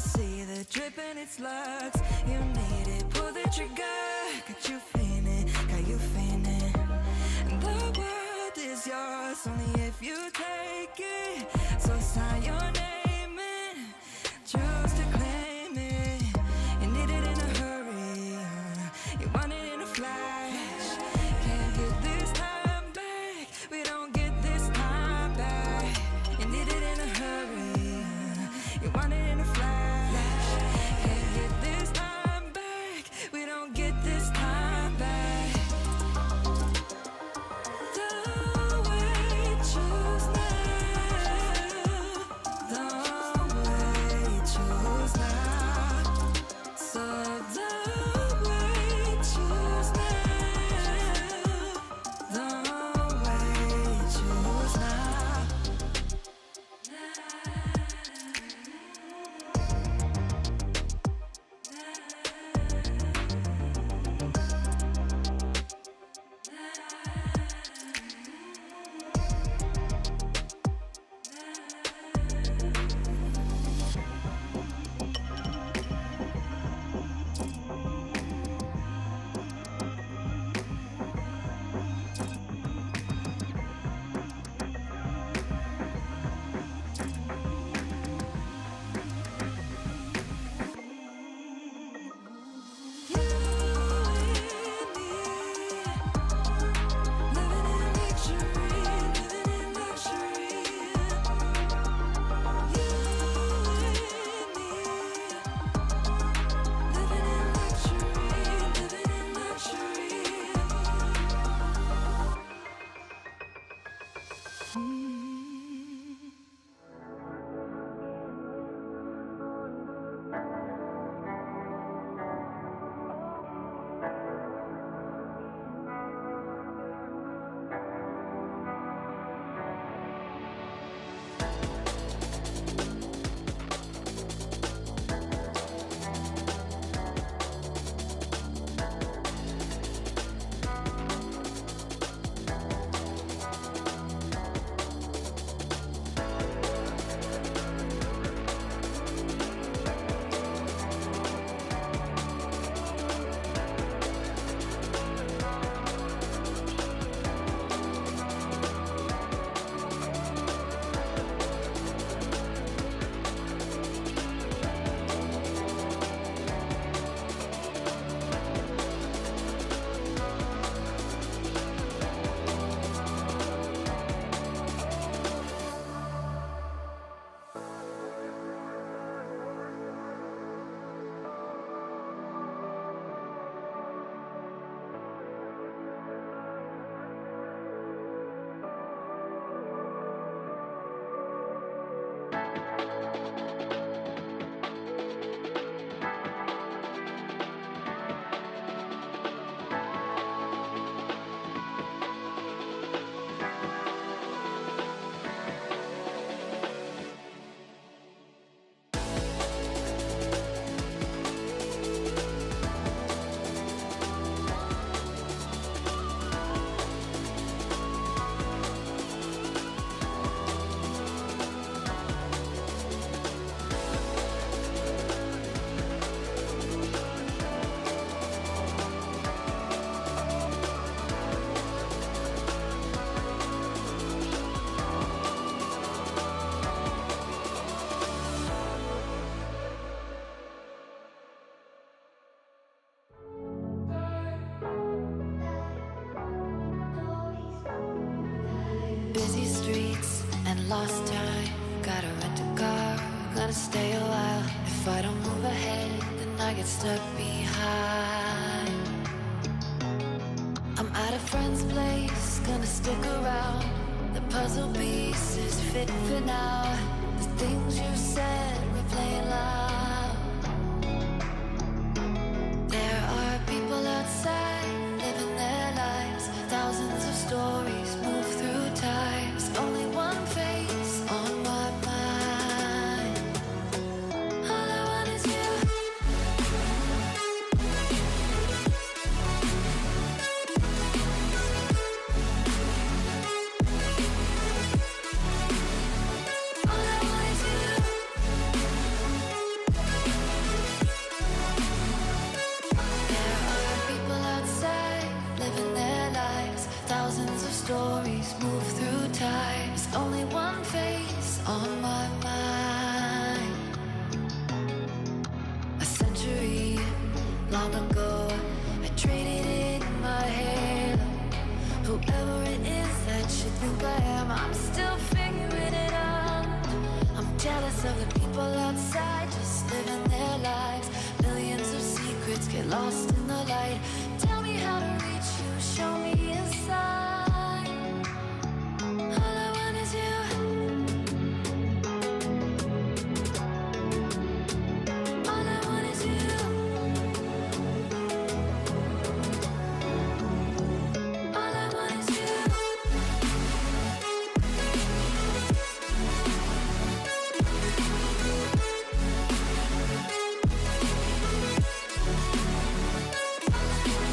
see the drip and it slugs. You need it, pull the trigger. Got you feeling, got you feeling. The world is yours only if you take it. So sign your name and choose to claim it. You need it in a hurry, you want it in a flash. Can't get this time back, we don't get this time back. You need it in a hurry, you want it in a flash. Can't get this time back, we don't get this time back. The way you choose now, the way you choose now. So the way you choose now, the way you choose now. Busy streets and lost time. Gotta rent a car, gonna stay a while. If I don't move ahead, then I get stuck behind. I'm at a friend's place, gonna stick around. The puzzle pieces fit for now. The things you said replay loud. There are people outside living their lives. Thousands of stories move through time. There's only one face on my mind. All I want is you. All I want is you. long ago. I traded in my halo. Whoever it is that you think I am, I'm still figuring it out. I'm jealous of the people outside, just living their lives. Millions of secrets get lost in the light. Tell me how to reach you, show me a sign. All I want is you. All I want is you. All I want is you. All I want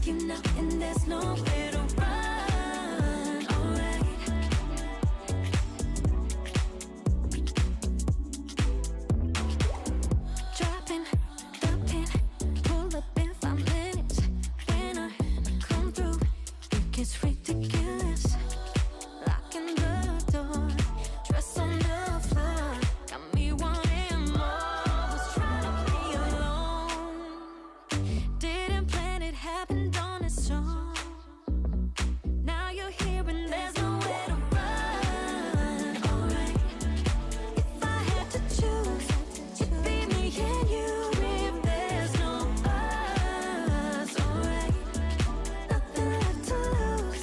with you now, and there's nowhere to run. Alright. Dropping the pin, pull up in 5 minutes. When I come through, it gets ridiculous. Locking the door, dress on the floor, got me wanting more. Was trying to be alone, didn't plan it, happened on its own. Now you're here and there's nowhere to run. Alright, if I had to choose, it'd be me and you. If there's no us, alright, nothing left to lose.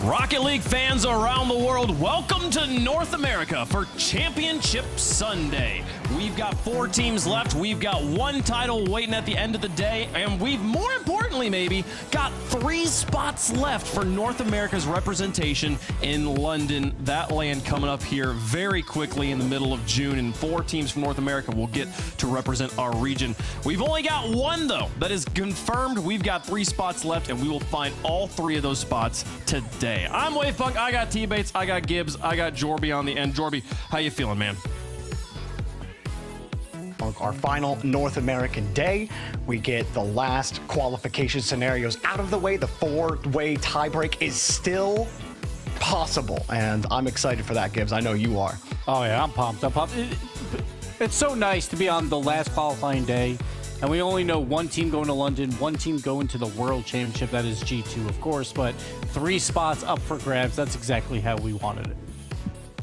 Rocket League fans around the world, welcome to North America for Championship Sunday. We've got 4 teams left. We've got 1 title waiting at the end of the day. And we've, more importantly maybe, got 3 spots left for North America's representation in London. That land coming up here very quickly in the middle of June. And 4 teams from North America will get to represent our region. We've only got 1, though, that is confirmed. We've got 3 spots left, and we will find all 3 of those spots today. I'm Wavepunk, I got T-Bates, I got Gibbs, I got Jorby on the end. Jorby, how you feeling, man? Our final North American day, we get the last qualification scenarios out of the way. The 4-way tiebreak is still possible, and I'm excited for that, Gibbs. I know you are. Oh yeah, I'm pumped. It's so nice to be on the last qualifying day. And we only know 1 team going to London, 1 team going to the World Championship. That is G2, of course, but 3 spots up for grabs. That's exactly how we wanted it.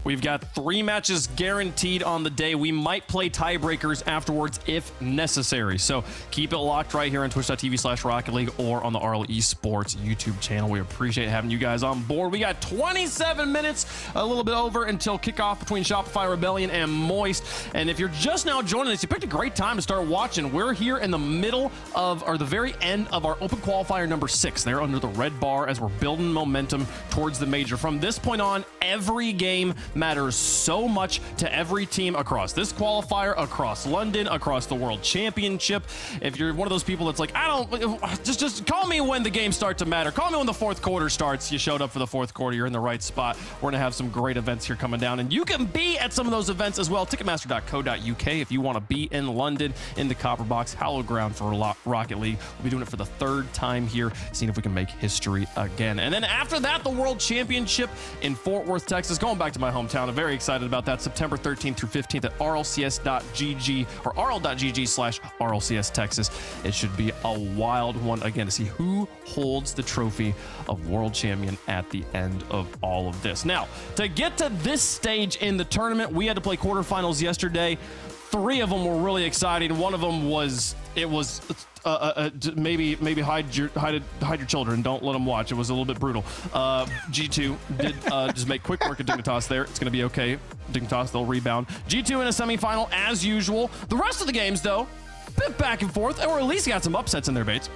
We've got 3 matches guaranteed on the day. We might play tiebreakers afterwards if necessary. So keep it locked right here on twitch.tv/Rocket League or on the Esports YouTube channel. We appreciate having you guys on board. We got 27 minutes, a little bit over, until kickoff between Shopify, Rebellion, and Moist. And if you're just now joining us, you picked a great time to start watching. We're here in the middle of, or the very end of our Open Qualifier number 6. They're under the red bar as we're building momentum towards the major. From this point on, every game matters so much to every team across this qualifier, across London, across the World Championship. If you're one of those people that's like, I don't, just call me when the games start to matter. Call me when the 4th quarter starts. You showed up for the 4th quarter. You're in the right spot. We're going to have some great events here coming down, and you can be at some of those events as well. Ticketmaster.co.uk if you want to be in London in the Copper Box, hallowed ground for Rocket League. We'll be doing it for the 3rd time here, seeing if we can make history again. And then after that, the World Championship in Fort Worth, Texas, going back to my hometown. I'm very excited about that. September 13th through 15th at rlcs.gg or rl.gg/RLCS Texas. It should be a wild one again to see who holds the trophy of world champion at the end of all of this. Now, to get to this stage in the tournament, we had to play quarterfinals yesterday. 3 of them were really exciting. One of them was, maybe hide your children. Don't let them watch. It was a little bit brutal. G2 did just make quick work of Dignitas there. It's going to be okay. Dignitas, they'll rebound. G2 in a semifinal as usual. The rest of the games, though, bit back and forth, or at least got some upsets in their Bates.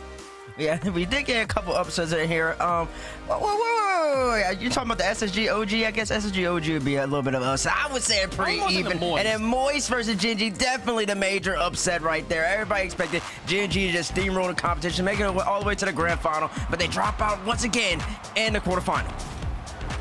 Yeah, we did get a couple upsets in here. Wait. You're talking about the SSG OG? I guess SSG OG would be a little bit of us. I would say pretty even. And then Moist versus Gen.G, definitely the major upset right there. Everybody expected Gen.G to just steamroll the competition, make it all the way to the grand final, but they drop out once again in the quarterfinal.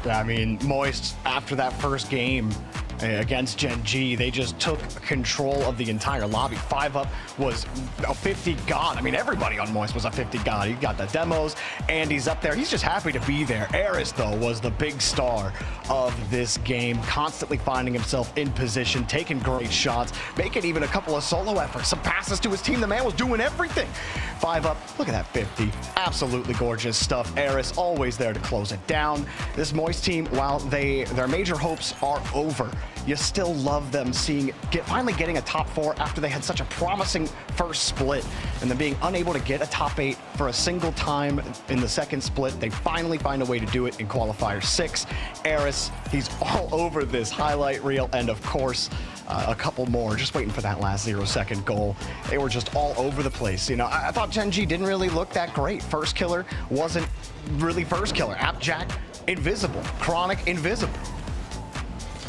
I mean, Moist, after that first game against Gen.G, they just took control of the entire lobby. 5-up was a 50 god. I mean, everybody on Moist was a 50 god. He got the demos, and he's up there. He's just happy to be there. Eris, though, was the big star of this game, constantly finding himself in position, taking great shots, making even a couple of solo efforts, some passes to his team. The man was doing everything. 5-up, look at that 50. Absolutely gorgeous stuff. Eris always there to close it down. This Moist team, while their major hopes are over, you still love them finally getting a top 4 after they had such a promising first split, and then being unable to get a top 8 for a single time in the second split. They finally find a way to do it in qualifier 6. Eris, he's all over this highlight reel, and of course, a couple more, just waiting for that last 0-second goal. They were just all over the place. You know, I thought Gen.G didn't really look that great. First killer wasn't really first killer. Appjack, invisible. Chronic, invisible.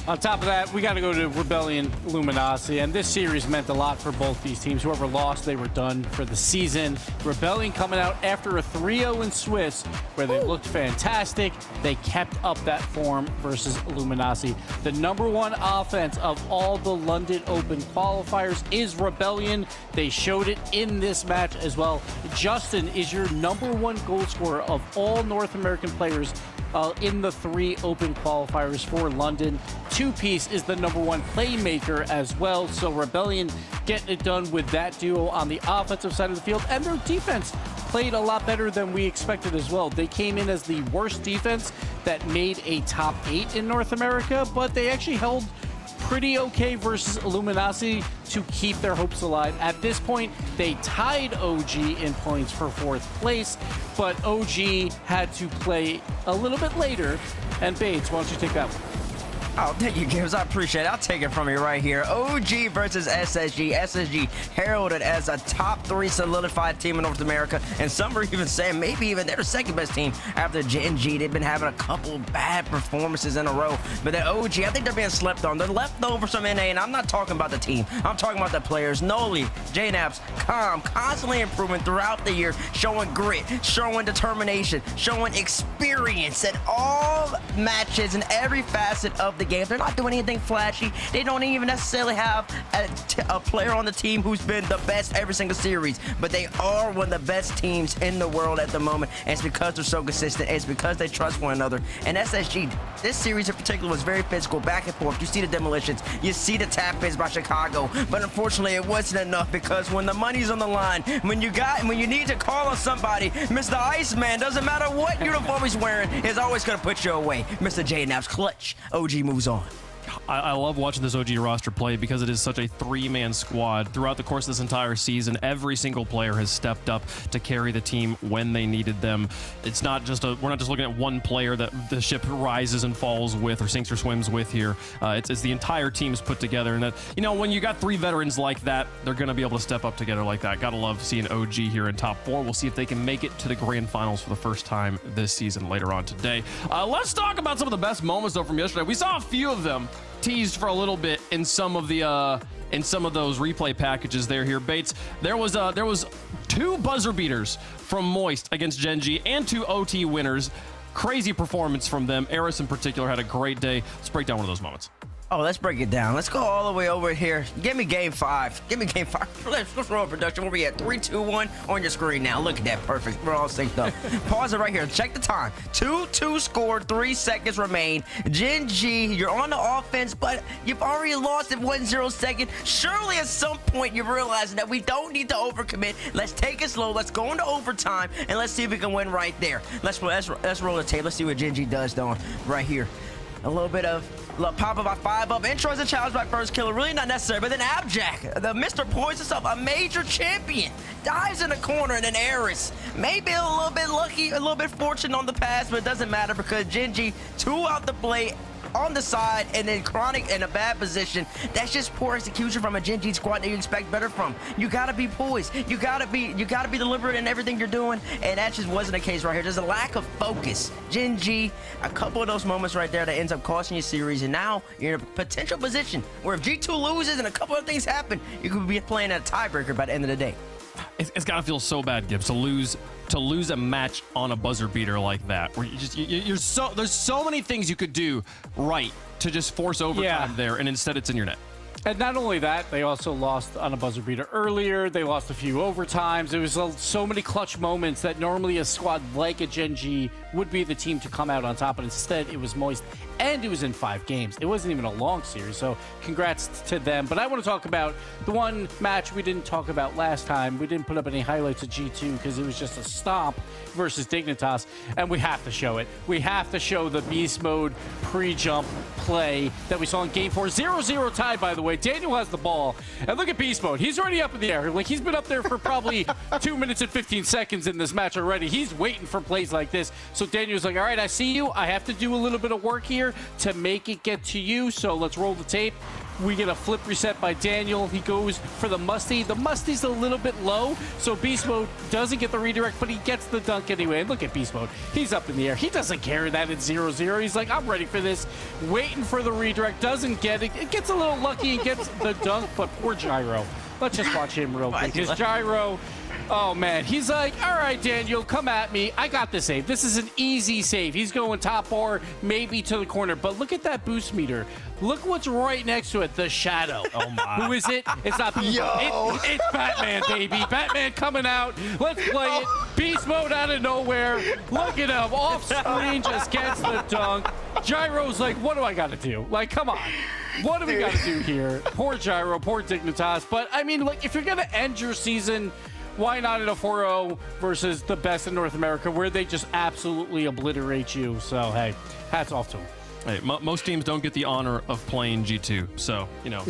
On top of that, we got to go to Rebellion Luminosity, and this series meant a lot for both these teams. Whoever lost, they were done for the season. Rebellion coming out after a 3-0 in Swiss, where they looked fantastic. They kept up that form versus Luminosity. The #1 offense of all the London Open qualifiers is Rebellion. They showed it in this match as well. Justin is your #1 goal scorer of all North American players in the 3 open qualifiers for London. Two-Piece is the #1 playmaker as well, so Rebellion getting it done with that duo on the offensive side of the field, and their defense played a lot better than we expected as well. They came in as the worst defense that made a top 8 in North America, but they actually held pretty okay versus Luminosity to keep their hopes alive. At this point, they tied OG in points for 4th place, but OG had to play a little bit later. And Bates, why don't you take that one? Oh, thank you, Gibbs. I appreciate it. I'll take it from you right here. OG versus SSG. SSG heralded as a top 3 solidified team in North America, and some are even saying maybe even they're the second best team after Gen G. They've been having a couple bad performances in a row, but that OG, I think they're being slept on. They're left over from NA, and I'm not talking about the team. I'm talking about the players. Noli, JNaps, Calm, constantly improving throughout the year, showing grit, showing determination, showing experience at all matches and every facet of the game. They're not doing anything flashy. They don't even necessarily have a player on the team who's been the best every single series, but they are one of the best teams in the world at the moment, and it's because they're so consistent. It's because they trust one another. And SSG, this series in particular was very physical, back and forth. You see the demolitions, you see the tap-ins by Chicago, but unfortunately it wasn't enough, because when the money's on the line, when you need to call on somebody, Mr. Iceman, doesn't matter what uniform he's wearing, is always going to put you away. Mr. JNaps clutch. OG moves on. I love watching this OG roster play because it is such a 3-man squad. Throughout the course of this entire season, every single player has stepped up to carry the team when they needed them. It's not just we're not just looking at one player that the ship rises and falls with or sinks or swims with here. It's the entire team's put together, and that, when you got 3 veterans like that, they're going to be able to step up together like that. Gotta love seeing OG here in top 4. We'll see if they can make it to the grand finals for the first time this season later on today. Let's talk about some of the best moments though from yesterday. We saw a few of them teased for a little bit in some of the those replay packages here. Bates, there was 2 buzzer beaters from Moist against Gen G and 2 OT winners. Crazy performance from them. Eris in particular had a great day. Let's break down one of those moments. Oh, let's break it down. Let's go all the way over here. Give me game 5. Give me game 5. Let's roll production. Where we at? 3, 2, 1 on your screen now. Look at that. Perfect. We're all synced up. Pause it right here. Check the time. 2-2 scored. 3 seconds remain. Gen G, you're on the offense, but you've already lost at 1-0 second. Surely at some point you're realizing that we don't need to overcommit. Let's take it slow. Let's go into overtime, and let's see if we can win right there. Let's roll the tape. Let's see what Gen G does though right here. A little bit of pop up by 5 up. Intros and challenge by first killer. Really not necessary. But then Abjack, the Mr. Poison stuff, a major champion, dives in the corner, and then Eris. Maybe a little bit lucky, a little bit fortunate on the pass, but it doesn't matter because Gen G 2 out the play on the side, and then Chronic in a bad position. That's just poor execution from a Gen G squad that you expect better from. You gotta be poised. You gotta be deliberate in everything you're doing, and that just wasn't the case right here. There's a lack of focus. Gen G, a couple of those moments right there that ends up costing you series, and now you're in a potential position where if G2 loses and a couple of things happen, you could be playing at a tiebreaker by the end of the day. It's gotta feel so bad, Gibbs, to lose a match on a buzzer beater like that, where there's so many things you could do right to just force overtime there, and instead it's in your net. And not only that, they also lost on a buzzer beater earlier. They lost a few overtimes. There was so many clutch moments that normally a squad like a Gen G would be the team to come out on top, but instead it was Moist, and it was in 5 games. It wasn't even a long series, so congrats to them. But I want to talk about the one match we didn't talk about last time. We didn't put up any highlights of G2 because it was just a stomp versus Dignitas, and we have to show it. We have to show the beast mode pre-jump play that we saw in game 4. 0-0 tie, by the way. Daniel has the ball, and look at beast mode. He's already up in the air. Like, he's been up there for probably 2 minutes and 15 seconds in this match already. He's waiting for plays like this. So Daniel's like, all right, I see you. I have to do a little bit of work here to make it get to you. So let's roll the tape. We get a flip reset by Daniel. He goes for the Musty. The Musty's a little bit low, so Beast Mode doesn't get the redirect, but he gets the dunk anyway. And look at Beast Mode. He's up in the air. He doesn't care that it's 0-0. He's like, I'm ready for this. Waiting for the redirect. Doesn't get it. It gets a little lucky and gets the dunk, but poor Gyro. Let's just watch him real quick. Because Gyro, oh man, he's like, all right, Daniel, come at me. I got this save. This is an easy save. He's going top bar, maybe to the corner. But look at that boost meter. Look what's right next to it, the Shadow. Oh my. Who is it? It's not it's Batman, baby. Batman coming out. Let's play it. Beast mode out of nowhere. Look at him. Off screen, just gets the dunk. Gyro's like, what do I got to do? Like, come on. What do we got to do here? Poor Gyro, poor Dignitas. But, I mean, like, if you're going to end your season, why not in a 4-0 versus the best in North America where they just absolutely obliterate you? So, hey, hats off to them. Hey, most teams don't get the honor of playing G2, so, you know.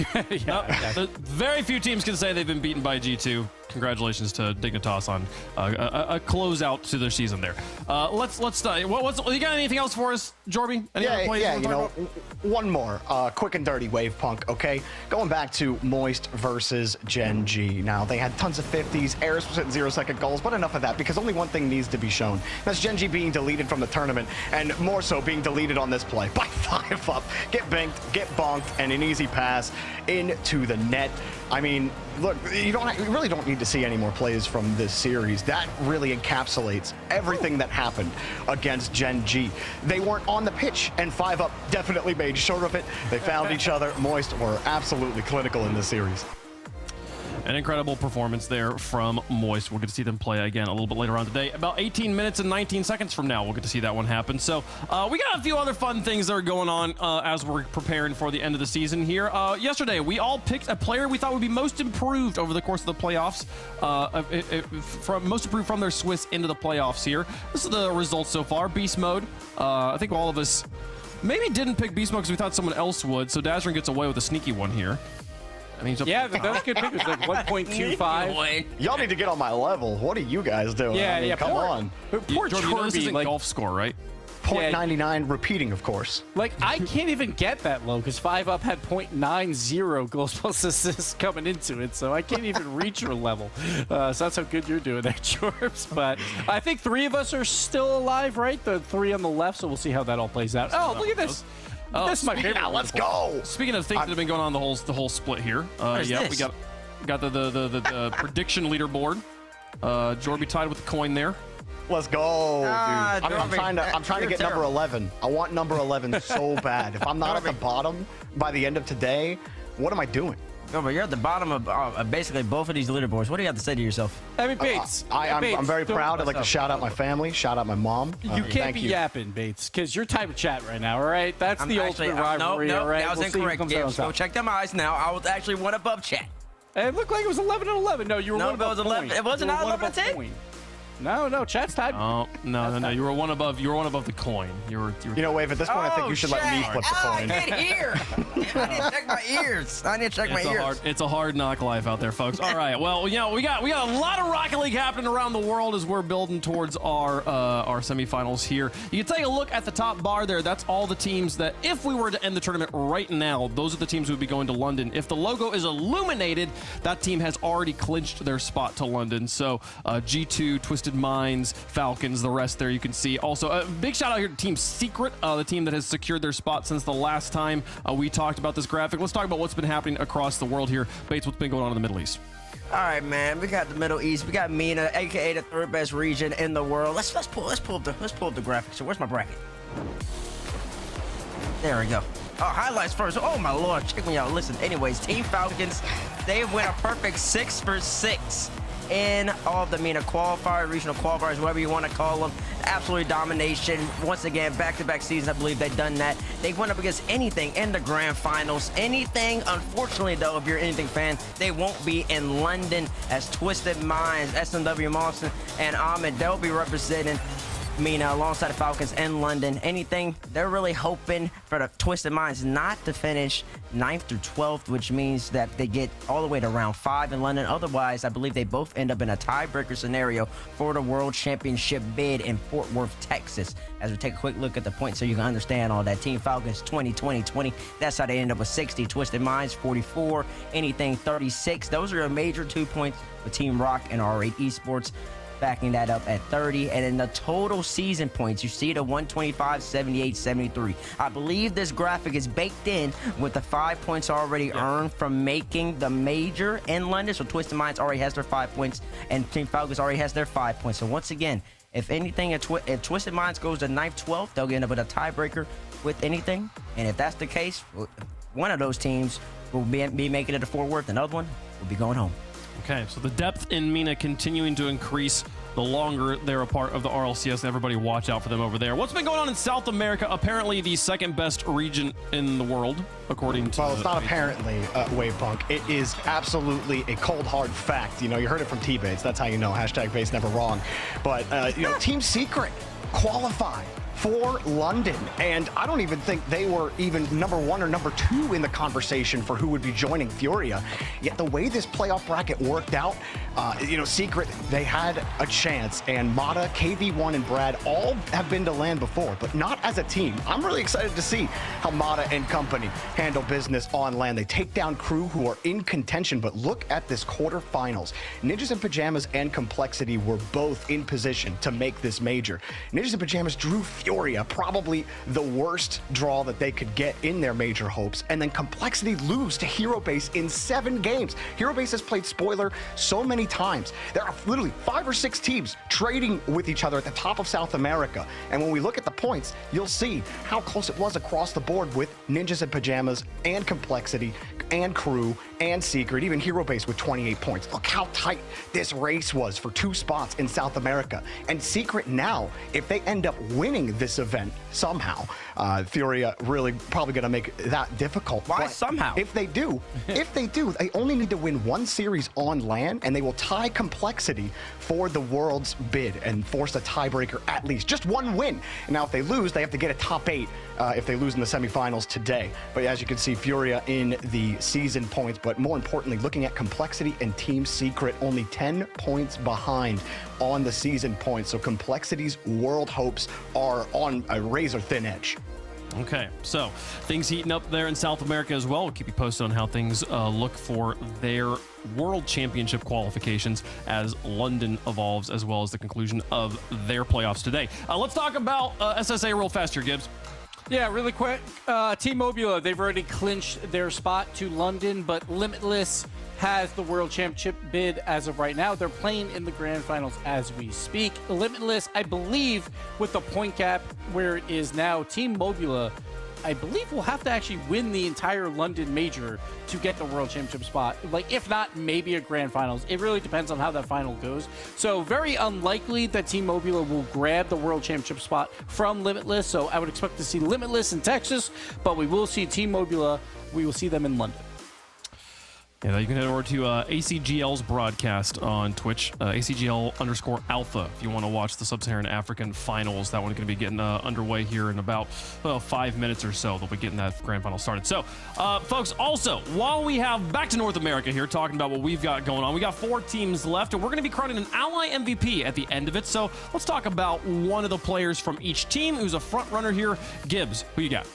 Very few teams can say they've been beaten by G2. Congratulations to Dignitas on a closeout to their season there. Let's you got anything else for us, Jorby? Any other plays you know, one more quick and dirty wave punk. Okay, going back to Moist versus Gen G. Now they had tons of 50s. Eris was at 0-second goals, but enough of that because only one thing needs to be shown. That's Gen G being deleted from the tournament, and more so being deleted on this play by 5 up. Get banked, get bonked, and an easy pass into the net. I mean, look, you really don't need to see any more plays from this series. That really encapsulates everything that happened against Gen G. They weren't on the pitch, and 5 up definitely made sure of it. They found each other. Moist were absolutely clinical in this series. An incredible performance there from Moist. We'll get to see them play again a little bit later on today. About 18 minutes and 19 seconds from now, we'll get to see that one happen. So we got a few other fun things that are going on as we're preparing for the end of the season here. Yesterday, we all picked a player we thought would be most improved over the course of the playoffs, most improved from their Swiss into the playoffs here. This is the results so far. Beast Mode, I think all of us maybe didn't pick Beast Mode because we thought someone else would, so Dazzrin gets away with a sneaky one here. Yeah, that was a good pick. It was like 1.25. Y'all need to get on my level. What are you guys doing? Yeah, come on. Poor Jorby, you know this isn't like, golf score, right? 0.99 repeating, of course. Like, I can't even get that low because 5 up had 0.90 goals plus assists coming into it, so I can't even reach your level. So that's how good you're doing there, Jorbs. But I think 3 of us are still alive, right? The 3 on the left, so we'll see how that all plays out. Oh, look at this. This is my favorite. Yeah, let's go. Speaking of things that have been going on the whole split here, yeah, we got the prediction leaderboard. Jorby tied with the coin there. Let's go, dude. I'm trying to get number 11. I want number 11 so bad. If I'm not at the bottom by the end of today, what am I doing? No, but you're at the bottom of basically both of these leaderboards. What do you have to say to yourself? I mean, Bates. I'm very proud. I'd like to shout out my family, shout out my mom. You can't be yapping, Bates, because you're type of chat right now, all right? That's the ultimate rivalry, all right? That was incorrect. Go check them eyes now. I was actually one above chat. It looked like it was 11-11. No, you were one above 11. It wasn't 11-10. No, chat's tied. Oh, no. You were one above the coin. You know, Wave, at this point, I think you should let me flip the coin. I can't hear. I need to check my ears. It's a hard knock life out there, folks. All right. Well, you know, we got a lot of Rocket League happening around the world as we're building towards our semifinals here. You can take a look at the top bar there. That's all the teams that, if we were to end the tournament right now, those are the teams who would be going to London. If the logo is illuminated, that team has already clinched their spot to London. So G2, Twisted Minds, Falcons, the rest there you can see. Also, a big shout out here to Team Secret, the team that has secured their spot since the last time we talked about this graphic. Let's talk about what's been happening across the world here. Bates, what's been going on in the Middle East? All right, man. We got the Middle East. We got MENA, aka the 3rd best region in the world. Let's pull up the graphic. So where's my bracket? There we go. Oh, highlights first. Oh my lord, check me out. Listen. Anyways, Team Falcons, they went a perfect 6 for 6 in all of the MENA qualifier, regional qualifiers, whatever you want to call them. Absolute domination. Once again, back-to-back seasons, I believe they've done that. They went up against anything in the grand finals. Anything, unfortunately, though, if you're an anything fan, they won't be in London as Twisted Minds, SMW Mawson, and Ahmed. They'll be representing MENA alongside the Falcons in London. Anything, they're really hoping for the Twisted Minds not to finish 9th through 12th, which means that they get all the way to round 5 in London. Otherwise, I believe they both end up in a tiebreaker scenario for the World Championship bid in Fort Worth, Texas. As we take a quick look at the points so you can understand all that. Team Falcons 20. That's how they end up with 60. Twisted Minds 44. Anything 36. Those are a major 2 points with Team Rock and R8 Esports, backing that up at 30. And in the total season points, you see the 125, 78, 73. I believe this graphic is baked in with the 5 points already earned from making the major in London. So Twisted Minds already has their 5 points, and Team Falcons already has their 5 points. So once again, if anything, if Twisted Minds goes to 9th, 12th, they'll end up with a tiebreaker with anything. And if that's the case, one of those teams will be making it to Fort Worth, another one will be going home. Okay, so the depth in MENA continuing to increase the longer they're a part of the RLCS. Everybody watch out for them over there. What's been going on in South America? Apparently the 2nd best region in the world, according to... Well, it's not apparently, Wavepunk. It is absolutely a cold, hard fact. You know, you heard it from T-Bates. That's how you know. #Bates never wrong. But, you know, Team Secret qualified for London. And I don't even think they were even number 1 or number 2 in the conversation for who would be joining Furia. Yet the way this playoff bracket worked out, Secret, they had a chance. And Mata, KV1, and Brad all have been to LAN before, but not as a team. I'm really excited to see how Mata and company handle business on LAN. They take down Crew, who are in contention, but look at this quarterfinals. Ninjas in Pajamas and Complexity were both in position to make this major. Ninjas in Pajamas drew Furia, probably the worst draw that they could get in their major hopes, and then Complexity lose to Hero Base in 7 games. Hero Base has played Spoiler so many times. There are literally 5 or 6 teams trading with each other at the top of South America, and when we look at the points, you'll see how close it was across the board with Ninjas in Pajamas and Complexity and Crew and Secret, even Hero Base with 28 points. Look how tight this race was for 2 spots in South America. And Secret now, if they end up winning this event somehow, Furia really probably going to make that difficult. Why but somehow? If they do, they only need to win 1 series on LAN, and they will tie Complexity for the world's bid and force a tiebreaker at least. Just 1 win. And now if they lose, they have to get a top 8 if they lose in the semifinals today. But as you can see, Furia in the season points, but more importantly, looking at Complexity and Team Secret, only 10 points behind on the season points. So Complexity's world hopes are on a razor-thin edge. Okay, so things heating up there in South America as well. We'll keep you posted on how things look for their World Championship qualifications as London evolves, as well as the conclusion of their playoffs today. Let's talk about SSA real fast here, Gibbs. Yeah, really quick. Team Mobula, they've already clinched their spot to London, but Limitless has the World Championship bid as of right now. They're playing in the Grand Finals as we speak. Limitless, I believe, with the point gap where it is now, Team Mobula, I believe, will have to actually win the entire London major to get the World Championship spot. Like, if not, maybe a Grand Finals. It really depends on how that final goes. So very unlikely that Team Mobula will grab the World Championship spot from Limitless. So I would expect to see Limitless in Texas, but we will see Team Mobula. We will see them in London. Yeah, you can head over to ACGL's broadcast on Twitch, ACGL_Alpha, if you want to watch the Sub-Saharan African Finals. That one's going to be getting underway here in about 5 minutes or so. They'll be getting that grand final started. So, folks, also, while we have back to North America here, talking about what we've got going on, we got 4 teams left, and we're going to be crowning an Ally MVP at the end of it. So let's talk about one of the players from each team who's a front runner here. Gibbs, who you got?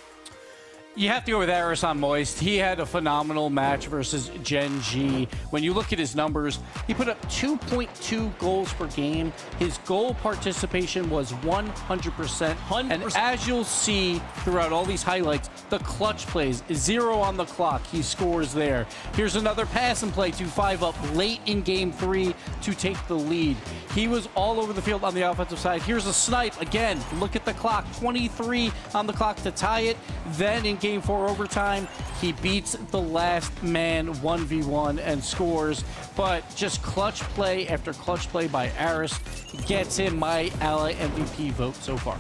You have to go with Aris on Moist. He had a phenomenal match versus Gen G. When you look at his numbers, he put up 2.2 goals per game. His goal participation was 100%. And as you'll see throughout all these highlights, the clutch plays, 0 on the clock. He scores there. Here's another pass and play to 5-up late in Game 3 to take the lead. He was all over the field on the offensive side. Here's a snipe. Again, look at the clock. 23 on the clock to tie it. Then in Game 4 overtime, he beats the last man 1v1 and scores. But just clutch play after clutch play by Aris gets him my Ally MVP vote so far.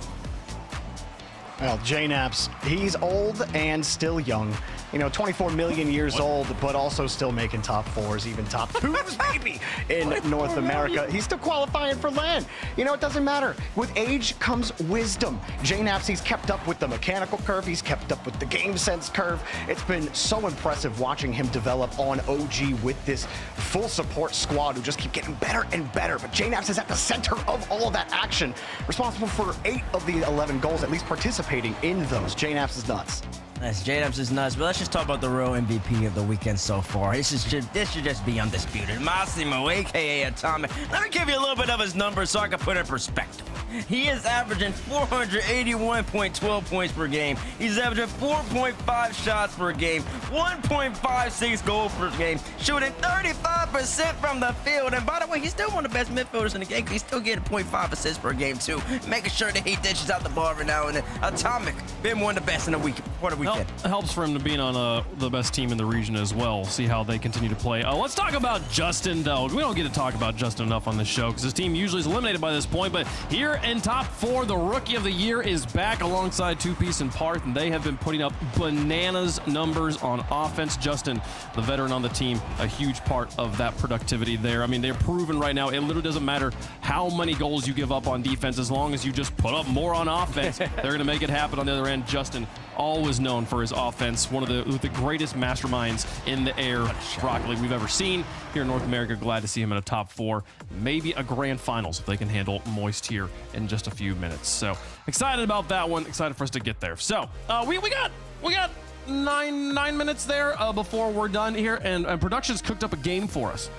Well, JNaps, he's old and still young. 24 million years old, but also still making top 4s, even top 2s, maybe, in North America. He's still qualifying for LAN. It doesn't matter. With age comes wisdom. JNaps, he's kept up with the mechanical curve. He's kept up with the game sense curve. It's been so impressive watching him develop on OG with this full support squad who just keep getting better and better. But JNaps is at the center of all of that action, responsible for 8 of the 11 goals, at least participating in those. JNaps is nuts. Nice. JNaps is nuts, but let's just talk about the real MVP of the weekend so far. This should just be undisputed. Massimo, a.k.a. Atomic. Let me give you a little bit of his numbers so I can put it in perspective. He is averaging 481.12 points per game. He's averaging 4.5 shots per game, 1.56 goals per game, shooting 35% from the field. And by the way, he's still one of the best midfielders in the game. He's still getting 0.5 assists per game, too, making sure that he dishes out the ball every now and then. Atomic, been one of the best in the week. What a weekend. Helps for him to being on the best team in the region as well. See how they continue to play. Let's talk about Justin, though. We don't get to talk about Justin enough on this show because his team usually is eliminated by this point, but here here in top 4. The Rookie of the Year is back alongside Two Piece and Parth, and they have been putting up bananas numbers on offense. Justin, the veteran on the team, a huge part of that productivity there. I mean, they're proven right now it literally doesn't matter how many goals you give up on defense. As long as you just put up more on offense, they're going to make it happen on the other end. Justin, always known for his offense, one of the greatest masterminds in the air Rocket League we've ever seen here in North America. Glad to see him in a top 4, maybe a grand finals if they can handle Moist here in just a few minutes. So excited about that one. Excited for us to get there. So we got nine minutes there before we're done here, and production's cooked up a game for us.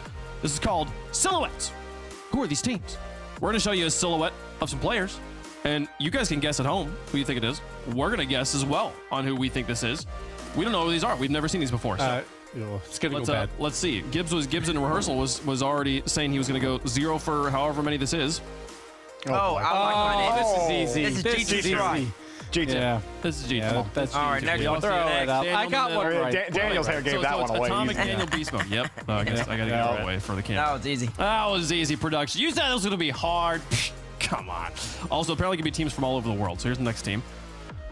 This is called Silhouettes. Who are these teams? We're going to show you a silhouette of some players, and you guys can guess at home who you think it is. We're going to guess as well on who we think this is. We don't know who these are. We've never seen these before. So it's going to go bad. Let's see. Gibbs in rehearsal was already saying he was going to go 0 for however many this is. This is easy. This is G2. G2. Yeah, This is G2. yeah, that's All right, next one. Throw it up. I got one right. Daniel's hair gave that one away. Atomic easy. Daniel Beast Mode. Yep. I guess I got to give it away for the camera. That was easy. That was easy production. You said it was going to be hard. Come on. Also, apparently, it can be teams from all over the world. So here's the next team.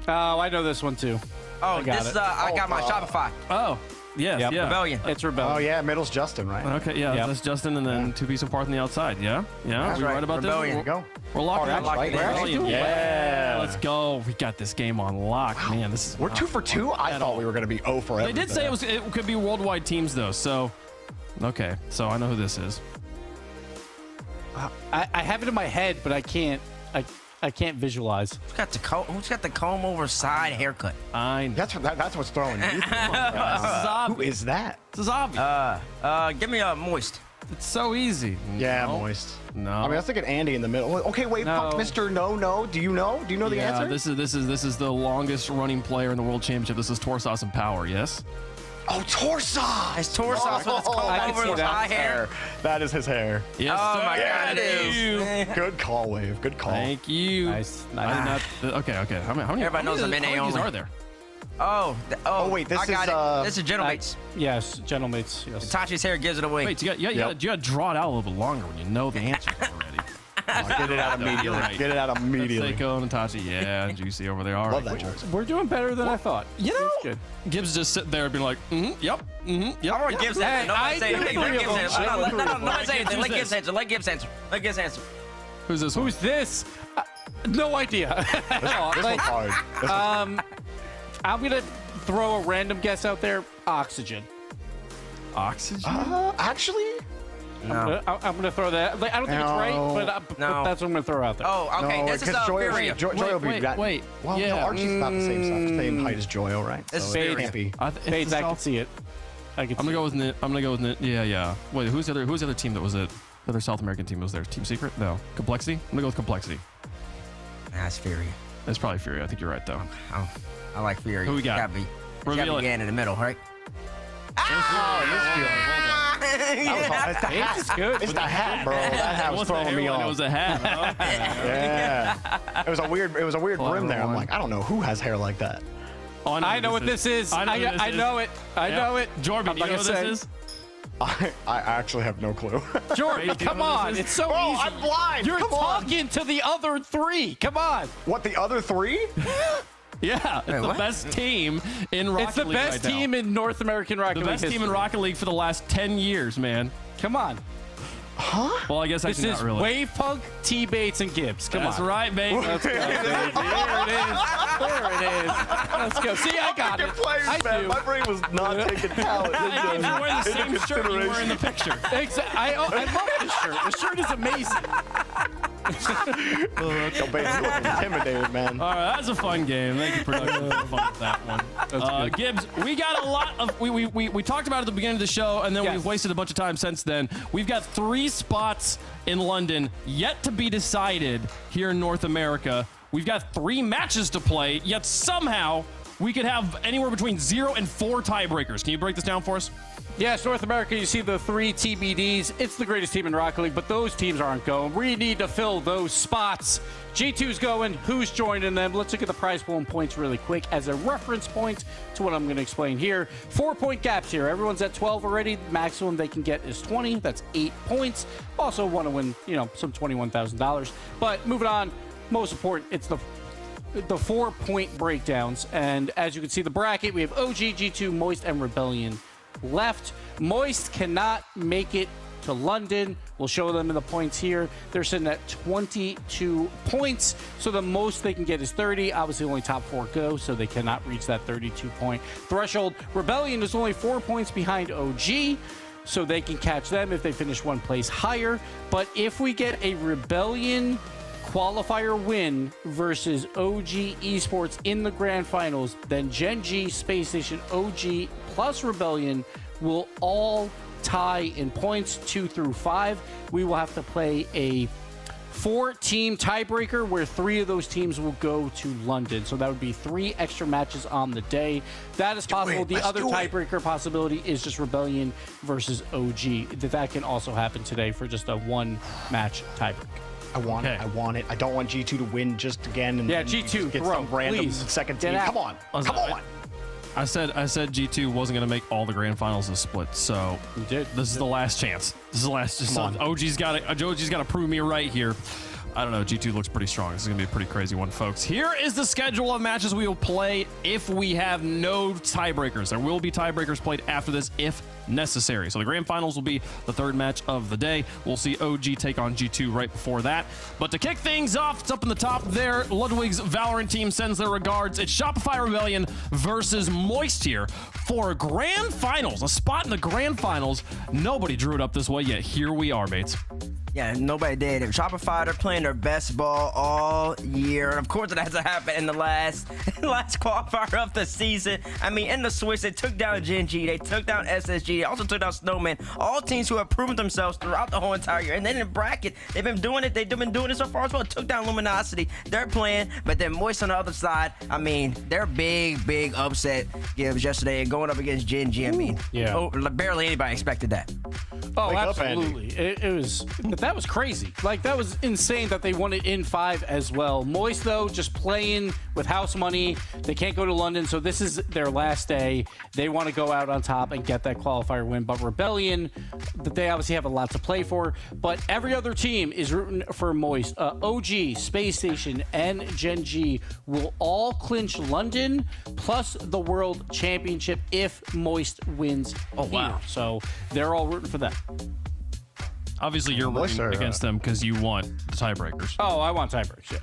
Oh, I know this one too. Oh, this is I got my Shopify. Oh, yes, Yep. yeah. Rebellion. It's Rebellion. Oh yeah, middle's Justin, right? Okay, yeah, Yep. that's Justin, and then Two Piece and Parth on the outside. Yeah, That's we right. right about Rebellion. this. Go. We're locking that's up. right. We're actually Rebellion. doing Yeah, let's go. We got this game on lock, man. This is We're 2 for 2. I thought we were going to be 0 for They did say it could be worldwide teams though. So, okay, so I know who this is. I have it in my head, but I can't visualize. Who's got the comb over side haircut? I know. That's what's throwing you. Who is that? This is obvious. Give me a Moist. It's so easy. Yeah, No. Moist. No. I mean, I was thinking Andy in the middle. Okay, wait, No. Mr. No. Do you know? Do you know the Yeah, answer? this is the longest running player in the World Championship. This is Torsos and Power. Yes. Oh, Torsos! It's Torsos with his comb I can over see his that. high hair. That is his hair. Yes. Oh sir. my God, it Thank you. is. Good call, Wave. Good call. Thank you. Nice. I did not. Okay. How many? Everybody knows how I'm many in of these only. are there? Oh, wait, this I got is, it. This is Gentlemates. Yes, gentlemen's. Yes. Tachi's hair gives it away. Wait, you got to draw it out a little bit longer when you know the answers already. Get it out immediately. Right. Get it out immediately. Seiko and Tachi, yeah, Juicy over there. All Love right. that choice. We're doing better than I thought. You know, That's good. Gibbs just sitting there being like, yep. I'm gonna Gibbs answer. Nobody say anything. Let Gibbs answer. No, nobody say anything. Let Gibbs answer. Let Gibbs answer. Let Gibbs answer. Who's this one? Who's this? No idea. No, This like, one's hard. This one's I'm gonna throw a random guess out there. Oxygen. Oxygen? actually, No. I'm gonna throw that. Like, I don't think it's right, but No. that's what I'm gonna throw out there. Oh, okay. no, This is because Fury. Joy will be that. wait. Well, Yeah. no, Archie's about the same height as Joyo, right? This is it Fades. can't be. Fades, I can see it. I'm gonna go with Nit. Yeah. Wait, who's the other team that was it? The other South American team was there. Team Secret? No. Complexity? I'm gonna go with Complexity. That's Fury. That's probably Fury. I think you're right though. Oh, I like Fury. Who we got? It's Reveal gotta it. be Gan in the middle, right? Fades is good. It's the hat, bro. That hat was throwing me It off. was a hat. Okay. Yeah. It was a weird brim there. I'm like, I don't know who has hair like that. Oh, I know what this is. I know it. I know it. Jordan, I'm you not know gonna what say. this is? I actually have no clue. Jordan, Wait, do you come know what on. this is? It's so Bro, easy. I'm blind. You're Come on. talking to the other three. Come on. What, the other 3? Yeah, it's the what? best team in Rocket It's the League best right now. team in North American Rocket The League best team in history. Rocket League for the last 10 years, man. Come on. Well, I guess This actually is not really. Wave Punk, T Bates, and Gibbs. Come That's on. right, baby. Let's go, baby. There it is. There it is. Let's go. See, I got it. I do. My brain was not taking talent. If you're wearing the same shirt you were in the picture. I love this shirt. The shirt is amazing. Yo, baby, you look intimidated, man. All right, that's a fun game. Thank you, production, for fun with that one. Gibbs, we got a lot of we talked about it at the beginning of the show, and then Yes. we've wasted a bunch of time since then. We've got 3 spots in London yet to be decided here in North America. We've got 3 matches to play, yet somehow we could have anywhere between 0 and 4 tiebreakers. Can you break this down for us? Yes, North America, you see the 3 TBDs. It's the greatest team in Rocket League, but those teams aren't going. We need to fill those spots. G2's going. Who's joining them? Let's look at the prize pool and points really quick as a reference point to what I'm going to explain here. 4-point gaps here. Everyone's at 12 already. The maximum they can get is 20. That's 8 points. Also want to win, some $21,000. But moving on, most important, it's the 4-point breakdowns. And as you can see, the bracket, we have OG, G2, Moist, and Rebellion left. Moist cannot make it to London. We'll show them in the points here. They're sitting at 22 points, so the most they can get is 30. Obviously, only top 4 go, so they cannot reach that 32-point threshold. Rebellion is only 4 points behind OG, so they can catch them if they finish 1 place higher. But if we get a Rebellion qualifier win versus OG Esports in the grand finals, then Gen G, Space Station, OG plus Rebellion will all tie in points 2 through 5. We will have to play a 4-team tiebreaker where 3 of those teams will go to London. So that would be 3 extra matches on the day. That is possible. The other tiebreaker possibility is just Rebellion versus OG. That can also happen today for just a 1-match tiebreaker. I want it. I want it. I don't want G2 to win just again. And G2, get bro, some random please. second team. Come on. Come on. I said G2 wasn't going to make all the grand finals this split, so this is the last chance. This is the last. Just OG's got to prove me right here. I don't know. G2 looks pretty strong. This is going to be a pretty crazy one, folks. Here is the schedule of matches we will play if we have no tiebreakers. There will be tiebreakers played after this if necessary. So the grand finals will be the 3rd match of the day. We'll see OG take on G2 right before that. But to kick things off, it's up in the top there. Ludwig's Valorant team sends their regards. It's Shopify Rebellion versus Moist here for grand finals. A spot in the grand finals. Nobody drew it up this way yet. Here we are, mates. Yeah, nobody did. Shopify, they're playing their best ball all year. And of course, it has to happen in the last qualifier of the season. I mean, in the Swiss, they took down Gen G, they took down SSG, they also took down Snowman. All teams who have proven themselves throughout the whole entire year. And then in the bracket, they've been doing it. They've been doing it so far as well. Took down Luminosity. They're playing, but then Moist on the other side. I mean, they're big upset gives yesterday and going up against Gen G. I mean, barely anybody expected that. Oh, absolutely. That was crazy. Like, that was insane that they won it in 5 as well. Moist, though, just playing with house money. They can't go to London, so this is their last day. They want to go out on top and get that qualifier win. But Rebellion, they obviously have a lot to play for. But every other team is rooting for Moist. OG, Space Station, and Gen G will all clinch London plus the World Championship if Moist wins here. So they're all rooting for them. Obviously, you're rooting against them because you want the tiebreakers. Oh, I want tiebreakers, yeah.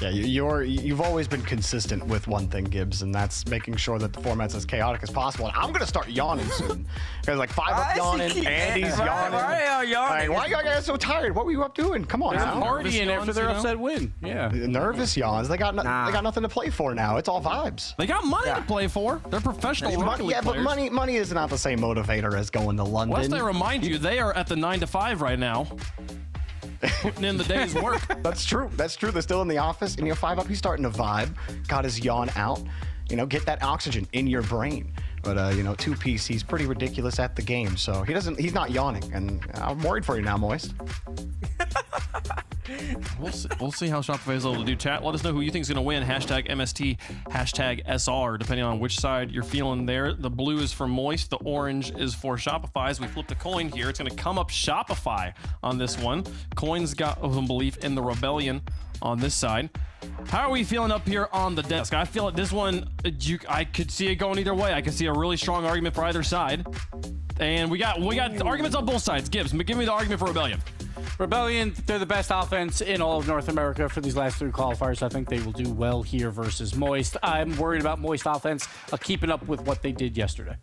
Yeah, you've always been consistent with one thing, Gibbs, and that's making sure that the format's as chaotic as possible. And I'm gonna start yawning soon because like 5 up yawning, Andy's yawning. Why you guys so tired? What were you up doing? Come on, they're partying after their upset win. Yeah, nervous yawns. They got nothing to play for now. It's all vibes. They got money to play for. They're professional. But money is not the same motivator as going to London. Lest I remind you, they are at the 9 to 5 right now. Putting in the day's work. That's true. They're still in the office. And 5 up, he's starting to vibe. Got his yawn out. Get that oxygen in your brain. But 2-piece, he's pretty ridiculous at the game. So he's not yawning. And I'm worried for you now, Moist. We'll see how Shopify is able to do. Chat, let us know who you think is going to win. Hashtag MST, hashtag SR, depending on which side you're feeling there. The blue is for Moist. The orange is for Shopify. As we flip the coin here, it's going to come up Shopify on this one. Coin's got some belief in the Rebellion on this side. How are we feeling up here on the desk? I feel like this one, I could see it going either way. I could see a really strong argument for either side. And we got arguments on both sides. Gibbs, give me the argument for Rebellion. Rebellion, they're the best offense in all of North America for these last 3 qualifiers. I think they will do well here versus Moist. I'm worried about Moist offense keeping up with what they did yesterday.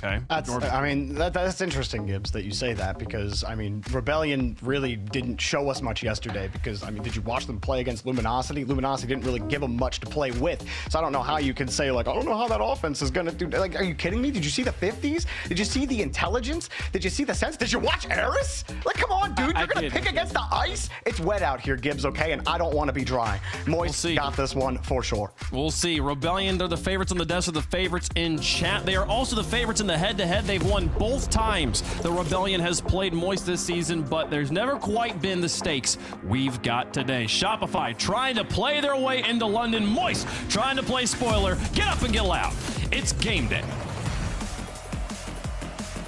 Okay. That's interesting, Gibbs, that you say that, because Rebellion really didn't show us much yesterday. Because did you watch them play against Luminosity? Luminosity didn't really give them much to play with. So I don't know how you can say, like, I don't know how that offense is gonna do. Like, are you kidding me? Did you see the 50s? Did you see the intelligence? Did you see the sense? Did you watch Eris? Like, come on, dude. You're gonna pick against the ice? It's wet out here, Gibbs. Okay, and I don't want to be dry. Moist got this one for sure. We'll see. Rebellion, they're the favorites on the desk, are the favorites in chat. They are also the favorites in the head-to-head. They've won both times the Rebellion has played Moist this season, but there's never quite been the stakes we've got today. Shopify trying to play their way into London. Moist trying to play spoiler. Get up and get loud. It's game day.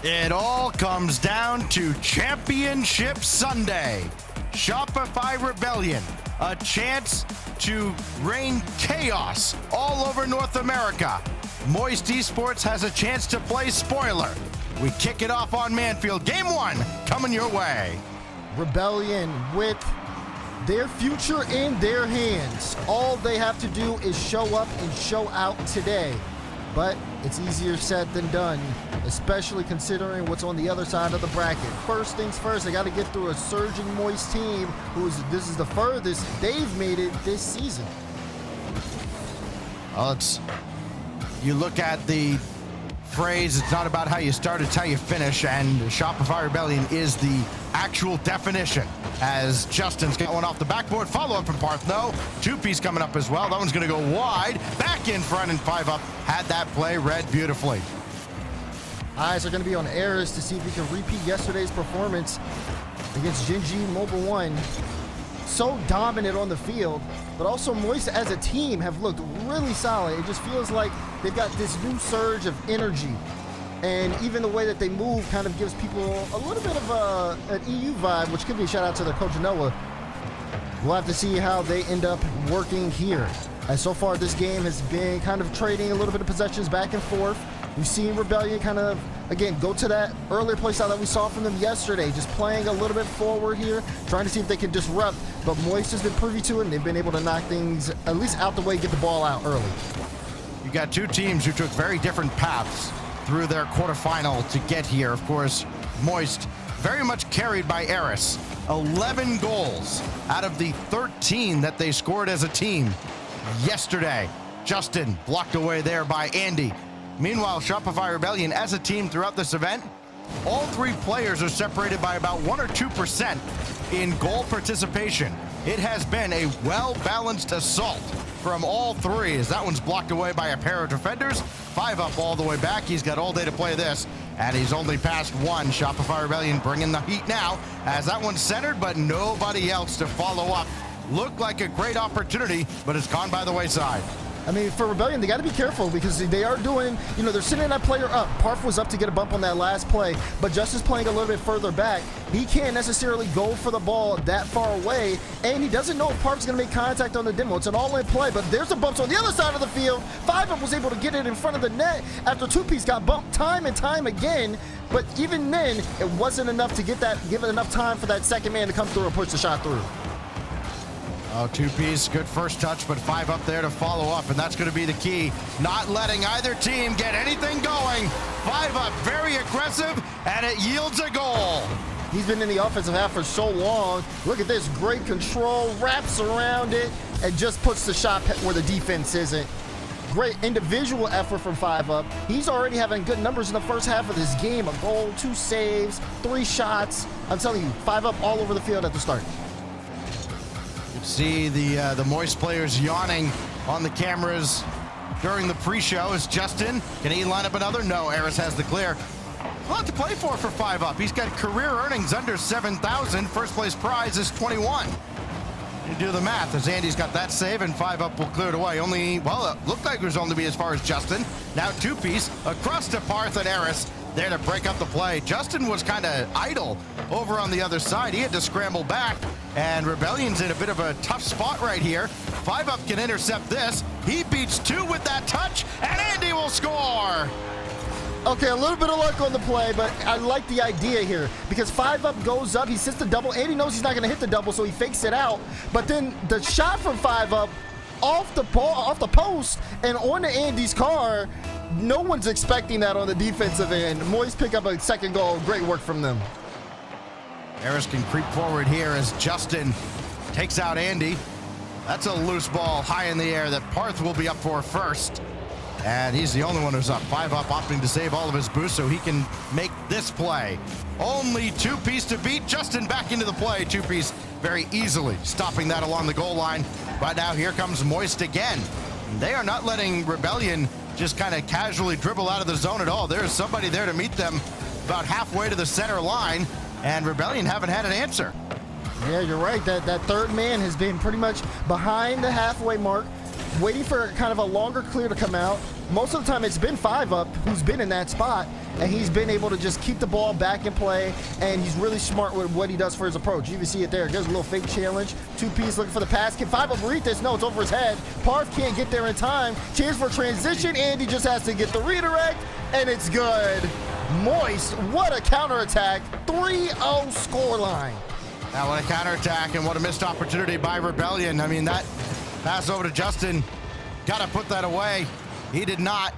It all comes down to Championship Sunday. Shopify Rebellion, a chance to rain chaos all over North America. Moist Esports has a chance to play spoiler. We kick it off on Manfield. Game 1 coming your way. Rebellion with their future in their hands. All they have to do is show up and show out today. But it's easier said than done, especially considering what's on the other side of the bracket. First things first, they got to get through a surging Moist team this is the furthest they've made it this season. Well, you look at the phrase, it's not about how you start, it's how you finish, and Shopify Rebellion is the actual definition. As Justin's got one off the backboard, follow-up from Parth. No, two-piece coming up as well. That one's going to go wide, back in front, and 5-up. Had that play read beautifully. Eyes are going to be on Eris to see if he can repeat yesterday's performance against Gen G Mobile 1. So dominant on the field, but also Moist as a team have looked really solid. It just feels like they've got this new surge of energy. And even the way that they move kind of gives people a little bit of an EU vibe, which could be a shout out to their coach Noah. We'll have to see how they end up working here. And so far this game has been kind of trading a little bit of possessions back and forth. We've seen Rebellion kind of, again, go to that earlier play style that we saw from them yesterday, just playing a little bit forward here, trying to see if they can disrupt. But Moist has been privy to it, and they've been able to knock things at least out the way, get the ball out early. You got two teams who took very different paths through their quarterfinal to get here. Of course, Moist very much carried by Eris. 11 goals out of the 13 that they scored as a team yesterday. Justin blocked away there by Andy. Meanwhile, Shopify Rebellion as a team throughout this event, all three players are separated by about 1 or 2% in goal participation. It has been a well-balanced assault from all three, as that one's blocked away by a pair of defenders. 5-up all the way back. He's got all day to play this, and he's only passed one. Shopify Rebellion bringing the heat now, as that one's centered, but nobody else to follow up. Looked like a great opportunity, but it's gone by the wayside. I mean, for Rebellion, they got to be careful because they are doing, they're sending that player up. Parth was up to get a bump on that last play, but Justin's playing a little bit further back. He can't necessarily go for the ball that far away, and he doesn't know if Parth's going to make contact on the demo. It's an all-in play, but there's a bump on the other side of the field. 5-up was able to get it in front of the net after two-piece got bumped time and time again, but even then, it wasn't enough to give it enough time for that second man to come through and push the shot through. Oh, two-piece, good first touch, but 5-up there to follow up, and that's going to be the key. Not letting either team get anything going. 5-up, very aggressive, and it yields a goal. He's been in the offensive half for so long. Look at this, great control, wraps around it, and just puts the shot where the defense isn't. Great individual effort from 5-up. He's already having good numbers in the first half of this game. A goal, 2 saves, 3 shots. I'm telling you, 5-up all over the field at the start. See the Moist players yawning on the cameras during the pre-show. Is Justin, can he line up another? No, Eris has the clear. A lot to play for 5-up. He's got career earnings under 7,000. First place prize is 21. You do the math as Andy's got that save, and 5-up will clear it away. It looked like it was only be as far as Justin. Now two-piece across to Parth and Eris. There to break up the play. Justin was kind of idle over on the other side. He had to scramble back, and Rebellion's in a bit of a tough spot right here. 5-up can intercept this. He beats 2 with that touch, and Andy will score. Okay, a little bit of luck on the play, but I like the idea here because 5-up goes up. He sits the double, and he knows he's not going to hit the double, so he fakes it out. But then the shot from 5-up off the post and onto Andy's car. no one's expecting that on the defensive end. Moist pick up a second goal. Great work from them. Eris can creep forward here as Justin takes out Andy. That's a loose ball high in the air that Parth will be up for first. And he's the only one who's up. 5 up, opting to save all of his boost so he can make this play. Only 2-piece to beat. Justin back into the play. 2-piece very easily stopping that along the goal line. But now here comes Moist again. They are not letting Rebellion just kind of casually dribble out of the zone at all. There's somebody there to meet them about halfway to the center line. And Rebellion haven't had an answer. Yeah, you're right. That third man has been pretty much behind the halfway mark, waiting for kind of a longer clear to come out. Most of the time it's been 5 up who's been in that spot, and he's been able to just keep the ball back in play, and he's really smart with what he does for his approach. You can see it there. There's a little fake challenge. 2-piece looking for the pass. Can 5 up read this? No, it's over his head. Parth can't get there in time. Chance for transition. Andy just has to get the redirect, and it's good. Moist, what a counterattack. 3-0 scoreline. Now what a counterattack and what a missed opportunity by Rebellion. I mean, that pass over to Justin, got to put that away. He did not,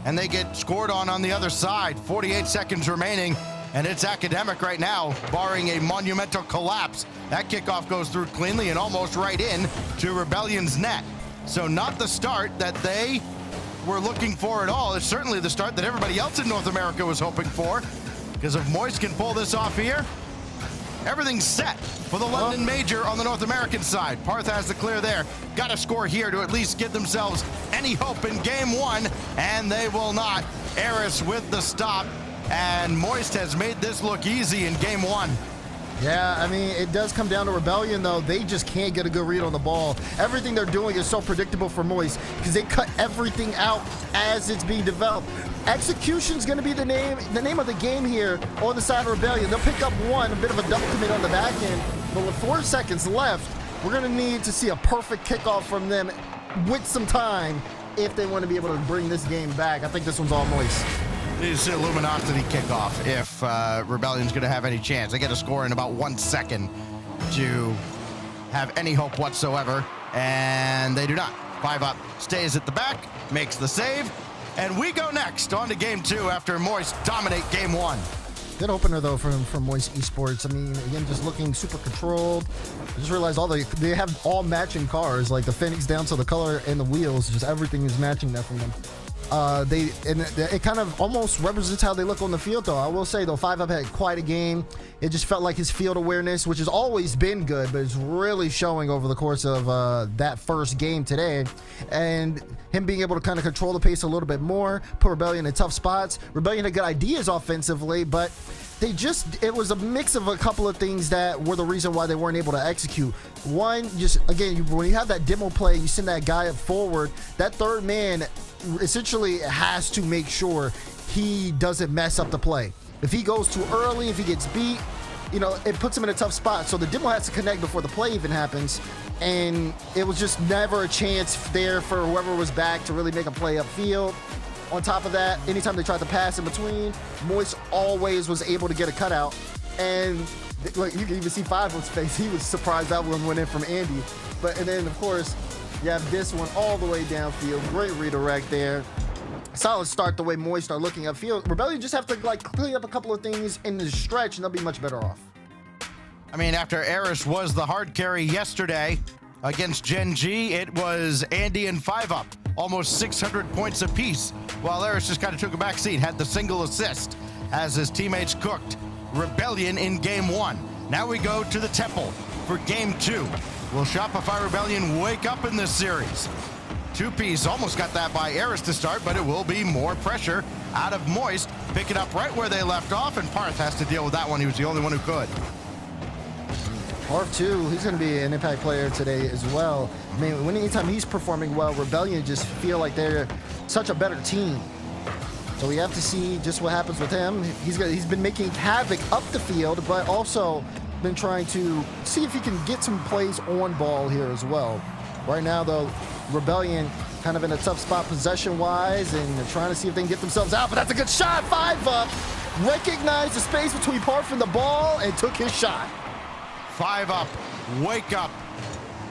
and they get scored on the other side. 48 seconds remaining, and it's academic right now, barring a monumental collapse. That kickoff goes through cleanly and almost right in to Rebellion's net. So not the start that they were looking for at all. It's certainly the start that everybody else in North America was hoping for, because if Moist can pull this off here, everything's set for the London Major on the North American side. Parth has the clear there. Got to score here to at least give themselves any hope in game 1, and they will not. Eris with the stop, and Moist has made this look easy in game 1. Yeah, I mean, it does come down to Rebellion, though. They just can't get a good read on the ball. Everything they're doing is so predictable for Moist because they cut everything out as it's being developed. Execution's going to be the name of the game here on the side of Rebellion. They'll pick up one, a bit of a double commit on the back end, but with 4 seconds left, we're going to need to see a perfect kickoff from them with some time if they want to be able to bring this game back. I think this one's all Moist. Need to see a luminosity kickoff if Rebellion's going to have any chance. They get a score in about 1 second to have any hope whatsoever, and they do not. 5 up, stays at the back, makes the save, and we go next on to game 2 after Moist dominate game 1. Good opener, though, from Moist Esports. I mean, again, just looking super controlled. I just realized they have all matching cars, like the Phoenix down to the color and the wheels. Just everything is matching that from them. It kind of almost represents how they look on the field, though. I will say, though, 5 Up had quite a game. It just felt like his field awareness, which has always been good, but it's really showing over the course of that first game today. And him being able to kind of control the pace a little bit more, put Rebellion in tough spots. Rebellion had good ideas offensively, but it was a mix of a couple of things that were the reason why they weren't able to execute. One, just again, when you have that demo play, you send that guy up forward, that third man essentially has to make sure he doesn't mess up the play. If he goes too early, if he gets beat, it puts him in a tough spot. So the demo has to connect before the play even happens. And it was just never a chance there for whoever was back to really make a play upfield. On top of that, anytime they tried to pass in between, Moist always was able to get a cutout. And look, you can even see 5 Up's face. He was surprised that one went in from Andy. And then, of course, you have this one all the way downfield. Great redirect there. Solid start the way Moist are looking upfield. Rebellion just have to clean up a couple of things in the stretch, and they'll be much better off. I mean, after Eris was the hard carry yesterday against Gen G, it was Andy and 5 Up. Almost 600 points apiece, while Eris just kind of took a back seat, had the single assist as his teammates cooked. Rebellion in game 1. Now we go to the Temple for game 2. Will Shopify Rebellion wake up in this series? 2-piece almost got that by Eris to start, but it will be more pressure out of Moist. Pick it up right where they left off, and Parth has to deal with that one. He was the only one who could. Parth, too, he's going to be an impact player today as well. I mean, anytime he's performing well, Rebellion just feel like they're such a better team. So we have to see just what happens with him. He's been making havoc up the field, but also been trying to see if he can get some plays on ball here as well. Right now, though, Rebellion kind of in a tough spot possession-wise, and they're trying to see if they can get themselves out, but that's a good shot. 5 Up recognized the space between Parth and the ball and took his shot. 5 Up, wake up.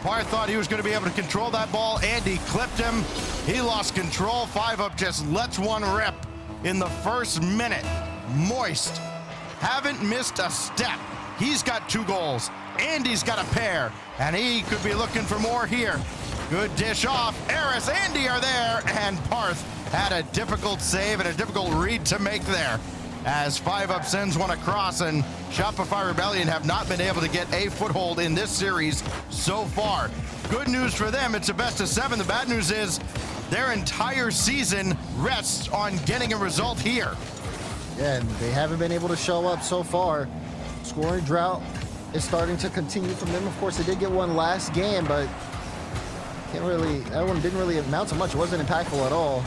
Parth thought he was going to be able to control that ball. Andy clipped him. He lost control. 5-Up just lets one rip in the first minute. Moist haven't missed a step. He's got 2 goals. Andy's got a pair, and he could be looking for more here. Good dish off. Eris, Andy are there, and Parth had a difficult save and a difficult read to make there, as 5-Up sends one across, and Shopify Rebellion have not been able to get a foothold in this series so far. Good news for them, it's a best of 7. The bad news is their entire season rests on getting a result here. Yeah, and they haven't been able to show up so far. Scoring drought is starting to continue from them. Of course, they did get one last game, but that one didn't really amount to much. It wasn't impactful at all.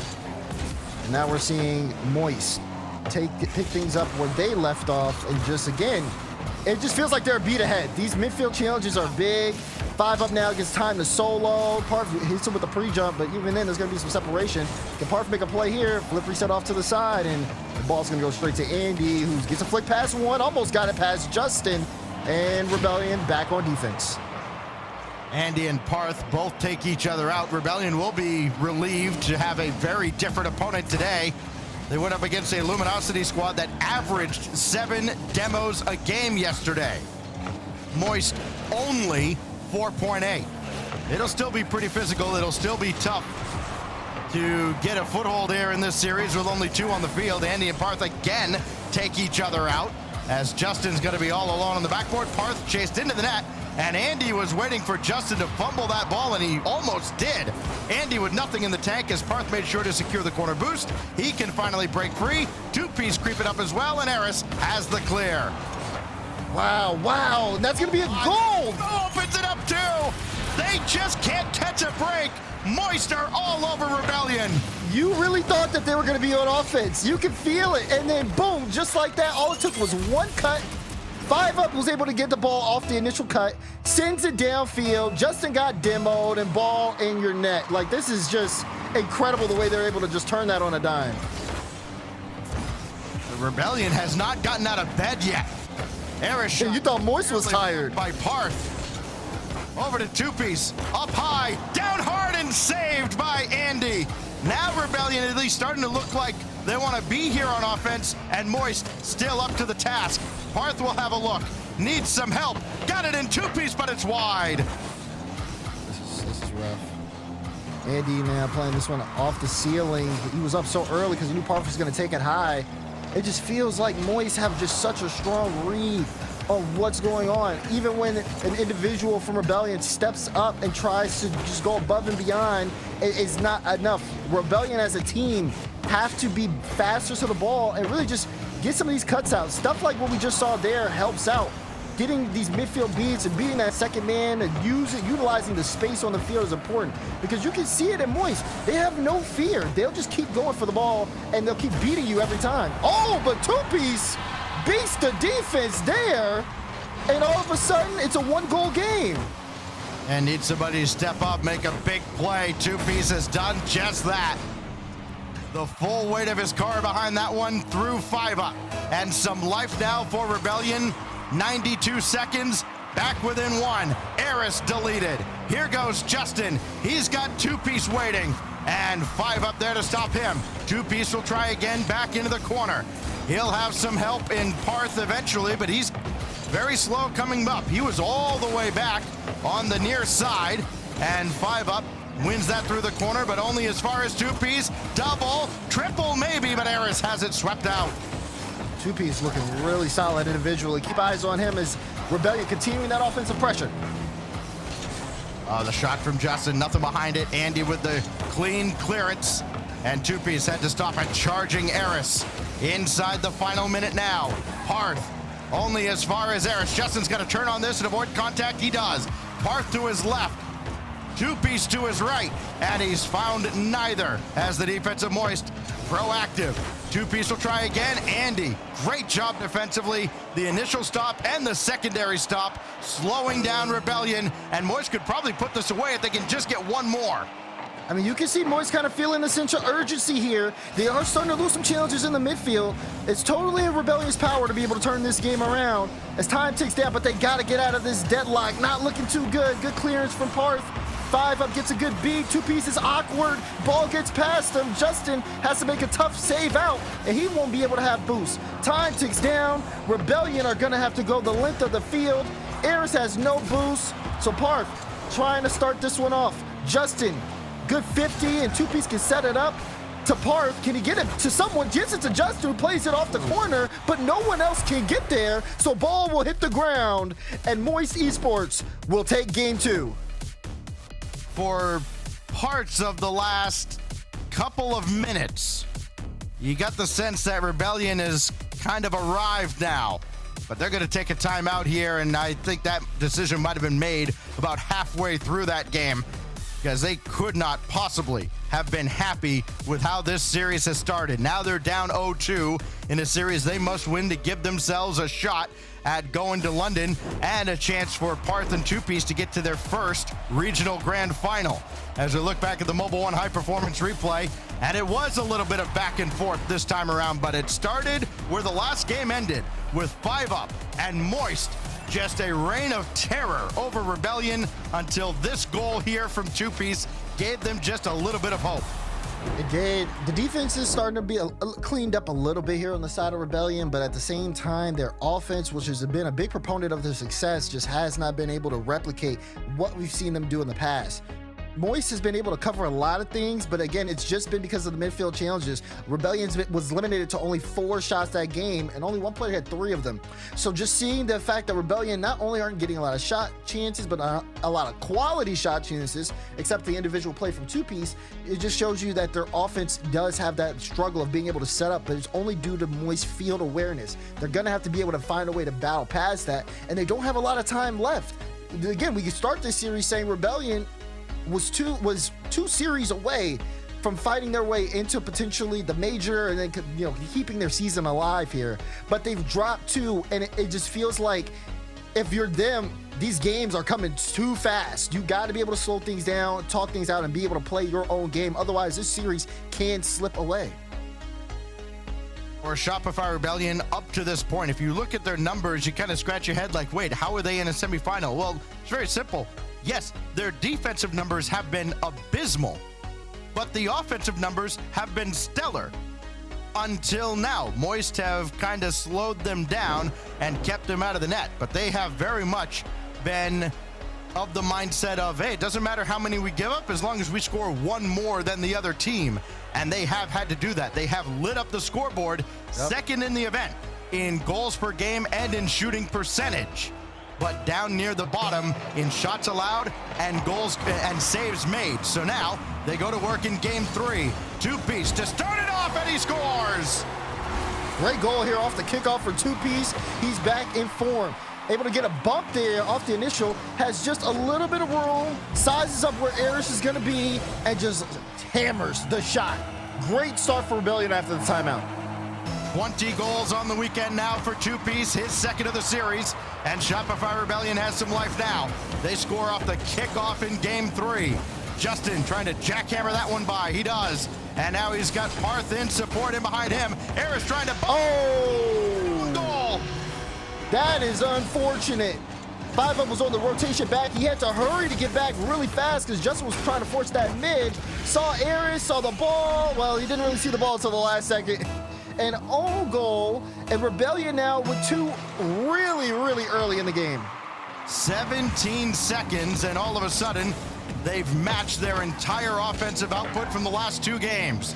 And now we're seeing Moist pick things up where they left off, and just again, it just feels like they're a beat ahead. These midfield challenges are big. 5-Up now gets time to solo. Parth hits him with the pre-jump, but even then there's going to be some separation. Can Parth make a play here? Flip reset off to the side, and the ball's going to go straight to Andy, who gets a flick past one, almost got it past Justin, and Rebellion back on defense. Andy and Parth both take each other out. Rebellion will be relieved to have a very different opponent today. They went up against a Luminosity squad that averaged 7 demos a game yesterday. Moist only 4.8. It'll still be pretty physical. It'll still be tough to get a foothold here in this series with only 2 on the field. Andy and Parth again take each other out, as Justin's going to be all alone on the backboard. Parth chased into the net, and Andy was waiting for Justin to fumble that ball, and he almost did. Andy with nothing in the tank, as Parth made sure to secure the corner boost. He can finally break free. 2-piece creeping up as well, and Eris has the clear. Wow, that's going to be a goal! Opens it up too! They just can't catch a break. Moist are all over Rebellion. You really thought that they were going to be on offense. You could feel it, and then boom, just like that, all it took was one cut. 5-Up was able to get the ball off the initial cut, sends it downfield. Justin got demoed, and ball in your net. Like, this is just incredible the way they're able to just turn that on a dime. The Rebellion has not gotten out of bed yet. Eris, you thought Moist was tired. By Parth. Over to 2-piece, up high, down hard, and saved by Andy. Now Rebellion at least starting to look like they want to be here on offense, and Moist still up to the task. Parth will have a look, needs some help, got it in 2-piece, but it's wide. This is rough. Andy now playing this one off the ceiling. He was up so early because he knew Parth was going to take it high. It just feels like Moist have just such a strong read on what's going on. Even when an individual from Rebellion steps up and tries to just go above and beyond, it's not enough. Rebellion as a team have to be faster to the ball and really just get some of these cuts out. Stuff like what we just saw there helps out. Getting these midfield beats and beating that second man and utilizing the space on the field is important, because you can see it in Moist. They have no fear. They'll just keep going for the ball, and they'll keep beating you every time. Oh, but 2-piece beats the defense there, and all of a sudden, it's a 1-goal game. And need somebody to step up, make a big play. 2-piece has done just that. The full weight of his car behind that one through 5-Up. And some life now for Rebellion. 92 seconds, back within 1. Eris deleted. Here goes Justin. He's got 2-piece waiting, and 5-Up there to stop him. 2-piece will try again, back into the corner. He'll have some help in Parth eventually, but he's very slow coming up. He was all the way back on the near side, and 5-Up wins that through the corner, but only as far as 2-piece. Double, triple maybe, but Eris has it swept out. 2-piece looking really solid individually. Keep eyes on him as Rebellion continuing that offensive pressure. The shot from Justin, nothing behind it. Andy with the clean clearance, and 2-piece had to stop a charging Eris. Inside the final minute now. Parth only as far as Eris. Justin's got to turn on this and avoid contact. He does. Parth to his left. 2-piece to his right, and he's found neither as the defensive Moist proactive. 2-piece will try again. Andy, great job defensively. The initial stop and the secondary stop, slowing down Rebellion, and Moist could probably put this away if they can just get one more. I mean, you can see Moist kind of feeling the sense of urgency here. They are starting to lose some challenges in the midfield. It's totally in Rebellion's power to be able to turn this game around as time ticks down, but they got to get out of this deadlock. Not looking too good. Good clearance from Parth. 5 up gets a good beat. 2 pieces awkward. Ball gets past him. Justin has to make a tough save out, and he won't be able to have boost. Time ticks down. Rebellion are going to have to go the length of the field. Eris has no boost, so Parth trying to start this one off. Justin, good 50, and 2 piece can set it up to Parth. Can he get it to someone? Gets it to Justin, who plays it off the corner, but no one else can get there, so ball will hit the ground, and Moist Esports will take game 2. For parts of the last couple of minutes, you got the sense that Rebellion is kind of arrived now, but they're going to take a timeout here, and I think that decision might have been made about halfway through that game, because they could not possibly have been happy with how this series has started. Now they're down 0-2 in a series they must win to give themselves a shot at going to London and a chance for Parth and 2-piece to get to their first regional grand final. As we look back at the Mobile One High Performance replay, and it was a little bit of back and forth this time around, but it started where the last game ended, with 5 up and Moist just a reign of terror over Rebellion until this goal here from 2-piece gave them just a little bit of hope. It did. The defense is starting to be cleaned up a little bit here on the side of Rebellion, but at the same time, their offense, which has been a big proponent of their success, just has not been able to replicate what we've seen them do in the past. Moist has been able to cover a lot of things, but again, it's just been because of the midfield challenges. Rebellion was limited to only 4 shots that game, and only one player had 3 of them. So just seeing the fact that Rebellion not only aren't getting a lot of shot chances, but a lot of quality shot chances, except the individual play from 2-piece, it just shows you that their offense does have that struggle of being able to set up, but it's only due to Moist field awareness. They're going to have to be able to find a way to battle past that, and they don't have a lot of time left. Again, we can start this series saying Rebellion was two series away from fighting their way into potentially the major and then keeping their season alive here, but they've dropped 2, and it just feels like if you're them, these games are coming too fast. You got to be able to slow things down, talk things out, and be able to play your own game. Otherwise, this series can slip away. Or Shopify Rebellion up to this point, if you look at their numbers, you kind of scratch your head like, wait, how are they in a semifinal? Well, it's very simple. Yes, their defensive numbers have been abysmal, but the offensive numbers have been stellar until now. Moist have kind of slowed them down and kept them out of the net, but they have very much been of the mindset of, hey, it doesn't matter how many we give up as long as we score 1 more than the other team, and they have had to do that. They have lit up the scoreboard, second in the event in goals per game and in shooting percentage, but down near the bottom in shots allowed and goals and saves made. So now they go to work in game 3. 2-piece to start it off, and he scores. Great goal here off the kickoff for 2-piece. He's back in form. Able to get a bump there off the initial, has just a little bit of room, sizes up where Eris is going to be, and just hammers the shot. Great start for Rebellion after the timeout. 20 goals on the weekend now for 2-piece, his second of the series, and Shopify Rebellion has some life now. They score off the kickoff in game 3. Justin trying to jackhammer that one by. He does. And now he's got Parth in support and behind him. Eris trying to... Oh! Goal! That is unfortunate. 5 up was on the rotation back. He had to hurry to get back really fast because Justin was trying to force that mid. Saw Eris, saw the ball. Well, he didn't really see the ball until the last second. An own goal, and Rebellion now with 2 really early in the game. 17 seconds, and all of a sudden, they've matched their entire offensive output from the last 2 games.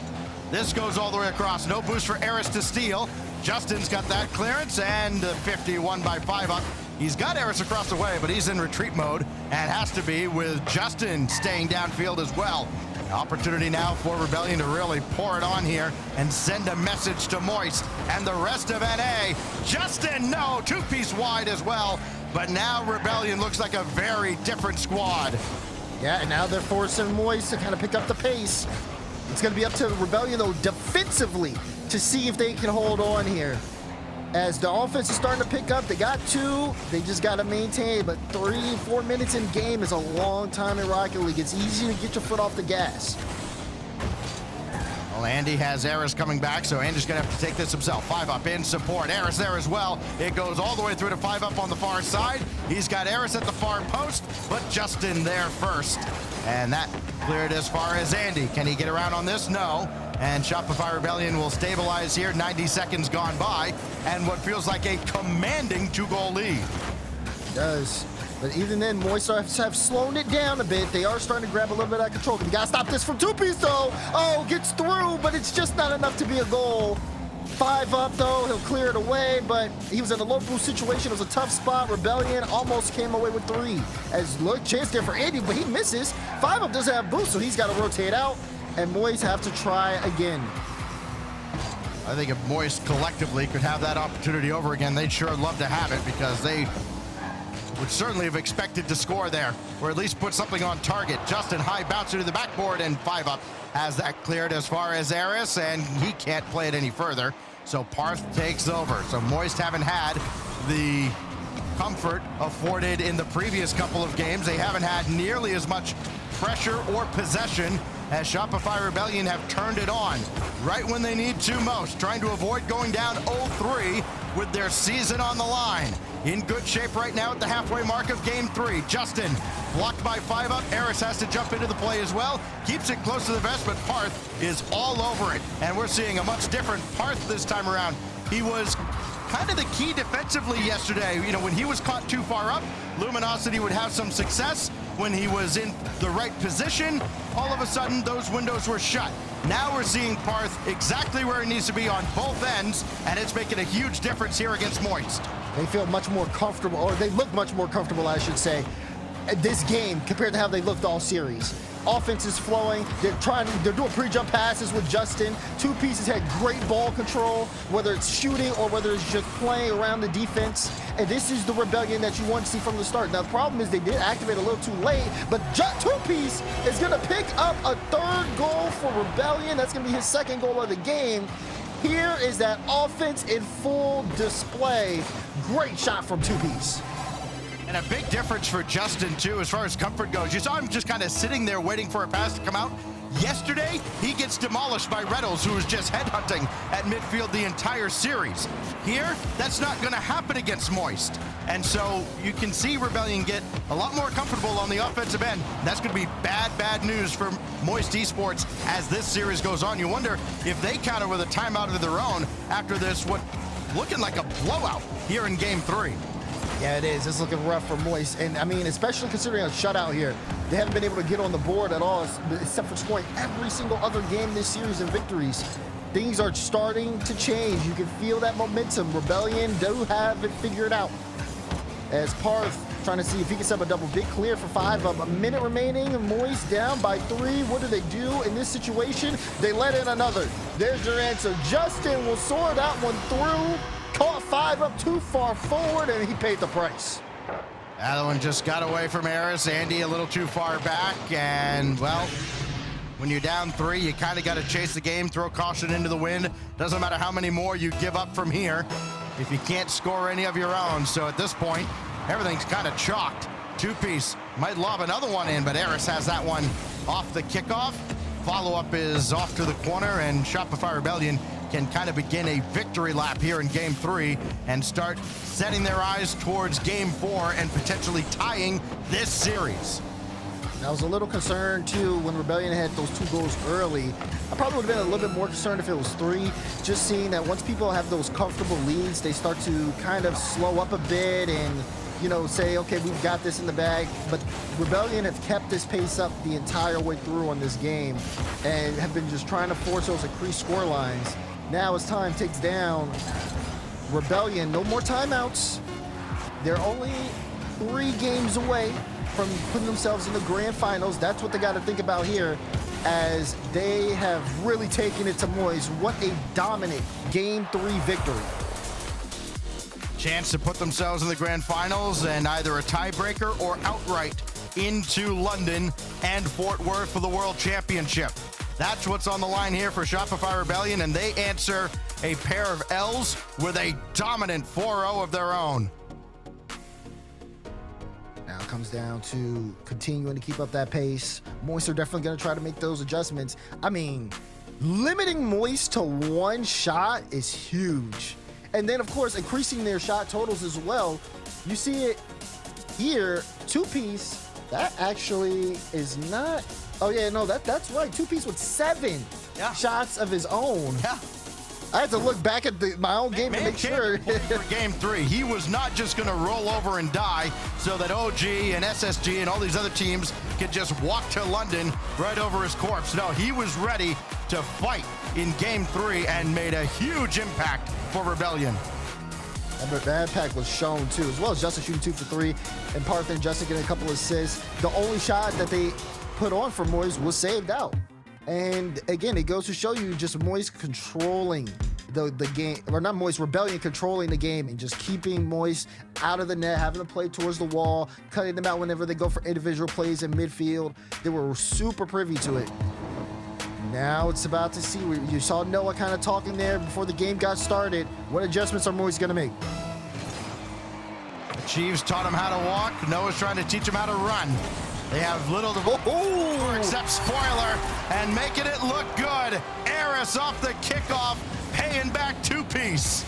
This goes all the way across. No boost for Eris to steal. Justin's got that clearance, and 51 by 5 up. He's got Eris across the way, but he's in retreat mode, and has to be with Justin staying downfield as well. Opportunity now for Rebellion to really pour it on here and send a message to Moist and the rest of NA. Justin, no, 2-piece wide as well. But now Rebellion looks like a very different squad. Yeah, and now they're forcing Moist to kind of pick up the pace. It's going to be up to Rebellion, though, defensively to see if they can hold on here. As the offense is starting to pick up, they got 2. They just got to maintain. But 3-4 minutes in game is a long time in Rocket League. It's easy to get your foot off the gas. Well, Andy has Eris coming back, so Andy's going to have to take this himself. 5-up in support. Eris there as well. It goes all the way through to 5-up on the far side. He's got Eris at the far post, but Justin there first. And that cleared as far as Andy. Can he get around on this? No. And Shopify Rebellion will stabilize here. 90 seconds gone by, and what feels like a commanding 2-goal lead. It does. But even then, Moist have slowed it down a bit. They are starting to grab a little bit of control. You gotta stop this from 2-piece though. Oh, gets through, but it's just not enough to be a goal. 5-up though, he'll clear it away, but he was in a low boost situation. It was a tough spot. Rebellion almost came away with 3. As look, chance there for Andy, but he misses. 5-up doesn't have boost, so he's got to rotate out, and Moist have to try again. I think if Moist collectively could have that opportunity over again, they'd sure love to have it, because they would certainly have expected to score there, or at least put something on target. Justin high bouncer to the backboard, and 5-up has that cleared as far as Eris, and he can't play it any further. So Parth takes over. So Moist haven't had the comfort afforded in the previous couple of games. They haven't had nearly as much pressure or possession, as Shopify Rebellion have turned it on right when they need to most, trying to avoid going down 0-3 with their season on the line. In good shape right now at the halfway mark of game 3. Justin blocked by 5-up. Eris has to jump into the play as well. Keeps it close to the vest, but Parth is all over it. And we're seeing a much different Parth this time around. He was kind of the key defensively yesterday. You know, when he was caught too far up, Luminosity would have some success. When he was in the right position, all of a sudden those windows were shut. Now we're seeing Parth exactly where he needs to be on both ends, and it's making a huge difference here against Moist. They feel much more comfortable, or they look much more comfortable, I should say, at this game compared to how they looked all series. Offense is flowing. They're doing pre-jump passes with Justin. 2-pieces had great ball control, whether it's shooting or whether it's just playing around the defense. And this is the Rebellion that you want to see from the start. Now, the problem is they did activate a little too late, but 2-piece is going to pick up a 3rd goal for Rebellion. That's going to be his 2nd goal of the game. Here is that offense in full display. Great shot from 2-piece. And a big difference for Justin, too, as far as comfort goes. You saw him just kind of sitting there waiting for a pass to come out. Yesterday, he gets demolished by Rlcs, who was just headhunting at midfield the entire series. Here, that's not going to happen against Moist. And so you can see Rebellion get a lot more comfortable on the offensive end. That's going to be bad news for Moist Esports as this series goes on. You wonder if they counter with a timeout of their own after this, what looking like a blowout here in game 3. Yeah, it is. It's looking rough for Moist. And, I mean, especially considering a shutout here. They haven't been able to get on the board at all, except for scoring every single other game this series in victories. Things are starting to change. You can feel that momentum. Rebellion do have it figured out. As Parth trying to see if he can set up a double. Big clear for 5-up. A minute remaining. Moist down by 3. What do they do in this situation? They let in another. There's your answer. Justin will soar that one through. Caught 5-up too far forward, and he paid the price. That one just got away from Eris. Andy a little too far back, and, well, when you're down 3, you kind of got to chase the game, throw caution into the wind. Doesn't matter how many more you give up from here if you can't score any of your own. So at this point, everything's kind of chalked. 2-piece might lob another one in, but Eris has that one off the kickoff. Follow-up is off to the corner, and Shopify Rebellion can kind of begin a victory lap here in game 3 and start setting their eyes towards game 4 and potentially tying this series. I was a little concerned too when Rebellion had those 2 goals early. I probably would have been a little bit more concerned if it was 3. Just seeing that once people have those comfortable leads, they start to kind of slow up a bit and, you know, say, okay, we've got this in the bag. But Rebellion have kept this pace up the entire way through on this game and have been just trying to force those increased score lines. Now as time ticks down, Rebellion, no more timeouts. They're only 3 games away from putting themselves in the grand finals. That's what they got to think about here, as they have really taken it to Moist. What a dominant game 3 victory. Chance to put themselves in the grand finals and either a tiebreaker or outright into London and Fort Worth for the World Championship. That's what's on the line here for Shopify Rebellion, and they answer a pair of L's with a dominant 4-0 of their own. Now it comes down to continuing to keep up that pace. Moist are definitely going to try to make those adjustments. I mean, limiting Moist to one shot is huge. And then, of course, increasing their shot totals as well. You see it here, two-piece, that actually is not... Oh, yeah, no, that's right. Two-piece with 7 shots of his own. Yeah. I had to look back at my own game to make sure. For game 3, he was not just going to roll over and die so that OG and SSG and all these other teams could just walk to London right over his corpse. No, he was ready to fight in game 3 and made a huge impact for Rebellion. That impact was shown too, as well as Justin shooting 2 for 3 and Parth and Justin getting a couple assists. The only shot that they put on for Moist was saved out. And again, it goes to show you just Moist controlling the game, or not Moist, Rebellion controlling the game and just keeping Moist out of the net, having to play towards the wall, cutting them out whenever they go for individual plays in midfield. They were super privy to it. Now it's about to see. You saw Noah kind of talking there before the game got started. What adjustments are Moist going to make? The Chiefs taught him how to walk. Noah's trying to teach him how to run. They have little to except spoiler and making it look good. Eris off the kickoff, paying back two-piece.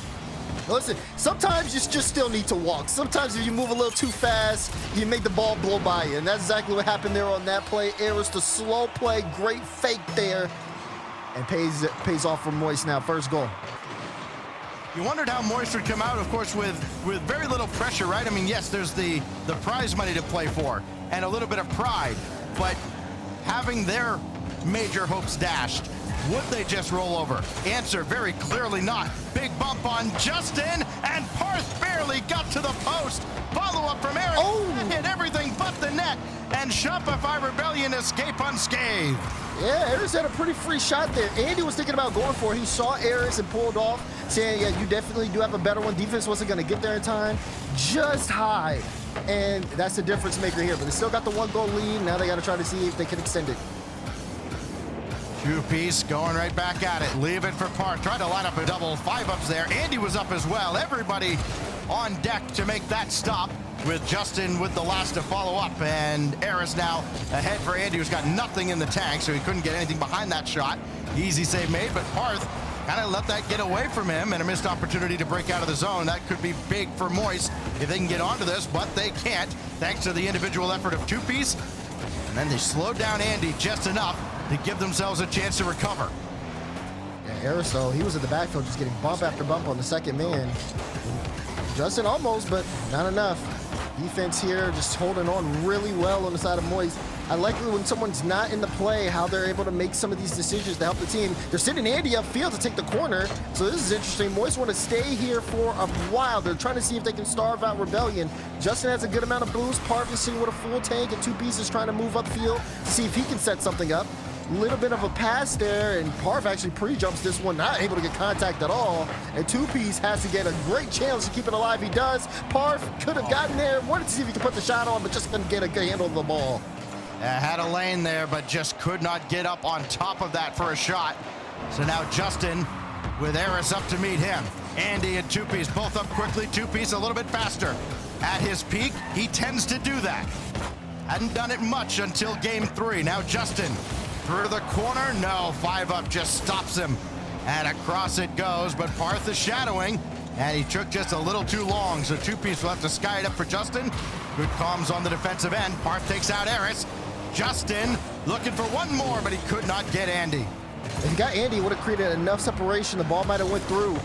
Listen, sometimes you just still need to walk. Sometimes if you move a little too fast, you make the ball blow by you. And that's exactly what happened there on that play. Eris, the slow play, great fake there. And pays off for Moist now, first goal. You wondered how Moist would come out, of course, with very little pressure, right? I mean, yes, there's the prize money to play for and a little bit of pride, but having their major hopes dashed, would they just roll over? Answer, very clearly not. Big bump on Justin, and Parth barely got to the post. Follow-up from Eric. That hit everything but the net, and Shopify Rebellion escape unscathed. Yeah, Eris had a pretty free shot there. Andy was thinking about going for it. He saw Eris and pulled off, saying, yeah, you definitely do have a better one. Defense wasn't going to get there in time. Just high. And that's the difference maker here. But they still got the 1-goal lead. Now they got to try to see if they can extend it. Two-piece going right back at it. Leave it for Park. Tried to line up a double. 5-ups there. Andy was up as well. Everybody on deck to make that stop, with Justin with the last to follow up. And Eris now ahead for Andy, who's got nothing in the tank, so he couldn't get anything behind that shot. Easy save made, but Parth kind of let that get away from him, and a missed opportunity to break out of the zone. That could be big for Moist if they can get onto this, but they can't, thanks to the individual effort of two-piece. And then they slowed down Andy just enough to give themselves a chance to recover. Yeah, Eris, though, he was in the backfield just getting bump after bump on the second man. Justin almost, but not enough. Defense here just holding on really well on the side of Moist. I like when someone's not in the play, how they're able to make some of these decisions to help the team. They're sending Andy upfield to take the corner, so this is interesting. Moist want to stay here for a while. They're trying to see if they can starve out Rebellion. Justin has a good amount of boost. Parth is sitting with a full tank, and two-pieces trying to move upfield to see if he can set something up. Little bit of a pass there, and Parth actually pre-jumps this one, not able to get contact at all. And two-piece has to get a great chance to keep it alive. He does. Parth could have gotten there, wanted to see if he could put the shot on, but just couldn't get a good handle of the ball. Had a lane there, but just could not get up on top of that for a shot. So now Justin with Eris up to meet him. Andy and two-piece both up quickly. Two-piece a little bit faster. At his peak, he tends to do that. Hadn't done it much until game 3. Now Justin through the corner. No, 5-up just stops him. And across it goes, but Parth is shadowing, and he took just a little too long. So two-piece will have to sky it up for Justin. Good comms on the defensive end. Parth takes out Eris. Justin looking for one more, but he could not get Andy. If he got Andy, it would have created enough separation. The ball might have went through.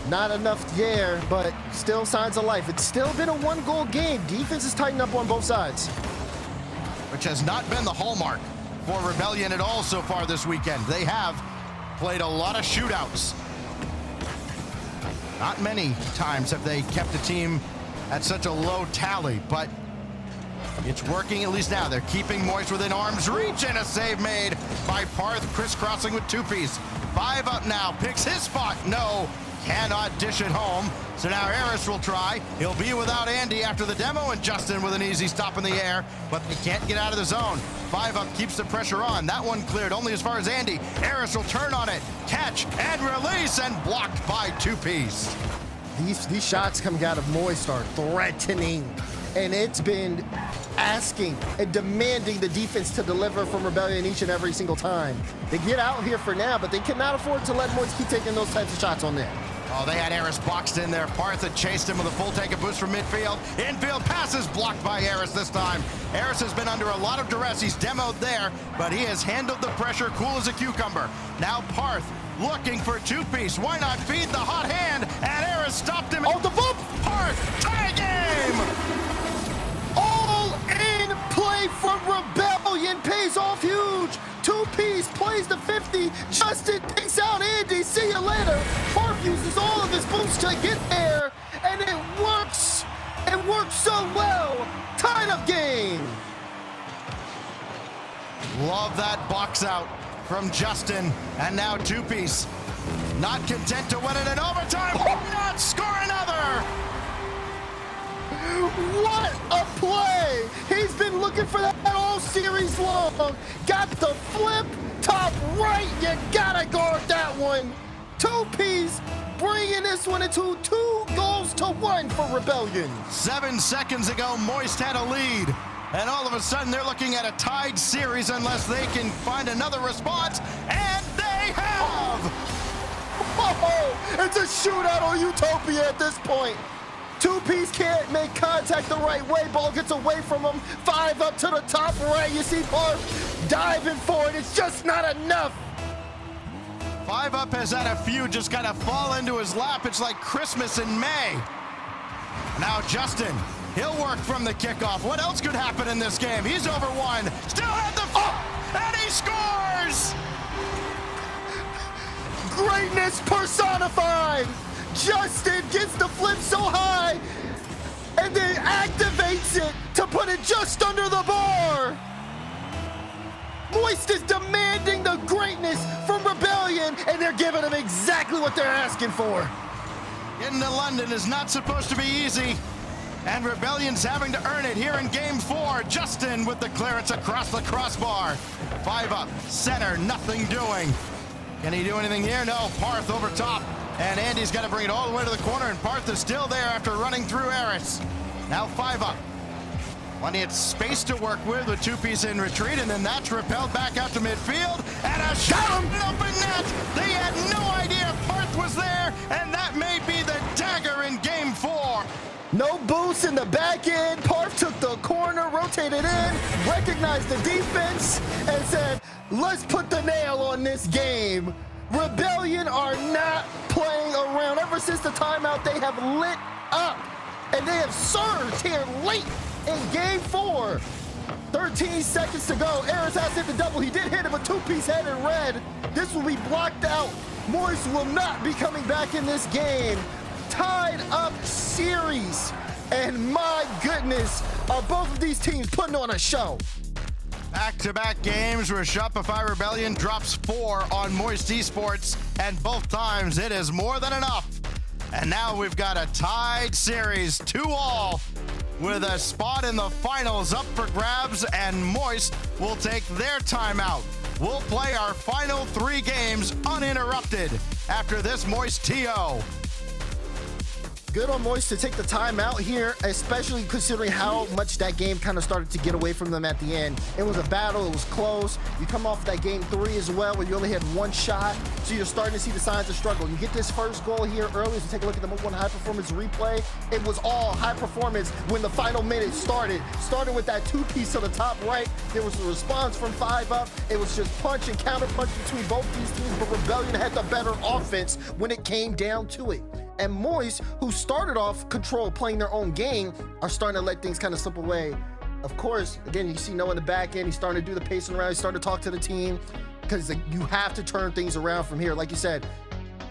Not enough there, but still signs of life. It's still been a 1-goal game. Defense is tightened up on both sides. Which has not been the hallmark for Rebellion at all so far this weekend. They have played a lot of shootouts. Not many times have they kept a team at such a low tally, but it's working at least now. They're keeping Moist within arm's reach, and a save made by Parth, crisscrossing with two-piece. 5-up now, picks his spot. No, cannot dish it home. So now Eris will try. He'll be without Andy after the demo, and Justin with an easy stop in the air, but they can't get out of the zone. 5 Up keeps the pressure on. That one cleared only as far as Andy. Eris will turn on it, catch and release, and blocked by Two Piece. These shots coming out of Moist are threatening, and it's been asking and demanding the defense to deliver from Rebellion each and every single time. They get out here for now, but they cannot afford to let Moist keep taking those types of shots on there. Oh, they had Eris boxed in there. Partha chased him with a full tank of boost from midfield. Infield passes blocked by Eris this time. Eris has been under a lot of duress. He's demoed there, but he has handled the pressure cool as a cucumber. Now Parth looking for Two Piece. Why not feed the hot hand? And Eris stopped him. Oh, the bump! Parth, tie game! All in play from Rebellion pays off huge. Two Piece plays the 50. Justin takes out Andy. See you later. Parth uses all of his boosts to get there, and it works. It works so well. Tied up game. Love that box out from Justin. And now Two Piece not content to win it in overtime. Why not score another? What a play! He's been looking for that all series long. Got the flip, top right. You gotta guard that one. Two Piece bringing this one into 2-1 for Rebellion. 7 seconds ago, Moist had a lead. And all of a sudden, they're looking at a tied series unless they can find another response. And they have! Oh, it's a shootout on Utopia at this point. Two Piece can't make contact the right way. Ball gets away from him. 5 Up to the top right. You see Parth diving for it. It's just not enough. 5 Up has had a few just kind of fall into his lap. It's like Christmas in May. Now Justin, he'll work from the kickoff. What else could happen in this game? He's over one. Still at the and he scores! Greatness personified. Justin gets the flip so high and then activates it to put it just under the bar. Moist is demanding the greatness from Rebellion, and they're giving him exactly what they're asking for. Getting to London is not supposed to be easy, and Rebellion's having to earn it here in Game 4. Justin with the clearance across the crossbar. 5 Up, center, nothing doing. Can he do anything here? No, Parth over top. And Andy's got to bring it all the way to the corner, and Parth is still there after running through Eris. Now 5 Up. Plenty of space to work with Two Piece in retreat, and then that's repelled back out to midfield. And a shot open net. They had no idea Parth was there, and that may be the dagger in Game 4. No boost in the back end. Parth took the corner, rotated in, recognized the defense, and said, let's put the nail on this game. Rebellion are not playing around. Ever since the timeout, they have lit up, and they have surged here late in Game 4. 13 seconds to go. Eris has hit the double. He did hit it, but Two Piece had it red. This will be blocked out. Moist will not be coming back in this game. Tied up series. And my goodness, are both of these teams putting on a show. Back-to-back games where Shopify Rebellion drops 4 on Moist Esports, and both times it is more than enough. And now we've got a tied series, 2-2, with a spot in the finals up for grabs, and Moist will take their timeout. We'll play our final 3 games uninterrupted after this Moist TO. Good on Moist to take the time out here, especially considering how much that game kind of started to get away from them at the end. It was a battle, it was close. You come off that Game 3 as well, where you only had 1 shot, so you're starting to see the signs of struggle. You get this first goal here early, so take a look at the Move 1 high performance replay. It was all high performance when the final minute started. Started with that Two Piece to the top right. There was a response from 5 Up. It was just punch and counter punch between both these teams, but Rebellion had the better offense when it came down to it. And Moist, who started off control playing their own game, are starting to let things kind of slip away. Of course, again, you see Noah in the back end. He's starting to do the pacing around. He's starting to talk to the team because you have to turn things around from here. Like you said,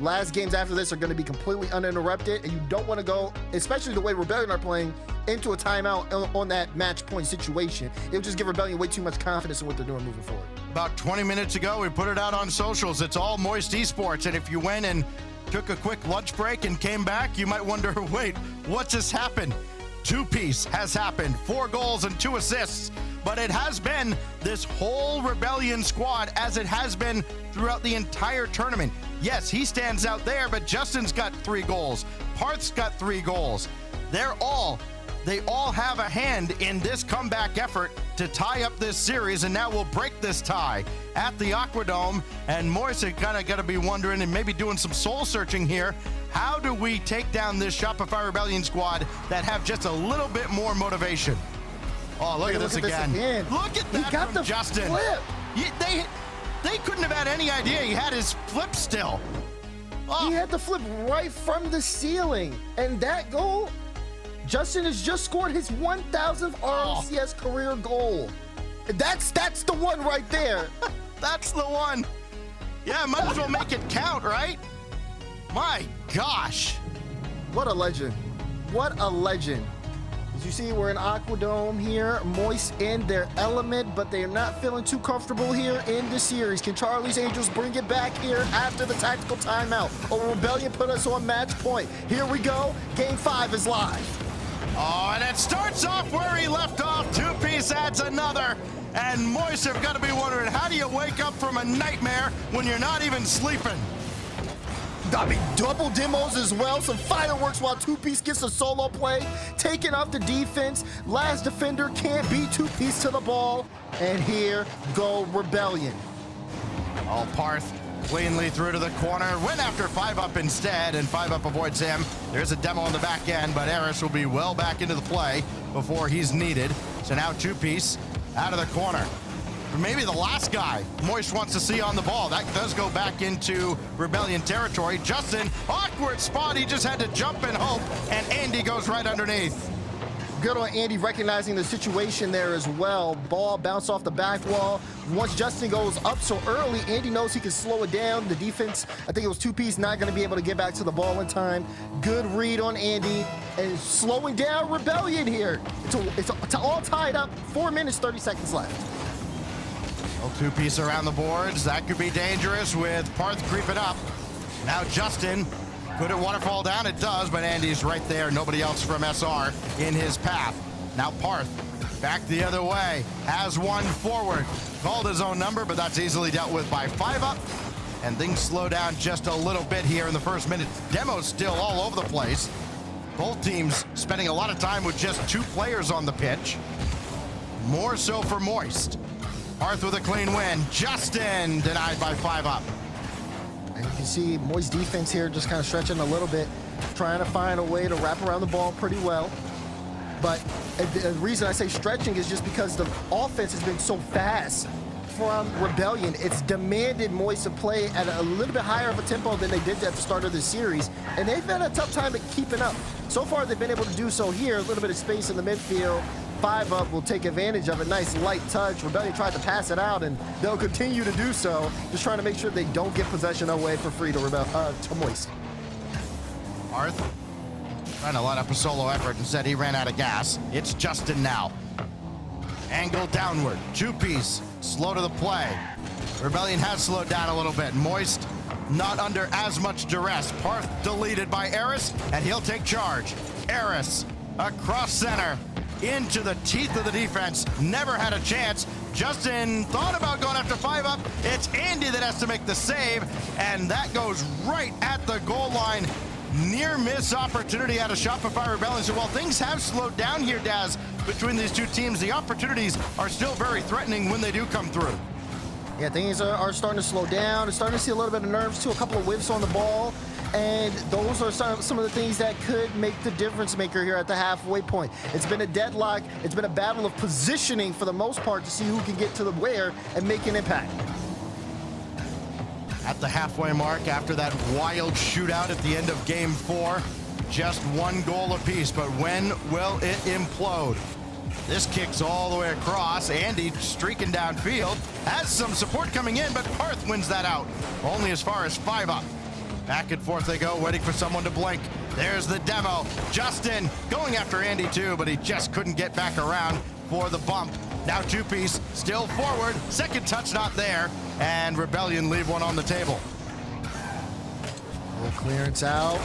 last games after this are going to be completely uninterrupted, and you don't want to go, especially the way Rebellion are playing, into a timeout on that match point situation. It would just give Rebellion way too much confidence in what they're doing moving forward. About 20 minutes ago, we put it out on socials. It's all Moist Esports, and if you went and took a quick lunch break and came back, you might wonder, wait, what's just happened? Two Piece has happened. 4 goals and 2 assists but it has been this whole Rebellion squad as it has been throughout the entire tournament. Yes, he stands out there, but Justin's got 3 goals. Parth's got 3 goals. They all have a hand in this comeback effort to tie up this series, and now we'll break this tie at the Aquadome. And Moise kind of got to be wondering and maybe doing some soul searching here. How do we take down this Shopify Rebellion squad that have just a little bit more motivation? Oh, look at this again. Look at that. He got from the Justin. flip. They couldn't have had any idea he had his flip still. Oh. He had the flip right from the ceiling. And that goal, Justin has just scored his 1,000th RLCS career goal. That's the one right there. That's the one. Yeah, might as well make it count, right? My gosh. What a legend. What a legend. As you see, we're in Aquadome here. Moist in their element, but they're not feeling too comfortable here in the series. Can Charlie's Angels bring it back here after the tactical timeout? Or Rebellion put us on match point? Here we go. Game 5 is live. Oh, and it starts off where he left off. Two-piece adds another. And Moist have got to be wondering, how do you wake up from a nightmare when you're not even sleeping? I mean, double demos as well. Some fireworks while Two-Piece gets a solo play. Taking off the defense. Last defender can't beat Two-Piece to the ball. And here go Rebellion. Oh, Parth cleanly through to the corner. Went after 5-up instead, and 5-up avoids him. There's a demo on the back end, but Eris will be well back into the play before he's needed. So now Two-Piece out of the corner. Maybe the last guy Moist wants to see on the ball. That does go back into Rebellion territory. Justin, awkward spot. He just had to jump and hope, and Andy goes right underneath. Good on Andy recognizing the situation there as well. Ball bounced off the back wall. Once Justin goes up so early, Andy knows he can slow it down. The defense, I think it was Two-Piece, not going to be able to get back to the ball in time. Good read on Andy and slowing down Rebellion here. It's all tied up. 4 minutes, 30 seconds left. Well, Two-Piece around the boards. That could be dangerous with Parth creeping up. Now Justin, could it waterfall down? It does, but Andy's right there. Nobody else from SR in his path. Now Parth back the other way. Has one forward. Called his own number, but that's easily dealt with by 5-up. And things slow down just a little bit here in the first minute. Demo's still all over the place. Both teams spending a lot of time with just 2 players on the pitch. More so for Moist. Parth with a clean win. Justin denied by 5-up. And you can see Moist's defense here just kind of stretching a little bit, trying to find a way to wrap around the ball pretty well. But the reason I say stretching is just because the offense has been so fast from Rebellion. It's demanded Moist to play at a little bit higher of a tempo than they did at the start of the series. And they've had a tough time at keeping up. So far, they've been able to do so here. A little bit of space in the midfield. 5-up will take advantage of a nice light touch. Rebellion tried to pass it out, and they'll continue to do so, just trying to make sure they don't get possession away for free to Moist. Parth trying to line up a solo effort. Instead, he ran out of gas. It's Justin now. Angle downward. Two-Piece slow to the play. Rebellion has slowed down a little bit. Moist not under as much duress. Parth deleted by Eris, and he'll take charge. Eris across center. Into the teeth of the defense. Never had a chance. Justin thought about going after 5-up. It's Andy that has to make the save, and that goes right at the goal line. Near miss opportunity out of Shopify Rebellion. So while things have slowed down here, Daz, between these two teams, the opportunities are still very threatening when they do come through. Yeah, things are starting to slow down. We're starting to see a little bit of nerves too, a couple of whiffs on the ball. And those are some of the things that could make the difference maker here at the halfway point. It's been a deadlock. It's been a battle of positioning for the most part to see who can get to the where and make an impact. At the halfway mark, after that wild shootout at the end of Game 4, just 1 goal apiece. But when will it implode? This kicks all the way across. Andy streaking downfield. Has some support coming in, but Parth wins that out. Only as far as 5-up. Back and forth they go, waiting for someone to blink. There's the demo. Justin going after Andy too, but he just couldn't get back around for the bump. Now Two-Piece still forward. Second touch not there. And Rebellion leave one on the table. Little clearance out.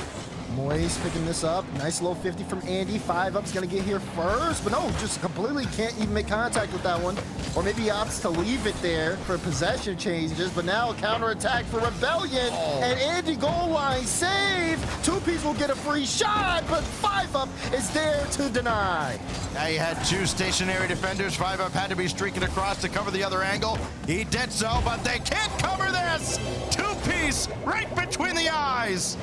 Moist picking this up. Nice low 50 from Andy. 5-up's gonna get here first, but no, just completely can't even make contact with that one. Or maybe he opts to leave it there for possession changes, but now a counterattack for Rebellion. And Andy goal line save. 2Piece will get a free shot, but 5-up is there to deny. Now you had two stationary defenders. 5-up had to be streaking across to cover the other angle. He did so, but they can't cover this. 2Piece right between the eyes.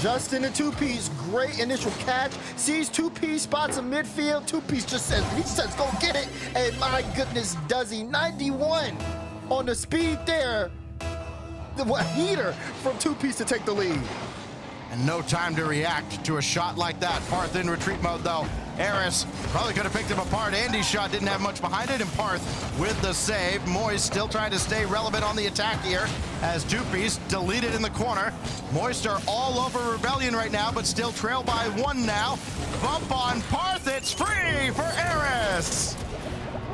Justin and 2Piece, great initial catch. Sees 2Piece, spots in midfield. 2Piece just says, go get it. And my goodness, does he? 91 on the speed there. What heater from 2Piece to take the lead. And no time to react to a shot like that. Parth in retreat mode though. Eris probably could have picked him apart. Andy's shot didn't have much behind it, and Parth with the save. Moist still trying to stay relevant on the attack here as 2Piece deleted in the corner. Moist are all over Rebellion right now, but still trail by 1 now. Bump on Parth, it's free for Eris.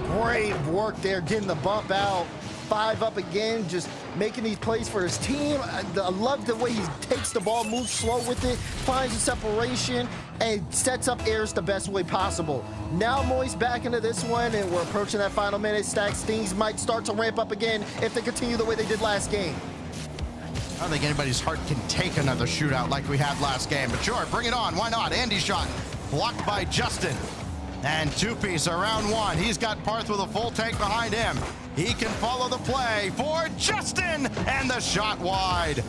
Great work there, getting the bump out. 5-up again, just making these plays for his team. I love the way he takes the ball, moves slow with it, finds the separation, and sets up Eris the best way possible. Now Moist back into this one, and we're approaching that final minute. Stacks, things might start to ramp up again if they continue the way they did last game. I don't think anybody's heart can take another shootout like we had last game, but sure, bring it on, why not? Andy's shot blocked by Justin. And 2Piece around 1. He's got Parth with a full tank behind him. He can follow the play for Justin, and the shot wide.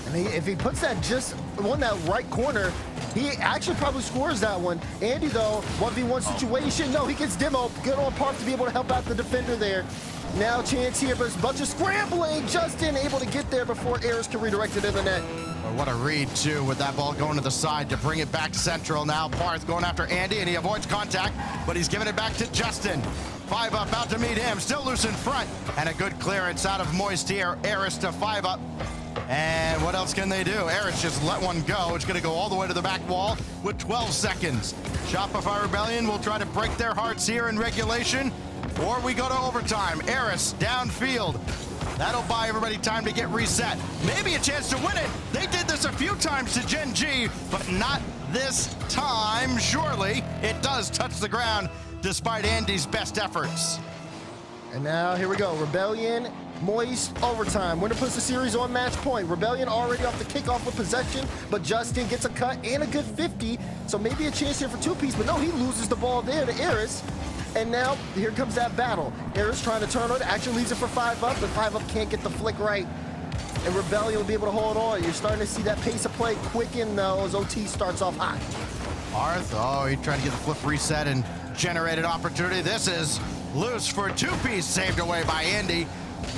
And if he puts that just on that right corner, he actually probably scores that one. Andy, though, 1v1 situation. No, he gets demo. Good on Parth to be able to help out the defender there. Now chance here, but it's a bunch of scrambling. Justin able to get there before Eris can redirect it in the net. What a read, too, with that ball going to the side to bring it back central. Now Parth going after Andy, and he avoids contact, but he's giving it back to Justin. 5-up out to meet him, still loose in front. And a good clearance out of Moist here. Eris to 5-up. And what else can they do? Eris just let one go. It's going to go all the way to the back wall with 12 seconds. Shopify Rebellion will try to break their hearts here in regulation, or we go to overtime. Eris downfield. That'll buy everybody time to get reset. Maybe a chance to win it. They did this a few times to Gen G, but not this time. Surely it does touch the ground despite Andy's best efforts. And now here we go. Rebellion, Moist, overtime. Winner puts the series on match point. Rebellion already off the kickoff with possession, but Justin gets a cut and a good 50. So maybe a chance here for 2Piece, but no, he loses the ball there to Eris. And now, here comes that battle. Eris trying to turn on it, actually leaves it for 5-up, but 5-up can't get the flick right. And Rebellion will be able to hold on. You're starting to see that pace of play quicken though as OT starts off hot. Parth, he tried to get the flip reset and generated opportunity. This is loose for 2Piece, saved away by Andy.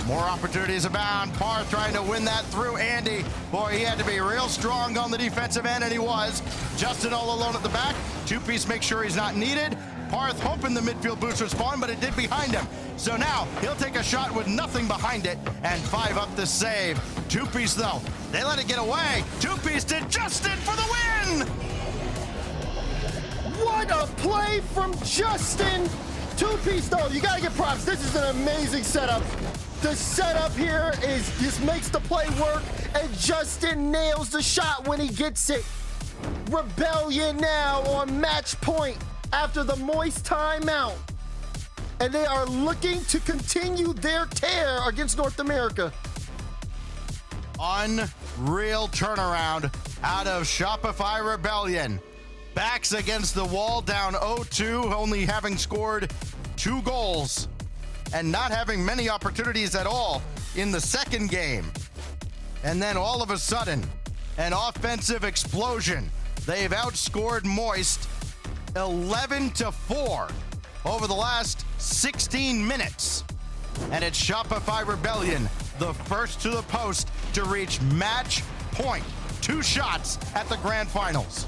More opportunities abound. Parth trying to win that through Andy. Boy, he had to be real strong on the defensive end, and he was. Justin all alone at the back. 2Piece makes sure he's not needed. Parth hoping the midfield boost would spawn, but it did behind him. So now he'll take a shot with nothing behind it, and 5-up the save. 2Piece though, they let it get away. 2Piece to Justin for the win! What a play from Justin! 2Piece though, you gotta get props. This is an amazing setup. The setup here just makes the play work, and Justin nails the shot when he gets it. Rebellion now on match point after the Moist timeout. And they are looking to continue their tear against North America. Unreal turnaround out of Shopify Rebellion. Backs against the wall, down 0-2, only having scored 2 goals and not having many opportunities at all in the second game. And then all of a sudden, an offensive explosion. They've outscored Moist 11-4 over the last 16 minutes. And it's Shopify Rebellion, the first to the post to reach match point. 2 shots at the grand finals.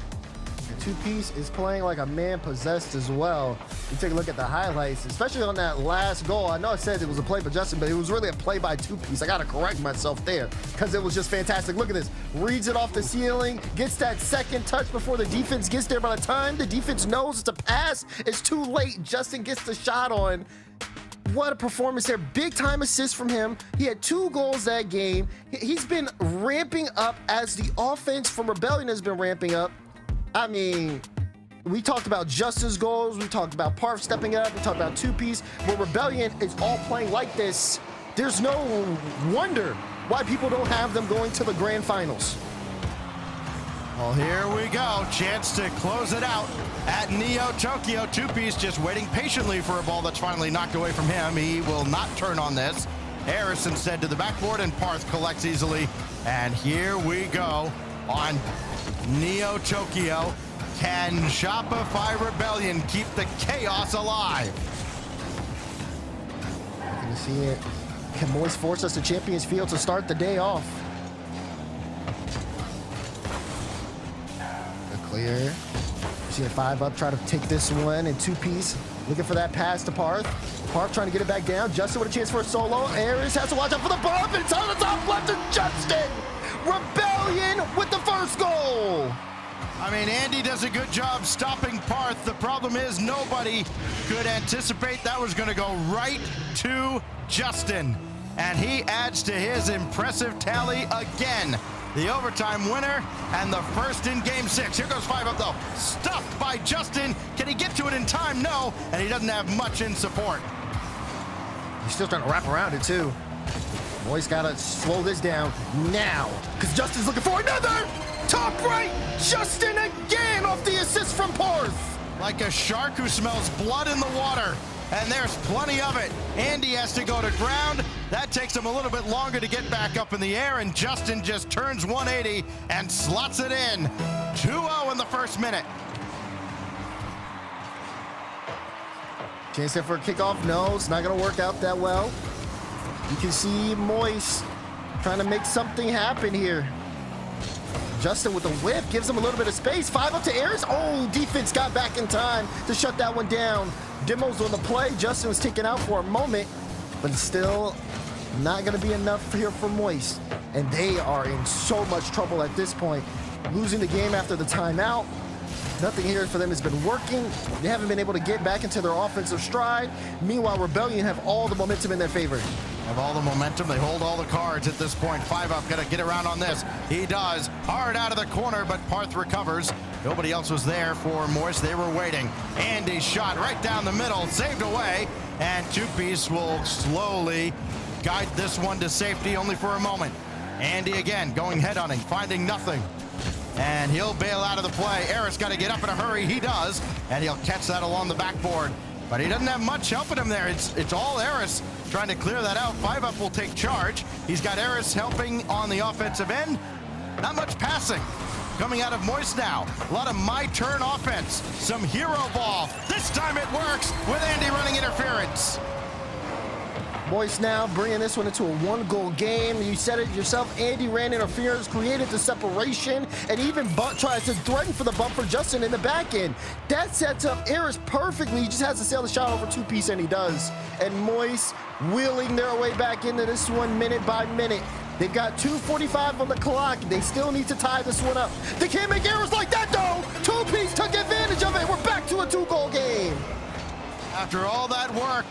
2Piece is playing like a man possessed as well. You take a look at the highlights, especially on that last goal. I know I said it was a play by Justin, but it was really a play by 2Piece. I got to correct myself there because it was just fantastic. Look at this. Reads it off the ceiling, gets that second touch before the defense gets there. By the time the defense knows it's a pass, it's too late. Justin gets the shot on. What a performance there. Big time assist from him. He had 2 goals that game. He's been ramping up as the offense from Rebellion has been ramping up. I mean, we talked about Justin's goals. We talked about Parf stepping up. We talked about 2-piece. Where Rebellion is all playing like this, there's no wonder why people don't have them going to the grand finals. Well, here we go. Chance to close it out at Neo Tokyo. 2-piece just waiting patiently for a ball that's finally knocked away from him. He will not turn on this. Harris instead to the backboard, and Parth collects easily. And here we go on Neo Tokyo. Can Shopify Rebellion keep the chaos alive? You can see it. Can Moist force us to Champions Field to start the day off? Clear. You see a 5-up, try to take this one, and 2-piece. Looking for that pass to Parth. Parth trying to get it back down. Justin with a chance for a solo. Aries has to watch out for the bump, and it's on the top left to Justin. Rebellion with the first goal. I mean, Andy does a good job stopping Parth. The problem is nobody could anticipate that was going to go right to Justin. And he adds to his impressive tally again. The overtime winner and the first in game 6. Here goes 5-up though. Stuffed by Justin. Can he get to it in time? No. And he doesn't have much in support. He's still trying to wrap around it too. Moist gotta slow this down now, because Justin's looking for another. Top right, Justin again off the assist from Parth. Like a shark who smells blood in the water. And there's plenty of it. Andy has to go to ground. That takes him a little bit longer to get back up in the air, and Justin just turns 180 and slots it in. 2-0 in the first minute. Chance there for a kickoff. No, it's not gonna work out that well. You can see Moist trying to make something happen here. Justin with the whip gives him a little bit of space. 5-up to Aries. Oh, defense got back in time to shut that one down. Demo's on the play. Justin was taken out for a moment, but still not going to be enough here for Moist. And they are in so much trouble at this point. Losing the game after the timeout. Nothing here for them has been working. They haven't been able to get back into their offensive stride. Meanwhile, Rebellion have all the momentum in their favor. Have all the momentum. They hold all the cards at this point. 5-up, got to get around on this. He does. Hard out of the corner, but Parth recovers. Nobody else was there for Moist. They were waiting. Andy's shot right down the middle, saved away. And 2-piece will slowly guide this one to safety only for a moment. Andy again going headhunting, finding nothing. And he'll bail out of the play. Eris got to get up in a hurry. He does. And he'll catch that along the backboard. But he doesn't have much helping him there. It's all Eris trying to clear that out. 5-up will take charge. He's got Eris helping on the offensive end. Not much passing coming out of Moist now. A lot of my turn offense. Some hero ball. This time it works with Andy running interference. Moist now bringing this one into a 1-goal game. You said it yourself, Andy ran interference, created the separation, and even tries to threaten for the bump for Justin in the back end. That sets up Eris perfectly. He just has to sail the shot over 2-piece, and he does. And Moist wheeling their way back into this one minute by minute. They've got 2:45 on the clock. They still need to tie this one up. They can't make errors like that, though. 2-piece took advantage of it. We're back to a 2-goal game. After all that work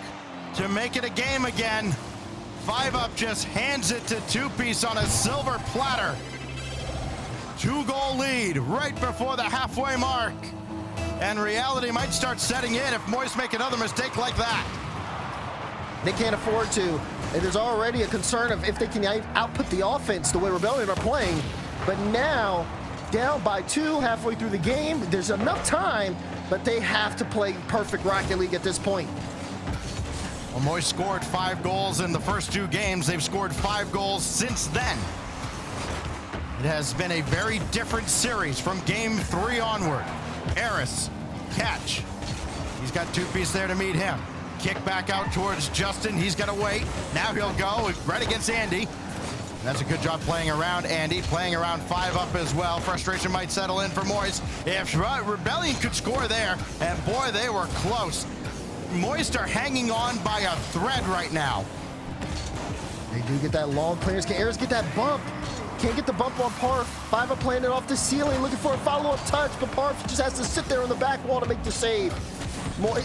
to make it a game again, 5-up just hands it to 2-piece on a silver platter. 2-goal lead right before the halfway mark. And reality might start setting in if Moist make another mistake like that. They can't afford to. And there's already a concern of if they can output the offense the way Rebellion are playing. But now, down by 2 halfway through the game, there's enough time, but they have to play perfect Rocket League at this point. Well, Moist scored 5 goals in the first 2 games. They've scored 5 goals since then. It has been a very different series from game 3 onward. Eris, catch. He's got 2-piece there to meet him. Kick back out towards Justin. He's got to wait. Now he'll go right against Andy. That's a good job playing around Andy, playing around 5-up as well. Frustration might settle in for Moist. If Rebellion could score there, and boy, they were close. Moist are hanging on by a thread right now. They do get that long clearance. Can Eris get that bump? Can't get the bump on Parf. 5-up playing it off the ceiling, looking for a follow-up touch, but Parf just has to sit there on the back wall to make the save.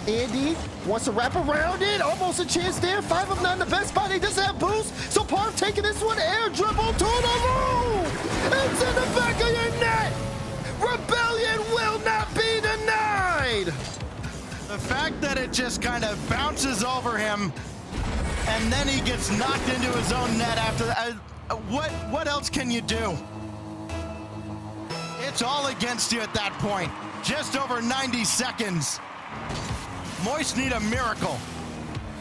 Andy wants to wrap around it. Almost a chance there. 5 of 9, the best spot. He doesn't have boost. So Parv taking this one. Air dribble to the room. It's in the back of your net. Rebellion will not be denied. The fact that it just kind of bounces over him and then he gets knocked into his own net after that. What else can you do? It's all against you at that point. Just over 90 seconds. Moist need a miracle.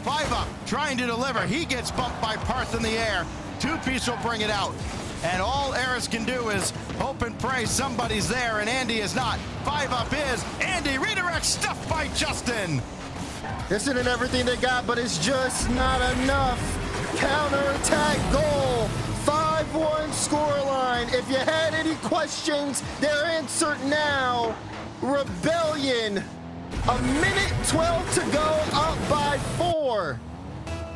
5 up, trying to deliver. He gets bumped by Parth in the air. 2-piece will bring it out. And all Eris can do is hope and pray somebody's there, and Andy is not. 5 up is Andy. Redirect stuffed by Justin. This isn't everything they got, but it's just not enough. Counter-attack goal. 5-1 scoreline. If you had any questions, they're answered now. Rebellion, a minute 12 to go, up by 4.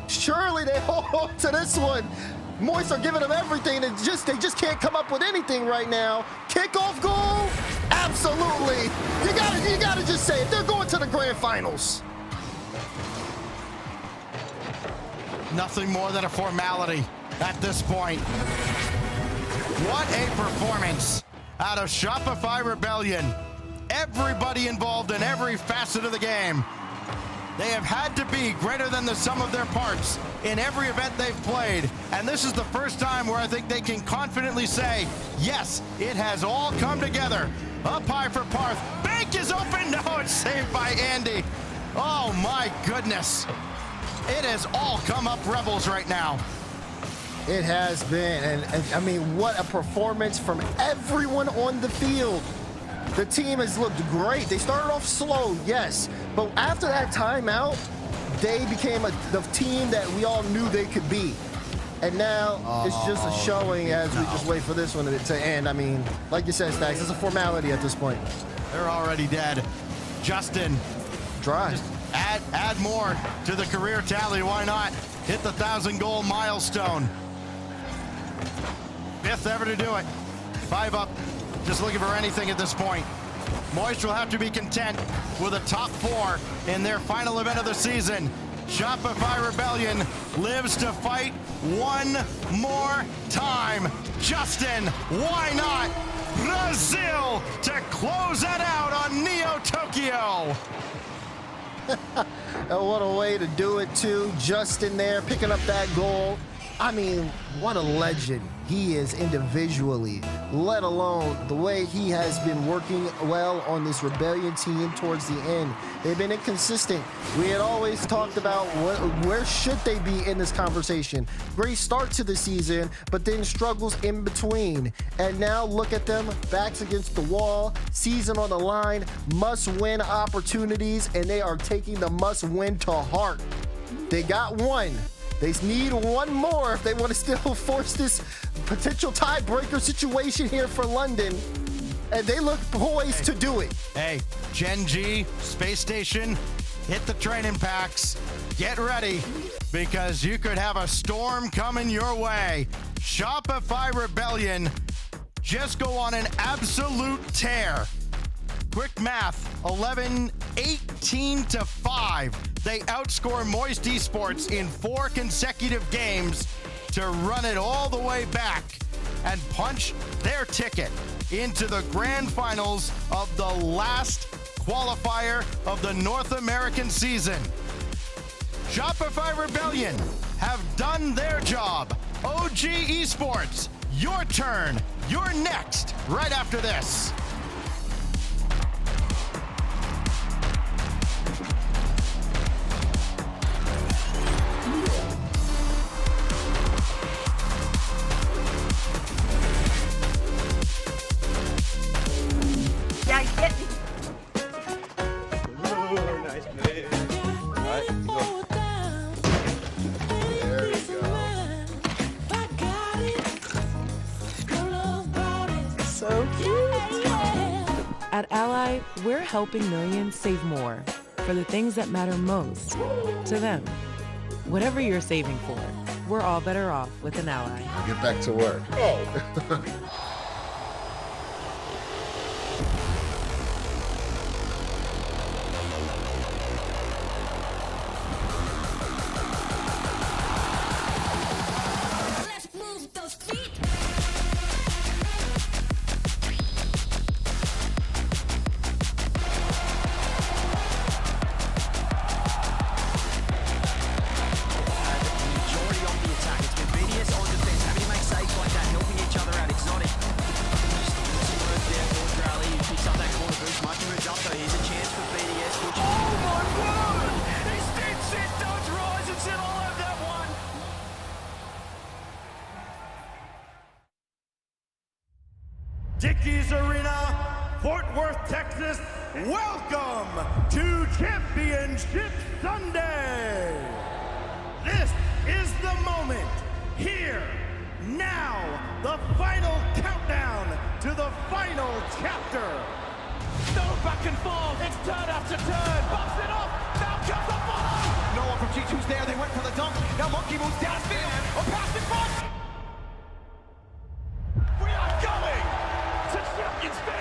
Surely they hold on to this one. Moist are giving them everything, and they just can't come up with anything right now. Kickoff goal? Absolutely. You gotta just say it. They're going to the grand finals. Nothing more than a formality at this point. What a performance out of Shopify Rebellion. Everybody involved in every facet of the game. They have had to be greater than the sum of their parts in every event they've played. And this is the first time where I think they can confidently say, yes, it has all come together. Up high for Parth. Bank is open. No, it's saved by Andy. Oh, my goodness. It has all come up Rebels right now. It has been. And I mean, what a performance from everyone on the field. The team has looked great. They started off slow, yes. But after that timeout, they became the team that we all knew they could be. And now it's just a showing as we just wait for this one to end. I mean, like you said, Stacks, it's a formality at this point. They're already dead. Justin. Try. Just add more to the career tally. Why not? Hit the 1,000-goal milestone. 5th ever to do it. 5 up. Just looking for anything at this point. Moist will have to be content with a top 4 in their final event of the season. Shopify Rebellion lives to fight one more time. Justin, why not? Brazil to close that out on Neo Tokyo. What a way to do it, too. Justin there picking up that goal. I mean, what a legend he is individually, let alone the way he has been working well on this Rebellion team towards the end. They've been inconsistent. We had always talked about where should they be in this conversation. Great start to the season, but then struggles in between. And now look at them, backs against the wall, season on the line, must-win opportunities, and they are taking the must-win to heart. They got one. They need one more if they want to still force this potential tiebreaker situation here for London. And they look poised to do it. Hey, Gen G, Space Station, hit the training packs. Get ready, because you could have a storm coming your way. Shopify Rebellion just go on an absolute tear. Quick math, 18-5. They outscore Moist Esports in 4 consecutive games to run it all the way back and punch their ticket into the grand finals of the last qualifier of the North American season. Shopify Rebellion have done their job. OG Esports, your turn. You're next right after this. At Ally, we're helping millions save more for the things that matter most to them. Whatever you're saving for, we're all better off with an Ally. I'll get back to work. Dickies Arena, Fort Worth, Texas. Welcome to Championship Sunday. This is the moment. Here, now, the final countdown to the final chapter. No back and forth. It's turn after turn. Bumps it off. Now comes the follow. No one from G2's there. They went for the dunk. Now Monkey moves downfield. A pass in front. We are going to Champions Field.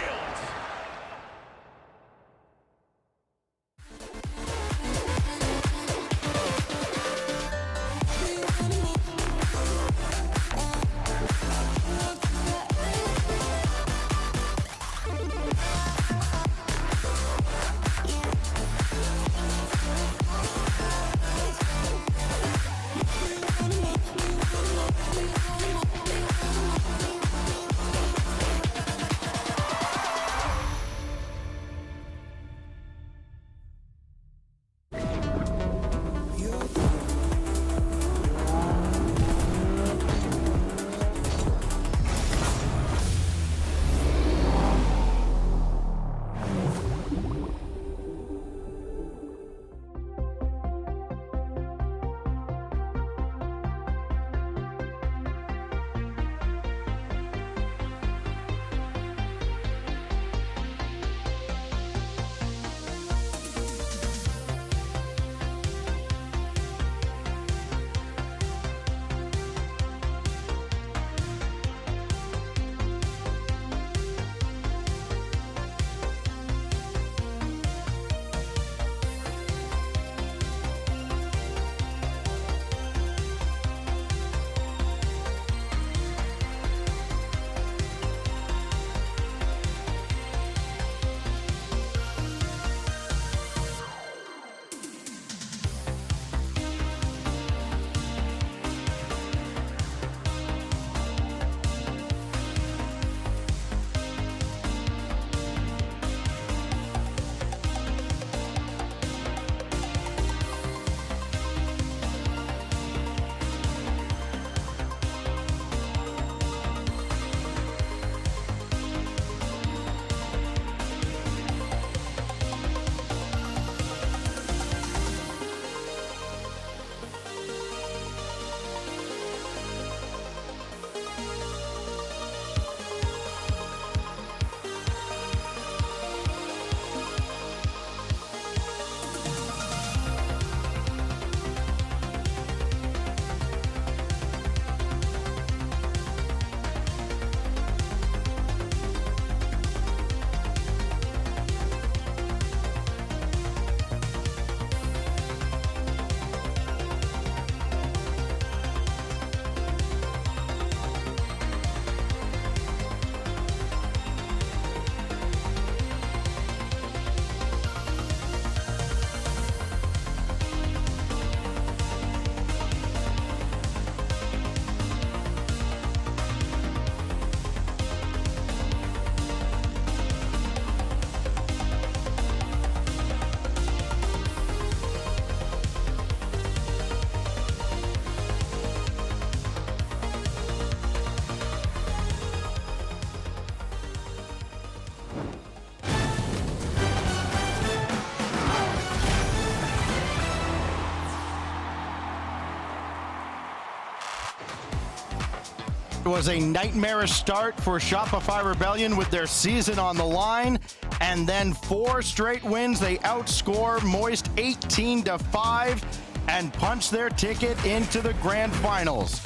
It was a nightmarish start for Shopify Rebellion with their season on the line, and then 4 straight wins. They outscore Moist 18-5 and punch their ticket into the grand finals.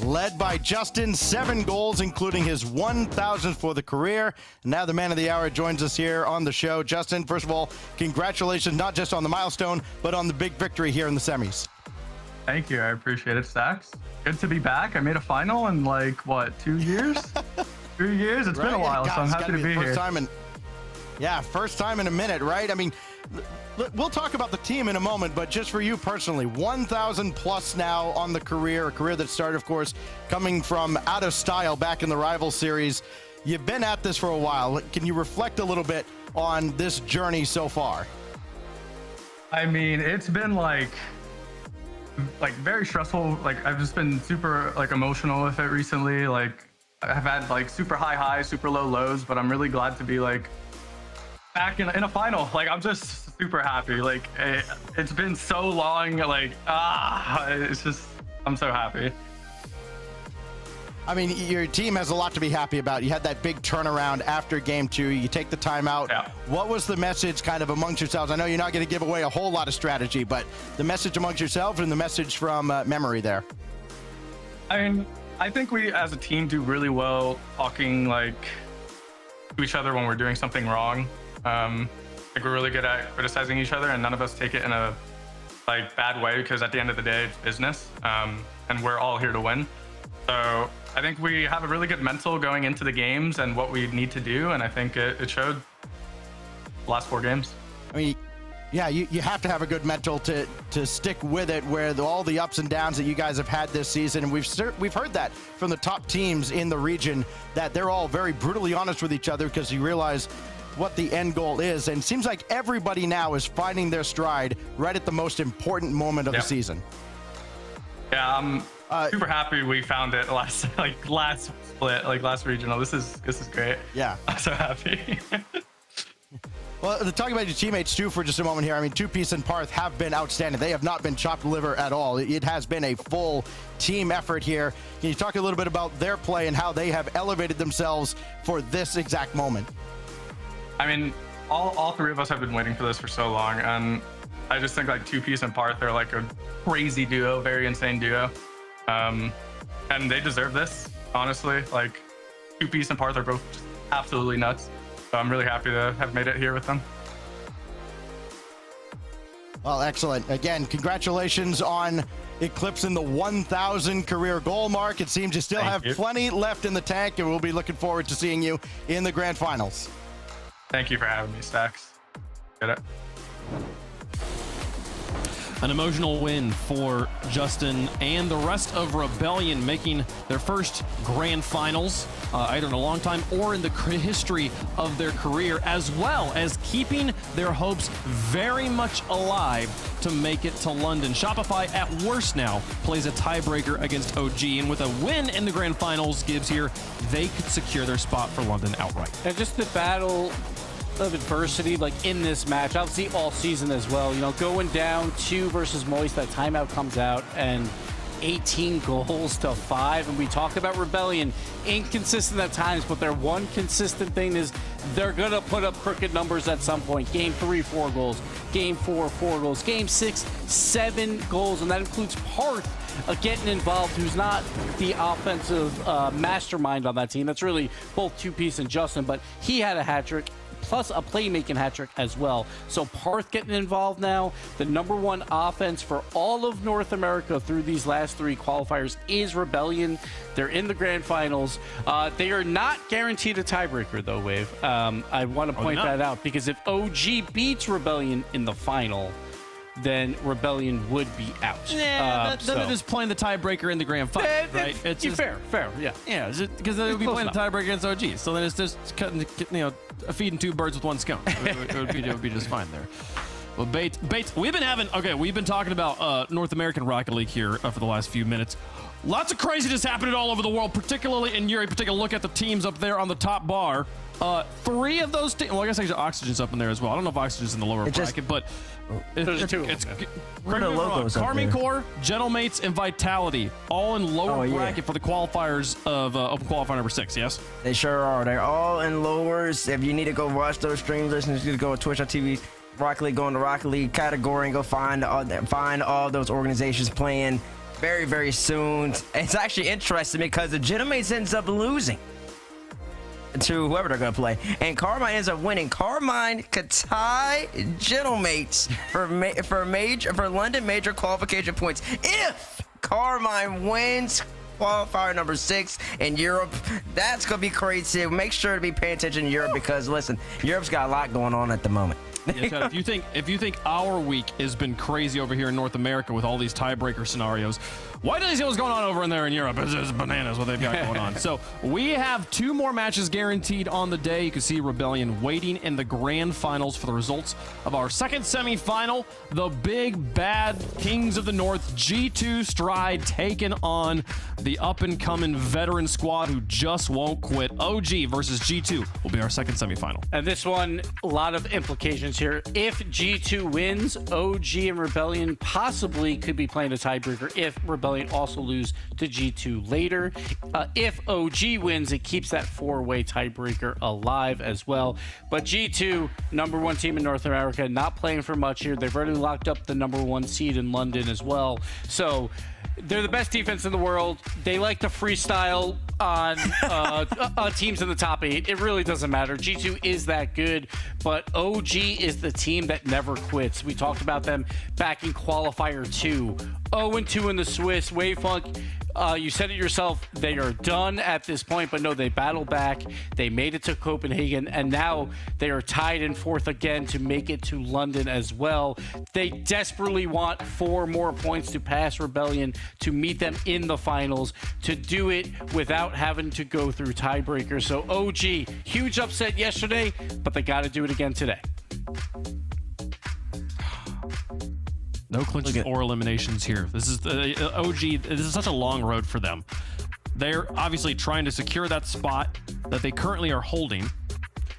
Led by Justin, 7 goals, including his 1,000th for the career. Now the man of the hour joins us here on the show. Justin, first of all, congratulations, not just on the milestone, but on the big victory here in the semis. Thank you. I appreciate it, Stacks. Good to be back. I made a final in 2 years? 3 years? It's been a while, so I'm happy to be here. First time in a minute, right? I mean, we'll talk about the team in a moment, but just for you personally, 1,000 plus now on the career, a career that started, of course, coming from out of style back in the Rival Series. You've been at this for a while. Can you reflect a little bit on this journey so far? I mean, it's been very stressful. I've just been super emotional with it recently. I've had like super high highs, super low lows, but I'm really glad to be like back in a final. Like I'm just super happy. Like it's been so long. Like it's just I'm so happy. I mean, your team has a lot to be happy about. You had that big turnaround after game 2. You take the timeout. Yeah. What was the message kind of amongst yourselves? I know you're not going to give away a whole lot of strategy, but the message amongst yourselves and the message from Memory there. I mean, I think we as a team do really well talking like to each other when we're doing something wrong. Like we're really good at criticizing each other, and none of us take it in a like bad way, because at the end of the day, it's business, and we're all here to win. So I think we have a really good mental going into the games and what we need to do, and I think it showed the last 4 games. I mean, yeah, you have to have a good mental to stick with it, where all the ups and downs that you guys have had this season, and we've heard that from the top teams in the region, that they're all very brutally honest with each other because you realize what the end goal is, and it seems like everybody now is finding their stride right at the most important moment of the season. Yeah, I'm super happy we found it last split, like last regional. This is great. Yeah, I'm so happy. Well, talking about your teammates too for just a moment here. I mean, Two Piece and Parth have been outstanding. They have not been chopped liver at all. It has been a full team effort here. Can you talk a little bit about their play and how they have elevated themselves for this exact moment? I mean, all 3 of us have been waiting for this for so long, and I just think like Two Piece and Parth are like a crazy duo, very insane duo, and they deserve this, honestly. Like Two Piece and Parth are both just absolutely nuts. So I'm really happy to have made it here with them. Well, excellent. Again, congratulations on eclipsing the 1,000 career goal mark. It seems you still have plenty left in the tank, and we'll be looking forward to seeing you in the grand finals. Thank you for having me, Stacks. Get it. An emotional win for Justin and the rest of Rebellion, making their first grand finals either in a long time or in the history of their career, as well as keeping their hopes very much alive to make it to London. Shopify, at worst now, plays a tiebreaker against OG, and with a win in the grand finals gives here, they could secure their spot for London outright. And just the battle of adversity, like in this match, obviously all season as well, you know, going down 2 versus Moist, that timeout comes out and 18 goals to 5, and we talk about Rebellion, inconsistent at times, but their one consistent thing is they're gonna put up crooked numbers at some point. Game 3, 4 goals. Game 4, 4 goals. Game 6, 7 goals, and that includes Parth getting involved, who's not the offensive mastermind on that team. That's really both Two Piece and Justin, but he had a hat trick, plus a playmaking hat trick as well. So Parth getting involved now. The #1 offense for all of North America through these last 3 qualifiers is Rebellion. They're in the grand finals. They are not guaranteed a tiebreaker, though, Wave. I want to point that out, because if OG beats Rebellion in the final, then Rebellion would be out. Yeah, then they're just playing the tiebreaker in the grand final, right? It's just, fair, yeah. Yeah, because they would be playing the tiebreaker against OG. So then it's just cutting, feeding 2 birds with 1 scone. It would be just fine there. Well, Bates, we've been talking about North American Rocket League here for the last few minutes. Lots of craziness happening all over the world, particularly in Europe. Take a look at the teams up there on the top bar. 3 of those teams. Well, I guess actually Oxygen's up in there as well. I don't know if Oxygen's in the lower bracket, but there's 2. What are the logos up Carmine there? Corps, Gentlemates, and Vitality, all in lower bracket for the qualifiers of Open Qualifier number 6. Yes, they sure are. They're all in lowers. If you need to go watch those streams, listen, you need to go to Twitch.tv. Rocket League, go in the Rocket League category and go find all those organizations playing very, very soon. It's actually interesting because the Gentlemates ends up losing to whoever they're going to play, and Carmine ends up winning. Carmine could tie Gentlemates for London major qualification points if Carmine wins qualifier number 6 in Europe. That's going to be crazy. Make sure to be paying attention in Europe, because listen, Europe's got a lot going on at the moment. Yeah, Chad, if you think our week has been crazy over here in North America with all these tiebreaker scenarios, why do they see what's going on over in there in Europe? It's bananas what they've got going on. So we have 2 more matches guaranteed on the day. You can see Rebellion waiting in the grand finals for the results of our second semifinal. The big bad Kings of the North, G2 Stride, taking on the up-and-coming veteran squad who just won't quit. OG versus G2 will be our second semifinal. And this one, a lot of implications here. If G2 wins, OG and Rebellion possibly could be playing a tiebreaker if Rebellion also lose to G2 later. If OG wins, it keeps that 4-way tiebreaker alive as well. But G2, #1 team in North America, not playing for much here. They've already locked up the #1 seed in London as well. So they're the best defense in the world. They like to freestyle on teams in the top 8. It really doesn't matter. G2 is that good, but OG is the team that never quits. We talked about them back in Qualifier 2. 0-2 in the Swiss. Wavefunk, you said it yourself, they are done at this point, but no, they battled back. They made it to Copenhagen, and now they are tied in 4th again to make it to London as well. They desperately want 4 more points to pass Rebellion to meet them in the finals, to do it without having to go through tiebreakers. So OG, huge upset yesterday, but they got to do it again today. No clinches or eliminations here. This is the OG. This is such a long road for them. They're obviously trying to secure that spot that they currently are holding,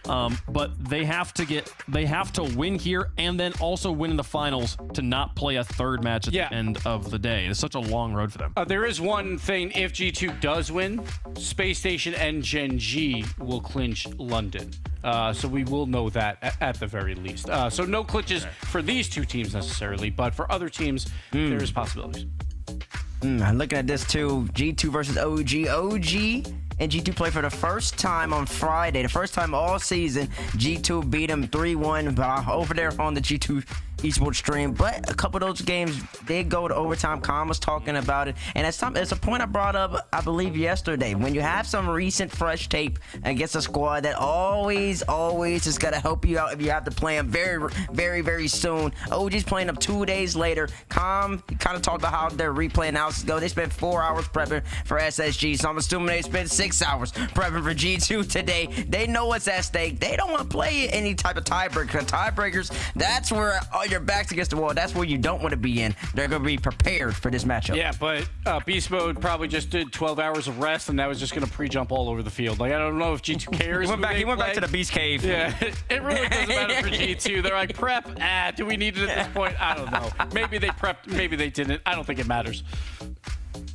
but they have to win here and then also win in the finals to not play a 3rd match at the end of the day. It's such a long road for them. There is one thing: if G2 does win, Space Station and Gen G will clinch London. So we will know that at the very least. So no clinches for these 2 teams necessarily, but for other teams, there is possibilities. I'm looking at this too. G2 versus OG. OG and G2 play for the first time on Friday. The first time all season. G2 beat them 3-1 over there on the G2 Esports stream. But a couple of those games did go to overtime. Khan was talking about it. And it's a point I brought up, I believe, yesterday. When you have some recent fresh tape against a squad that always is going to help you out if you have to play them very, very, very soon. OG's playing them 2 days later. Khan kind of talked about how their replay analysis go. They spent 4 hours prepping for SSG. So I'm assuming they spent 6 hours prepping for G2 today. They know what's at stake. They don't want to play any type of tiebreaker. Tiebreakers, that's where your back's against the wall. That's where you don't want to be in. They're going to be prepared for this matchup. Yeah, but Beast Mode probably just did 12 hours of rest, and that was just going to pre-jump all over the field. Like, I don't know if G2 cares. He went back to the Beast Cave. Yeah, it really doesn't matter for G2. They're like, prep? Do we need it at this point? I don't know. Maybe they prepped, maybe they didn't. I don't think it matters.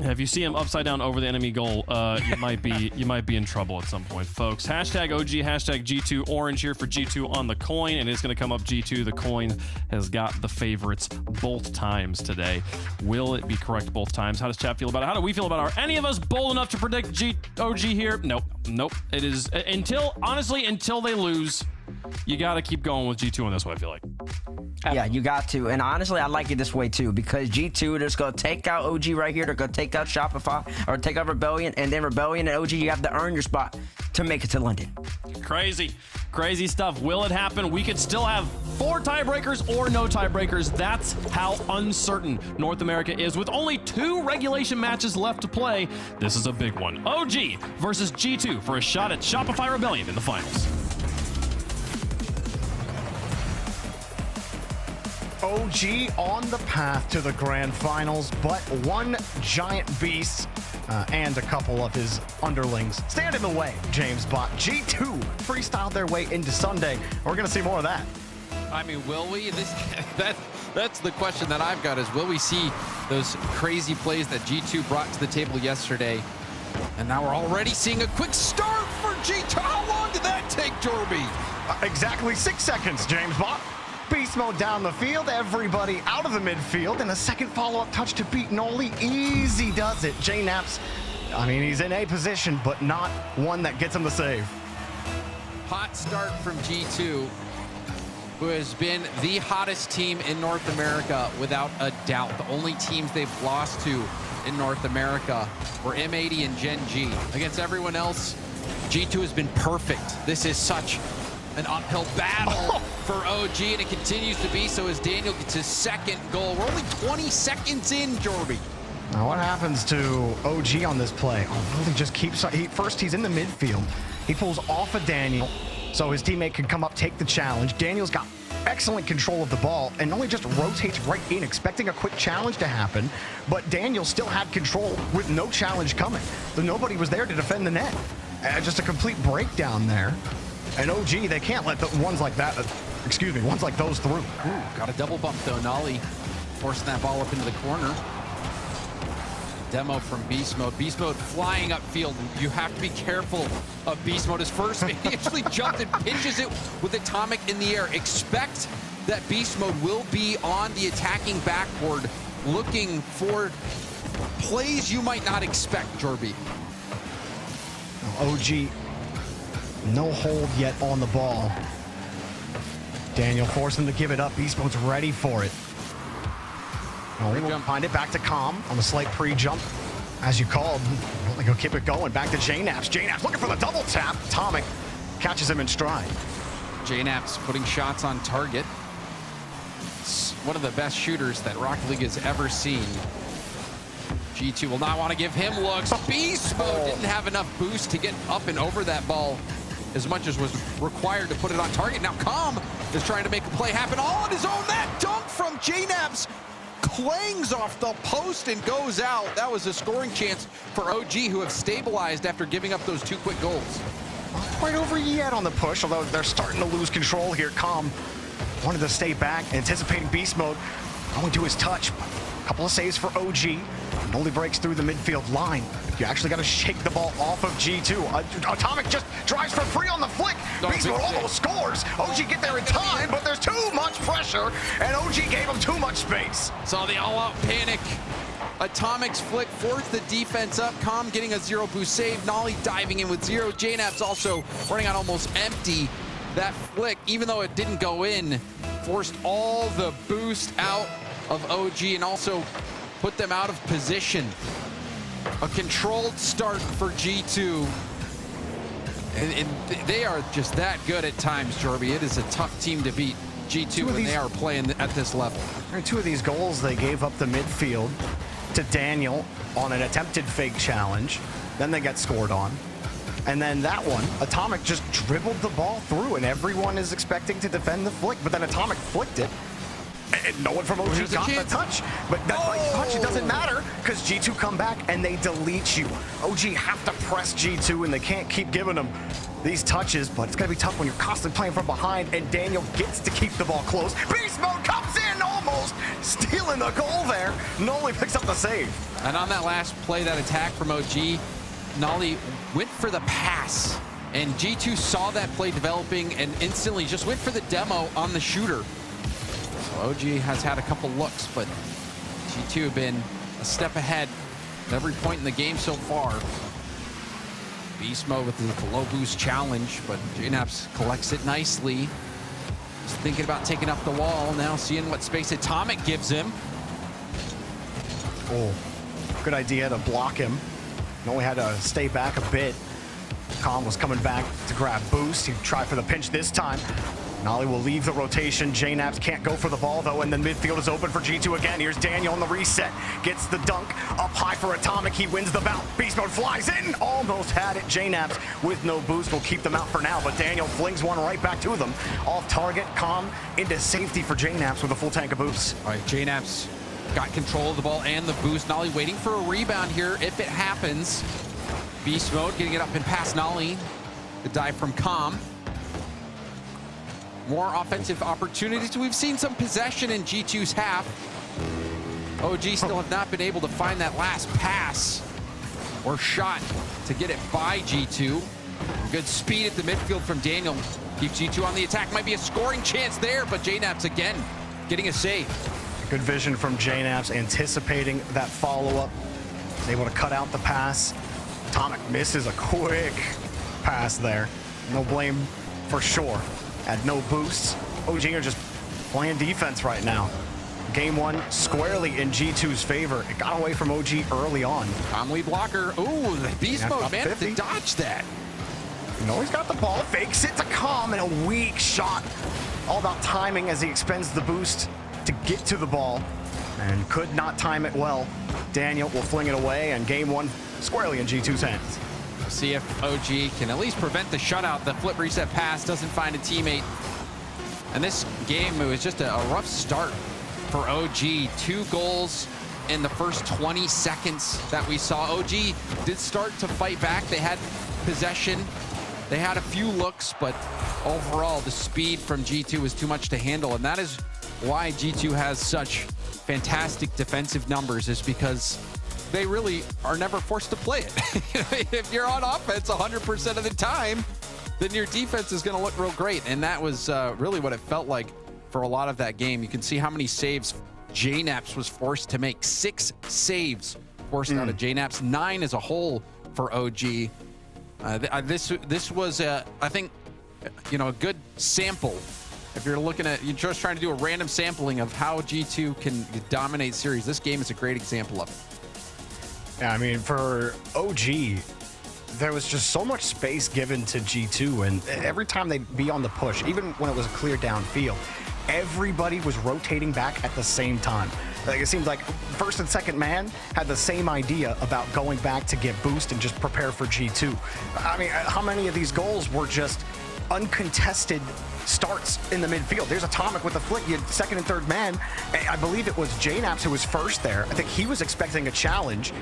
If you see him upside down over the enemy goal, you might be in trouble at some point, folks. Hashtag OG, hashtag G2 orange here for G2 on the coin, and it's going to come up G2. The coin has got the favorites both times today. Will it be correct both times? How does chat feel about it? How do we feel about it? Are any of us bold enough to predict OG here? Nope. It is until they lose. You got to keep going with G2 on this one, I feel like. Yeah, you got to. And honestly, I like it this way too, because G2, they're just going to take out OG right here. They're going to take out Shopify or take out Rebellion, and then Rebellion and OG, you have to earn your spot to make it to London. Crazy stuff. Will it happen? We could still have 4 tiebreakers or no tiebreakers. That's how uncertain North America is. With only 2 regulation matches left to play, this is a big one. OG versus G2 for a shot at Shopify Rebellion in the finals. OG on the path to the grand finals, but one giant beast and a couple of his underlings stand in the way. James Bott, G2 freestyled their way into Sunday. We're going to see more of that. I mean, will we? That's the question that I've got, is will we see those crazy plays that G2 brought to the table yesterday? And now we're already seeing a quick start for G2. How long did that take, Derby? Exactly 6 seconds, James Bott. Beast mode down the field, everybody out of the midfield, and a second follow-up touch to beat Noli. Easy does it. J-Naps, I mean, he's in a position, but not one that gets him the save. Hot start from G2, who has been the hottest team in North America without a doubt. The only teams they've lost to in North America were M80 and Gen G. Against everyone else, G2 has been perfect. This is such an uphill battle for OG, and it continues to be so as Daniel gets his second goal. We're only 20 seconds in, Jorby. Now what happens to OG on this play? Oh, he just keeps, first he's in the midfield. He pulls off of Daniel so his teammate can come up, take the challenge. Daniel's got excellent control of the ball and only just rotates right in, expecting a quick challenge to happen. But Daniel still had control with no challenge coming. So nobody was there to defend the net. Just a complete breakdown there. And OG, they can't let the ones like that, ones like those through. Ooh, got a double bump though. Nolly forcing that ball up into the corner. Demo from Beast Mode. Beast Mode flying upfield. You have to be careful of Beast Mode. His first, he actually jumped and pitches it with Atomic in the air. Expect that Beast Mode will be on the attacking backboard looking for plays you might not expect, Jorby. OG, no hold yet on the ball. Daniel forced him to give it up. Beast Mode's ready for it. We'll find it back to Calm on the slight pre-jump, as you called. He'll keep it going. Back to JNaps. JNaps looking for the double tap. Atomic catches him in stride. JNaps putting shots on target. It's one of the best shooters that Rocket League has ever seen. G2 will not want to give him looks. Beast Mode didn't have enough boost to get up and over that ball as much as was required to put it on target. Now Calm is trying to make a play happen all on his own. That dunk from JNaps clangs off the post and goes out. That was a scoring chance for OG, who have stabilized after giving up those 2 quick goals. Not quite over yet on the push, although they're starting to lose control here. Calm wanted to stay back, anticipating Beast Mode. Only to his touch. A couple of saves for OG. And only breaks through the midfield line. You actually got to shake the ball off of G2. Atomic just drives for free on the flick. Beast Mode almost scores. OG get there in time, but there's too much pressure, and OG gave him too much space. Saw the all-out panic. Atomic's flick forced the defense up. Calm getting a 0 boost save. Nolly diving in with 0. JNaps also running on almost empty. That flick, even though it didn't go in, forced all the boost out of OG and also put them out of position. A controlled start for G2. And they are just that good at times, Jorby. It is a tough team to beat, G2, when they are playing at this level. And 2 of these goals, they gave up the midfield to Daniel on an attempted fake challenge. Then they get scored on. And then that one, Atomic just dribbled the ball through, and everyone is expecting to defend the flick, but then Atomic flicked it. And no one from OG got the touch. But that touch, it doesn't matter, because G2 come back and they delete you. OG have to press G2, and they can't keep giving them these touches, but it's going to be tough when you're constantly playing from behind, and Daniel gets to keep the ball close. Beast Mode comes in almost, stealing the goal there. Nolly picks up the save. And on that last play, that attack from OG, Nolly went for the pass, and G2 saw that play developing and instantly just went for the demo on the shooter. So OG has had a couple looks, but G2 have been a step ahead at every point in the game so far. Beast Mode with the low boost challenge, but JNaps collects it nicely. Just thinking about taking up the wall, now seeing what space Atomic gives him. Oh, good idea to block him. Only had to stay back a bit. Calm was coming back to grab boost. He tried for the pinch this time. Nolly will leave the rotation. JNaps can't go for the ball, though, and then midfield is open for G2 again. Here's Daniel on the reset. Gets the dunk. Up high for Atomic. He wins the bout. Beast Mode flies in. Almost had it. JNaps with no boost will keep them out for now, but Daniel flings one right back to them. Off target. Calm into safety for JNaps with a full tank of boost. All right, JNaps got control of the ball and the boost. Nolly waiting for a rebound here if it happens. Beast Mode getting it up and past Nolly. The dive from Calm. More offensive opportunities. We've seen some possession in G2's half. OG still have not been able to find that last pass or shot to get it by G2. Good speed at the midfield from Daniel. Keeps G2 on the attack. Might be a scoring chance there, but JNaps again getting a save. Good vision from JNaps, anticipating that follow-up. He's able to cut out the pass. Atomic misses a quick pass there. No blame for sure. Had no boosts. OG are just playing defense right now. Game 1 squarely in G2's favor. It got away from OG early on. Calm lead blocker. Ooh, the Beast Mode managed to dodge that. He's got the ball, fakes it to Calm, and a weak shot. All about timing as he expends the boost to get to the ball, and could not time it well. Daniel will fling it away, and game one squarely in G2's hands. We'll see if OG can at least prevent the shutout. The flip reset pass doesn't find a teammate. And this game, it was just a rough start for OG. 2 goals in the first 20 seconds that we saw. OG did start to fight back. They had possession. They had a few looks, but overall, the speed from G2 was too much to handle. And that is why G2 has such fantastic defensive numbers, is because they really are never forced to play it. If you're on offense 100% of the time, then your defense is going to look real great. And that was really what it felt like for a lot of that game. You can see how many saves JNaps was forced to make. 6 saves forced out of JNaps, 9 as a whole for OG. This was, I think, a good sample. If you're looking at, you're just trying to do a random sampling of how G2 can dominate series, this game is a great example of it. Yeah, I mean, for OG, there was just so much space given to G2, and every time they'd be on the push, even when it was a clear downfield, everybody was rotating back at the same time. Like, it seemed like first and second man had the same idea about going back to get boost and just prepare for G2. I mean, how many of these goals were just uncontested starts in the midfield? There's Atomic with a flick. You had second and third man. I believe it was JNaps who was first there. I think he was expecting a challenge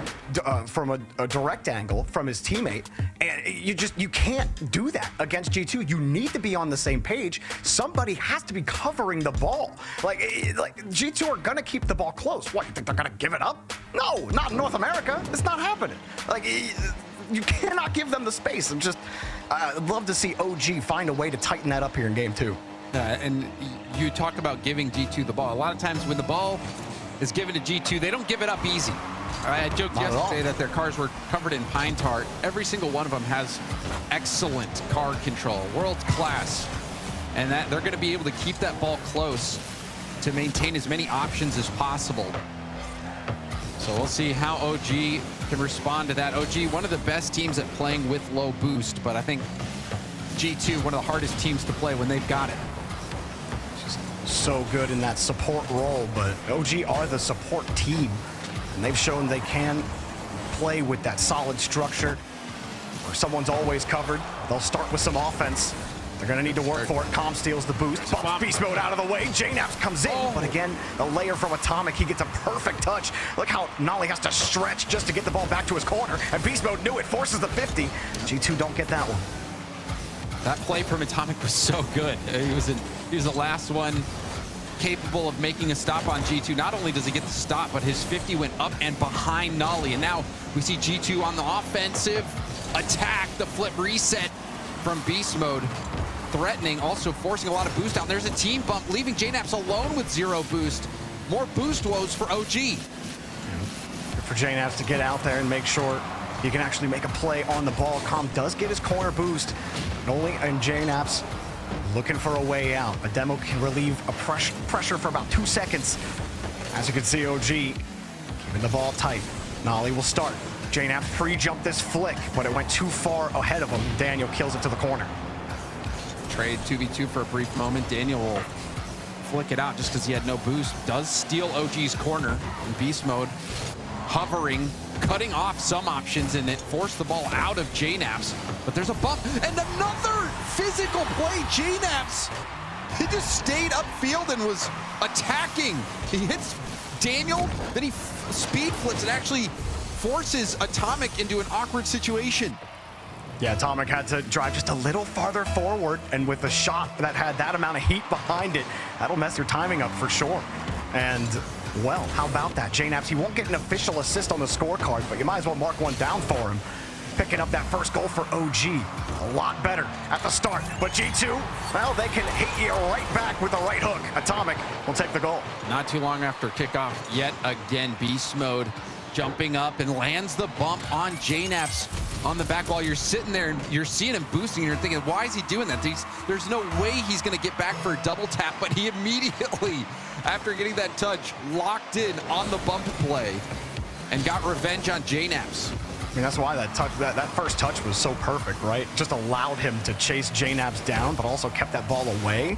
from a direct angle from his teammate. And you can't do that against G2. You need to be on the same page. Somebody has to be covering the ball. Like G2 are gonna keep the ball close. What, you think they're gonna give it up? No, not in North America. It's not happening. Like, you cannot give them the space. I'd love to see OG find a way to tighten that up here in game 2. And you talk about giving G2 the ball. A lot of times when the ball is given to G2, they don't give it up easy. I joked yesterday that their cars were covered in pine tar. Every single one of them has excellent car control, world class. And that they're going to be able to keep that ball close to maintain as many options as possible. So we'll see how OG can respond to that. OG, one of the best teams at playing with low boost, but I think G2, one of the hardest teams to play when they've got it. Just so good in that support role, but OG are the support team, and they've shown they can play with that solid structure where someone's always covered. They'll start with some offense. They're going to need to work for it. Calm steals the boost. Bumps beast mode out of the way. JNaps comes in, but again, a layer from Atomic. He gets a perfect touch. Look how Nolly has to stretch just to get the ball back to his corner. And beast mode knew it, forces the 50. G2 don't get that one. That play from Atomic was so good. He was the last one capable of making a stop on G2. Not only does he get the stop, but his 50 went up and behind Nolly. And now we see G2 on the offensive attack. The flip reset from beast mode. Threatening, also forcing a lot of boost down. There's a team bump, leaving JNaps alone with 0 boost. More boost woes for OG. Good for JNaps to get out there and make sure he can actually make a play on the ball. Calm does get his corner boost. Noli and JNaps looking for a way out. A demo can relieve a pressure for about 2 seconds. As you can see, OG keeping the ball tight. Nolly will start. JNaps pre-jumped this flick, but it went too far ahead of him. Daniel kills it to the corner. Trade 2v2 for a brief moment. Daniel will flick it out just because he had no boost. Does steal OG's corner in beast mode. Hovering, cutting off some options, and it forced the ball out of JNaps. But there's a bump and another physical play. JNaps, he just stayed upfield and was attacking. He hits Daniel, then he speed flips and actually forces Atomic into an awkward situation. Yeah, Atomic had to drive just a little farther forward, and with a shot that had that amount of heat behind it, that'll mess your timing up for sure. And, well, how about that? JNaps, he won't get an official assist on the scorecard, but you might as well mark one down for him. Picking up that first goal for OG. A lot better at the start. But G2, well, they can hit you right back with the right hook. Atomic will take the goal. Not too long after kickoff, yet again, beast mode jumping up and lands the bump on JNaps on the back while you're sitting there and you're seeing him boosting and you're thinking, why is he doing that? There's no way he's going to get back for a double tap, but he immediately, after getting that touch, locked in on the bump play and got revenge on JNaps. I mean, that's why that first touch was so perfect, right? Just allowed him to chase JNABs down, but also kept that ball away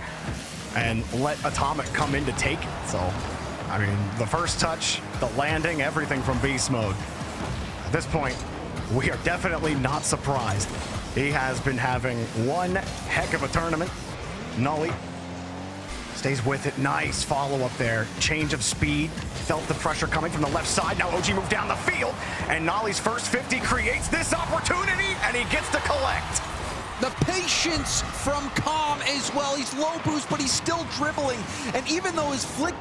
and let Atomic come in to take it. So, I mean, the first touch, the landing, everything from beast mode. At this point, we are definitely not surprised. He has been having one heck of a tournament. Nully stays with it. Nice follow-up there. Change of speed. Felt the pressure coming from the left side. Now OG moved down the field, and Nolly's first 50 creates this opportunity, and he gets to collect. The patience from Calm as well. He's low boost, but he's still dribbling. And even though his flick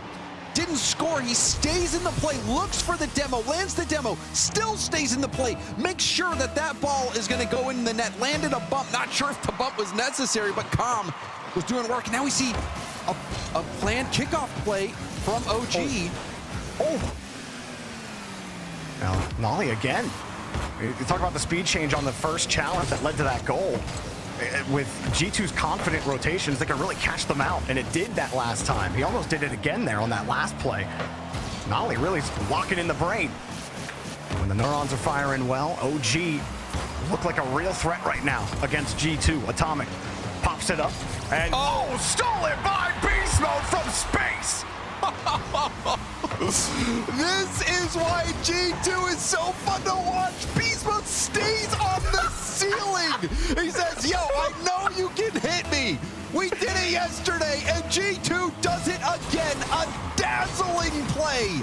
didn't score, he stays in the play, looks for the demo, lands the demo, still stays in the play, makes sure that that ball is going to go in the net. Landed a bump. Not sure if the bump was necessary, but Calm was doing work. And now we see a planned kickoff play from OG. Oh. Now, Nolly again. You talk about the speed change on the first challenge that led to that goal. With G2's confident rotations, they can really catch them out, and it did that last time. He almost did it again there on that last play. Nolly really locking in the brain. When the neurons are firing well, OG look like a real threat right now against G2. Atomic pops it up, and stolen by Beast Mode from space! This is why G2 is so fun to watch. Beast Mode stays on the ceiling. He says, yo, I know you can hit me. We did it yesterday, and G2 does it again. A dazzling play.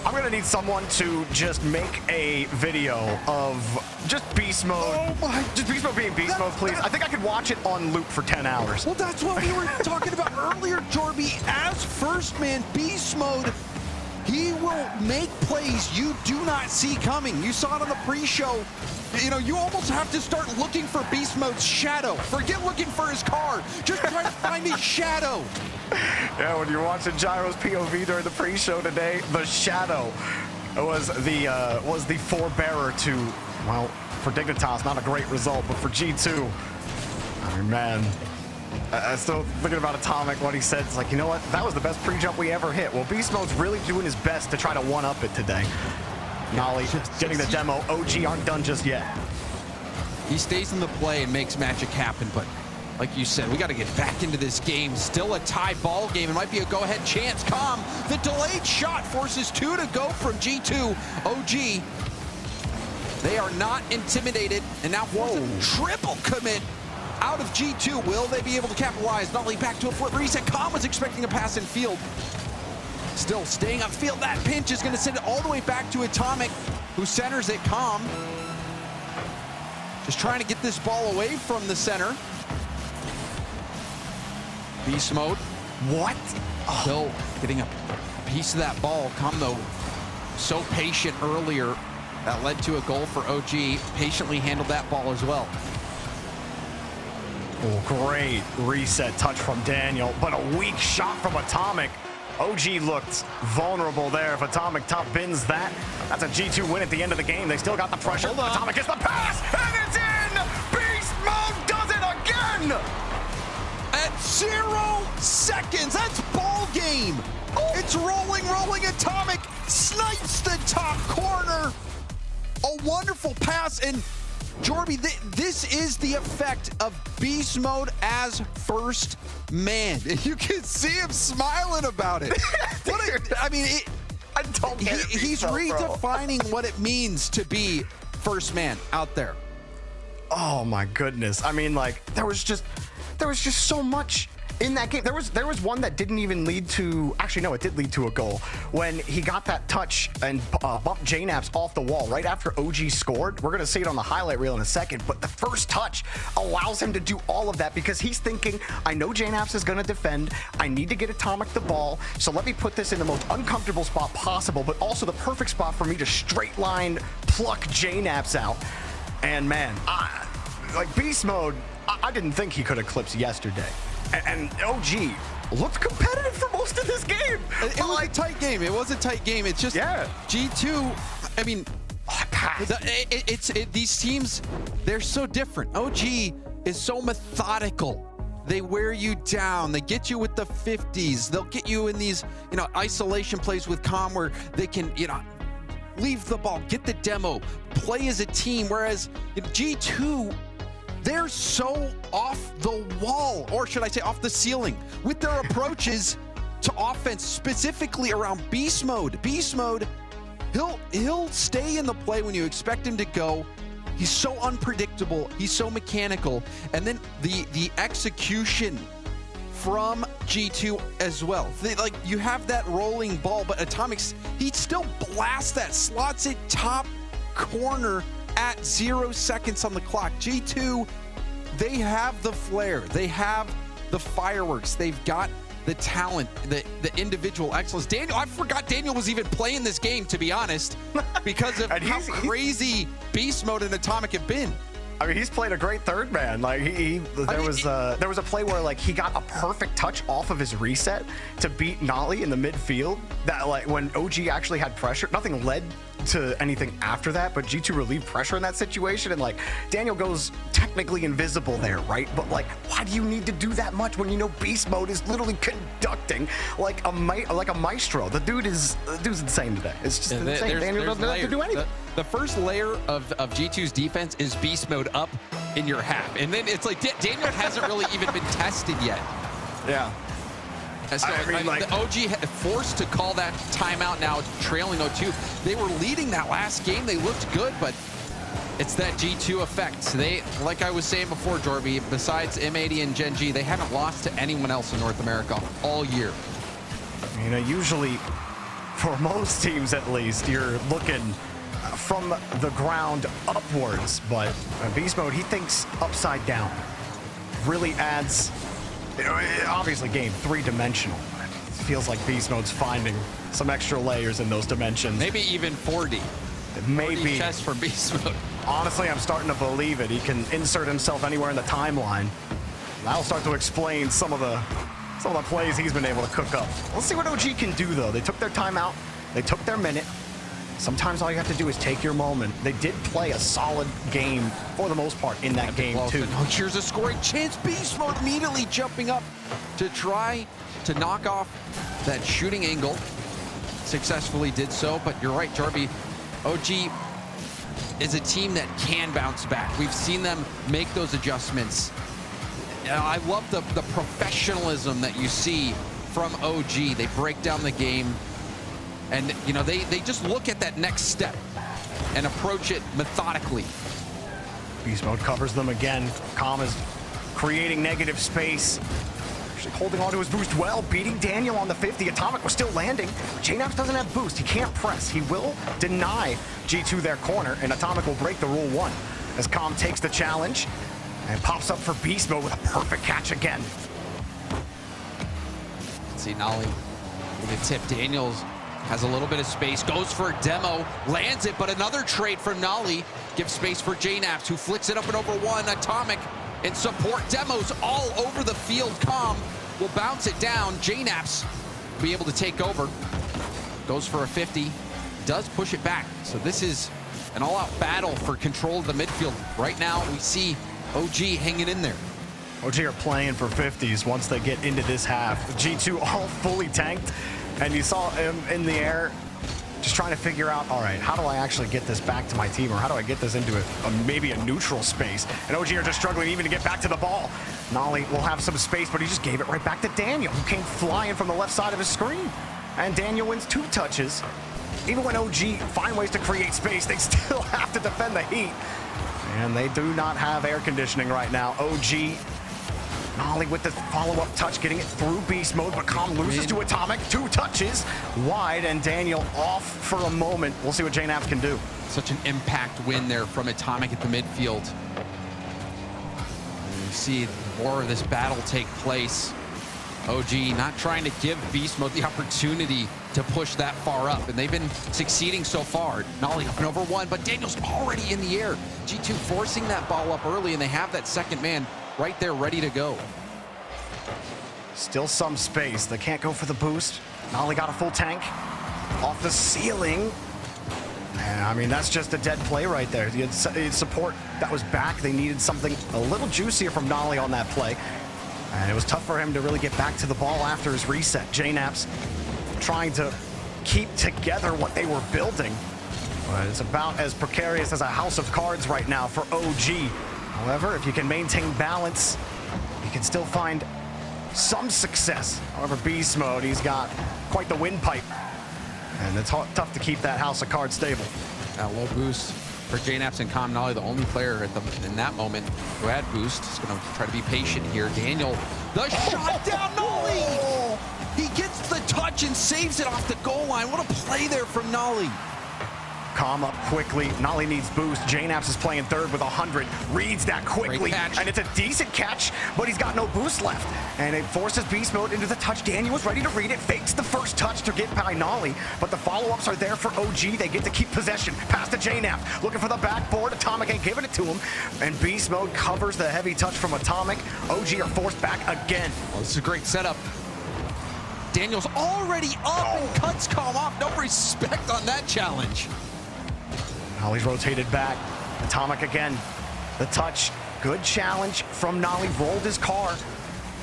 I'm gonna need someone to just make a video of just Beast Mode. Just Beast Mode being Beast Mode, please. I think I could watch it on loop for 10 hours. Well, that's what we were talking about earlier, Jorby. As first man, Beast Mode, he will make plays you do not see coming. You saw it on the pre-show. You know, you almost have to start looking for Beast Mode's shadow. Forget looking for his car. Just try to find his shadow. Yeah, when you're watching Gyro's POV during the pre-show today, the shadow was the forebearer to, well, for Dignitas, not a great result, but for G2, I mean, man, I'm still thinking about Atomic, what he said. It's like, you know what? That was the best pre-jump we ever hit. Well, Beast Mode's really doing his best to try to one-up it today. Nolly getting the demo. OG aren't done just yet. He stays in the play and makes magic happen, but like you said, we got to get back into this game. Still a tie ball game. It might be a go-ahead chance. Calm, the delayed shot forces two to go from G2. OG, they are not intimidated, and now triple commit out of G2. Will they be able to capitalize? Not only back to a foot reset. Calm was expecting a pass in field. Still staying upfield. That pinch is going to send it all the way back to Atomic, who centers it. Calm just trying to get this ball away from the center. Beast Mode. What? Still getting a piece of that ball. Calm, though, so patient earlier. That led to a goal for OG. Patiently handled that ball as well. Oh, great reset touch from Daniel, but a weak shot from Atomic. OG looked vulnerable there. If Atomic top bins that, that's a G2 win at the end of the game. They still got the pressure. Atomic gets the pass, and it's in! Beast Mode does it again! At 0 seconds, that's ball game. It's rolling. Atomic snipes the top corner. A wonderful pass, and Jorby, this is the effect of Beast Mode as first man. You can see him smiling about it. I don't get it, he's redefining what it means to be first man out there. Oh my goodness. I mean, like, there was just so much in that game. There was one that didn't even lead to, actually no, it did lead to a goal when he got that touch and bumped JNAPS off the wall right after OG scored. We're gonna see it on the highlight reel in a second, but the first touch allows him to do all of that because he's thinking, I know JNAPS is gonna defend, I need to get Atomic the ball, so let me put this in the most uncomfortable spot possible, but also the perfect spot for me to straight line pluck JNAPS out. And man, like Beast Mode, I didn't think he could eclipse yesterday. And OG looked competitive for most of this game. It was a tight game. It was a tight game. It's just G2. I mean, these teams, they're so different. OG is so methodical. They wear you down. They get you with the 50s. They'll get you in these, isolation plays with Calm where they can, leave the ball, get the demo, play as a team. Whereas G2, they're so off the wall, or should I say off the ceiling, with their approaches to offense, specifically around beast mode. Beast mode, he'll stay in the play when you expect him to go. He's so unpredictable, he's so mechanical, and then the execution from G2 as well. Like, you have that rolling ball, but Atomic's, he still blasts that, slots it top corner at 0 seconds on the clock. G2, they have the flair, they have the fireworks, they've got the talent, the individual excellence. Daniel, I forgot Daniel was even playing this game, to be honest, because of how crazy beast mode and Atomic have been. I mean, he's played a great third man. Like there was a play where like he got a perfect touch off of his reset to beat Nolly in the midfield. That like when OG actually had pressure, nothing led to anything after that, but G2 relieved pressure in that situation, and like Daniel goes technically invisible there, right? But like, why do you need to do that much when you know beast mode is literally conducting like a maestro? The dude's insane today. It's just insane. Daniel doesn't have to do anything. The first layer of G2's defense is beast mode up in your half, and then it's like Daniel hasn't really even been tested yet. Yeah. So, the OG forced to call that timeout now, trailing 0-2. They were leading that last game. They looked good, but it's that G2 effect. They, like I was saying before, Jorby, besides M80 and Gen G, they haven't lost to anyone else in North America all year. You know, usually, for most teams at least, you're looking from the ground upwards, but Beast Mode, he thinks upside down. Really adds... Obviously, game three-dimensional. It feels like Beast Mode's finding some extra layers in those dimensions. Maybe even 4D. Maybe 4D chess for Beast Mode. Honestly, I'm starting to believe it. He can insert himself anywhere in the timeline. That'll start to explain some of the plays he's been able to cook up. Let's see what OG can do, though. They took their timeout. They took their minute. Sometimes all you have to do is take your moment. They did play a solid game for the most part in that game, too. Oh, here's a scoring chance. Beast Mode immediately jumping up to try to knock off that shooting angle. Successfully did so, but you're right, Jarby. OG is a team that can bounce back. We've seen them make those adjustments. I love the professionalism that you see from OG. They break down the game. And, you know, they just look at that next step and approach it methodically. Beast Mode covers them again. Calm is creating negative space. Actually holding on to his boost well, beating Daniel on the 50. Atomic was still landing. JNaps doesn't have boost. He can't press. He will deny G2 their corner, and Atomic will break the rule 1 as Calm takes the challenge and pops up for Beast Mode with a perfect catch again. See Nolly with a tip. Daniels has a little bit of space, goes for a demo, lands it, but another trade from Nolly gives space for JNaps, who flicks it up and over 1. Atomic in support. Demos all over the field. Calm will bounce it down. JNaps will be able to take over. Goes for a 50, does push it back. So this is an all-out battle for control of the midfield. Right now, we see OG hanging in there. OG are playing for 50s once they get into this half. G2 all fully tanked. And you saw him in the air just trying to figure out, all right, how do I actually get this back to my team, or how do I get this into maybe a neutral space? And OG are just struggling even to get back to the ball. Nolly will have some space, but he just gave it right back to Daniel, who came flying from the left side of his screen. And Daniel wins 2 touches. Even when OG find ways to create space, they still have to defend the heat. And they do not have air conditioning right now. OG... Nolly with the follow-up touch, getting it through Beast Mode, but Calm loses to Atomic. 2 touches wide, and Daniel off for a moment. We'll see what JNaps can do. Such an impact win there from Atomic at the midfield. And you see more of this battle take place. OG not trying to give Beast Mode the opportunity to push that far up, and they've been succeeding so far. Nolly up and over 1, but Daniel's already in the air. G2 forcing that ball up early, and they have that second man right there ready to go. Still some space. They can't go for the boost. Nolly got a full tank off the ceiling. And, I mean, that's just a dead play right there. You had support that was back. They needed something a little juicier from Nolly on that play. And it was tough for him to really get back to the ball after his reset. JNaps trying to keep together what they were building. But it's about as precarious as a house of cards right now for OG. However, if you can maintain balance, you can still find some success. However, Beast Mode, he's got quite the windpipe. And it's tough to keep that house of cards stable. That low boost for JNaps and Com Nolly, the only player in that moment who had boost. Is going to try to be patient here. Daniel, the shot down Nolly! He gets the touch and saves it off the goal line. What a play there from Nolly. Calm up quickly. Nolly needs boost. JNaps is playing third with 100. Reads that quickly. And it's a decent catch, but he's got no boost left. And it forces Beast Mode into the touch. Daniel was ready to read it. Fakes the first touch to get by Nolly. But the follow-ups are there for OG. They get to keep possession. Pass to JNaps. Looking for the backboard. Atomic ain't giving it to him. And Beast Mode covers the heavy touch from Atomic. OG are forced back again. Well, this is a great setup. Daniel's already up and cuts Com off. No respect on that challenge. Nolly's rotated back. Atomic again. The touch. Good challenge from Nolly. Rolled his car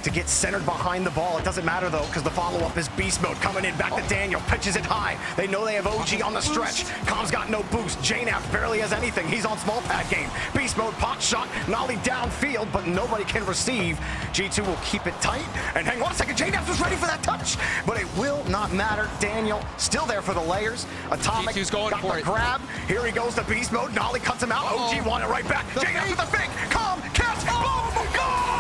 to get centered behind the ball. It doesn't matter though, because the follow-up is Beast Mode coming in. Back to Daniel. Pitches it high. They know they have OG on the stretch. Com's got no boost. JNaps barely has anything. He's on small pad game. Beast Mode pot shot. Nolly downfield, but nobody can receive. G2 will keep it tight. And hang on a second. JNaps was ready for that touch, but it will not matter. Daniel still there for the layers. Atomic G2's going got for the it. grab. Here he goes to Beast Mode. Nolly cuts him out. OG won it right back. JNaps with the fake. Com, catch, boom, goal!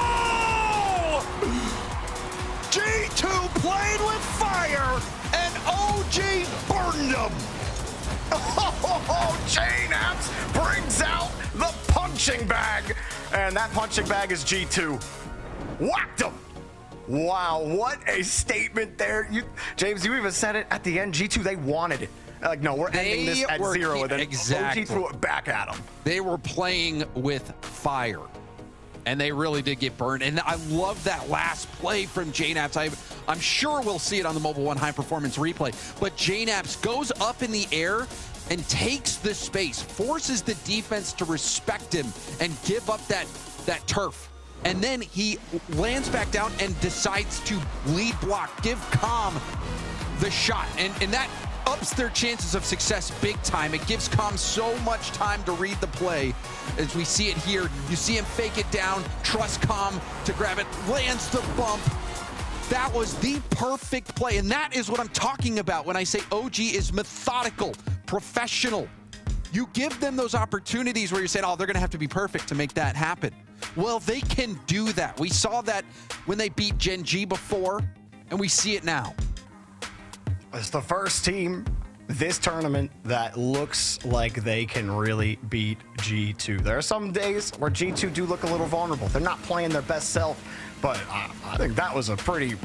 G2 played with fire, and OG burned them. Oh, JNaps brings out the punching bag. And that punching bag is G2. Whacked him. Wow, what a statement there. James, you even said it at the end. G2, they wanted it. Like, no, we're ending this at 0. And then exactly. OG threw it back at them. They were playing with fire. And they really did get burned. And I love that last play from JNaps. I'm sure we'll see it on the Mobile One High Performance replay. But JNaps goes up in the air and takes the space, forces the defense to respect him and give up that turf. And then he lands back down and decides to lead block, give Com the shot. And that ups their chances of success big time. It gives Com so much time to read the play. As we see it here, you see him fake it down, trust Com to grab it, lands the bump. That was the perfect play, and that is what I'm talking about when I say OG is methodical, professional. You give them those opportunities where you're saying, oh, they're gonna have to be perfect to make that happen. Well, they can do that. We saw that when they beat Gen G before, and we see it now. It's the first team this tournament that looks like they can really beat G2. There are some days where G2 do look a little vulnerable. They're not playing their best self, but I think that was a pretty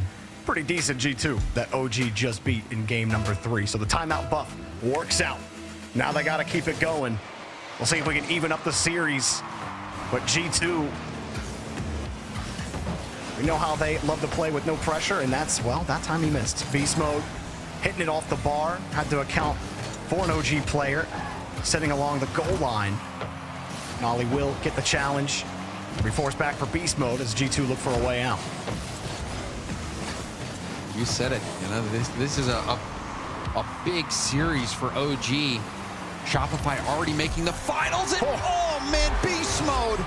decent G2 that OG just beat in game number 3. So the timeout buff works out. Now they got to keep it going. We'll see if we can even up the series. But G2, we know how they love to play with no pressure, and that's, well, that time he missed. Beast Mode hitting it off the bar, had to account for an OG player sitting along the goal line. Nolly will get the challenge. Be forced back for Beast Mode as G2 look for a way out. You said it. You know, this is a big series for OG. Shopify already making the finals. And, oh man, Beast Mode.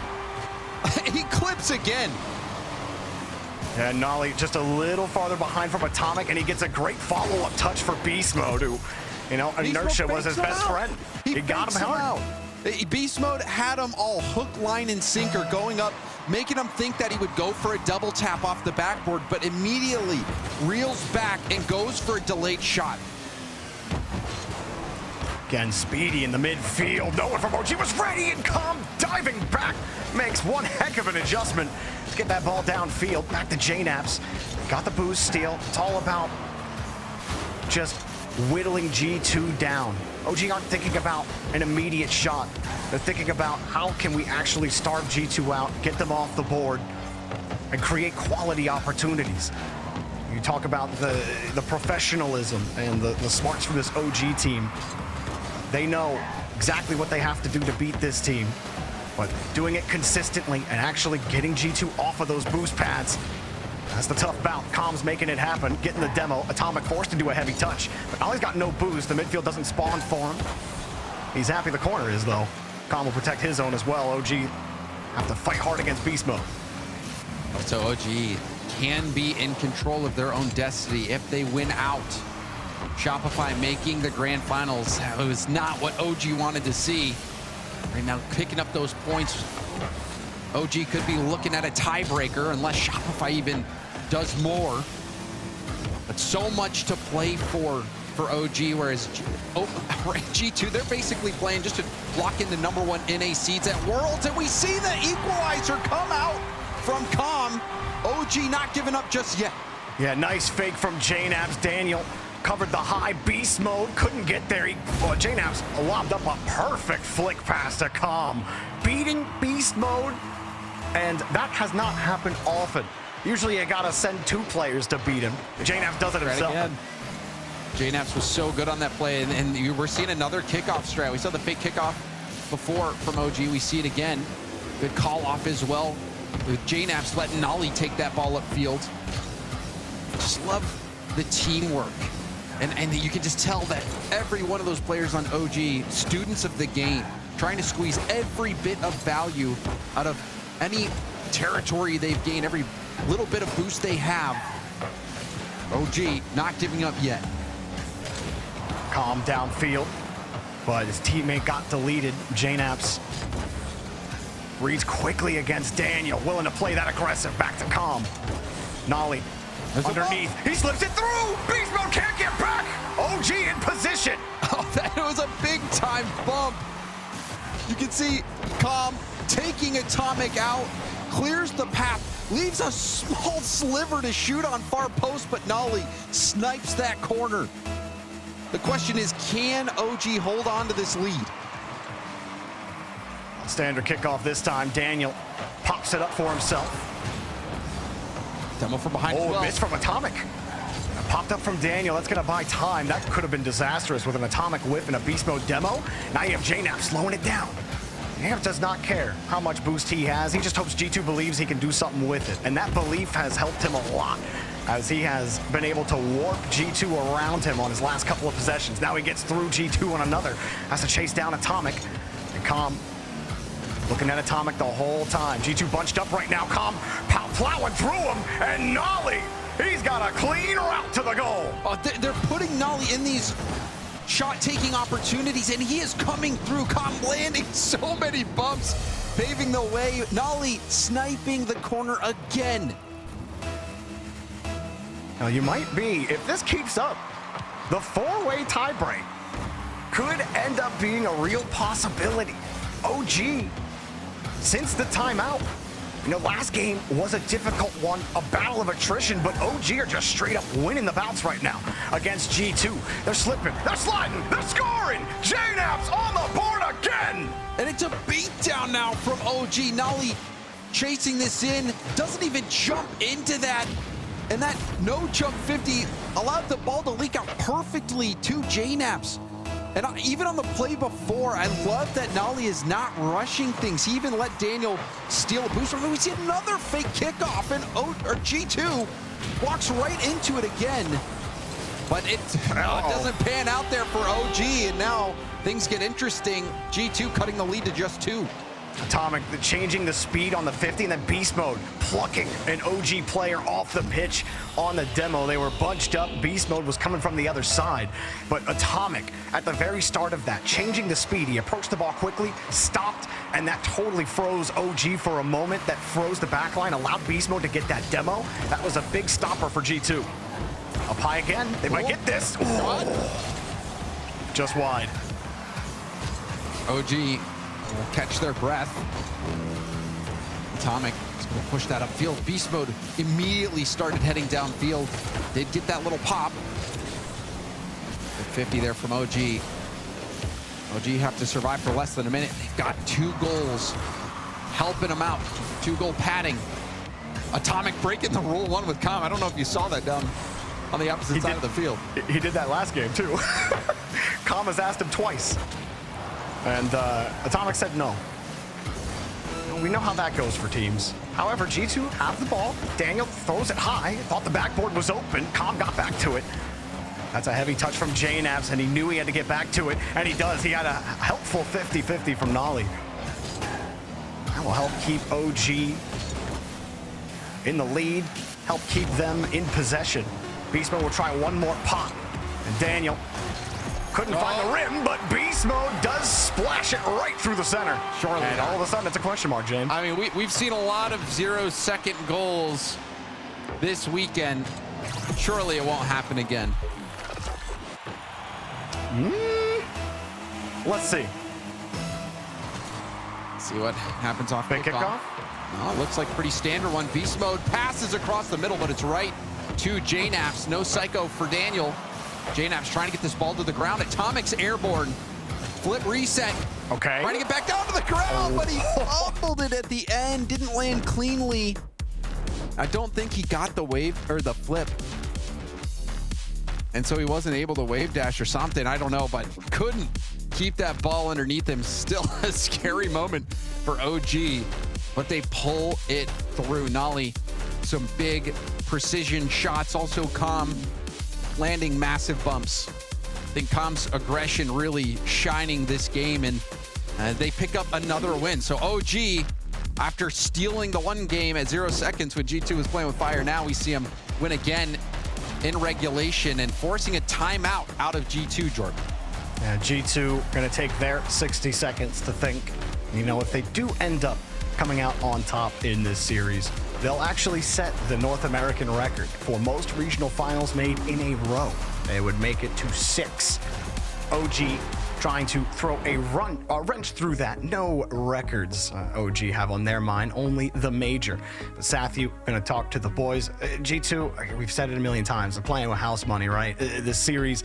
He clips again. Yeah, Nolly just a little farther behind from Atomic, and he gets a great follow-up touch for Beast Mode, who, you know, inertia was his best friend. He got him hard. Beast Mode had him all hook, line, and sinker going up, making him think that he would go for a double tap off the backboard, but immediately reels back and goes for a delayed shot. Again, Speedy in the midfield. No one from OG was ready, and Com diving back makes one heck of an adjustment to get that ball downfield. Back to JNaps. Got the boost steal. It's all about just whittling G2 down. OG aren't thinking about an immediate shot. They're thinking about how can we actually starve G2 out, get them off the board, and create quality opportunities. You talk about the professionalism and the smarts from this OG team. They know exactly what they have to do to beat this team, but doing it consistently and actually getting G2 off of those boost pads, that's the tough bout. Com's making it happen, getting the demo. Atomic forced to do a heavy touch, but Ollie's got no boost. The midfield doesn't spawn for him. He's happy the corner is, though. Calm will protect his own as well. OG have to fight hard against beast mode. So OG can be in control of their own destiny if they win out. Shopify making the grand finals. It was not what OG wanted to see. Right now, picking up those points. OG could be looking at a tiebreaker unless Shopify even does more. But so much to play for OG, whereas G2, they're basically playing just to lock in the #1 NA seeds at Worlds, and we see the equalizer come out from Calm. OG not giving up just yet. Yeah, nice fake from JNabs. Daniel covered the high beast mode, couldn't get there. JNabs lobbed up a perfect flick pass to Calm, beating beast mode, and that has not happened often. Usually you gotta send 2 players to beat him. JNabs does it himself. JNabs was so good on that play, and we're seeing another kickoff strat. We saw the fake kickoff before from OG. We see it again. Good call off as well, with JNabs letting Nolly take that ball upfield. Just love the teamwork. And you can just tell that every one of those players on OG, students of the game, trying to squeeze every bit of value out of any territory they've gained, every little bit of boost they have. OG not giving up yet. Calm downfield, but his teammate got deleted. JNabs reads quickly against Daniel, willing to play that aggressive. Back to Calm. Nolly underneath. He slips it through. Beast mode can't get back. OG in position. Oh, that was a big time bump. You can see Calm taking Atomic out, clears the path, leaves a small sliver to shoot on far post, but Nolly snipes that corner. The question is, can OG hold on to this lead? Standard kickoff this time. Daniel pops it up for himself. Demo from behind. Oh, miss from Atomic. Popped up from Daniel. That's going to buy time. That could have been disastrous with an Atomic whip and a beast mode demo. Now you have JNabs slowing it down. JNabs does not care how much boost he has. He just hopes G2 believes he can do something with it. And that belief has helped him a lot, as he has been able to warp G2 around him on his last couple of possessions. Now he gets through G2 on another. Has to chase down Atomic. And Calm looking at Atomic the whole time. G2 bunched up right now. Calm plowing through him. And Nolly, he's got a clean route to the goal. Oh, they're putting Nolly in these shot-taking opportunities, and he is coming through. Calm landing so many bumps, paving the way. Nolly sniping the corner again. Now you might be, if this keeps up, the 4-way tiebreak could end up being a real possibility. OG, since the timeout, last game was a difficult one, a battle of attrition, but OG are just straight up winning the bouts right now against G2. They're slipping, they're sliding, they're scoring. JNabs on the board again. And it's a beatdown now from OG. Nolly chasing this in, doesn't even jump into that. And that no jump 50 allowed the ball to leak out perfectly to JNabs. And even on the play before, I love that Nolly is not rushing things. He even let Daniel steal a boost. We see another fake kickoff, and G2 walks right into it again. But it doesn't pan out there for OG, and now things get interesting. G2 cutting the lead to just 2. Atomic changing the speed on the 50, and then beast mode plucking an OG player off the pitch on the demo. They were bunched up. Beast mode was coming from the other side, but Atomic at the very start of that, changing the speed. He approached the ball quickly, stopped, and that totally froze OG for a moment. That froze the backline, allowed beast mode to get that demo. That was a big stopper for G2. Up high again. They might get this. Just wide. OG will catch their breath. Atomic is going to push that upfield. Beast mode immediately started heading downfield. Did get that little pop. Good 50 there from OG. OG have to survive for less than a minute. They've got 2 goals helping them out. 2-goal padding. Atomic breaking the rule 1 with Calm. I don't know if you saw that down on the opposite side of the field. He did that last game too. Calm has asked him twice. And Atomic said no. We know how that goes for teams. However, G2 have the ball. Daniel throws it high. Thought the backboard was open. Calm got back to it. That's a heavy touch from JNAPS, and he knew he had to get back to it, and he does. He got a helpful 50-50 from Nolly. That will help keep OG in the lead, help keep them in possession. Beast Mode will try one more pop, and Daniel couldn't find the rim, but Beast Mode does splash it right through the center. Surely and not. all of a sudden, it's a question mark, James. I mean, we've seen a lot of 0-second goals this weekend. Surely it won't happen again. Let's see. See what happens off Big kickoff? No, it looks like a pretty standard one. Beast Mode passes across the middle, but it's right to JNAPS. No psycho for Daniel. JNAPS trying to get this ball to the ground. Atomic's airborne. Flip reset. Okay. Trying to get back down to the ground, but he fumbled it at the end. Didn't land cleanly. I don't think he got the wave or the flip. And so he wasn't able to wave dash or something. I don't know, but couldn't keep that ball underneath him. Still a scary moment for OG, but they pull it through. Nolly, some big precision shots. Also Calm landing massive bumps. I think Calm's aggression really shining this game, and they pick up another win. So OG, after stealing the one game at 0 seconds when G2 was playing with fire, now we see him win again in regulation and forcing a timeout out of G2, Jordan. Yeah, G2 going to take their 60 seconds to think. You know, if they do end up coming out on top in this series, they'll actually set the North American record for most regional finals made in a row. They would make it to 6. OG trying to throw a wrench through that. No records OG have on their mind, only the major. But Sathu gonna talk to the boys. G2, we've said it a million times, they're playing with house money, right? This series,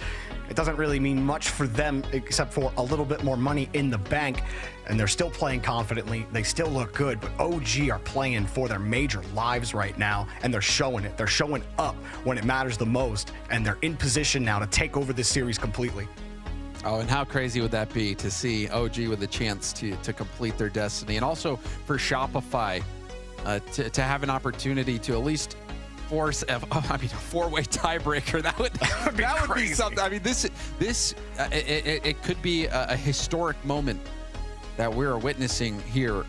it doesn't really mean much for them except for a little bit more money in the bank, and they're still playing confidently. They still look good, but OG are playing for their major lives right now, and they're showing it. They're showing up when it matters the most, and they're in position now to take over this series completely. Oh, and how crazy would that be to see OG with a chance to complete their destiny, and also for Shopify to have an opportunity to at least force a four-way tiebreaker. That would be something. I mean, it could be a historic moment that we're witnessing here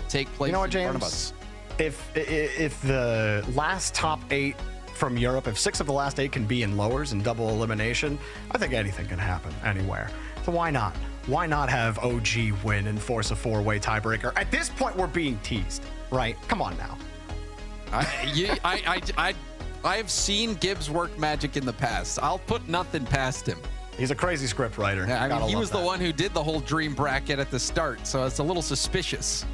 take place in front of us. If the last top 8 from Europe, if 6 of the last 8 can be in lowers and double elimination, I think anything can happen anywhere. So why not? Why not have OG win and force a 4-way tiebreaker? At this point, we're being teased, right? Come on now. I've seen Gibbs work magic in the past. I'll put nothing past him. He's a crazy script writer. Yeah, I mean, he was the one who did the whole dream bracket at the start, so it's a little suspicious.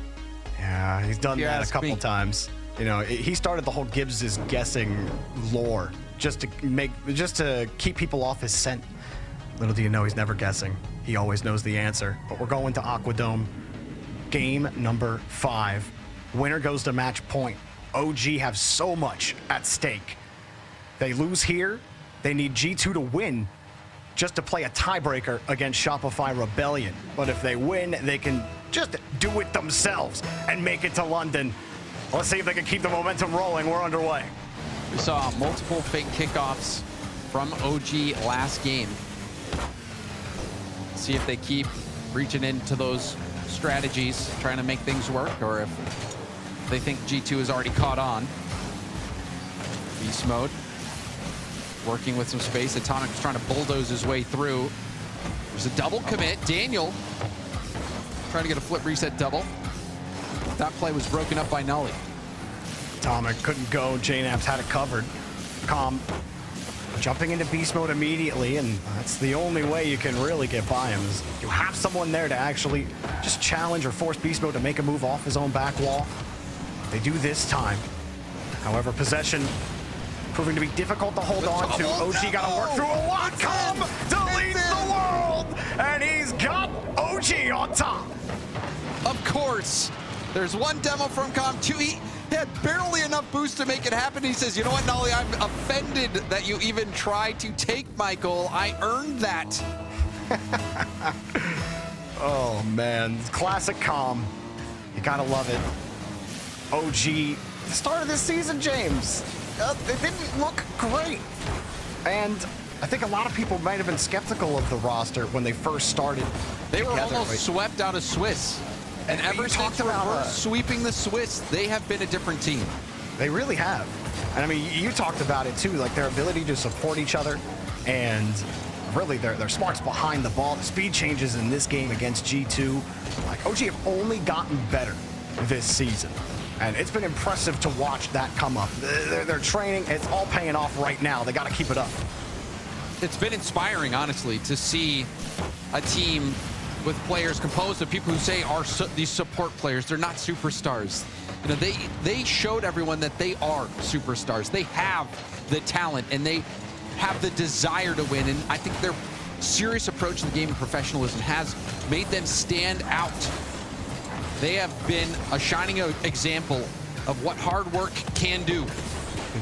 Yeah, he's done that a couple times. You know, he started the whole Gibbs is guessing lore just to keep people off his scent. Little do you know, he's never guessing. He always knows the answer. But we're going to Aquadome. Game number 5. Winner goes to match point. OG have so much at stake. They lose here. They need G2 to win just to play a tiebreaker against Shopify Rebellion. But if they win, they can just do it themselves and make it to London. Let's see if they can keep the momentum rolling. We're underway. We saw multiple fake kickoffs from OG last game. See if they keep reaching into those strategies, trying to make things work, or if they think G2 is already caught on. Beast mode. Working with some space. Atomic's trying to bulldoze his way through. There's a double commit. Daniel trying to get a flip reset double. That play was broken up by Nolly. Atomic couldn't go. JNAPS had it covered. Calm jumping into beast mode immediately, and that's the only way you can really get by him, is you have someone there to actually just challenge or force beast mode to make a move off his own back wall. They do this time. However, possession proving to be difficult to hold on to. OG got to work through a lot. Calm deletes the world, and he's got OG on top. Of course. There's one demo from Calm. 2, he had barely enough boost to make it happen. He says, you know what, Nolly, I'm offended that you even tried to take my goal. I earned that. Oh, man. Classic Calm. You got to love it. OG, the start of this season, James, it didn't look great. And I think a lot of people might have been skeptical of the roster when they first started. They were together. almost swept out of Swiss. And ever since sweeping the Swiss, they have been a different team. They really have. And I mean, you talked about it too, like their ability to support each other and really their smarts behind the ball. The speed changes in this game against G2. Like OG have only gotten better this season. And it's been impressive to watch that come up. They're training, it's all paying off right now. They got to keep it up. It's been inspiring, honestly, to see a team with players composed of people who say are these support players. They're not superstars. You know, they showed everyone that they are superstars. They have the talent and they have the desire to win. And I think their serious approach to the game and professionalism has made them stand out. They have been a shining example of what hard work can do.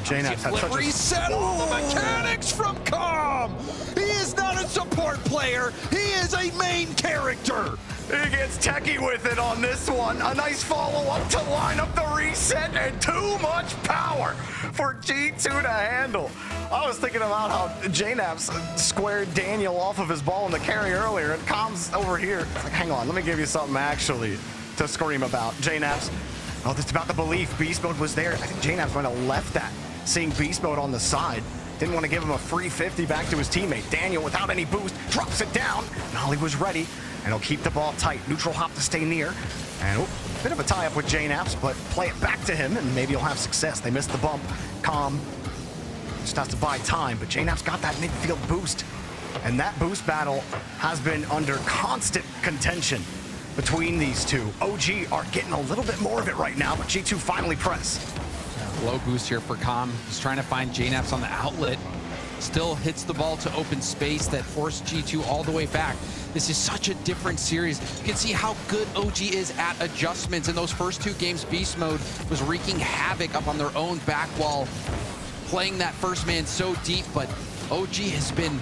Slippery settle the mechanics from Calm. He is not a support player. He is a main character. He gets techie with it on this one. A nice follow-up to line up the reset and too much power for G2 to handle. I was thinking about how JNaps squared Daniel off of his ball in the carry earlier, and Calm's over here. It's like, hang on, let me give you something actually to scream about. JNaps, oh, this is about the belief. Beast Mode was there. I think JNaps might have left that, seeing Beast Mode on the side. Didn't want to give him a free 50 back to his teammate. Daniel, without any boost, drops it down. Nolly was ready, and he'll keep the ball tight. Neutral hop to stay near. And a bit of a tie-up with JNaps, but play it back to him, and maybe he'll have success. They missed the bump. Calm just has to buy time, but JNaps got that midfield boost. And that boost battle has been under constant contention between these two. OG are getting a little bit more of it right now, but G2 finally press. Low boost here for Calm. He's trying to find JNaps on the outlet. Still hits the ball to open space that forced G2 all the way back. This is such a different series. You can see how good OG is at adjustments. In those first two games, Beast Mode was wreaking havoc up on their own back wall, playing that first man so deep, but OG has been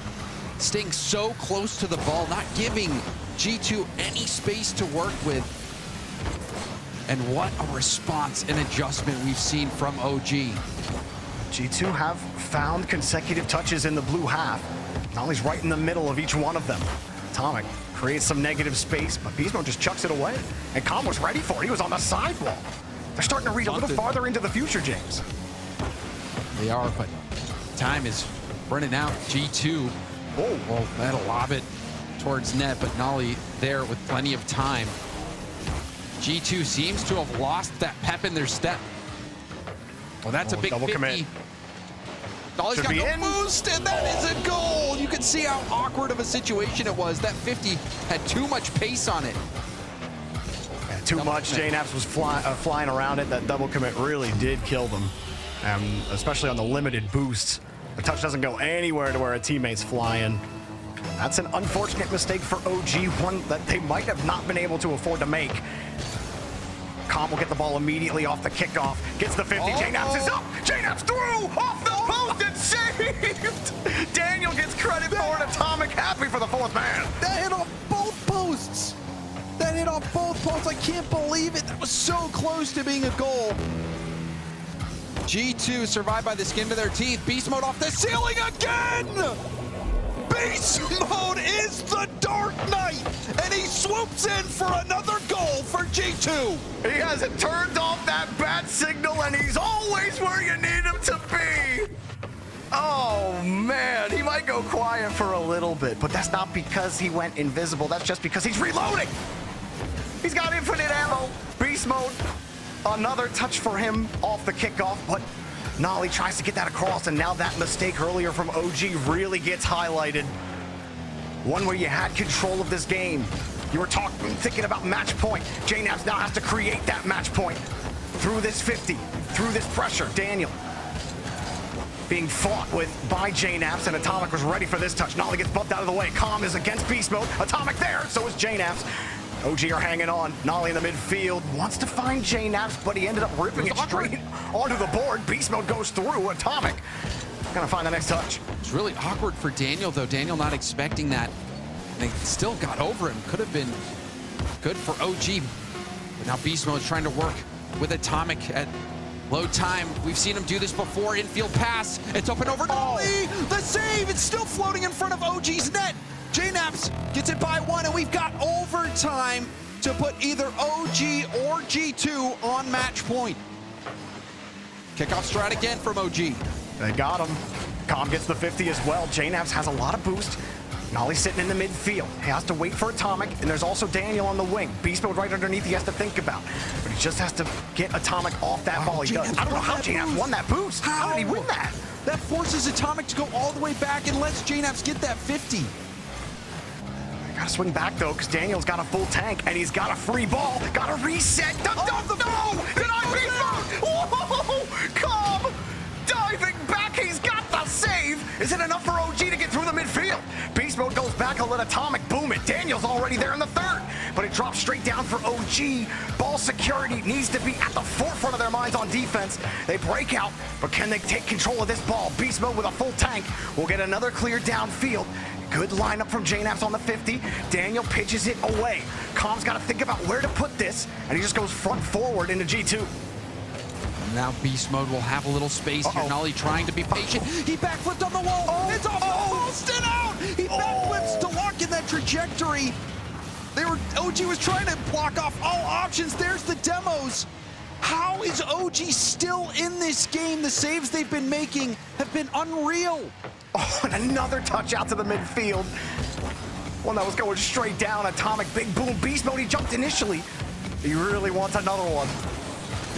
staying so close to the ball, not giving G2 any space to work with. And what a response and adjustment we've seen from OG. G2 have found consecutive touches in the blue half. Nolly's right in the middle of each one of them. Atomic creates some negative space, but Beast Mode just chucks it away. And Calm was ready for it. He was on the sidewall. They're starting to read a little farther into the future, James. They are, but time is running out. G2, well, that'll lob it towards net, but Nolly there with plenty of time. G2 seems to have lost that pep in their step. Well, that's a big double 50. Commit. Nolly's got no boost, and that is a goal. You can see how awkward of a situation it was. That 50 had too much pace on it. Yeah, too much. JNaps was flying around it. That double commit really did kill them, especially on the limited boosts. The touch doesn't go anywhere to where a teammate's flying. That's an unfortunate mistake for OG, one that they might have not been able to afford to make. Calm will get the ball immediately off the kickoff. Gets the 50. JNaps is up. JNaps through off the post and saved. Daniel gets credit for it. Atomic happy for the fourth man. That hit off both posts. That hit off both posts. I can't believe it. That was so close to being a goal. G2 survived by the skin of their teeth. Beast Mode off the ceiling again. Beast Mode is the Dark Knight, and he swoops in for another goal for G2. He hasn't turned off that bat signal, and he's always where you need him to be. Oh, man, he might go quiet for a little bit, but that's not because he went invisible. That's just because he's reloading. He's got infinite ammo. Beast Mode, another touch for him off the kickoff, but Nolly tries to get that across, and now that mistake earlier from OG really gets highlighted. One where you had control of this game. You were thinking about match point. JNaps now has to create that match point through this 50, through this pressure. Daniel being fought with by JNaps, and Atomic was ready for this touch. Nolly gets bumped out of the way. Calm is against Beast Mode. Atomic there, so is JNaps. OG are hanging on. Nolly in the midfield wants to find JNaps, but he ended up ripping it straight onto the board. Beast Mode goes through. Atomic gonna find the next touch. It's really awkward for Daniel, though. Daniel not expecting that. And they still got over him. Could have been good for OG. But now Beast Mode is trying to work with Atomic at Low time. We've seen him do this before. Infield pass. It's open over Nolly. The save. It's still floating in front of OG's net. JNaps gets it by 1, and we've got overtime to put either OG or G2 on match point. Kickoff strat again from OG. They got him. Com gets the 50 as well. JNaps has a lot of boost. Nolly's sitting in the midfield. He has to wait for Atomic, and there's also Daniel on the wing. Beast Mode right underneath he has to think about. But he just has to get Atomic off that ball. He does. I don't know how JNaps won that boost. How did he win that? That forces Atomic to go all the way back and lets JNaps get that 50. Gotta swing back though, because Daniel's got a full tank, and he's got a free ball. Gotta reset. No! Did I Beast Mode? Whoa! Com diving back. He's got the save. Is it enough for OG to get through the midfield? Beast Mode goes back. He'll let Atomic boom it. Daniel's already there in the third, but it drops straight down for OG. Ball security needs to be at the forefront of their minds on defense. They break out, but can they take control of this ball? Beast Mode with a full tank will get another clear downfield. Good lineup from JNaps on the 50. Daniel pitches it away. Com's got to think about where to put this, and he just goes front forward into G2. Now Beast Mode will have a little space here. Nolly trying to be patient. He backflipped on the wall. It's off the post and out. He backflips to lock in that trajectory. OG was trying to block off all options. There's the demos. How is OG still in this game? The saves they've been making have been unreal. Oh, and another touch out to the midfield. One that was going straight down. Atomic, big boom, Beast Mode. He jumped initially. He really wants another one.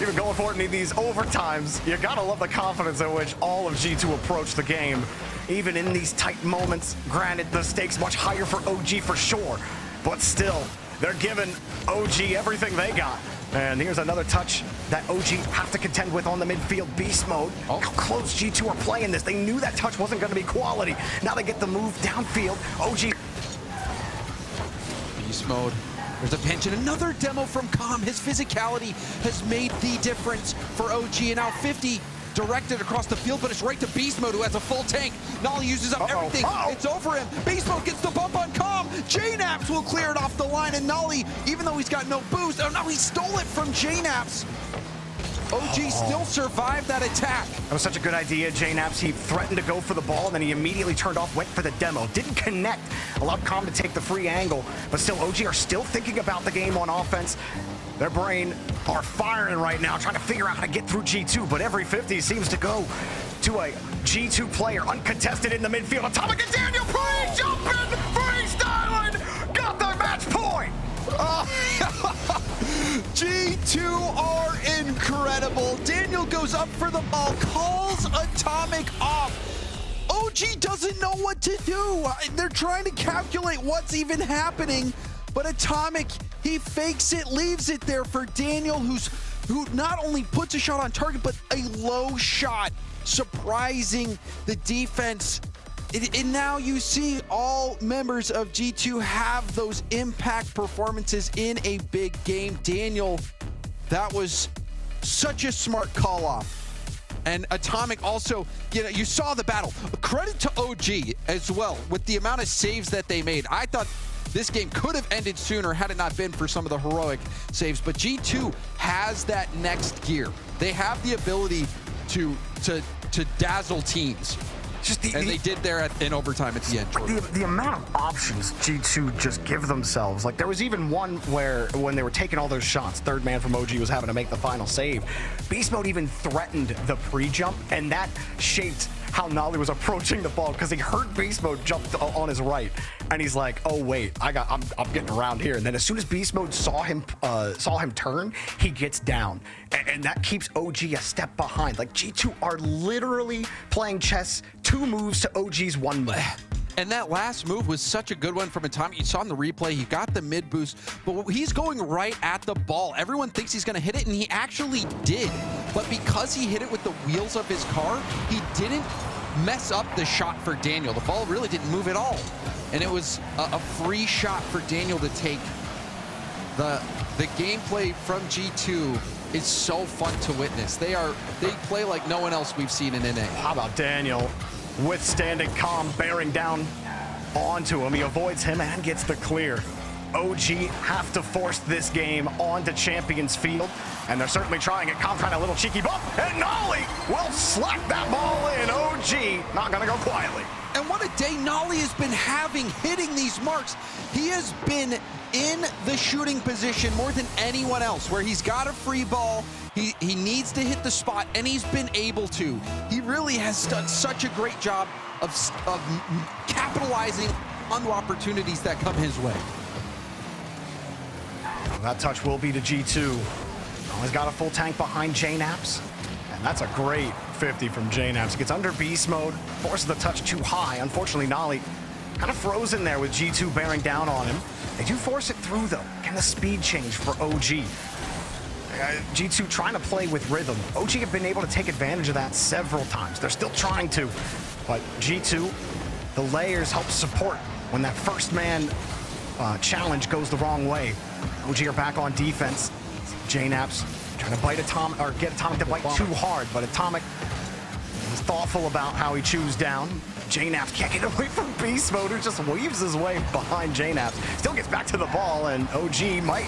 Even going for it in these overtimes, you gotta love the confidence in which all of G2 approach the game. Even in these tight moments, granted, the stakes much higher for OG for sure, but still, they're giving OG everything they got. And here's another touch that OG have to contend with on the midfield. Beast Mode. How close G2 are playing this. They knew that touch wasn't going to be quality. Now they get the move downfield. OG. Beast Mode. There's a pinch and another demo from Com. His physicality has made the difference for OG. And now 50 directed across the field, but it's right to Beast Mode, who has a full tank. Nolly uses up everything. It's over him. Beast Mode gets the bump on Com. JNaps will clear it off the line, and Nolly, even though he's got no boost, oh no, he stole it from JNaps. OG still survived that attack. That was such a good idea. JNaps, he threatened to go for the ball, and then he immediately turned off, went for the demo. Didn't connect, allowed Com to take the free angle, but still OG are still thinking about the game on offense. Their brain are firing right now, trying to figure out how to get through G2, but every 50 seems to go to a G2 player, uncontested in the midfield. Atomic and Daniel pre-jumping for East Island! Got the match point! G2 are incredible. Daniel goes up for the ball, calls Atomic off. OG doesn't know what to do. They're trying to calculate what's even happening, but Atomic, he fakes it, leaves it there for Daniel, who not only puts a shot on target, but a low shot, surprising the defense. And now you see all members of G2 have those impact performances in a big game. Daniel, that was such a smart call off. And Atomic also, you saw the battle. Credit to OG as well with the amount of saves that they made. I thought this game could have ended sooner had it not been for some of the heroic saves, but G2 has that next gear. They have the ability to dazzle teams. And they did there in overtime at the end. The amount of options G2 just give themselves. Like, there was even one where when they were taking all those shots, third man from OG was having to make the final save. Beast Mode even threatened the pre-jump, and that shaped how Nolly was approaching the ball, because he heard Beast Mode jump on his right, and he's like, "Oh wait, I'm getting around here." And then as soon as Beast Mode saw him turn, he gets down, and that keeps OG a step behind. Like, G2 are literally playing chess, 2 moves to OG's 1 move. And that last move was such a good one from Atomic. You saw in the replay, he got the mid boost, but he's going right at the ball. Everyone thinks he's gonna hit it, and he actually did. But because he hit it with the wheels of his car, he didn't mess up the shot for Daniel. The ball really didn't move at all. And it was a free shot for Daniel to take. The gameplay from G2 is so fun to witness. They play like no one else we've seen in NA. How about Daniel withstanding Com, bearing down onto him? He avoids him and gets the clear. OG have to force this game onto Champions Field, and they're certainly trying it. Com trying a little cheeky bump, and Nolly will slap that ball in. OG not gonna go quietly. And what a day Nolly has been having hitting these marks. He has been in the shooting position more than anyone else, where he's got a free ball, he needs to hit the spot, and he's been able to. He really has done such a great job of capitalizing on the opportunities that come his way. That touch will be to G2. He's got a full tank behind JNaps, and that's a great 50 from JNaps. Gets under beast mode, forces the touch too high. Unfortunately, Nolly kind of frozen there with G2 bearing down on him. They do force it through, though. Can the speed change for OG? G2 trying to play with rhythm. OG have been able to take advantage of that several times. They're still trying to, but G2, the layers help support when that first man challenge goes the wrong way. OG are back on defense. JNaps trying to bite Atomic, or get Atomic to bite too hard, but Atomic is thoughtful about how he chews down. JNaps can't get away from beast mode, who just weaves his way behind JNaps. Still gets back to the ball, and OG might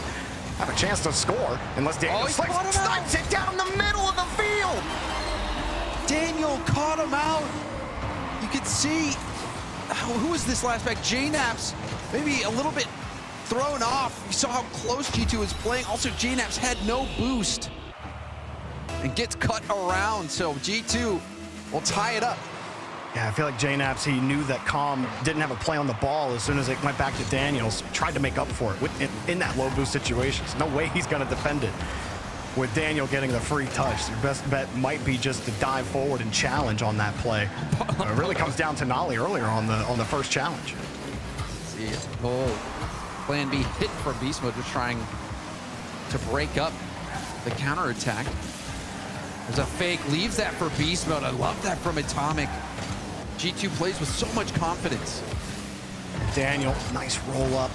have a chance to score unless Daniel snipes it down the middle of the field. Daniel caught him out. You could see, who was this last back? JNaps, maybe a little bit thrown off. You saw how close G2 was playing. Also, JNaps had no boost and gets cut around, so G2 will tie it up. Yeah, I feel like JNaps, he knew that Com didn't have a play on the ball as soon as it went back to Daniels. Tried to make up for it in that low boost situation. No way he's going to defend it. With Daniel getting the free touch, your best bet might be just to dive forward and challenge on that play. It really comes down to Nolly earlier on the first challenge. See, plan B hit for beast mode, just trying to break up the counterattack. There's a fake, leaves that for beast mode. I love that from Atomic. G2 plays with so much confidence. Daniel, nice roll up.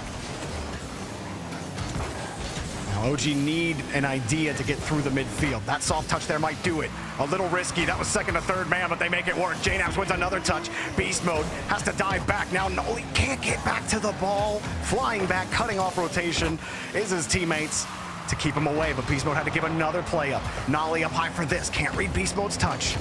Now OG need an idea to get through the midfield. That soft touch there might do it. A little risky. That was second to third man, but they make it work. JNaps wins another touch. Beast mode has to dive back. Now Nolly can't get back to the ball. Flying back, cutting off rotation is his teammates to keep him away, but Beast Mode had to give another play up. Nolly up high for this. Can't read Beast Mode's touch.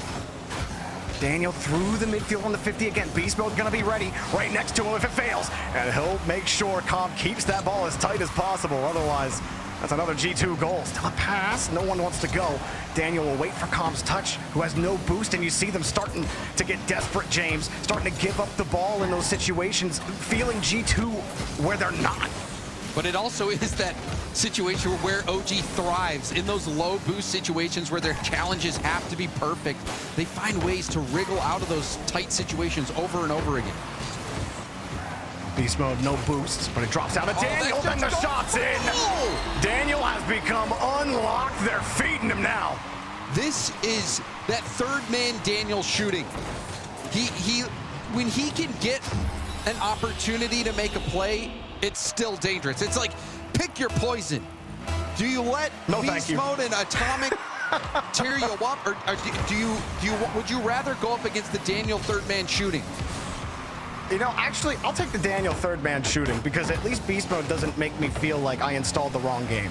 Daniel through the midfield on the 50 again. Beast Mode gonna be ready right next to him if it fails. And he'll make sure Com keeps that ball as tight as possible. Otherwise, that's another G2 goal. Still a pass. No one wants to go. Daniel will wait for Com's touch, who has no boost, and you see them starting to get desperate, James. Starting to give up the ball in those situations, feeling G2 where they're not. But it also is that situation where OG thrives. In those low boost situations where their challenges have to be perfect, they find ways to wriggle out of those tight situations over and over again. Beast mode, no boosts, but it drops down to Daniel, and the shot's in. Daniel has become unlocked. They're feeding him now. This is that third man Daniel shooting. When he can get an opportunity to make a play, it's still dangerous. It's like, pick your poison. Do you let Beast Mode and Atomic tear you up, or would you rather go up against the Daniel third man shooting? You know, actually, I'll take the Daniel third man shooting, because at least Beast Mode doesn't make me feel like I installed the wrong game.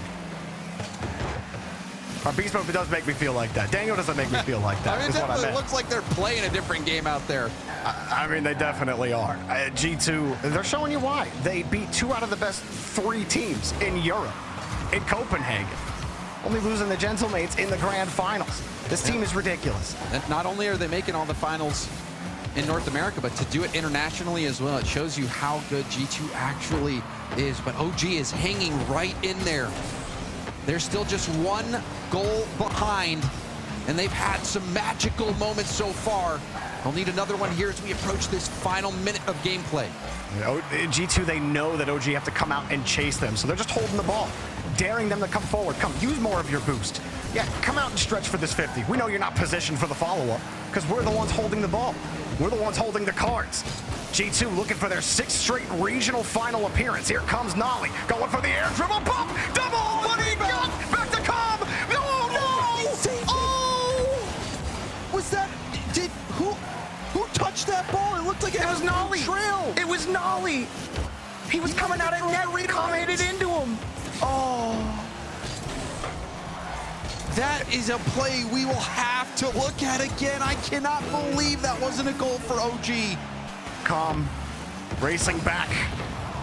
Or Beast Mode does make me feel like that. Daniel doesn't make me feel like that. I mean, it definitely looks like they're playing a different game out there. I mean, they definitely are. G2, they're showing you why. They beat 2 out of the best 3 teams in Europe, in Copenhagen. Only losing the Gentlemates in the grand finals. This team is ridiculous. And not only are they making all the finals in North America, but to do it internationally as well, it shows you how good G2 actually is. But OG is hanging right in there. They're still just 1 goal behind, and they've had some magical moments so far. They'll need another one here as we approach this final minute of gameplay. G2, they know that OG have to come out and chase them, so they're just holding the ball, daring them to come forward. Come, use more of your boost. Yeah, come out and stretch for this 50. We know you're not positioned for the follow-up, because we're the ones holding the ball. We're the ones holding the cards. G2 looking for their 6th straight regional final appearance. Here comes Nolly, going for the air dribble, bump, double, what he got? Back to Com. No! Oh! Was that? Who touched that ball? It looked like it was Nolly. Trail. It was Nolly. He was coming out of net, Recom hit it into him. Oh. That is a play we will have to look at again. I cannot believe that wasn't a goal for OG. Calm, racing back,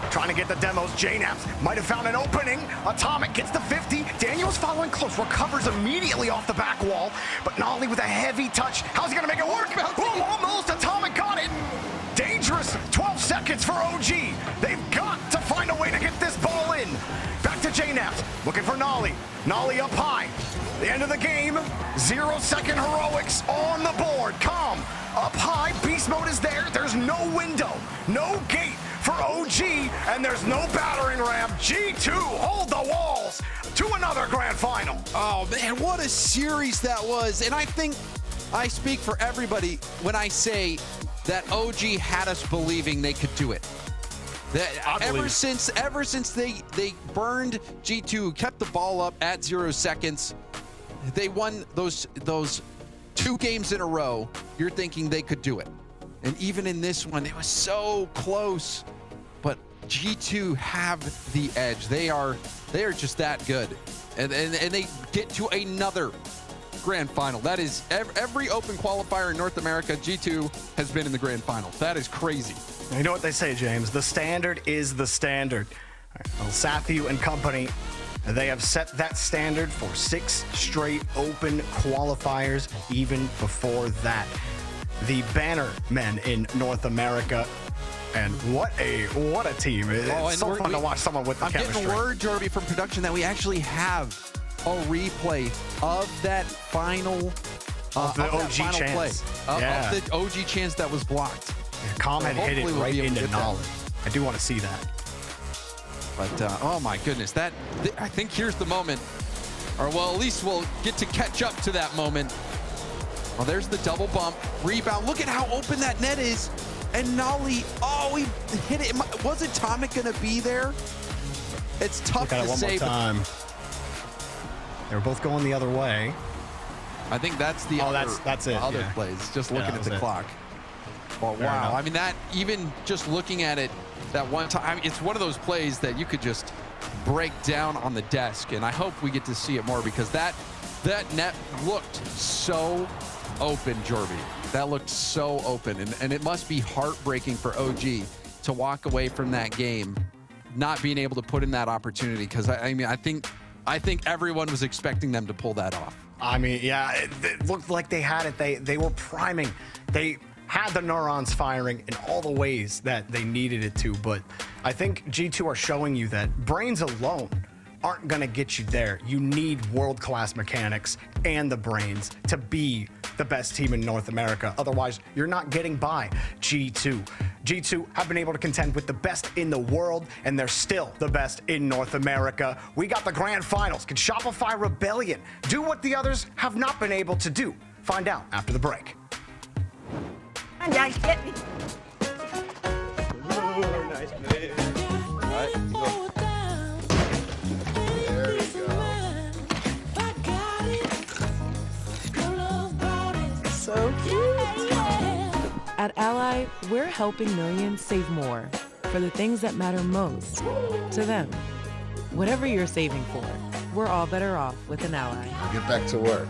trying to get the demos. JNaps might have found an opening. Atomic gets the 50. Daniel's following close, recovers immediately off the back wall, but Nolly with a heavy touch. How's he gonna make it work? Oh, almost. Atomic got it. Dangerous. 12 seconds for OG. They've got to find a way to get this ball in. Back to JNaps, looking for Nolly. Nolly up high. The end of the game, 0-second heroics on the board. Calm, up high, beast mode is there. There's no window, no gate for OG, and there's no battering ram. G2 hold the walls to another grand final. Oh man, what a series that was. And I think I speak for everybody when I say that OG had us believing they could do it. Ever since they burned G2, kept the ball up at 0 seconds, they won those 2 games in a row. You're thinking they could do it. And even in this one, it was so close. But G2 have the edge. They are just that good. And they get to another grand final. That is every open qualifier in North America, G2 has been in the grand final. That is crazy. You know what they say, James? The standard is the standard. All right, well, Sathu and company, they have set that standard for 6 straight open qualifiers. Even before that, the banner men in North America, and what a team! It's so fun to watch someone with the chemistry. I'm getting word, Jorby, from production that we actually have a replay of that final of the OG chance of the OG chance that was blocked. Calm had hit it right into Nolly. I do want to see that. But oh my goodness, I think here's the moment, or well, at least we'll get to catch up to that moment. Well, there's the double bump, rebound. Look at how open that net is, and Nolly. Oh, he hit it. Was Atomic gonna be there? It's tough to say. One more time. They were both going the other way. I think that's the that's it. Other plays. Just looking at the clock. Well, wow. I mean, that even just looking at it that one time, I mean, it's one of those plays that you could just break down on the desk, and I hope we get to see it more because that net looked so open, Jorby. That looked so open, and it must be heartbreaking for OG to walk away from that game not being able to put in that opportunity, because I mean, I think everyone was expecting them to pull that off. I mean, yeah, it looked like they had it. They were priming. They had the neurons firing in all the ways that they needed it to, but I think G2 are showing you that brains alone aren't gonna get you there. You need world-class mechanics and the brains to be the best team in North America. Otherwise, you're not getting by G2. G2 have been able to contend with the best in the world, and they're still the best in North America. We got the grand finals. Can Shopify Rebellion do what the others have not been able to do? Find out after the break. Nice play. So cute. At Ally, we're helping millions save more for the things that matter most to them. Whatever you're saving for, we're all better off with an Ally. Get back to work.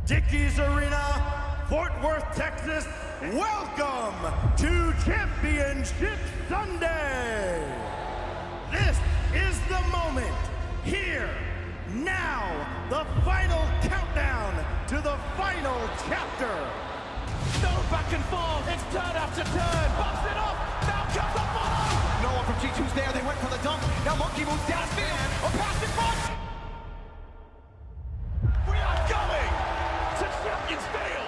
Dickies Arena, Fort Worth, Texas. Welcome to Championship Sunday. This is the moment. Here, now, the final countdown to the final chapter. No back and forth. It's turn after turn. Bumps it off. Now comes the down from G2's there. They went for the dunk. Now Monkey moves downfield. A pass in front. We are going to Champions Field.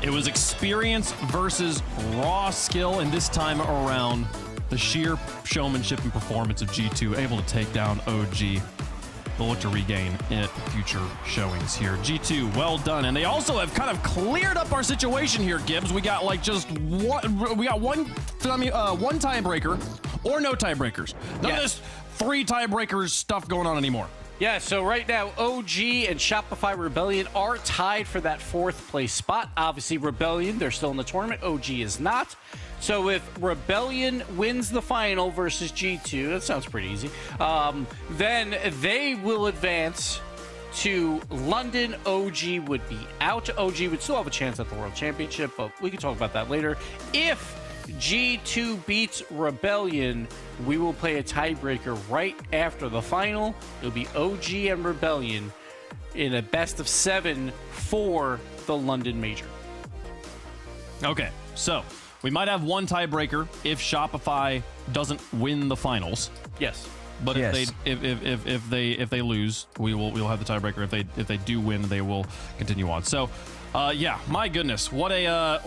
It was experience versus raw skill, and this time around, the sheer showmanship and performance of G2 able to take down OG. They'll look to regain in future showings here. G2, well done. And they also have kind of cleared up our situation here, Gibbs. We got like just one, one tiebreaker or no tiebreakers. None of this 3 tiebreakers stuff going on anymore. Yeah, so right now, OG and Shopify Rebellion are tied for that 4th place spot. Obviously, Rebellion, they're still in the tournament. OG is not. So if Rebellion wins the final versus G2, that sounds pretty easy, then they will advance to London. OG would be out. OG would still have a chance at the World Championship, but we can talk about that later. If G2 beats Rebellion, we will play a tiebreaker right after the final. It'll be OG and Rebellion in a best of 7 for the London Major. Okay, so we might have one tiebreaker if Shopify doesn't win the finals. Yes. But if they lose, we'll have the tiebreaker. If they do win, they will continue on. So, yeah, my goodness, what a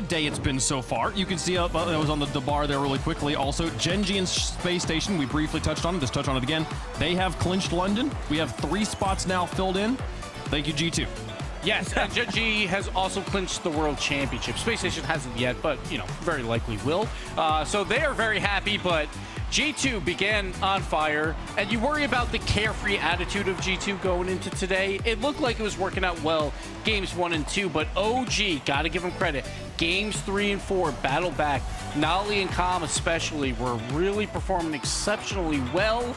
day it's been so far. You can see that was on the bar there really quickly. Also, Gen.G and Space Station, we briefly touched on it. Just touch on it again. They have clinched London. We have 3 spots now filled in. Thank you, G2. Yes, and Gen.G has also clinched the World Championship. Space Station hasn't yet, but, very likely will. So they are very happy, but G2 began on fire, and you worry about the carefree attitude of G2 going into today. It looked like it was working out well, games 1 and 2, but OG, gotta give them credit. Games 3 and 4, battle back. Nolly and Calm especially were really performing exceptionally well,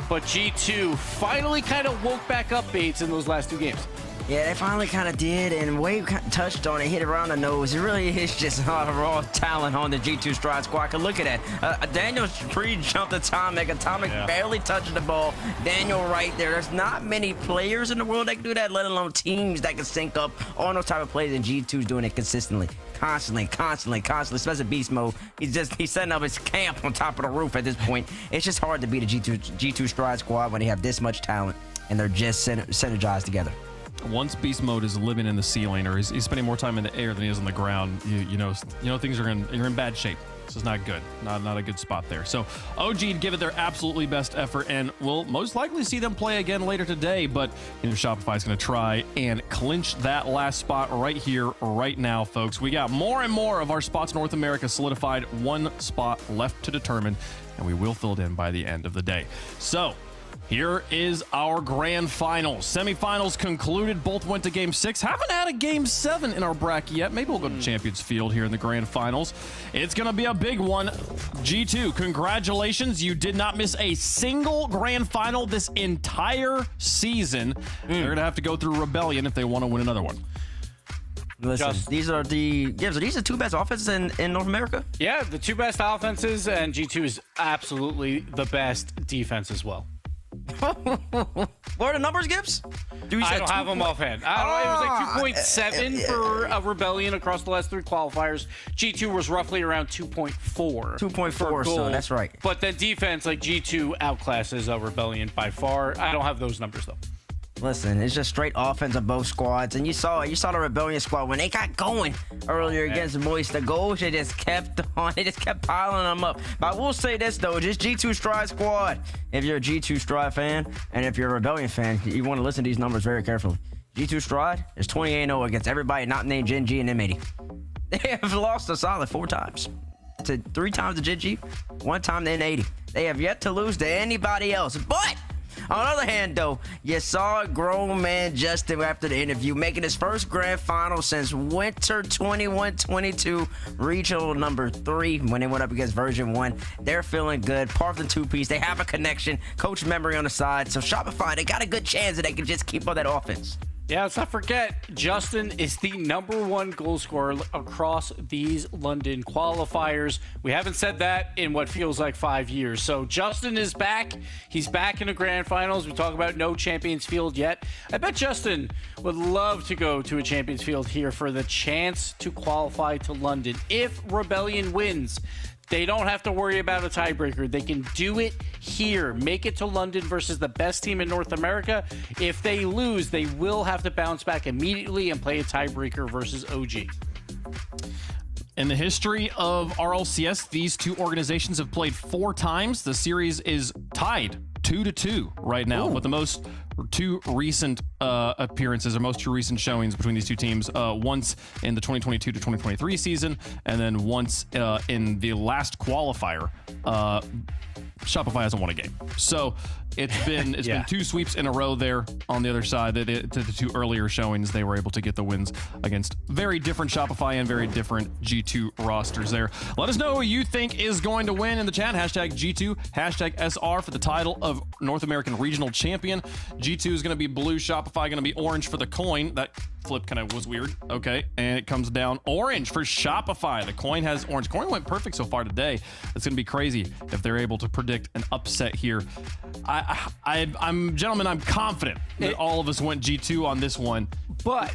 but G2 finally kind of woke back up Bates in those last 2 games. Yeah, they finally kind of did, and Wade touched on it, hit it around the nose. It really is just a lot of raw talent on the G2 Stride Squad. Cause look at that. Daniel pre-jumped Atomic. Atomic barely touched the ball. Daniel right there. There's not many players in the world that can do that, let alone teams that can sync up on those type of plays, and G2's doing it consistently. Constantly, especially beast mode. He's setting up his camp on top of the roof at this point. It's just hard to beat a G2 Stride Squad when they have this much talent, and they're just synergized together. Once beast mode is living in the ceiling, or he's spending more time in the air than he is on the ground, you know things you're in bad shape. This is not good. Not a good spot there. So OG give it their absolutely best effort, and we'll most likely see them play again later today. But Shopify is going to try and clinch that last spot right here, right now, folks. We got more and more of our spots in North America solidified. 1 spot left to determine, and we will fill it in by the end of the day. So here is our grand final. Semifinals concluded. Both went to Game 6. Haven't had a Game 7 in our bracket yet. Maybe we'll go to Champions Field here in the grand finals. It's going to be a big one. G2, congratulations. You did not miss a single grand final this entire season. They're going to have to go through Rebellion if they want to win another one. Listen, these are the 2 best offenses in North America? Yeah, the 2 best offenses, and G2 is absolutely the best defense as well. What are the numbers, Gibbs? I don't have them offhand. It was like 2.7 for a Rebellion across the last 3 qualifiers. G2 was roughly around 2.4. 2.4, so that's right. But then defense, like G2 outclasses a Rebellion by far. I don't have those numbers, though. Listen, it's just straight offense of both squads, and you saw the Rebellion squad when they got going earlier against Moist. The goals they just kept on, they just kept piling them up. But I will say this though, just G2 Stride squad. If you're a G2 Stride fan, and if you're a Rebellion fan, you want to listen to these numbers very carefully. G2 Stride is 28-0 against everybody not named Gen.G and M80. They have lost a solid 4 times. 3 times to Gen.G, 1 time to N80. They have yet to lose to anybody else, but on the other hand, though, you saw a grown man Justin after the interview making his first grand final since winter 21-22, regional number 3 when they went up against version 1. They're feeling good. Part of the 2-piece. They have a connection. Coach Memory on the side. So Shopify, they got a good chance that they can just keep on that offense. Yeah, let's not forget, Justin is the #1 goal scorer across these London qualifiers. We haven't said that in what feels like 5 years. So Justin is back. He's back in the grand finals. We talk about no Champions Field yet. I bet Justin would love to go to a Champions Field here for the chance to qualify to London. If Rebellion wins, they don't have to worry about a tiebreaker. They can do it here. Make it to London versus the best team in North America. If they lose, they will have to bounce back immediately and play a tiebreaker versus OG. In the history of RLCS, these 2 organizations have played 4 times. The series is tied 2-2 right now, with the most 2 recent appearances, or most 2 recent showings between these 2 teams. Once in the 2022 to 2023 season, and then once in the last qualifier. Shopify hasn't won a game. So It's been 2 sweeps in a row there on the other side. To the 2 earlier showings, they were able to get the wins against very different Shopify and very different G2 rosters there. Let us know who you think is going to win in the chat. Hashtag G2, hashtag SR for the title of North American Regional Champion. G2 is going to be blue, Shopify going to be orange for the coin. That flip kind of was weird. Okay, and it comes down orange for Shopify. The coin has orange. Coin went perfect so far today. It's going to be crazy if they're able to predict an upset here. I'm confident that all of us went G2 on this one. But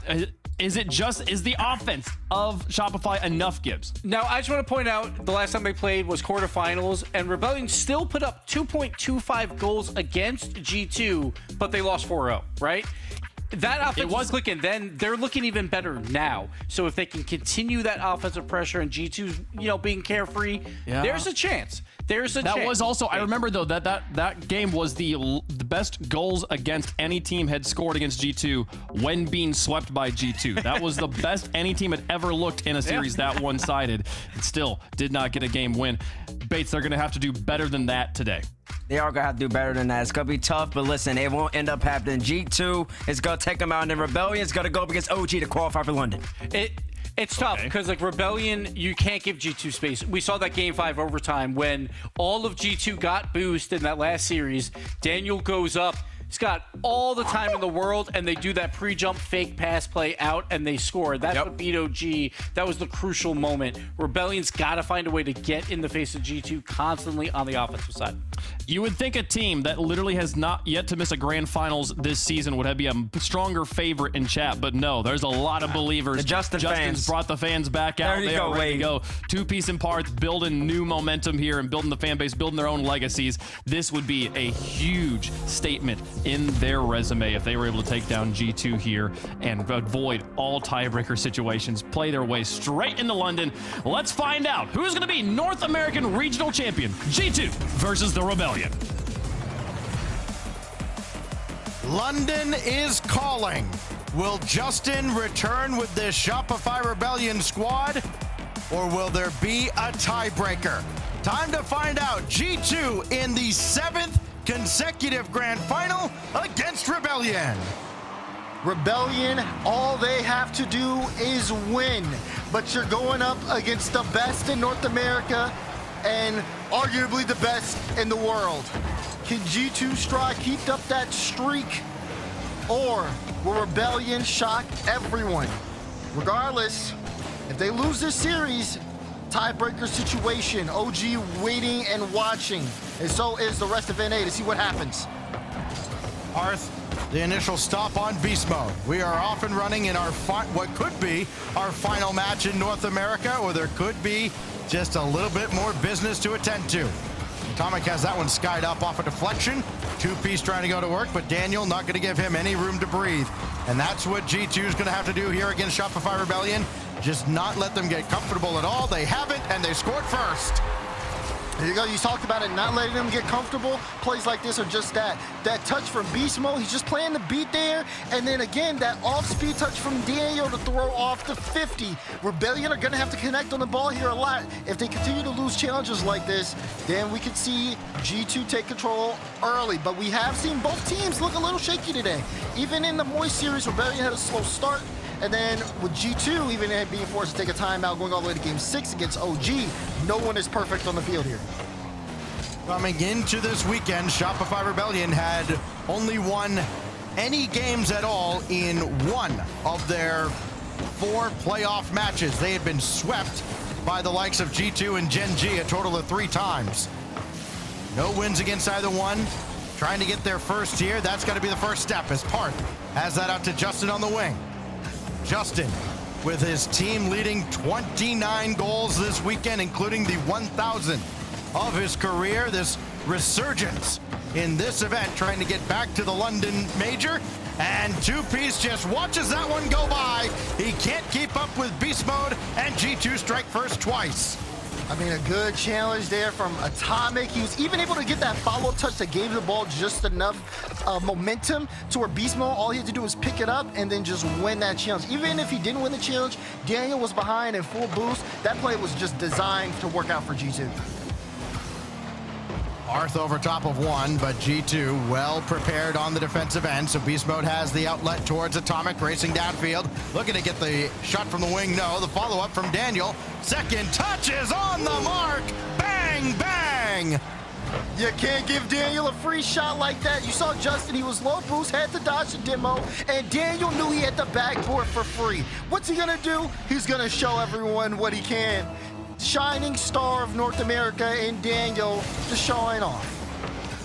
is the offense of Shopify enough, Gibbs? Now, I just want to point out the last time they played was quarterfinals, and Rebellion still put up 2.25 goals against G2, but they lost 4-0, right? That offense was clicking. Then they're looking even better now. So if they can continue that offensive pressure and G2's, being carefree, there's a chance. That was also, I remember though that game was the best goals against any team had scored against G2 when being swept by G2. That was the best any team had ever looked in a series that one-sided. And still did not get a game win. Bates, they're going to have to do better than that today. They are going to have to do better than that. It's going to be tough, but listen, it won't end up happening. G2 is going to take them out, and then Rebellion is going to go up against OG to qualify for London. It's tough because, Rebellion, you can't give G2 space. We saw that Game 5 overtime when all of G2 got boost in that last series. Daniel goes up. He's got all the time in the world, and they do that pre-jump fake pass play out, and they score. That's what beat OG. That was the crucial moment. Rebellion's got to find a way to get in the face of G2 constantly on the offensive side. You would think a team that literally has not yet to miss a grand finals this season would be a stronger favorite in chat, but no, there's a lot of believers. The Justin's fans brought the fans back out. They are ready to go. 2-piece in parts, building new momentum here and building the fan base, building their own legacies. This would be a huge statement in their resume if they were able to take down G2 here and avoid all tiebreaker situations, play their way straight into London. Let's find out who's going to be North American Regional Champion, G2 versus the Rebellion. London is calling. Will Justin return with this Shopify Rebellion squad, or will there be a tiebreaker? Time to find out. G2 in the 7th consecutive grand final against Rebellion. Rebellion, all they have to do is win, but you're going up against the best in North America and arguably the best in the world. Can G2 Stride keep up that streak, or will Rebellion shock everyone? Regardless, if they lose this series, tiebreaker situation, OG waiting and watching, and so is the rest of NA to see what happens. Arth, the initial stop on beast mode. We are off and running in our what could be our final match in North America, or there could be just a little bit more business to attend to. Atomic has that one skied up off a deflection. 2-piece trying to go to work, but Daniel not going to give him any room to breathe. And that's what G2 is going to have to do here against Shopify Rebellion. Just not let them get comfortable at all. They haven't, and they scored first. There you go. You talked about it, not letting them get comfortable. Plays like this are just that. That touch from Beast Mode, he's just playing the beat there. And then again, that off-speed touch from Daniel to throw off the 50. Rebellion are going to have to connect on the ball here a lot. If they continue to lose challenges like this, then we could see G2 take control early. But we have seen both teams look a little shaky today. Even in the Moist series, Rebellion had a slow start. And then with G2, even being forced to take a timeout, going all the way to Game 6 against OG, no one is perfect on the field here. Coming into this weekend, Shopify Rebellion had only won any games at all in one of their 4 playoff matches. They had been swept by the likes of G2 and Gen G a total of 3 times. No wins against either one. Trying to get their first here. That's got to be the first step as Parth has that out to Justin on the wing. Justin, with his team leading 29 goals this weekend, including the 1,000th of his career. This resurgence in this event, trying to get back to the London Major. And 2-piece just watches that one go by. He can't keep up with Beast Mode, and G2 strike first twice. I mean, a good challenge there from Atomic. He was even able to get that follow touch that gave the ball just enough momentum to where Beast Mode, all he had to do was pick it up and then just win that challenge. Even if he didn't win the challenge, Daniel was behind in full boost. That play was just designed to work out for G2. Arth over top of one, but G2 well prepared on the defensive end. So Beast Mode has the outlet towards Atomic, racing downfield. Looking to get the shot from the wing. No, the follow-up from Daniel. Second touch is on the mark. Bang, bang. You can't give Daniel a free shot like that. You saw Justin, he was low boost, had to dodge the demo, and Daniel knew he had the backboard for free. What's he gonna do? He's gonna show everyone what he can. Shining star of North America in Daniel, just showing off.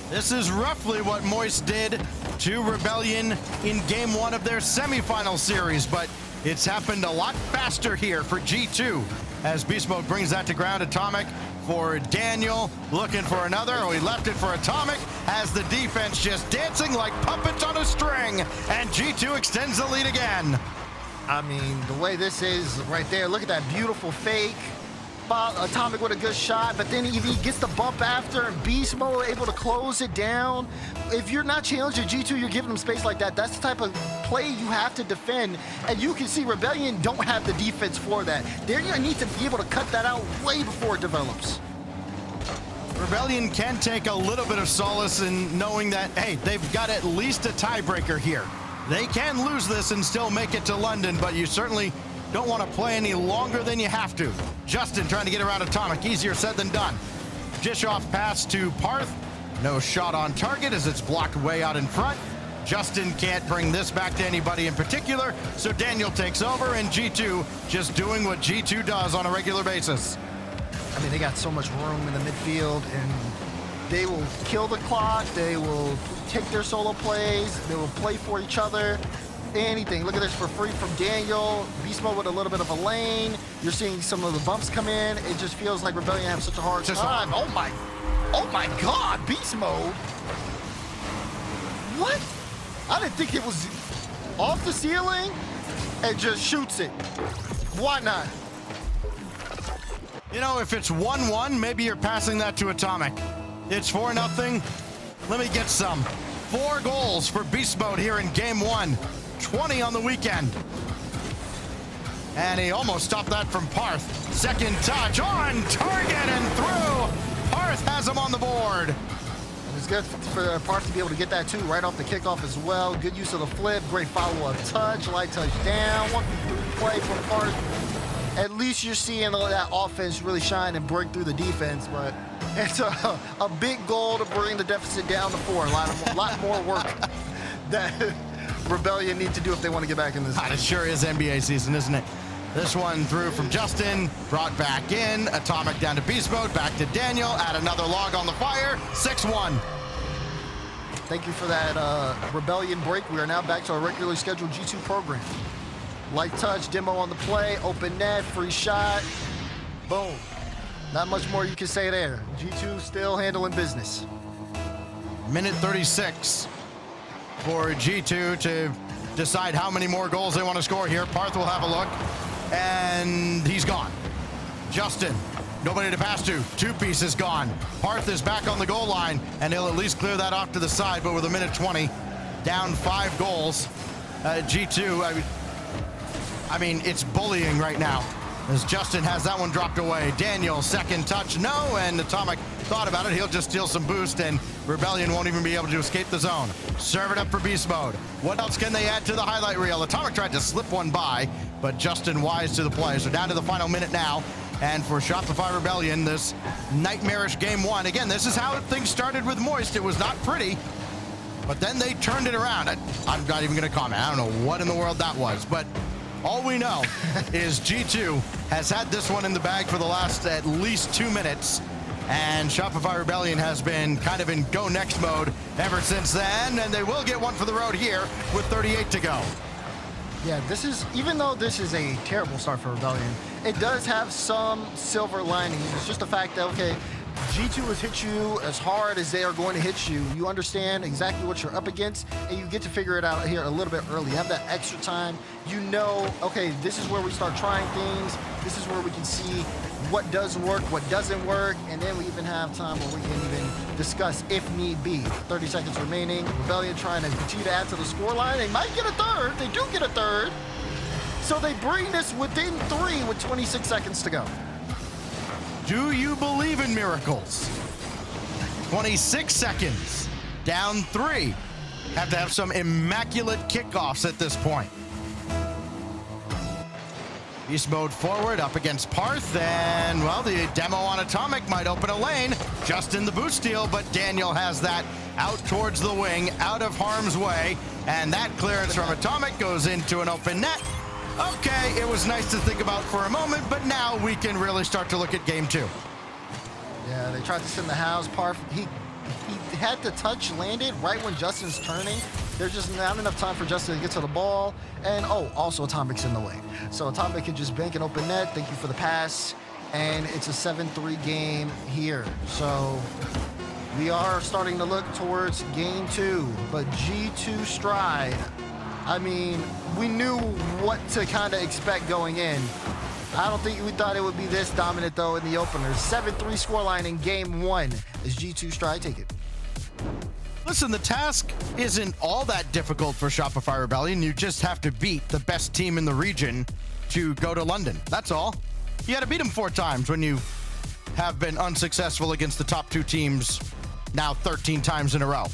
This is roughly what Moist did to Rebellion in game one of their semifinal series, but it's happened a lot faster here for G2 as Beast Mode brings that to ground. Atomic for Daniel, looking for another. Oh, he left it for Atomic, has the defense just dancing like puppets on a string, and G2 extends the lead again. I mean, the way this is right there, look at that beautiful fake. Atomic with a good shot, but then he gets the bump after, and Beast Mode able to close it down. If you're not challenging G2, you're giving them space like that. That's the type of play you have to defend, and you can see Rebellion don't have the defense for that. They're gonna need to be able to cut that out way before it develops. Rebellion can take a little bit of solace in knowing that, hey, they've got at least a tiebreaker here. They can lose this and still make it to London, but you certainly don't want to play any longer than you have to. Justin trying to get around Atomic, easier said than done. Dish off pass to Parth. No shot on target as it's blocked way out in front. Justin can't bring this back to anybody in particular, so Daniel takes over, and G2 just doing what G2 does on a regular basis. I mean, they got so much room in the midfield, and they will kill the clock, they will take their solo plays, they will play for each other. Anything. Look at this for free from Daniel. Beast Mode with a little bit of a lane. You're seeing some of the bumps come in. It just feels like Rebellion have such a hard time. Oh my God, Beast Mode. What? I didn't think it was off the ceiling and just shoots it. Why not? You know, if it's 1-1, maybe you're passing that to Atomic. It's 4-0. Let me get some. 4 goals for Beast Mode here in game one. 20 on the weekend. And he almost stopped that from Parth. Second touch on target and through. Parth has him on the board. And it's good for Parth to be able to get that too, right off the kickoff as well. Good use of the flip, great follow-up touch, light touch down. 1-3 play from Parth. At least you're seeing that offense really shine and break through the defense, but it's a big goal to bring the deficit down to 4. A lot more work that Rebellion need to do if they want to get back in this game. It sure is NBA season, isn't it? This one through from Justin, brought back in. Atomic down to Beast Mode, back to Daniel. Add another log on the fire. 6-1. Thank you for that Rebellion break. We are now back to our regularly scheduled G2 program. Light touch, demo on the play, open net, free shot. Boom. Not much more you can say there. G2 still handling business. Minute 36 for G2 to decide how many more goals they want to score here. Parth will have a look, and he's gone. Justin, nobody to pass to. 2-piece is gone. Parth is back on the goal line, and he'll at least clear that off to the side, but with a minute 20, down 5 goals. G2, I mean, it's bullying right now as Justin has that one dropped away. Daniel, second touch, no, and Atomic thought about it. He'll just steal some boost, and Rebellion won't even be able to escape the zone. Serve it up for Beast Mode. What else can they add to the highlight reel? Atomic tried to slip one by, but Justin wise to the play. So down to the final minute now. And for Shopify Rebellion, this nightmarish game one. Again, this is how things started with Moist. It was not pretty, but then they turned it around. I'm not even going to comment. I don't know what in the world that was, but all we know is G2 has had this one in the bag for the last at least 2 minutes, and Shopify Rebellion has been kind of in go next mode ever since then, and they will get one for the road here with 38 to go. Yeah, this is, even though this is a terrible start for Rebellion, it does have some silver linings. It's just the fact that, okay, G2 has hit you as hard as they are going to hit you. You understand exactly what you're up against, and you get to figure it out here a little bit early. You have that extra time. You know, okay, this is where we start trying things. This is where we can see what does work, what doesn't work, and then we even have time where we can even discuss if need be. 30 seconds remaining. Rebellion trying to continue to add to the scoreline. They might get a third. They do get a third. So they bring this within 3 with 26 seconds to go. Do you believe in miracles? 26 seconds. Down 3. Have to have some immaculate kickoffs at this point. Beast mode forward up against Parth, and well, the demo on Atomic might open a lane. Justin the boost steal, but Daniel has that out towards the wing, out of harm's way, and that clearance from Atomic goes into an open net. Okay, it was nice to think about for a moment, but now we can really start to look at game 2. Yeah, they tried to send the house. Parth, he had the touch landed right when Justin's turning. There's just not enough time for Justin to get to the ball. And, oh, also Atomic's in the way. So Atomic can just bank an open net. Thank you for the pass. And it's a 7-3 game here. So we are starting to look towards game 2. But G2 Stride, I mean, we knew what to kind of expect going in. I don't think we thought it would be this dominant, though, in the opener. 7-3 scoreline in game 1 as G2 Stride take it. Listen, the task isn't all that difficult for Shopify Rebellion. You just have to beat the best team in the region to go to London. That's all. You got to beat them 4 times when you have been unsuccessful against the top 2 teams now 13 times in a row.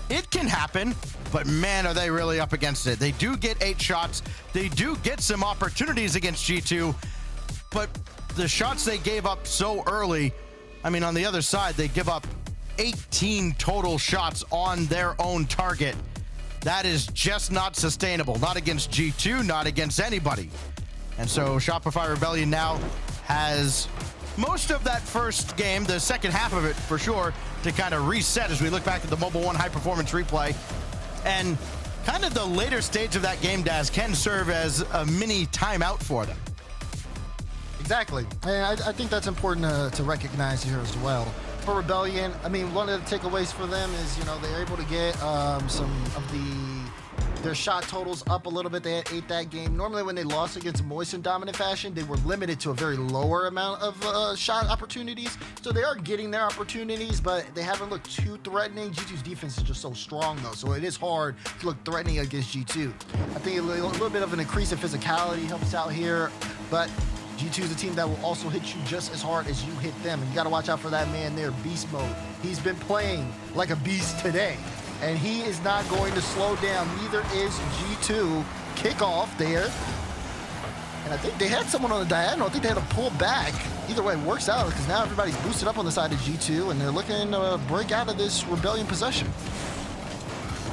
It can happen, but man, are they really up against it. They do get 8 shots. They do get some opportunities against G2, but the shots they gave up so early, I mean, on the other side, they give up 18 total shots on their own target. That is just not sustainable. Not against G2, not against anybody. And so Shopify Rebellion now has most of that first game, the second half of it for sure, to kind of reset as we look back at the Mobile 1 high performance replay. And kind of the later stage of that game, Daz, can serve as a mini timeout for them. Exactly. And I think that's important to recognize here as well. For Rebellion, I mean, one of the takeaways for them is, you know, they're able to get some of their shot totals up a little bit. They had 8 that game. Normally when they lost against Moist in dominant fashion, they were limited to a very lower amount of shot opportunities. So they are getting their opportunities, but they haven't looked too threatening. G2's defense is just so strong, though, so it is hard to look threatening against G2. I think a little bit of an increase in physicality helps out here, but G2 is a team that will also hit you just as hard as you hit them. And you got to watch out for that man there, beast mode. He's been playing like a beast today, and he is not going to slow down. Neither is G2. Kickoff there. And I think they had someone on the diagonal. I think they had to pull back. Either way, it works out because now everybody's boosted up on the side of G2, and they're looking to break out of this Rebellion possession.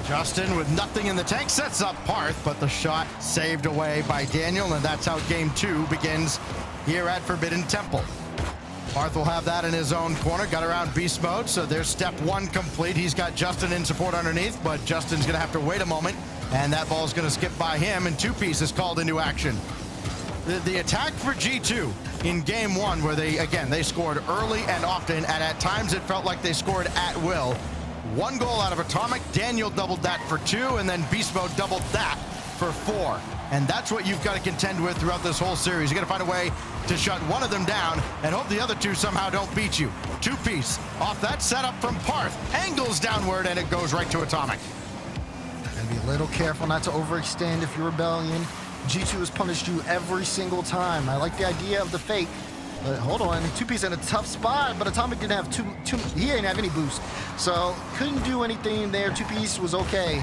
Justin with nothing in the tank sets up Parth, but the shot saved away by Daniel, and that's how game 2 begins here at Forbidden Temple. Parth will have that in his own corner, got around beast mode, so there's step 1 complete. He's got Justin in support underneath, but Justin's gonna have to wait a moment, and that ball's gonna skip by him, and 2-piece is called into action. The attack for G2 in game 1, where they scored early and often, and at times it felt like they scored at will. 1 goal out of Atomic, Daniel doubled that for 2, and then Beast Mode doubled that for 4. And that's what you've got to contend with throughout this whole series. You got to find a way to shut one of them down and hope the other 2 somehow don't beat you. 2-piece off that setup from Parth, angles downward, and it goes right to Atomic. Gotta be a little careful not to overextend if you're Rebellion. G2 has punished you every single time. I like the idea of the fake. But hold on, 2-piece in a tough spot, but Atomic didn't have he didn't have any boost. So couldn't do anything there. 2-piece was okay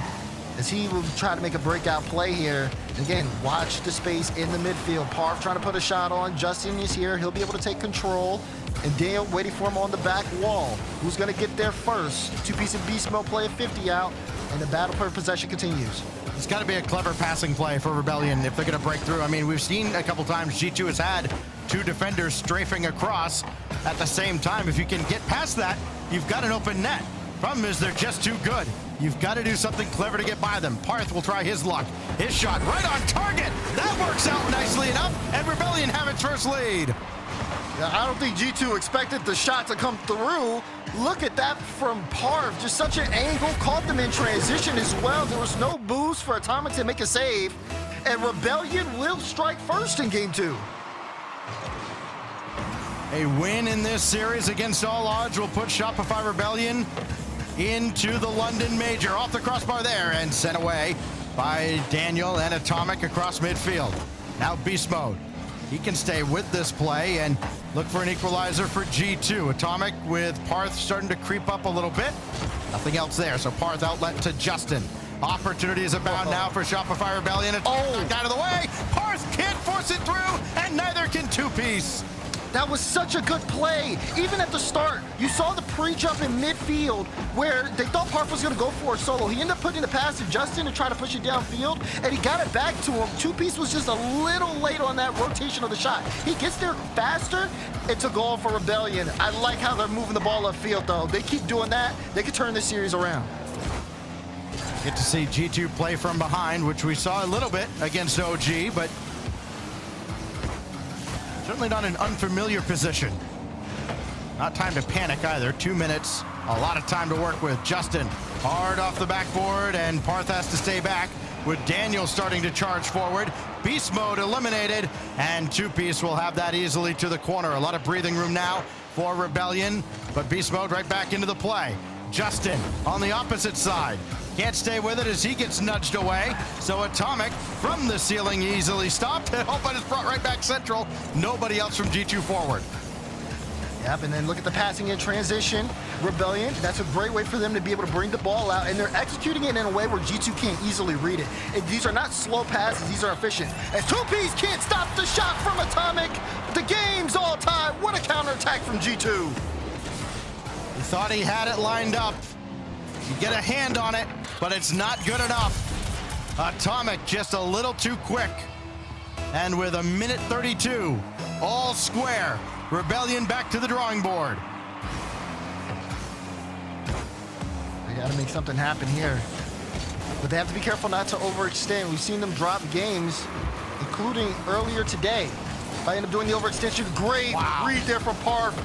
as he will try to make a breakout play here. Again, watch the space in the midfield. Parth trying to put a shot on. Justin is here. He'll be able to take control. And Daniel waiting for him on the back wall. Who's gonna get there first? 2-piece and beast mode play a 50 out, and the battle for possession continues. It's got to be a clever passing play for Rebellion if they're going to break through. I mean, we've seen a couple times G2 has had 2 defenders strafing across at the same time. If you can get past that, you've got an open net. Problem is they're just too good. You've got to do something clever to get by them. Parth will try his luck. His shot right on target. That works out nicely enough, and Rebellion have its first lead. I don't think G2 expected the shot to come through. Look at that from Parth. Just such an angle. Caught them in transition as well. There was no boost for Atomic to make a save. And Rebellion will strike first in game 2. A win in this series against all odds will put Shopify Rebellion into the London Major. Off the crossbar there and sent away by Daniel and Atomic across midfield. Now beast mode. He can stay with this play, and Look for an equalizer for G2. Atomic with Parth starting to creep up a little bit. Nothing else there, so Parth outlet to Justin. Opportunities abound now for Shopify Rebellion. It's out of the way. Parth can't force it through, and neither can Two-Piece. That was such a good play. Even at the start, you saw the pre-jump in midfield where they thought Parth was going to go for a solo. He ended up putting the pass to Justin to try to push it downfield, and he got it back to him. Two-Piece was just a little late on that rotation of the shot. He gets there faster. It's a goal for Rebellion. I like how they're moving the ball upfield, though. They keep doing that, they could turn this series around. Get to see G2 play from behind, which we saw a little bit against OG, but certainly not an unfamiliar position. Not time to panic either. 2 minutes, a lot of time to work with. Justin hard off the backboard, and Parth has to stay back with Daniel starting to charge forward. Beast mode eliminated, and Two-Piece will have that easily to the corner. A lot of breathing room now for Rebellion, but Beast mode right back into the play. Justin on the opposite side. Can't stay with it as he gets nudged away. So Atomic from the ceiling easily stopped. Oh, but it's brought right back central. Nobody else from G2 forward. Yep, and then look at the passing in transition. Rebellion, that's a great way for them to be able to bring the ball out, and they're executing it in a way where G2 can't easily read it. And these are not slow passes, these are efficient. And Two-Piece can't stop the shot from Atomic. The game's all tied. What a counterattack from G2. He thought he had it lined up. You get a hand on it, but it's not good enough. Atomic just a little too quick. And with a minute 32, all square, Rebellion back to the drawing board. They gotta make something happen here. But they have to be careful not to overextend. We've seen them drop games, including earlier today. If I end up doing the overextension, great read there from Parth.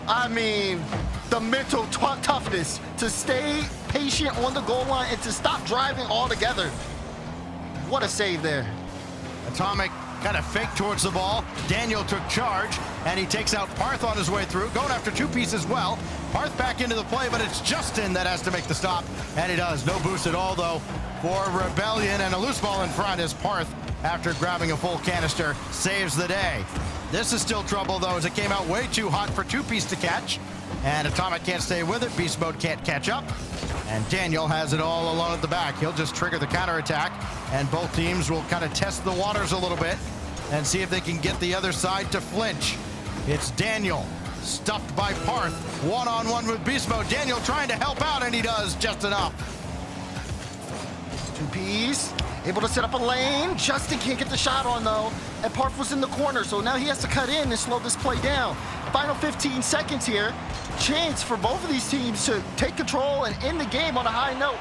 I mean, the mental toughness to stay patient on the goal line and to stop driving altogether. What a save there. Atomic kind of fake towards the ball. Daniel took charge, and he takes out Parth on his way through, going after Two-Piece as well. Parth back into the play, but it's Justin that has to make the stop, and he does. No boost at all, though, for Rebellion, and a loose ball in front as Parth, after grabbing a full canister, saves the day. This is still trouble, though, as it came out way too hot for Two-Piece to catch, and Atomic can't stay with it. Beast mode can't catch up, and Daniel has it all alone at the back. He'll just trigger the counterattack, and both teams will kind of test the waters a little bit and see if they can get the other side to flinch. It's Daniel, stuffed by Parth, one-on-one with Beast mode. Daniel trying to help out, and he does just enough. Two-Piece able to set up a lane. Justin can't get the shot on, though, and Parth was in the corner, so now he has to cut in and slow this play down. Final 15 seconds here. Chance for both of these teams to take control and end the game on a high note.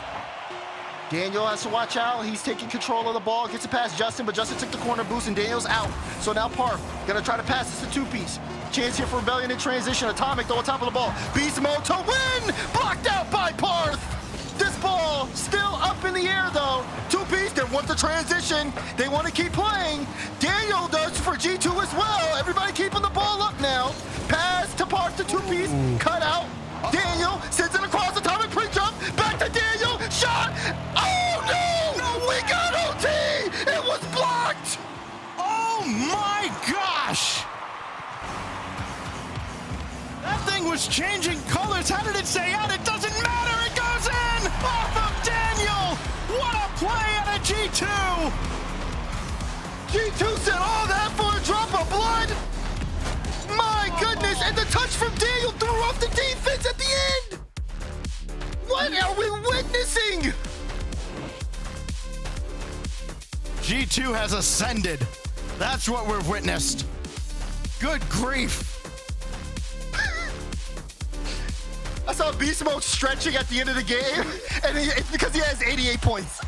Daniel has to watch out. He's taking control of the ball, gets it past Justin, but Justin took the corner boost, and Daniel's out. So now Parth gonna try to pass this to Two-Piece. Chance here for Rebellion in transition. Atomic, though, on top of the ball. Beast mode to win! Blocked out by Parth! This ball still up in the air, though. Two-Piece, they want the transition. They want to keep playing. Daniel does for G2 as well. Everybody keeping the ball up now. Pass to Parth to Two-Piece. Cut out. Daniel sends it across. Atomic pre-jump. Back to Daniel. Shot. Oh, no! We got OT! It was blocked! Oh, my gosh! That thing was changing colors. How did it stay out? It doesn't matter. It goes in off of Daniel. What a play out of G2. G2 said all that for a drop of blood. My goodness. And the touch from Daniel threw off the defense at the end. What are we witnessing? G2 has ascended. That's what we've witnessed. Good grief. I saw Beast Mode stretching at the end of the game, and it's because he has 88 points.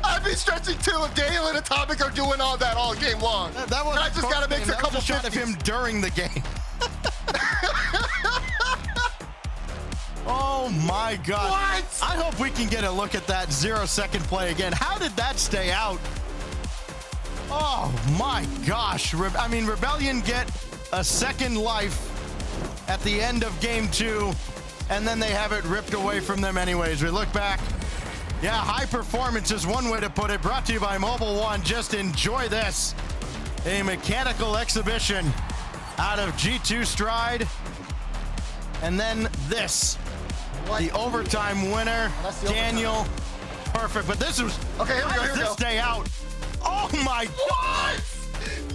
I'd be stretching too if Daniel and Atomic are doing all that all game long. That was I just gotta make a couple shot of him during the game. Oh my God. What? I hope we can get a look at that 0-second play again. How did that stay out? Oh my gosh. I mean, Rebellion get a second life at the end of game 2, and then they have it ripped away from them anyways. We look back. Yeah, high performance is one way to put it. Brought to you by Mobile One. Just enjoy this. A mechanical exhibition out of G2 Stride. And then this, the overtime winner, Daniel. Perfect, but this was, okay, here we go, here we go. Stay out. Oh my God!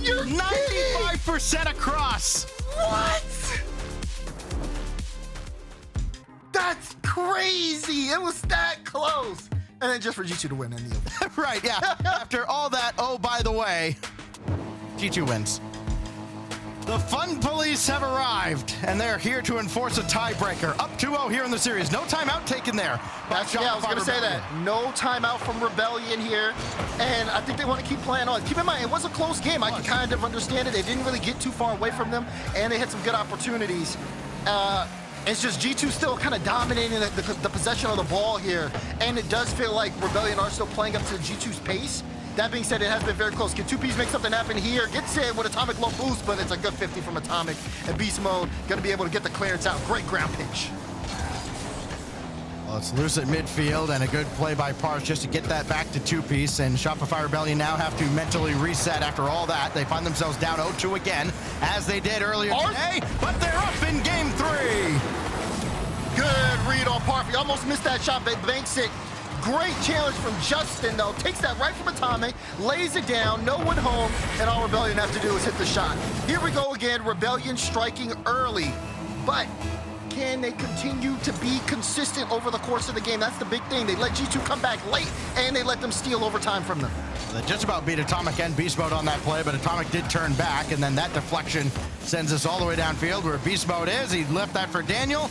You're 95% across. What? That's crazy. It was that close. And then just for G2 to win in the end. Right, yeah. After all that, oh, by the way, G2 wins. The Fun Police have arrived, and they're here to enforce a tiebreaker. Up 2-0 here in the series. No timeout taken there. I was going to say that. No timeout from Rebellion here, and I think they want to keep playing on. Keep in mind, it was a close game. I can kind of understand it. They didn't really get too far away from them, and they had some good opportunities. It's just G2 still kind of dominating the possession of the ball here, and it does feel like Rebellion are still playing up to G2's pace. That being said, it has been very close. Can 2Ps make something happen here? Gets in with Atomic low boost, but it's a good 50 from Atomic. And Beast Mode gonna be able to get the clearance out. Great ground pitch. Well, it's loose at midfield and a good play by Parse just to get that back to 2-piece. And Shopify Rebellion now have to mentally reset after all that. They find themselves down 0-2 again, as they did earlier today, but they're up in game 3. Good read on Parf. He almost missed that shot, but banks it. Great challenge from Justin, though. Takes that right from Atomic, lays it down, no one home, and all Rebellion have to do is hit the shot. Here we go again, Rebellion striking early, but can they continue to be consistent over the course of the game? That's the big thing. They let G2 come back late, and they let them steal overtime from them. They just about beat Atomic and Beast Mode on that play, but Atomic did turn back, and then that deflection sends us all the way downfield where Beast Mode is. He left that for Daniel.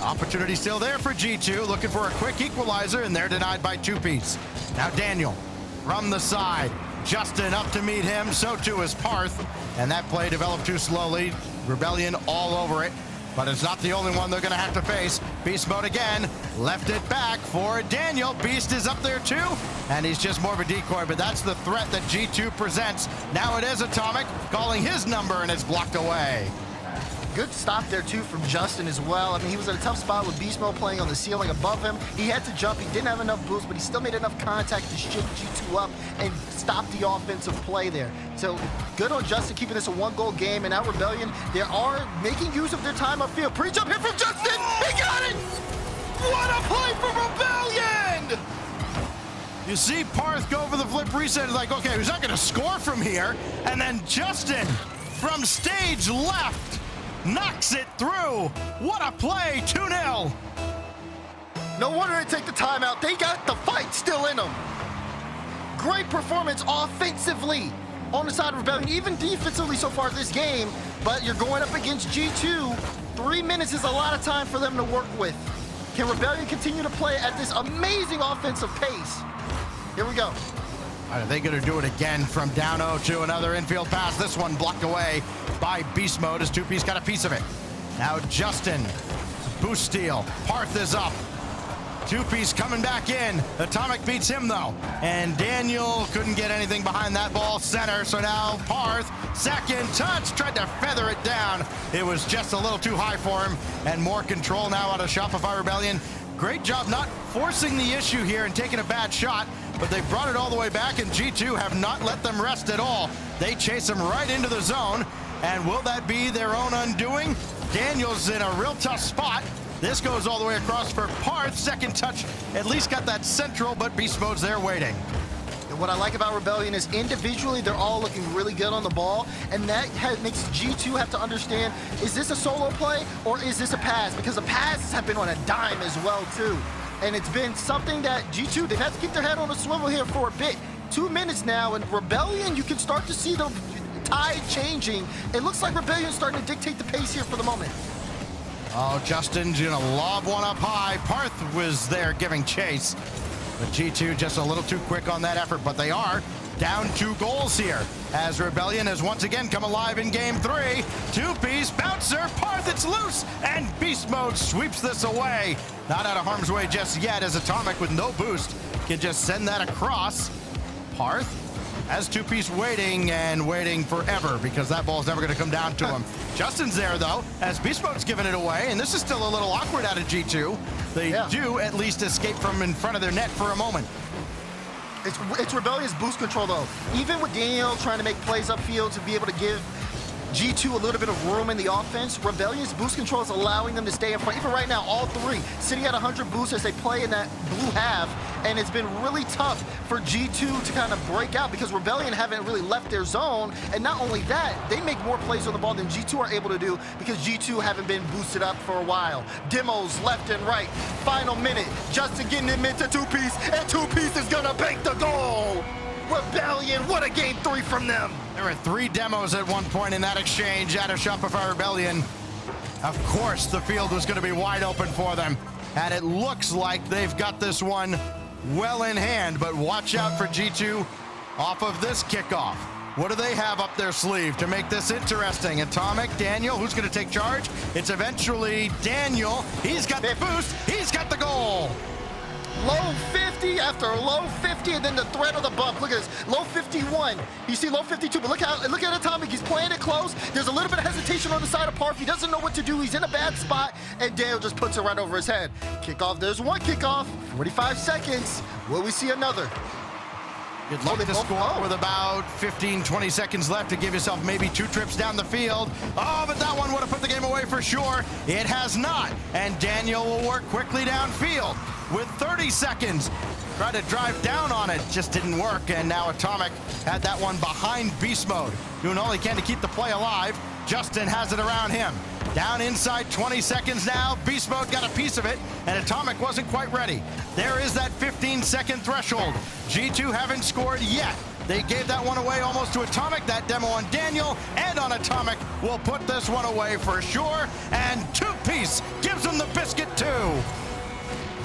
Opportunity still there for G2, looking for a quick equalizer, and they're denied by 2-piece. Now Daniel from the side. Justin up to meet him, so too is Parth. And that play developed too slowly. Rebellion all over it, but it's not the only one they're gonna have to face. Beast Mode again, left it back for Daniel. Beast is up there too, and he's just more of a decoy, but that's the threat that G2 presents. Now it is Atomic calling his number, and it's blocked away. Good stop there, too, from Justin as well. I mean, he was in a tough spot with Beast Mode playing on the ceiling above him. He had to jump. He didn't have enough boost, but he still made enough contact to shake G2 up and stop the offensive play there. So good on Justin keeping this a one-goal game. And now Rebellion, they are making use of their time upfield. Pre-jump hit from Justin. He got it! What a play from Rebellion! You see Parth go for the flip reset, like, okay, he's not going to score from here. And then Justin from stage left knocks it through. What a play, 2-0. No wonder they take the timeout. They got the fight still in them. Great performance offensively on the side of Rebellion, even defensively so far this game, but you're going up against G2. 3 minutes is a lot of time for them to work with. Can Rebellion continue to play at this amazing offensive pace? Here we go. Are they going to do it again from down 0-2? Another infield pass. This one blocked away by Beast Mode as 2-piece got a piece of it. Now Justin, boost steal. Parth is up. 2-piece coming back in. Atomic beats him though. And Daniel couldn't get anything behind that ball center. So now Parth, second touch, tried to feather it down. It was just a little too high for him. And more control now out of Shopify Rebellion. Great job not forcing the issue here and taking a bad shot, but they brought it all the way back, and G2 have not let them rest at all. They chase them right into the zone, and will that be their own undoing? Daniel's in a real tough spot. This goes all the way across for Parth. Second touch, at least got that central, but Beast Mode's there waiting. And what I like about Rebellion is individually, they're all looking really good on the ball, and that makes G2 have to understand, is this a solo play or is this a pass? Because the passes have been on a dime as well, too. And it's been something that G2, they've had to keep their head on a swivel here for a bit. 2 minutes now, and Rebellion, you can start to see the tide changing. It looks like Rebellion's starting to dictate the pace here for the moment. Oh, Justin's gonna lob one up high. Parth was there giving chase. But G2 just a little too quick on that effort, but they are down 2 goals here as Rebellion has once again come alive in game 3. 2-piece bouncer, Parth, it's loose, and Beast Mode sweeps this away. Not out of harm's way just yet, as Atomic with no boost can just send that across. Parth has 2-piece waiting and waiting forever because that ball's never going to come down to him. Justin's there though, as Beast Mode's giving it away, and this is still a little awkward out of G2. They do at least escape from in front of their net for a moment. It's Rebellion's boost control, though. Even with Daniel trying to make plays upfield to be able to give G2 a little bit of room in the offense, Rebellion's boost control is allowing them to stay in front. Even right now, all three sitting at 100 boosts as they play in that blue half, and it's been really tough for G2 to kind of break out because Rebellion haven't really left their zone, and not only that, they make more plays on the ball than G2 are able to do because G2 haven't been boosted up for a while. Demos left and right. Final minute, Justin getting him into two-piece, and two-piece is gonna bank the goal! Rebellion, what a game 3 from them! There were 3 demos at one point in that exchange out of Shopify Rebellion. Of course, the field was going to be wide open for them, and it looks like they've got this one well in hand, but watch out for G2 off of this kickoff. What do they have up their sleeve to make this interesting? Atomic, Daniel, who's going to take charge? It's eventually Daniel. He's got the boost. He's got the goal. Low 50 after low 50, and then the threat of the bump. Look at this, low 51. You see low 52, but look at Atomic. He's playing it close. There's a little bit of hesitation on the side of Parf. He doesn't know what to do. He's in a bad spot, and Dale just puts it right over his head. Kickoff, there's one kickoff, 45 seconds. Will we see another? You'd love to score with about 15, 20 seconds left to give yourself maybe 2 trips down the field. Oh, but that one would have put the game away for sure. It has not. And Daniel will work quickly downfield with 30 seconds. Tried to drive down on it, just didn't work. And now Atomic had that one behind beast mode, doing all he can to keep the play alive. Justin has it around him. Down inside 20 seconds now. Beast mode got a piece of it, and Atomic wasn't quite ready. There is that 15-second threshold. G2 haven't scored yet. They gave that one away almost to Atomic. That demo on Daniel and on Atomic will put this one away for sure. And two-piece gives them the biscuit too.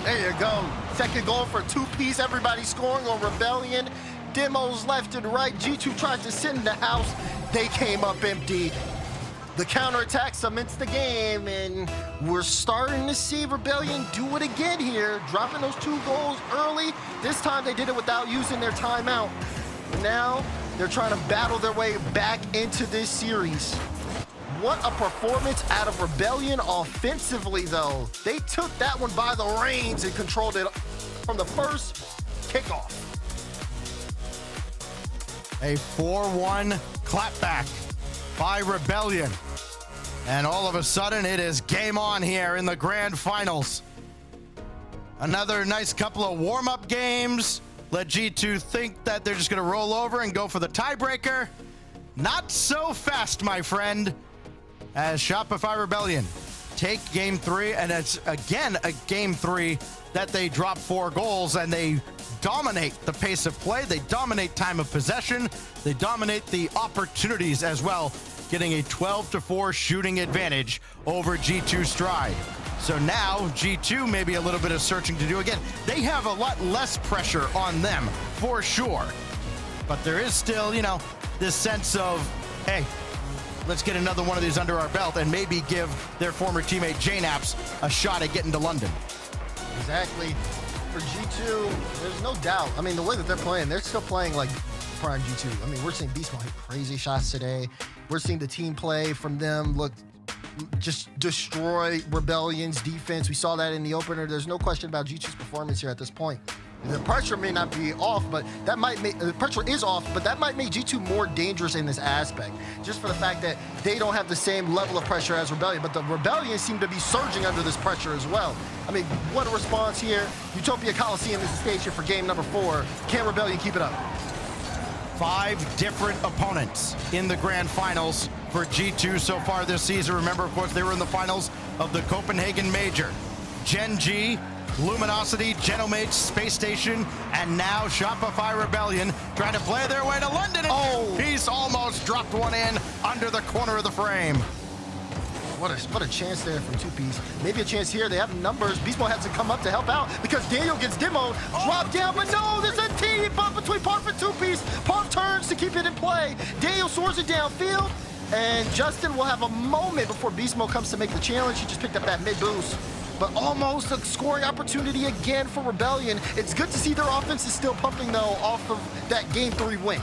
There you go. Second goal for two-piece. Everybody scoring on Rebellion. Demos left and right. G2 tried to sit in the house. They came up empty. The counterattack cements the game, and we're starting to see Rebellion do it again here, dropping those 2 goals early. This time they did it without using their timeout. Now they're trying to battle their way back into this series. What a performance out of Rebellion offensively, though. They took that one by the reins and controlled it from the first kickoff. A 4-1 clapback by Rebellion. And all of a sudden, it is game on here in the grand finals. Another nice couple of warm-up games. Let G2 think that they're just going to roll over and go for the tiebreaker. Not so fast, my friend, as Shopify Rebellion take game 3. And it's, again, a game 3 that they drop 4 goals, and they dominate the pace of play. They dominate time of possession. They dominate the opportunities as well, getting a 12-4 shooting advantage over G2 Stride. So now G2 maybe a little bit of searching to do. Again, they have a lot less pressure on them for sure. But there is still, you know, this sense of, hey, let's get another one of these under our belt and maybe give their former teammate J-Naps a shot at getting to London. Exactly. For G2, there's no doubt. I mean, the way that they're playing, they're still playing like prime G2. I mean, we're seeing Beast Mode hit crazy shots today. We're seeing the team play from them look just destroy Rebellion's defense. We saw that in the opener. There's no question about G2's performance here at this point. The pressure may not be off, but that might make the pressure is off, but that might make G2 more dangerous in this aspect, just for the fact that they don't have the same level of pressure as Rebellion. But the Rebellion seem to be surging under this pressure as well. I mean, what a response here. Utopia Coliseum is the stage here for game number 4. Can Rebellion keep it up? 5 different opponents in the grand finals for G2 so far this season. Remember, of course, they were in the finals of the Copenhagen Major. Gen G, Luminosity, Genomage, Space Station, and now Shopify Rebellion trying to play their way to London. And Peace almost dropped one in under the corner of the frame. What a chance there from two-piece. Maybe a chance here. They have numbers. Beast Mode has to come up to help out because Daniel gets demoed. Drop down, but no, there's a team bump between Parf and two-piece. Parf turns to keep it in play. Daniel soars it downfield, and Justin will have a moment before Beast Mode comes to make the challenge. He just picked up that mid-boost. But almost a scoring opportunity again for Rebellion. It's good to see their offense is still pumping, though, off of that Game 3 win.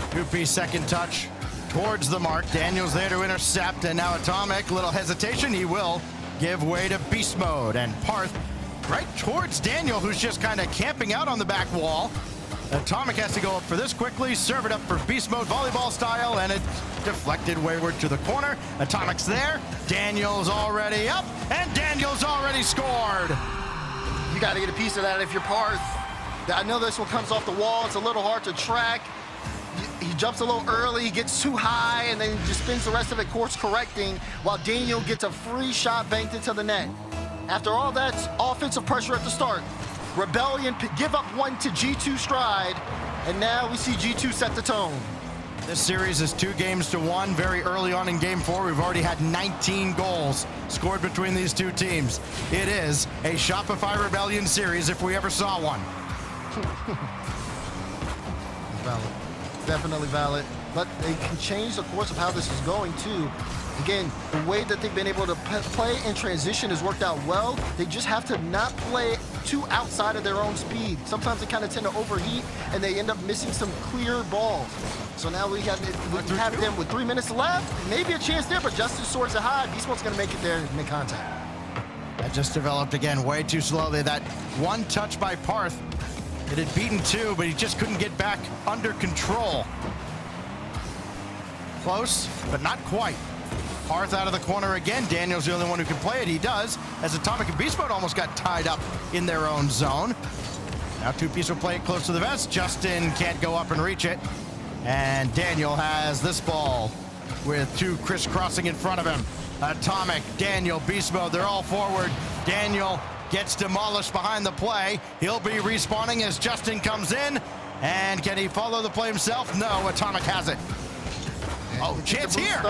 Two-piece second touch towards the mark. Daniel's there to intercept, and now Atomic, little hesitation. He will give way to Beast Mode, and Parth right towards Daniel, who's just kind of camping out on the back wall. Atomic has to go up for this quickly, serve it up for beast mode volleyball style, and it deflected wayward to the corner. Atomic's there. Daniel's already up, and Daniel's already scored. You got to get a piece of that if you're Parth. I know this one comes off the wall. It's a little hard to track. He jumps a little early, he gets too high, and then just spends the rest of it course correcting, while Daniel gets a free shot banked into the net. After all that offensive pressure at the start, Rebellion give up one to G2 Stride, and now we see G2 set the tone. This series is 2-1. Very early on in game 4, we've already had 19 goals scored between these two teams. It is a Shopify Rebellion series if we ever saw one. Valid. Definitely valid. But they can change the course of how this is going too. Again, the way that they've been able to play in transition has worked out well. They just have to not play too outside of their own speed. Sometimes they kind of tend to overheat and they end up missing some clear balls. So now we have them with 3 minutes left. Maybe a chance there, but Justin swords it high. Beast Mode's gonna make it there and make contact. That just developed again way too slowly. That one touch by Parth, it had beaten 2, but he just couldn't get back under control. Close, but not quite. Parth out of the corner again. Daniel's the only one who can play it. He does, as Atomic and Beast Mode almost got tied up in their own zone. Now 2-piece will play it close to the vest. Justin can't go up and reach it. And Daniel has this ball with 2 crisscrossing in front of him. Atomic, Daniel, Beast Mode, they're all forward. Daniel gets demolished behind the play. He'll be respawning as Justin comes in. And can he follow the play himself? No, Atomic has it. Oh, chance here.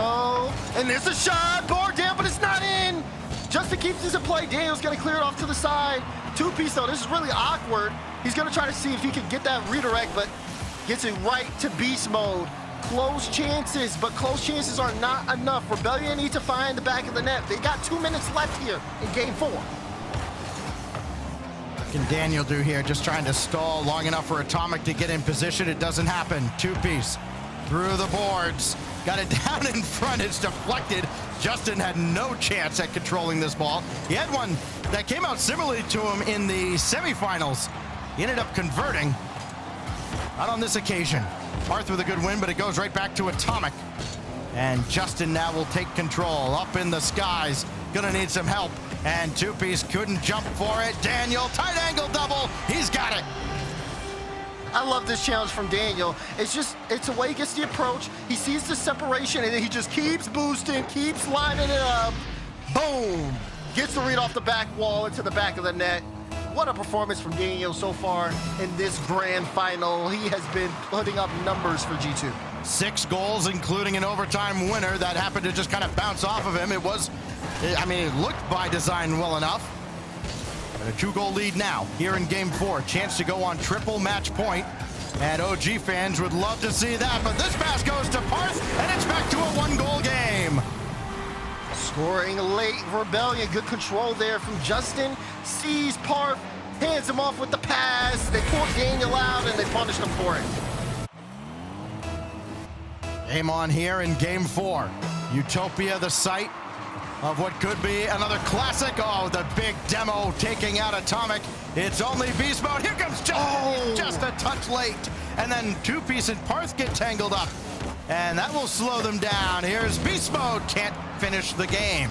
And there's a shot. Bar down, but it's not in. Justin keeps this in play. Daniel's going to clear it off to the side. 2-piece, though. This is really awkward. He's going to try to see if he can get that redirect, but gets it right to Beast Mode. Close chances, but close chances are not enough. Rebellion need to find the back of the net. They got 2 minutes left here in game 4. What can Daniel do here? Just trying to stall long enough for Atomic to get in position. It doesn't happen. 2-piece through the boards. Got it down in front. It's deflected. Justin had no chance at controlling this ball. He had one that came out similarly to him in the semifinals. He ended up converting. Not on this occasion. Parth with a good win, but it goes right back to Atomic. And Justin now will take control. Up in the skies. Gonna need some help. And 2-piece couldn't jump for it. Daniel, tight angle double. He's got it. I love this challenge from Daniel. It's the way he gets the approach. He sees the separation, and then he just keeps boosting, keeps lining it up. Boom! Gets the read off the back wall into the back of the net. What a performance from Daniel so far in this grand final. He has been putting up numbers for G2. 6 goals, including an overtime winner that happened to just kind of bounce off of him. It looked by design well enough. But a 2-goal lead now here in game 4. Chance to go on triple match point. And OG fans would love to see that. But this pass goes to Parth, and it's back to a 1-goal game. Scoring late, Rebellion. Good control there from Justin. Sees Parth, hands him off with the pass. They pull Daniel out, and they punish him for it. Game on here in game 4. Utopia, the site of what could be another classic. Oh, the big demo taking out Atomic. It's only Beast Mode. Here comes Justin. Just a touch late. And then 2-piece and Parth get tangled up. And that will slow them down. Here's Beast Mode. Can't finish the game.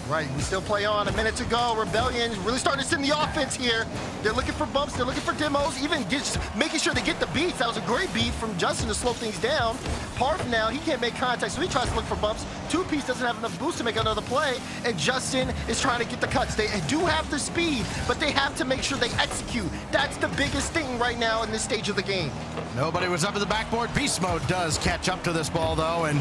Right, we still play on. A minute to go. Rebellion really starting to send the offense here. They're looking for bumps. They're looking for demos. Even just making sure they get the beats. That was a great beat from Justin to slow things down. Parth now, he can't make contact, so he tries to look for bumps. 2-piece doesn't have enough boost to make another play, and Justin is trying to get the cuts. They do have the speed, but they have to make sure they execute. That's the biggest thing right now in this stage of the game. Nobody was up at the backboard. Beast Mode does catch up to this ball, though, and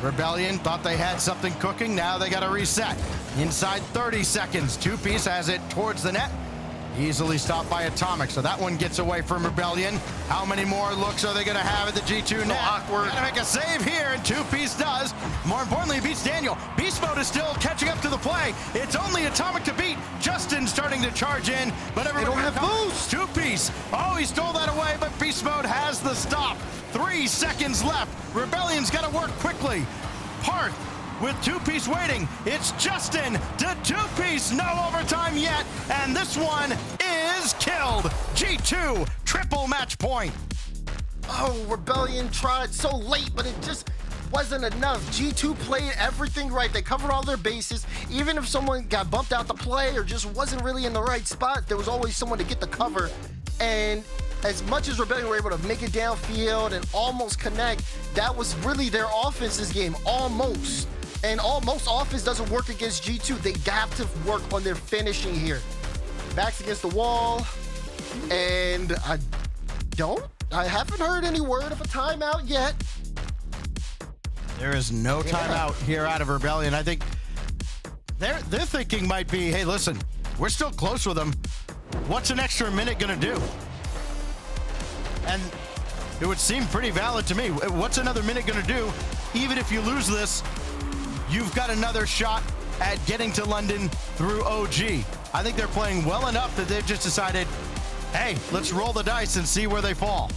Rebellion thought they had something cooking. Now they got to reset. Inside 30 seconds. 2-piece has it towards the net. Easily stopped by Atomic, so that one gets away from Rebellion. How many more looks are they going to have at the G2 net? Awkward. Gotta make a save here, and 2-piece does. More importantly, beats Daniel. Beast Mode is still catching up to the play. It's only Atomic to beat. Justin starting to charge in, but everybody don't have boost. 2-piece. Oh, he stole that away, but Beast Mode has the stop. 3 seconds left. Rebellion's got to work quickly. Parth with two-piece waiting. It's Justin to two-piece, no overtime yet, and this one is killed. G2, triple match point. Oh, Rebellion tried so late, but it just wasn't enough. G2 played everything right. They covered all their bases. Even if someone got bumped out to play or just wasn't really in the right spot, there was always someone to get the cover. And as much as Rebellion were able to make it downfield and almost connect, that was really their offense's game, almost. And almost offense doesn't work against G2. They have to work on their finishing here. Backs against the wall, and I haven't heard any word of a timeout yet. There is no timeout here out of Rebellion. I think their thinking might be, hey, listen, we're still close with them. What's an extra minute going to do? And it would seem pretty valid to me. What's another minute going to do? Even if you lose this, you've got another shot at getting to London through OG. I think they're playing well enough that they've just decided, hey, let's roll the dice and see where they fall.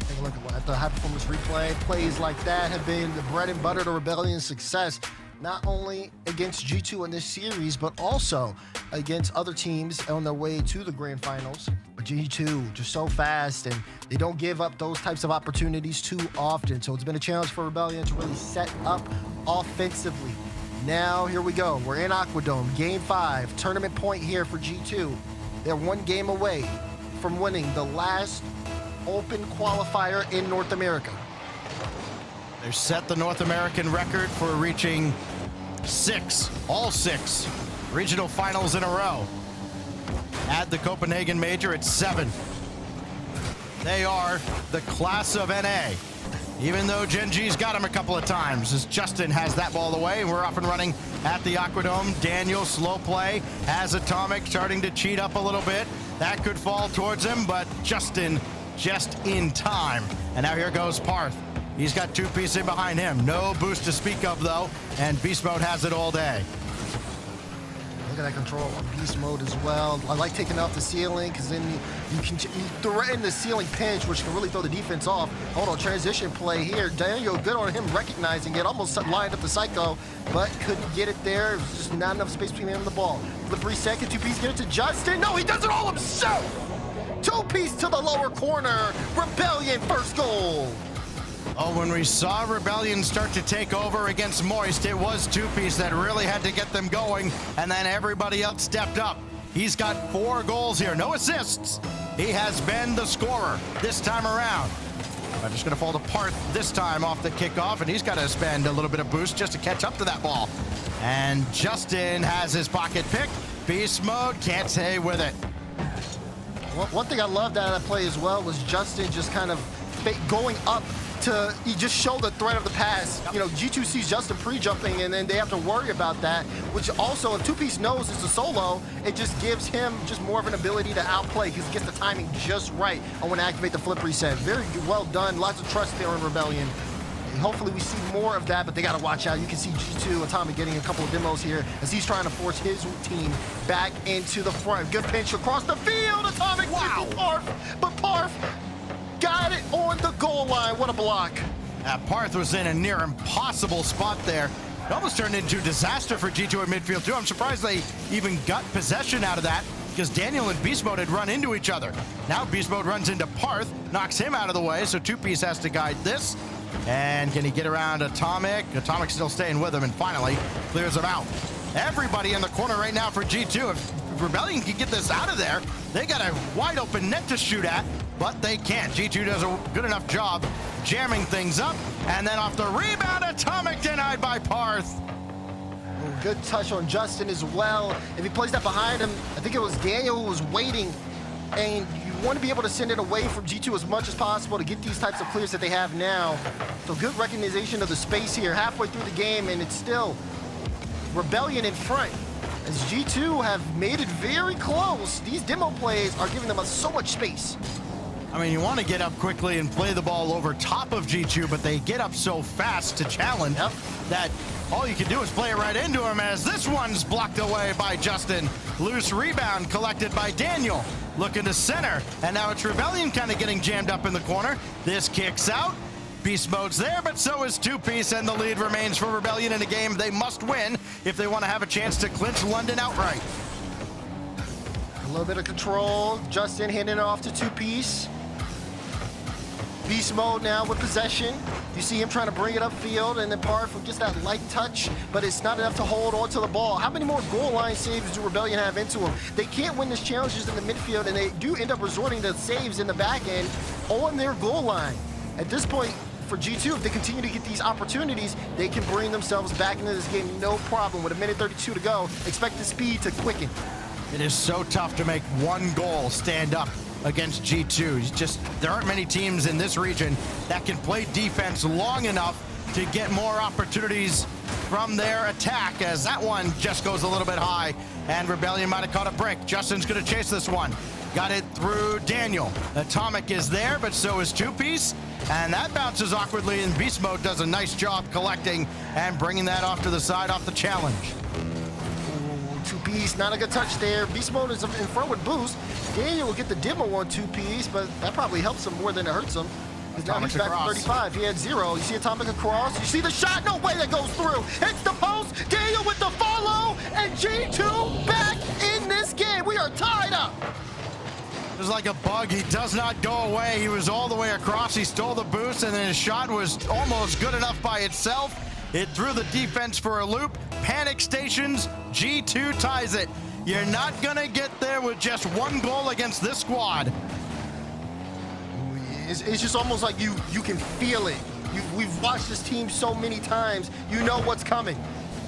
Take a look at the high performance replay. Plays like that have been the bread and butter to Rebellion's success, not only against G2 in this series, but also against other teams on their way to the grand finals. But G2 just so fast, and they don't give up those types of opportunities too often. So it's been a challenge for Rebellion to really set up offensively. Now, here we go. We're in Aquadome, Game 5, tournament point here for G2. They're one game away from winning the last open qualifier in North America. They set the North American record for reaching all six regional finals in a row. Add the Copenhagen Major at 7. They are the class of NA. Even though Gen G's got him a couple of times, as Justin has that ball away, we're up and running at the Aquadome. Daniel, slow play, has Atomic starting to cheat up a little bit. That could fall towards him, but Justin just in time. And now here goes Parth. He's got two-piece in behind him. No boost to speak of, though, and Beast Mode has it all day. Look at that control on Beast Mode as well. I like taking off the ceiling, because then you can threaten the ceiling pinch, which can really throw the defense off. Hold on, transition play here. Daniel, good on him recognizing it. Almost lined up the Psycho, but couldn't get it there. It was just not enough space between him and the ball. Flip reset, two-piece, get it to Justin. No, he does it all himself! Two-piece to the lower corner. Rebellion, first goal. Oh, when we saw Rebellion start to take over against Moist, it was two-piece that really had to get them going, and then everybody else stepped up. He's got 4 goals here, no assists. He has been the scorer this time around. I'm just going to fall to Parth this time off the kickoff, and he's got to spend a little bit of boost just to catch up to that ball. And Justin has his pocket picked. Beast Mode can't stay with it. One thing I loved out of that play as well was Justin just kind of going up to just show the threat of the pass. You know, G2 sees Justin pre-jumping, and then they have to worry about that, which also, if two-piece knows it's a solo, it just gives him just more of an ability to outplay because he gets the timing just right on when to activate the flip reset. Very well done. Lots of trust there in Rebellion. And hopefully we see more of that, but they got to watch out. You can see G2 Atomic getting a couple of demos here as he's trying to force his team back into the front. Good pinch across the field. Atomic, wow. Parth, but Parth got it on the goal line. What a block. Parth was in a near impossible spot there. It almost turned into disaster for G2 at midfield, too. I'm surprised they even got possession out of that because Daniel and Beast Mode had run into each other. Now Beast Mode runs into Parth, knocks him out of the way, so two-piece has to guide this. And can he get around Atomic? Atomic still staying with him, and finally clears him out. Everybody in the corner right now for G2. If Rebellion can get this out of there, they got a wide open net to shoot at, but they can't. G2 does a good enough job jamming things up, and then off the rebound, Atomic denied by Parth. Good touch on Justin as well. If he plays that behind him, I think it was Daniel who was waiting, and you want to be able to send it away from G2 as much as possible to get these types of clears that they have now. So good recognition of the space here halfway through the game, and it's still Rebellion in front. As G2 have made it very close, these demo plays are giving them so much space. I mean, you want to get up quickly and play the ball over top of G2, but they get up so fast to challenge that all you can do is play it right into him, as this one's blocked away by Justin. Loose rebound collected by Daniel. Looking to center, and now it's Rebellion kind of getting jammed up in the corner. This kicks out. Beast Mode's there, but so is Two Piece, and the lead remains for Rebellion in a game they must win if they want to have a chance to clinch London outright. A little bit of control. Justin handing it off to Two Piece. Beast Mode now with possession. You see him trying to bring it upfield, and then Parth gets that light touch, but it's not enough to hold on to the ball. How many more goal line saves do Rebellion have into them? They can't win this challenges in the midfield, and they do end up resorting to saves in the back end on their goal line. At this point, for G2, if they continue to get these opportunities, they can bring themselves back into this game no problem. With a minute 32 to go, expect the speed to quicken. It is so tough to make one goal stand up against G2. It's just, there aren't many teams in this region that can play defense long enough to get more opportunities from their attack, as that one just goes a little bit high, and Rebellion might have caught a break. Justin's gonna chase this one. Got it through Daniel. Atomic is there, but so is Two Piece, and that bounces awkwardly, and Beast Mode does a nice job collecting and bringing that off to the side, off the challenge. Two Piece, not a good touch there. Beast Mode is in front with boost. Daniel will get the demo on Two Piece, but that probably helps him more than it hurts him. Because now he's back to 35. He had 0. You see Atomic across. You see the shot. No way that goes through. Hits the post. Daniel with the follow. And G2 back in this game. We are tied up. It was like a bug. He does not go away. He was all the way across. He stole the boost, and then his shot was almost good enough by itself. It threw the defense for a loop. Panic stations. G2 ties it. You're not going to get there with just one goal against this squad. It's just almost like you can feel it. We've watched this team so many times. You know what's coming.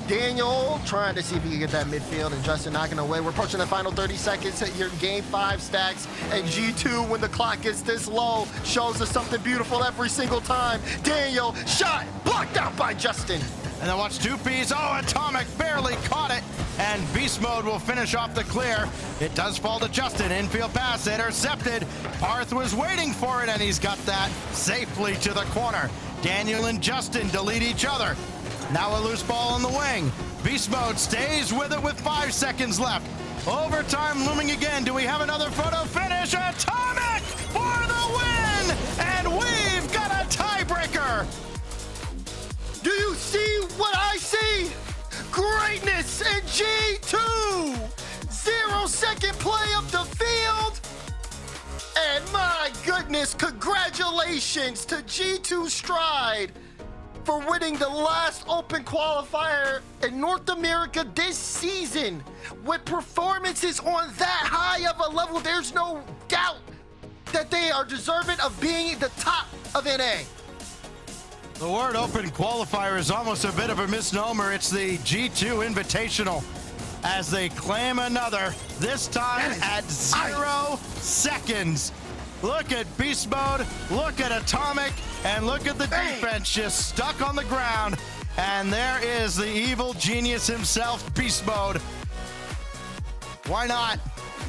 Daniel trying to see if he can get that midfield, and Justin knocking away. We're approaching the final 30 seconds. Your game 5 stacks, and G2, when the clock gets this low, shows us something beautiful every single time. Daniel, shot, blocked out by Justin. And then watch Two Piece. Oh, Atomic barely caught it. And Beast Mode will finish off the clear. It does fall to Justin. Infield pass intercepted. Parth was waiting for it, and he's got that safely to the corner. Daniel and Justin delete each other. Now a loose ball on the wing. Beast Mode stays with it with 5 seconds left. Overtime looming again. Do we have another photo finish? Atomic for the win! And we've got a tiebreaker. Do you see what I see? Greatness in G2! 0-second play up the field! And my goodness, congratulations to G2 Stride for winning the last open qualifier in North America this season. With performances on that high of a level, there's no doubt that they are deserving of being the top of NA. The word open qualifier is almost a bit of a misnomer. It's the G2 Invitational as they claim another, this time at 0 seconds. Look at Beast Mode, look at Atomic, and look at the defense just stuck on the ground. And there is the evil genius himself, Beast Mode. Why not?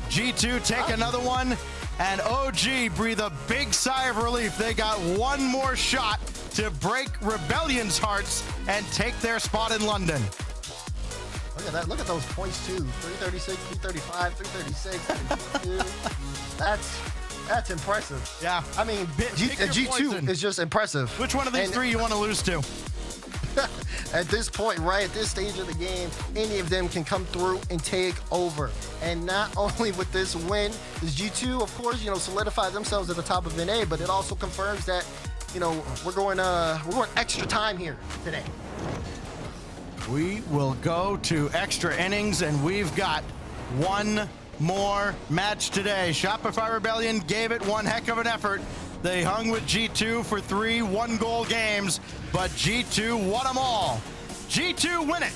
G2 take another one, and OG breathe a big sigh of relief. They got one more shot to break Rebellion's hearts and take their spot in London. Look at that. Look at those points, too. 336, 335, 336. That's impressive. Yeah. I mean, G2 is just impressive. Which one of these three you want to lose to? At this point, right at this stage of the game, any of them can come through and take over. And not only with this win, does G2, of course, solidify themselves at the top of NA, but it also confirms that, we're going extra time here today. We will go to extra innings, and we've got one more match today. Shopify Rebellion gave it one heck of an effort. They hung with G2 for 3 one-goal games, but G2 won them all. G2 win it.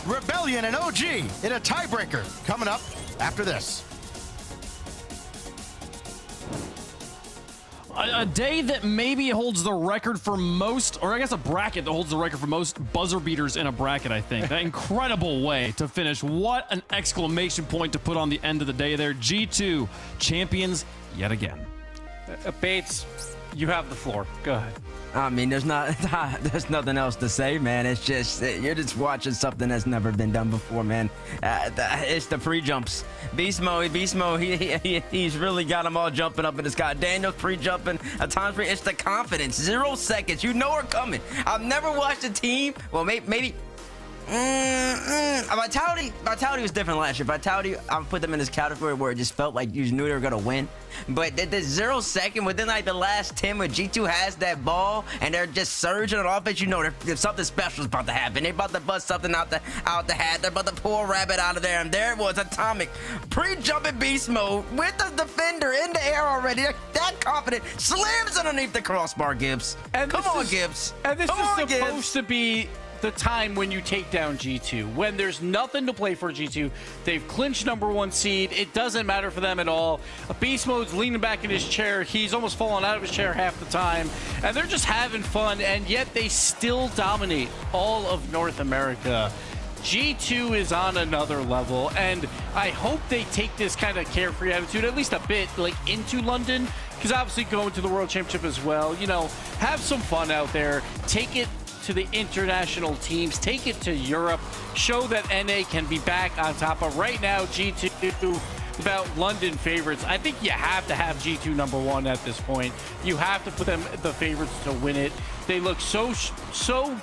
Rebellion and OG in a tiebreaker coming up after this. A day that maybe holds the record for most, or I guess a bracket that holds the record for most buzzer beaters in a bracket, I think. That incredible way to finish. What an exclamation point to put on the end of the day there. G2 champions yet again. Bates, You have the floor. Go ahead. I mean, there's nothing else to say, man. It's just you're just watching something that's never been done before, man. It's the pre-jumps. Beast mode, he's really got them all jumping up in the sky. Daniel's pre-jumping. At times, it's the confidence. 0 seconds. You know we're coming. I've never watched a team. Well, maybe. Vitality was different last year. Vitality, I would put them in this category where it just felt like you knew they were gonna win. But the 0 second within like the last 10 when G2 has that ball and they're just surging on offense, you know there's something special is about to happen. They're about to bust something out the hat. They're about to pull a rabbit out of there. And there it was, Atomic pre-jumping beast mode with the defender in the air already. They're that confident, slams underneath the crossbar, Gibbs. Come on, Gibbs. And this Come is on, supposed Gibbs. to be the time when you take down G2, when there's nothing to play for G2. They've clinched #1 seed. It doesn't matter for them at all. Beast Mode's leaning back in his chair. He's almost falling out of his chair half the time. And they're just having fun, and yet they still dominate all of North America. G2 is on another level, and I hope they take this kind of carefree attitude, at least a bit, like into London, because obviously going to the World Championship as well. You know, have some fun out there. Take it to the international teams, take it to Europe, show that NA can be back on top of right now. G2 about London favorites. I think you have to have G2 #1 at this point. You have to put them the favorites to win it. They look so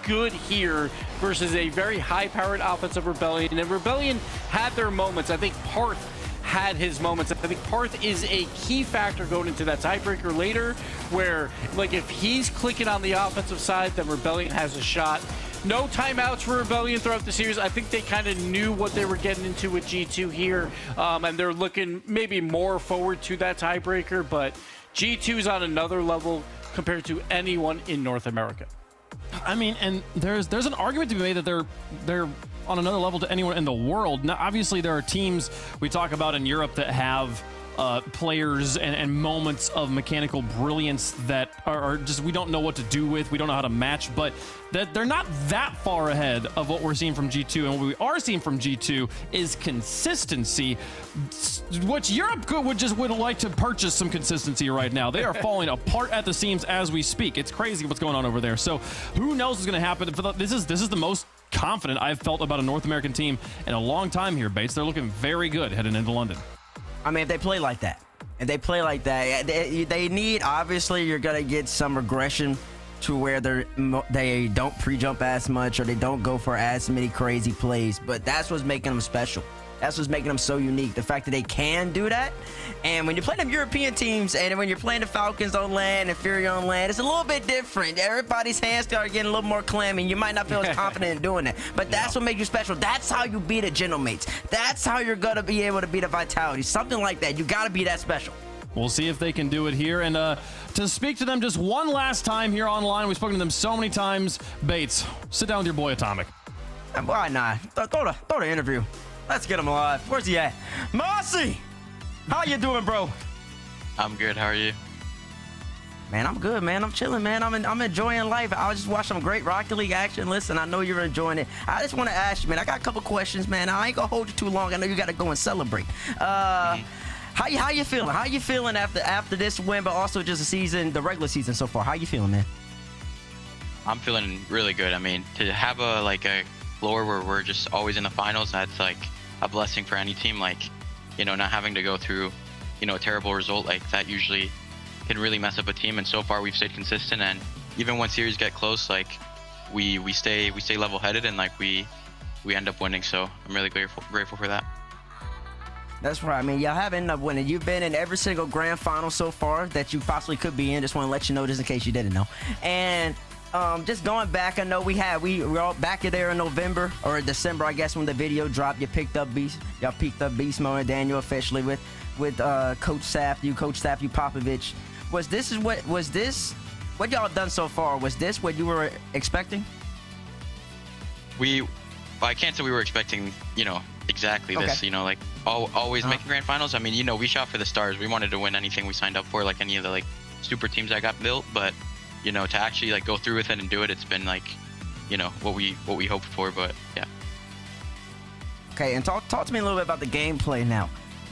good here versus a very high-powered offensive Rebellion, and Rebellion had their moments. I think Parth had his moments. I think Parth is a key factor going into that tiebreaker later, where like if he's clicking on the offensive side, then Rebellion has a shot. No timeouts for Rebellion throughout the series. I think they kind of knew what they were getting into with G2 here, and they're looking maybe more forward to that tiebreaker, but G2's on another level compared to anyone in North America. I mean, and there's an argument to be made that they're on another level to anyone in the world. Now, obviously, there are teams we talk about in Europe that have players and moments of mechanical brilliance that are just we don't know what to do with, we don't know how to match, but that they're not that far ahead of what we're seeing from G2. And what we are seeing from G2 is consistency, which Europe would like to purchase some consistency right now. They are falling apart at the seams as we speak. It's crazy what's going on over there. So who knows what's going to happen? This is the most confident I've felt about a North American team in a long time here, Bates. They're looking very good heading into London. I mean, if they play like that, they need, obviously, you're going to get some regression to where they don't pre-jump as much or they don't go for as many crazy plays. But that's what's making them special. That's what's making them so unique. The fact that they can do that. And when you play them European teams and when you're playing the Falcons on land and Fury on land, it's a little bit different. Everybody's hands start getting a little more clammy. You might not feel as confident in doing that. But that's what makes you special. That's how you beat a Genomates. That's how you're going to be able to beat a Vitality. Something like that. You got to be that special. We'll see if they can do it here. And to speak to them just one last time here online, we've spoken to them so many times. Bates, sit down with your boy Atomic. Why not? Throw the interview. Let's get him live. Where's he at? Mossy! How you doing, bro? I'm good. How are you? Man, I'm good, man. I'm chilling, man. I'm enjoying life. I was just watching some great Rocket League action. Listen, I know you're enjoying it. I just want to ask you, man. I got a couple questions, man. I ain't gonna hold you too long. I know you got to go and celebrate. How you feeling? How you feeling after this win, but also just the regular season so far? How you feeling, man? I'm feeling really good. I mean, to have a floor where we're just always in the finals, that's like a blessing for any team. Like, you know, not having to go through, you know, a terrible result like that usually can really mess up a team. And so far we've stayed consistent, and even when series get close, like we stay level-headed, and like we end up winning. So I'm really grateful for that. That's right. I mean, y'all have ended up winning. You've been in every single grand final so far that you possibly could be in. Just want to let you know, just in case you didn't know. And just going back, I know we were all back there in November or December, I guess, when the video dropped. Y'all picked up Beast Mode and Daniel officially with Coach Saff, Popovich. Was this what y'all done so far? Was this what you were expecting? I can't say we were expecting, you know, exactly this. You know, like always making grand finals. I mean, you know, we shot for the stars. We wanted to win anything we signed up for, like any of the super teams that got built, but you know, to actually go through with it and do it, it's been you know, what we hoped for. But yeah. Okay, and talk to me a little bit about the gameplay now.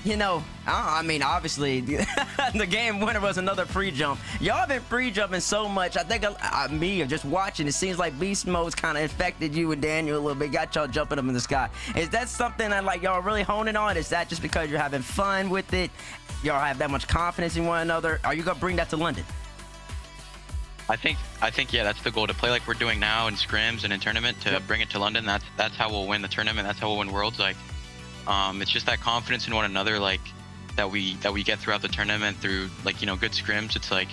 You know, I mean, obviously, the game winner was another pre-jump. Y'all been pre-jumping so much. I think me, just watching, it seems like beast mode's kind of infected you and Daniel a little bit, got y'all jumping up in the sky. Is that something that like y'all really honing on? Is that just because you're having fun with it? Y'all have that much confidence in one another? Are you gonna bring that to London? I think yeah, that's the goal, to play like we're doing now in scrims and in tournament, to bring it to London. That's how we'll win the tournament. That's how we'll win Worlds. Like, it's just that confidence in one another, like that we get throughout the tournament through, like, you know, good scrims. It's like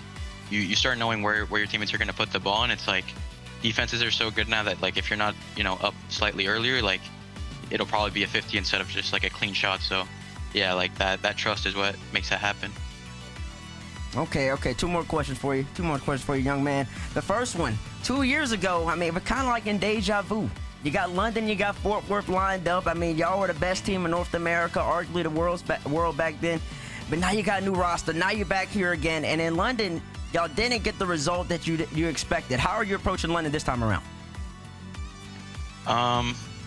you start knowing where your teammates are going to put the ball, and it's like defenses are so good now that, like, if you're not, you know, up slightly earlier, like it'll probably be a 50 instead of just like a clean shot. So yeah, like that trust is what makes that happen. Okay, two more questions for you. Young man. The first one, 2 years ago, I mean, but kind of like in deja vu. You got London, you got Fort Worth lined up. I mean, y'all were the best team in North America, arguably the world back then. But now you got a new roster. Now you're back here again. And in London, y'all didn't get the result that you expected. How are you approaching London this time around?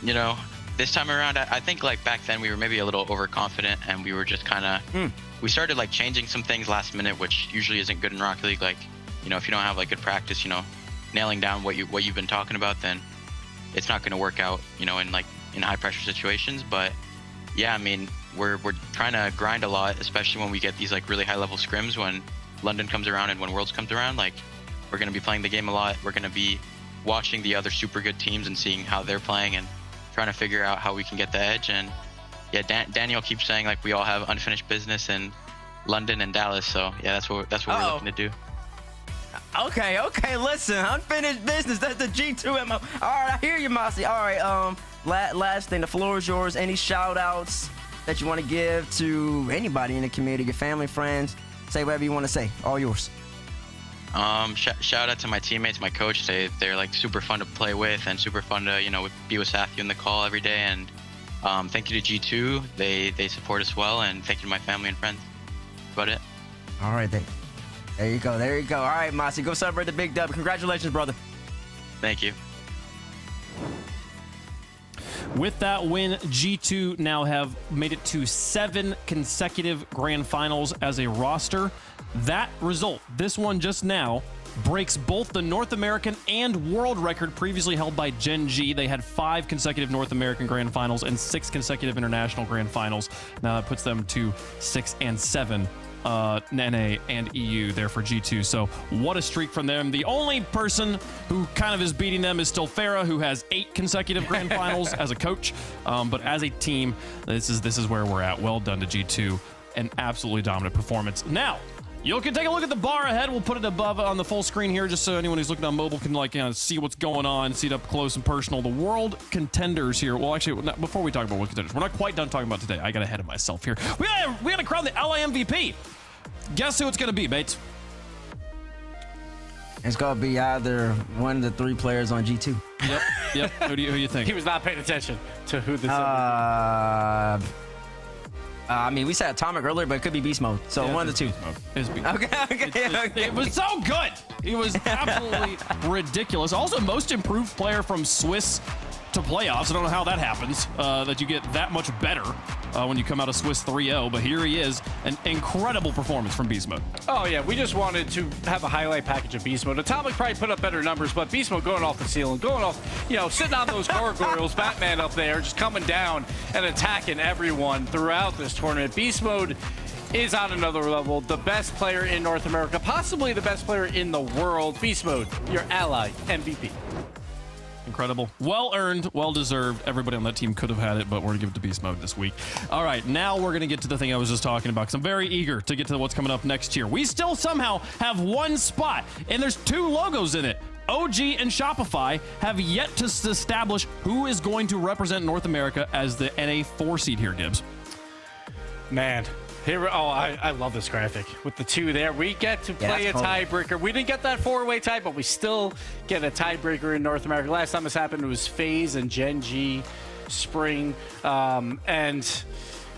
You know, this time around, I think like back then we were maybe a little overconfident, and we were just kind of we started like changing some things last minute, which usually isn't good in Rocket League. Like, you know, if you don't have like good practice, you know, nailing down what you've been talking about, then it's not going to work out, you know, in high pressure situations. But yeah, I mean, we're trying to grind a lot, especially when we get these like really high level scrims when London comes around and when Worlds comes around. Like, we're going to be playing the game a lot. We're going to be watching the other super good teams and seeing how they're playing and trying to figure out how we can get the edge. And yeah, Daniel keeps saying like we all have unfinished business in London and Dallas. So yeah, that's what we're looking to do. Okay, listen, unfinished business, that's the G2 MO. All right, I hear you, Mossy. All right, last thing, the floor is yours. Any shout outs that you want to give to anybody in the community, your family, friends? Say whatever you want to say, all yours. Shout out to my teammates, my coach. They're like super fun to play with and super fun to, you know, be with Sathu in the call every day. And thank you to G2, they support us well, and thank you to my family and friends. That's about it. All right, there you go. All right, Mossy, go celebrate the big dub. Congratulations, brother. Thank you. With that win, G2 now have made it to 7 consecutive grand finals as a roster. That result, this one just now, breaks both the North American and world record previously held by Gen G. They had 5 consecutive North American grand finals and 6 consecutive international grand finals. Now that puts them to 6 and 7. NA and EU there for G2. So what a streak from them. The only person who kind of is beating them is still Farah, who has 8 consecutive grand finals as a coach. But as a team, this is where we're at. Well done to G2. An absolutely dominant performance. Now, you can take a look at the bar ahead. We'll put it above on the full screen here, just so anyone who's looking on mobile can see what's going on, see it up close and personal. The world contenders here. Well, actually, before we talk about world contenders, we're not quite done talking about today. I got ahead of myself here. We got to crown the LA MVP. Guess who it's going to be, Bates? It's going to be either one of the 3 players on G2. Yep. Who do you think? He was not paying attention to who this I mean, we said Atomic earlier, but it could be Beast Mode. So one of the 2. It's Beast Mode. Okay. It was so good. He was absolutely ridiculous. Also, most improved player from Swiss to playoffs. I don't know how that happens, that you get that much better when you come out of Swiss 3-0, but here he is. An incredible performance from Beast Mode. Oh, yeah, we just wanted to have a highlight package of Beast Mode. Atomic probably put up better numbers, but Beast Mode going off the ceiling, going off, you know, sitting on those gargoyles, Batman up there, just coming down and attacking everyone throughout this tournament. Beast Mode is on another level. The best player in North America, possibly the best player in the world. Beast Mode, your ally MVP. Incredible. Well earned, well deserved. Everybody on that team could have had it, but we're going to give it to Beast Mode this week. All right, now we're going to get to the thing I was just talking about, because I'm very eager to get to what's coming up next year. We still somehow have one spot, and there's 2 logos in it. OG and Shopify have yet to establish who is going to represent North America as the NA 4 seed here, Gibbs. Man. I love this graphic with the 2 there. We get to play a tiebreaker. We didn't get that 4-way tie, but we still get a tiebreaker in North America. Last time this happened, it was FaZe and Gen G Spring. And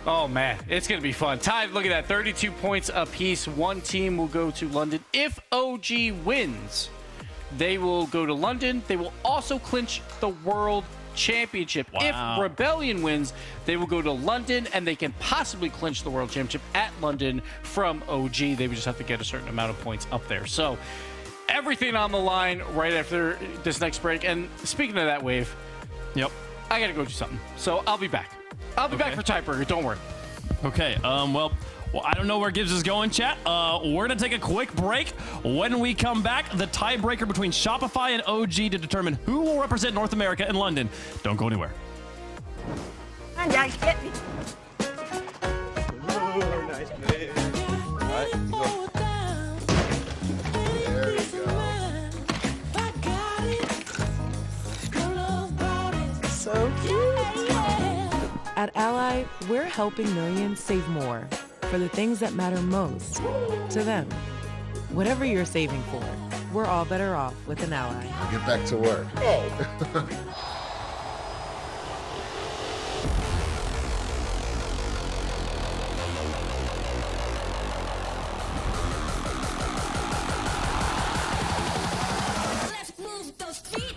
oh man, it's going to be fun. Tied, look at that, 32 points apiece. One team will go to London. If OG wins, they will go to London. They will also clinch the World Championship. Wow. If Rebellion wins, they will go to London, and they can possibly clinch the World Championship at London from OG. They would just have to get a certain amount of points up there. So everything on the line right after this next break. And speaking of that, Wave, yep, I got to go do something. So I'll be back. I'll be back for Tiebreaker. Don't worry. Okay. Well, I don't know where Gibbs is going, chat. We're going to take a quick break. When we come back, the tiebreaker between Shopify and OG to determine who will represent North America in London. Don't go anywhere. Nice play. There you go. So cute. At Ally, we're helping millions save more for the things that matter most to them. Whatever you're saving for, we're all better off with an Ally. Get back to work. Let's move those feet.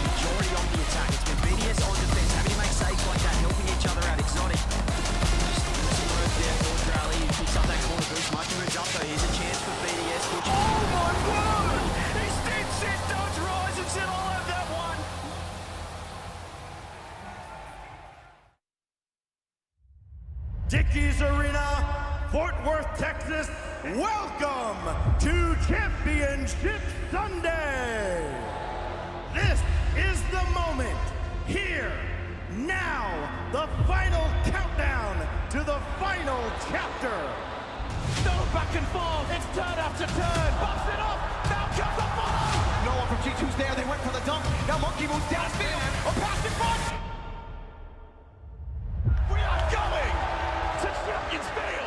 Majority on the attack. It's been BDS on defense, having to make saves like that, helping each other out. Exotic. Just some work there for Rally. He picks up that corner boost. Mikey moves up, though. Here's a chance for BDS. Which... Oh my word! He's dead set. Don't rise and said, I'll have that one. Dickies Arena, Fort Worth, Texas. Welcome to Championship Sunday. This is the moment. Here, now, the final countdown to the final chapter. No back and forth. It's turn after turn. Bumps it off. Now comes the follow. No one from G2's there. They went for the dunk. Now Monkey moves downfield. A pass in front. We are going to Champions Field.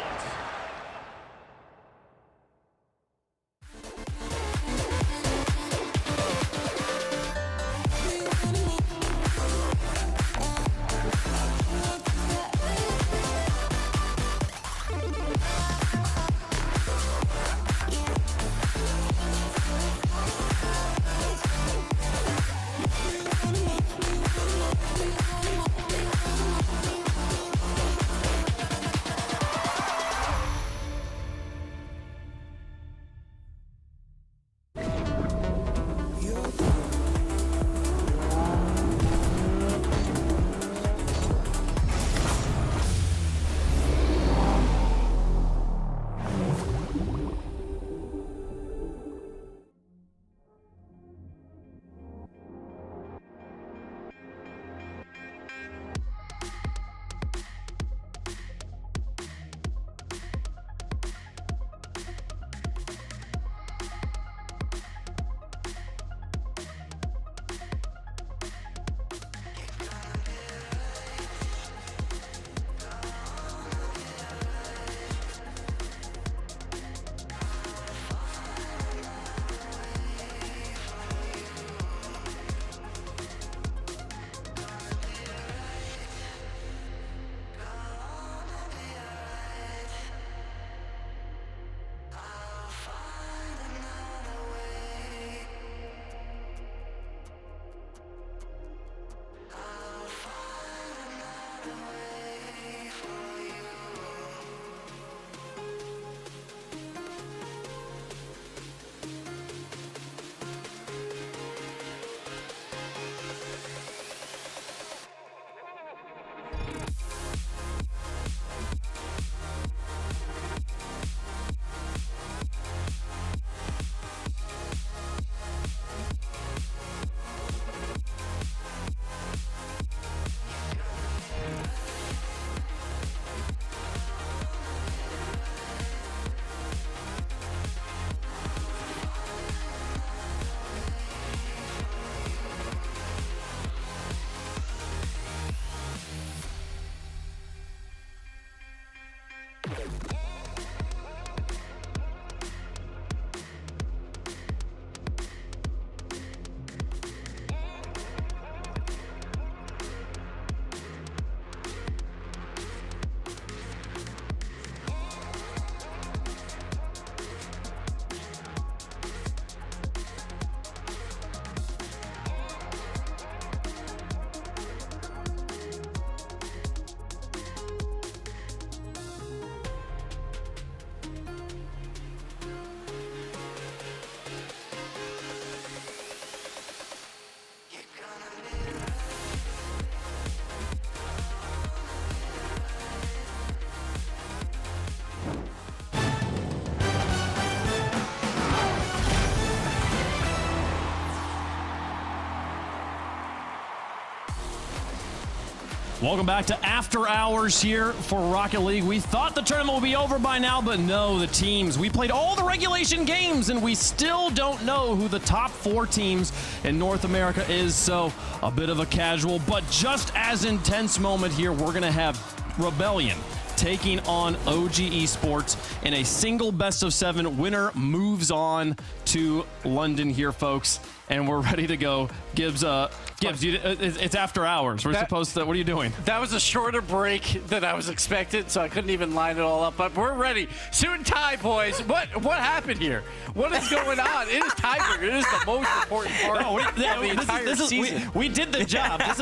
Welcome back to After Hours here for Rocket League. We thought the tournament would be over by now, but no, the teams. We played all the regulation games, and we still don't know who the top 4 teams in North America is, so a bit of a casual, but just as intense moment here. We're going to have Rebellion taking on OG Esports in a single best-of-7. Winner moves on to London here, folks, and we're ready to go. Gibbs, it's after hours. We're supposed to. What are you doing? That was a shorter break than I was expecting, so I couldn't even line it all up. But we're ready. Suit and tie, boys. What happened here? What is going on? It is Tiebreaker. It is the most important part of the entire season. We did the job. This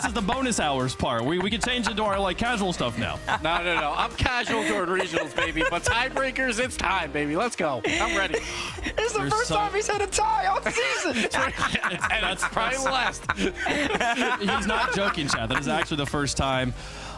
is the bonus hours part. We can change it to our casual stuff now. No. I'm casual during regionals, baby. But tiebreakers, it's time, baby. Let's go. I'm ready. It's the first time he's had a tie all season. That's probably last. He's not joking, Chad. That is actually the first time.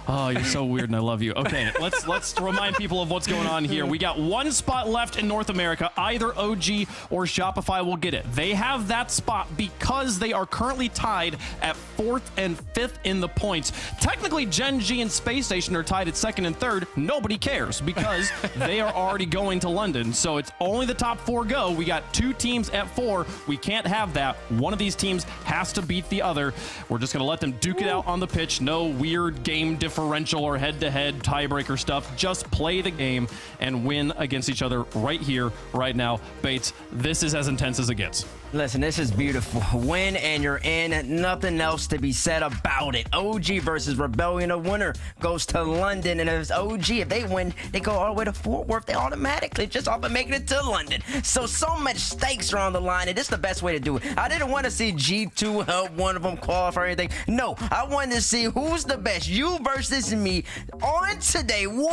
Oh, you're so weird, and I love you. Okay, let's remind people of what's going on here. We got 1 spot left in North America. Either OG or Shopify will get it. They have that spot because they are currently tied at 4th and 5th in the points. Technically, Gen G and Space Station are tied at 2nd and 3rd. Nobody cares because they are already going to London. So it's only the top 4 go. We got 2 teams at 4. We can't have that. One of these teams has to beat the other. We're just going to let them duke it out on the pitch. No weird game differential or head-to-head tiebreaker stuff. Just play the game and win against each other right here, right now. Bates, this is as intense as it gets. Listen, this is beautiful. Win and you're in. Nothing else to be said about it. OG versus Rebellion. A winner goes to London. And if it's OG, if they win, they go all the way to Fort Worth. They automatically just off of making it to London. So much stakes are on the line. And this is the best way to do it. I didn't want to see G2 help one of them qualify or anything. No, I wanted to see who's the best. You versus me on today. 1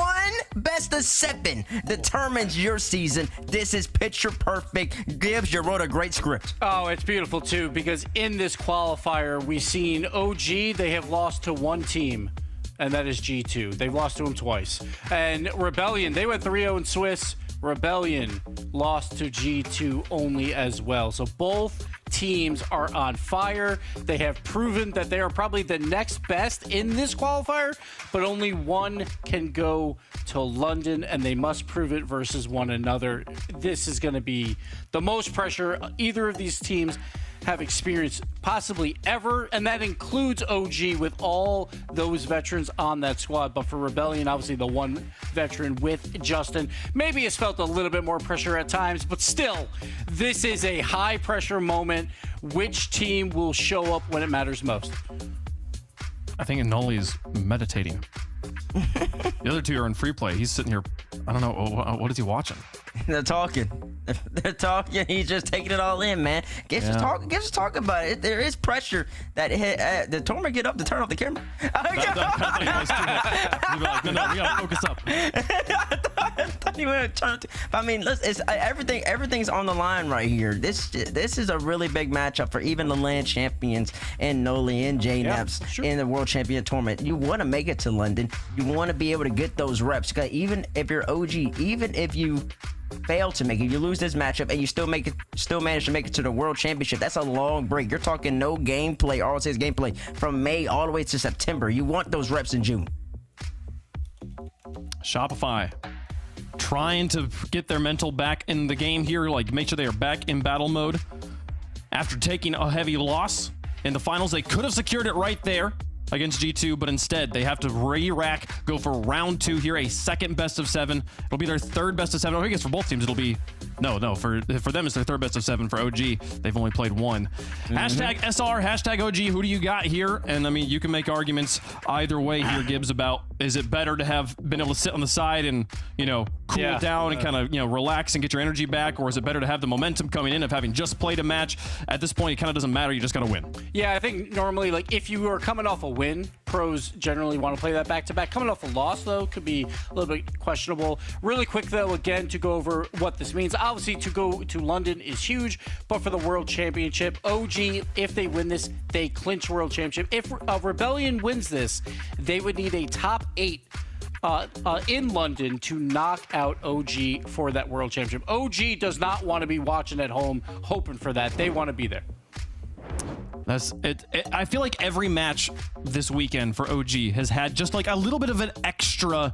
best-of-7 determines your season. This is picture perfect. Gibbs, you wrote a great script. Oh, it's beautiful, too, because in this qualifier, we've seen OG, they have lost to 1 team, and that is G2. They've lost to him twice. And Rebellion, they went 3-0 in Swiss. Rebellion lost to G2 only as well. So both teams are on fire. They have proven that they are probably the next best in this qualifier, but only one can go to London, and they must prove it versus one another. This is going to be the most pressure either of these teams have experienced possibly ever, and that includes OG with all those veterans on that squad. But for Rebellion, obviously the one veteran with Justin, maybe it's felt a little bit more pressure at times, but still, this is a high pressure moment. Which team will show up when it matters most? I think Anoli is meditating. The other 2 are in free play. He's sitting here. I don't know. What is he watching? They're talking. He's just taking it all in, man. Gibbs is talking about it. There is pressure that the tournament get up to turn off the camera. No, we gotta focus up. I thought you were trying to. I mean, listen, everything's on the line right here. This is a really big matchup for even the land champions and Noli and JNaps in the World Champion Tournament. You want to make it to London. You want to be able to get those reps. Because even if you're OG, even if you fail to make it, you lose this matchup, and you still manage to make it to the World Championship. That's a long break. You're talking no gameplay, Rlcs gameplay from May all the way to September. You want those reps in June. Shopify trying to get their mental back in the game here, like make sure they are back in battle mode. After taking a heavy loss in the finals, they could have secured it right there against G2, but instead they have to re-rack, go for round 2 here, a second best-of-7. It'll be their 3rd best-of-7. I guess for both teams it'll be for them it's their 3rd best-of-7. For OG, they've only played 1. Hashtag SR, hashtag OG. Who do you got here? And I mean, you can make arguments either way here, Gibbs, about is it better to have been able to sit on the side and cool it down and kind of relax and get your energy back, or is it better to have the momentum coming in of having just played a match? At this point, it kind of doesn't matter. You just got to win. Yeah, I think normally, like, if you are coming off a win, pros generally want to play that back-to-back. Coming off a loss, though, could be a little bit questionable. Really quick, though, again, to go over what this means. Obviously, to go to London is huge, but for the World Championship, OG, if they win this, they clinch World Championship. If Rebellion wins this, they would need a top 8 in London to knock out OG for that World Championship. OG does not want to be watching at home hoping for that. They want to be there. That's it. I feel like every match this weekend for OG has had just like a little bit of an extra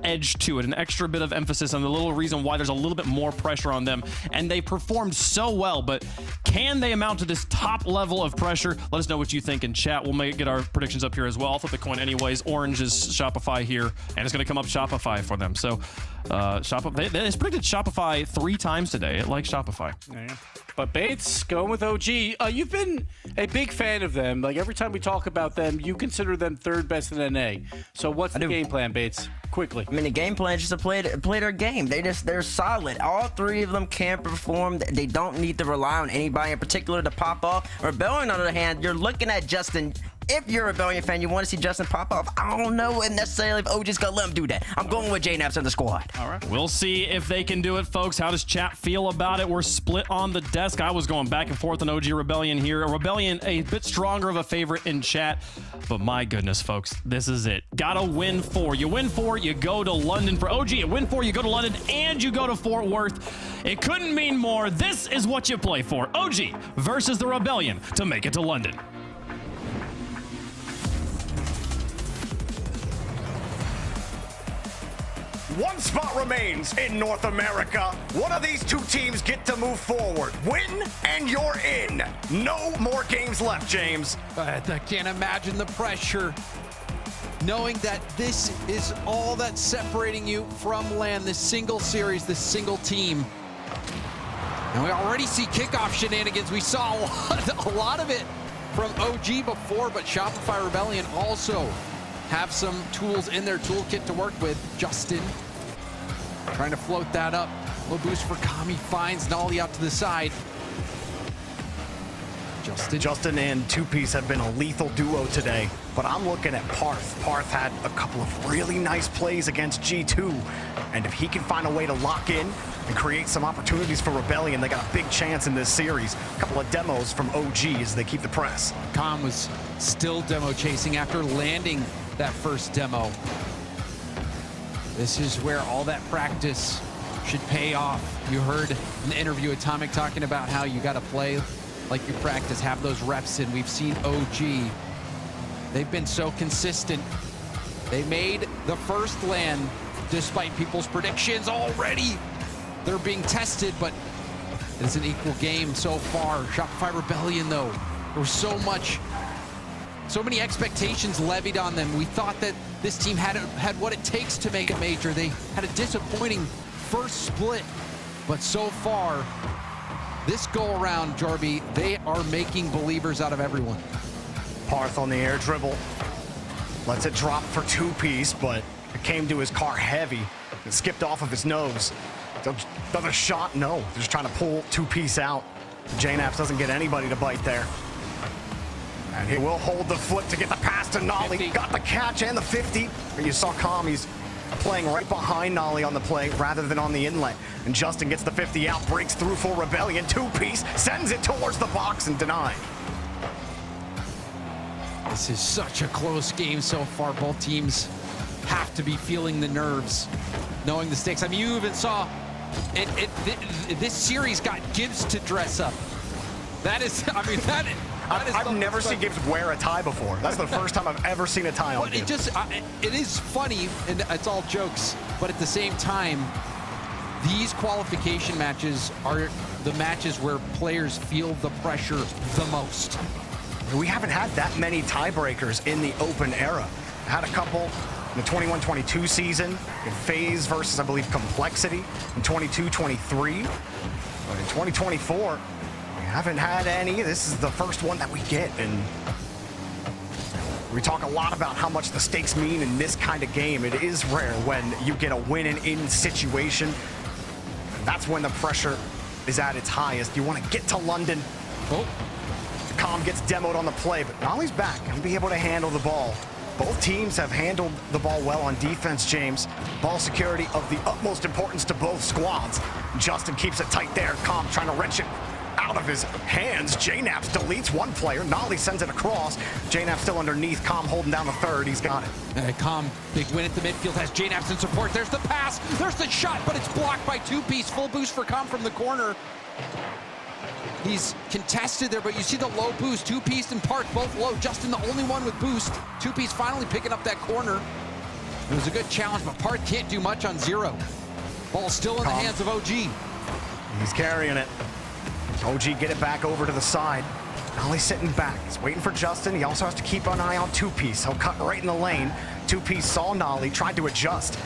edge to it, an extra bit of emphasis on the little reason why there's a little bit more pressure on them. And they performed so well, but can they amount to this top level of pressure? Let us know what you think in chat. We'll get our predictions up here as well. I'll flip the coin anyways. Orange is Shopify here, and it's going to come up Shopify for them. So Shopify, they predicted Shopify 3 times today. It likes Shopify. Yeah. But Bates, going with OG. You've been a big fan of them. Like every time we talk about them, you consider them 3rd best in NA. So what's the game plan, Bates? Quickly. I mean, the game plan is just to play their game. They're solid. All 3 of them can perform. They don't need to rely on anybody in particular to pop off. Rebellion, on the other hand, you're looking at Justin. If you're a Rebellion fan, you want to see Justin pop off. I don't know necessarily if OG's going to let him do that. I'm going with JNaps in the squad. All right. We'll see if they can do it, folks. How does chat feel about it? We're split on the desk. I was going back and forth on OG Rebellion here. Rebellion, a bit stronger of a favorite in chat. But my goodness, folks, this is it. Gotta win 4. You win 4, you go to London. For OG, you win 4, you go to London, and you go to Fort Worth. It couldn't mean more. This is what you play for. OG versus the Rebellion to make it to London. One spot remains in North America. One of these 2 teams get to move forward. Win and you're in. No more games left, James. I can't imagine the pressure. Knowing that this is all that's separating you from LAN, this single series, this single team. And we already see kickoff shenanigans. We saw a lot of it from OG before, but Shopify Rebellion also have some tools in their toolkit to work with. Justin trying to float that up. Low boost for Kami, finds Nolly out to the side. Justin and 2Piece have been a lethal duo today, but I'm looking at Parth. Parth had a couple of really nice plays against G2, and if he can find a way to lock in and create some opportunities for Rebellion, they got a big chance in this series. A couple of demos from OG as they keep the press. Com was still demo chasing after landing that first demo. This is where all that practice should pay off. You heard in the interview Atomic talking about how you got to play like you practice, have those reps in. We've seen OG. They've been so consistent. They made the first LAN despite people's predictions already. They're being tested, but it's an equal game so far. Shopify Rebellion, though, there was so many expectations levied on them. We thought that this team had what it takes to make a major. They had a disappointing first split, but so far, this go around, Jorby, they are making believers out of everyone. Parth on the air dribble. Lets it drop for 2Piece, but it came to his car heavy. It skipped off of his nose. Another shot, no. They're just trying to pull 2Piece out. JNaps doesn't get anybody to bite there. And he will hold the flip to get the pass to Nolly. 50. Got the catch and the 50. And you saw Kami's playing right behind Nolly on the play rather than on the inlet. And Justin gets the 50 out, breaks through for Rebellion. 2Piece sends it towards the box and denied. This is such a close game so far. Both teams have to be feeling the nerves, knowing the stakes. I mean, you even saw this series got Gibbs to dress up. That is, I mean, that is. I've never seen Gibbs wear a tie before. That's the first time I've ever seen a tie on Gibbs. It is funny, and it's all jokes, but at the same time, these qualification matches are the matches where players feel the pressure the most. We haven't had that many tiebreakers in the open era. Had a couple in the 21-22 season, in FaZe versus, I believe, Complexity in 22-23. But in 2024, we haven't had any. This is the first one that we get, and we talk a lot about how much the stakes mean in this kind of game. It is rare when you get a win-and-in situation. That's when the pressure is at its highest. You want to get to London. Oh, Com gets demoed on the play, but Nolly's back and be able to handle the ball. Both teams have handled the ball well on defense, James. Ball security of the utmost importance to both squads. Justin keeps it tight there. Com trying to wrench it out of his hands. JNaps deletes one player. Nolly sends it across. JNaps still underneath. Com holding down the third. He's got it. Com, big win at the midfield, has JNaps in support. There's the pass. There's the shot, but it's blocked by 2Piece. Full boost for Com from the corner. He's contested there, but you see the low boost. Two-Piece and Parth both low. Justin the only one with boost. Two-Piece finally picking up that corner. It was a good challenge, but Parth can't do much on zero. Ball still in the hands of OG. He's carrying it. OG get it back over to the side. Nolly's sitting back. He's waiting for Justin. He also has to keep an eye on Two-Piece. He'll cut right in the lane. Two-Piece saw Nolly, tried to adjust.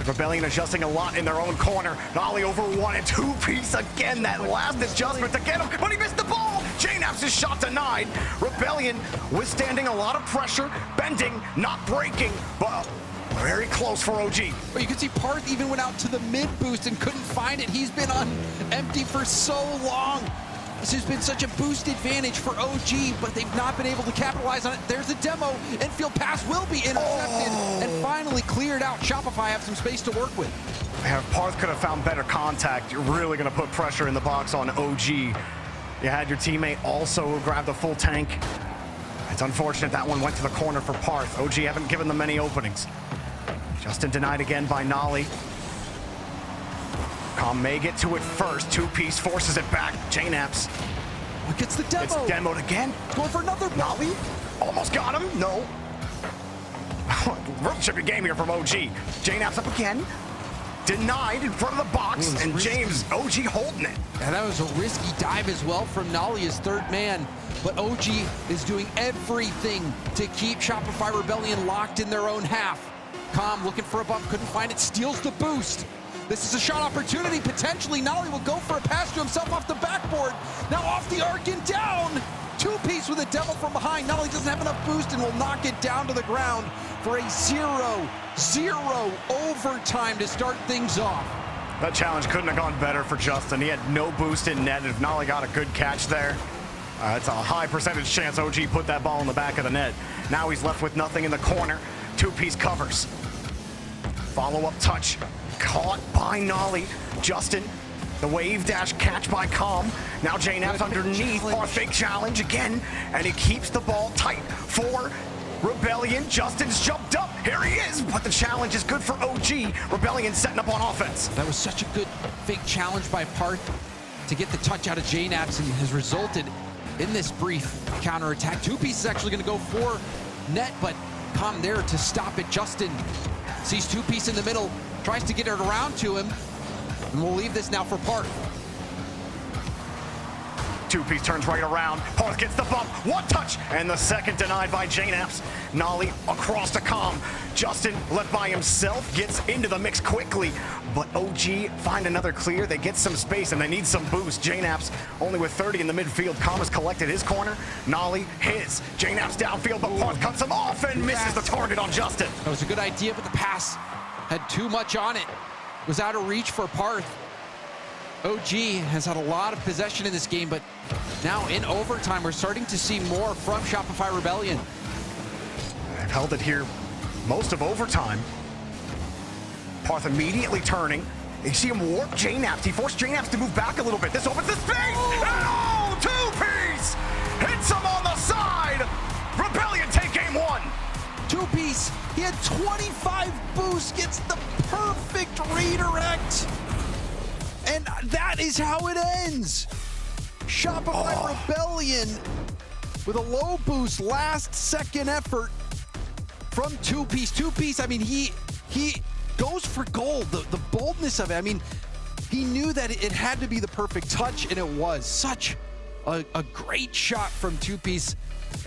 Rebellion adjusting a lot in their own corner. Nolly over one and Two-Piece again. That last adjustment to get him, but he missed the ball. JNAP's shot denied. Rebellion withstanding a lot of pressure, bending, not breaking, but very close for OG. Well, you can see Parth even went out to the mid boost and couldn't find it. He's been on empty for so long. This has been such a boost advantage for OG, but they've not been able to capitalize on it. There's a demo. Infield pass will be intercepted and finally cleared out. Shopify have some space to work with. Yeah, Parth could have found better contact. You're really going to put pressure in the box on OG. You had your teammate also grab the full tank. It's unfortunate that one went to the corner for Parth. OG haven't given them many openings. Justin denied again by Nolly. Com may get to it first. Two-Piece forces it back. JNAP's. What gets the demo? It's demoed again. Going for another ball. Nolly almost got him. No. Real chippy game here from OG. JNAP's up again. Denied in front of the box, and risky. James, OG holding it. And that was a risky dive as well from Nolly, his third man. But OG is doing everything to keep Shopify Rebellion locked in their own half. Com looking for a bump, couldn't find it, steals the boost. This is a shot opportunity, potentially. Nolly will go for a pass to himself off the backboard. Now off the arc and down. Two-Piece with a demo from behind. Nolly doesn't have enough boost and will knock it down to the ground for a 0-0 overtime to start things off. That challenge couldn't have gone better for Justin. He had no boost in net. If Nolly got a good catch there, it's a high percentage chance OG put that ball in the back of the net. Now he's left with nothing in the corner. Two-Piece covers. Follow-up touch. Caught by Nolly. Justin, the wave dash catch by Com. Now JNAP's underneath. Parth fake challenge again. And he keeps the ball tight for Rebellion. Justin's jumped up. Here he is. But the challenge is good for OG. Rebellion setting up on offense. That was such a good fake challenge by Parth to get the touch out of JNAP's and has resulted in this brief counterattack. Two-Piece is actually going to go for net, but Com there to stop it. Justin sees Two-Piece in the middle. Tries to get it around to him, and we'll leave this now for Parth. Two-Piece turns right around. Parth gets the bump. One touch, and the second denied by JNAP's. Nolly across to Com. Justin, left by himself, gets into the mix quickly, but OG find another clear. They get some space, and they need some boost. JNAP's only with 30 in the midfield. Com has collected his corner. Nolly, his. JNAP's downfield, but Parth cuts him off and misses the target on Justin. That was a good idea, but the pass had too much on it. Was out of reach for Parth. OG has had a lot of possession in this game, but now in overtime, we're starting to see more from Shopify Rebellion. They've held it here most of overtime. Parth immediately turning. You see him warp JNAP's. He forced JNAP's to move back a little bit. This opens the space. Oh, Two-Piece hits him on the side. Rebellion take game one. Two-Piece, he had 25 boosts, gets the perfect redirect. And that is how it ends. Shopify Rebellion with a low boost, last second effort from Two-Piece. Two-Piece, I mean, he goes for gold. The boldness of it, I mean, he knew that it had to be the perfect touch, and it was. Such a great shot from Two-Piece.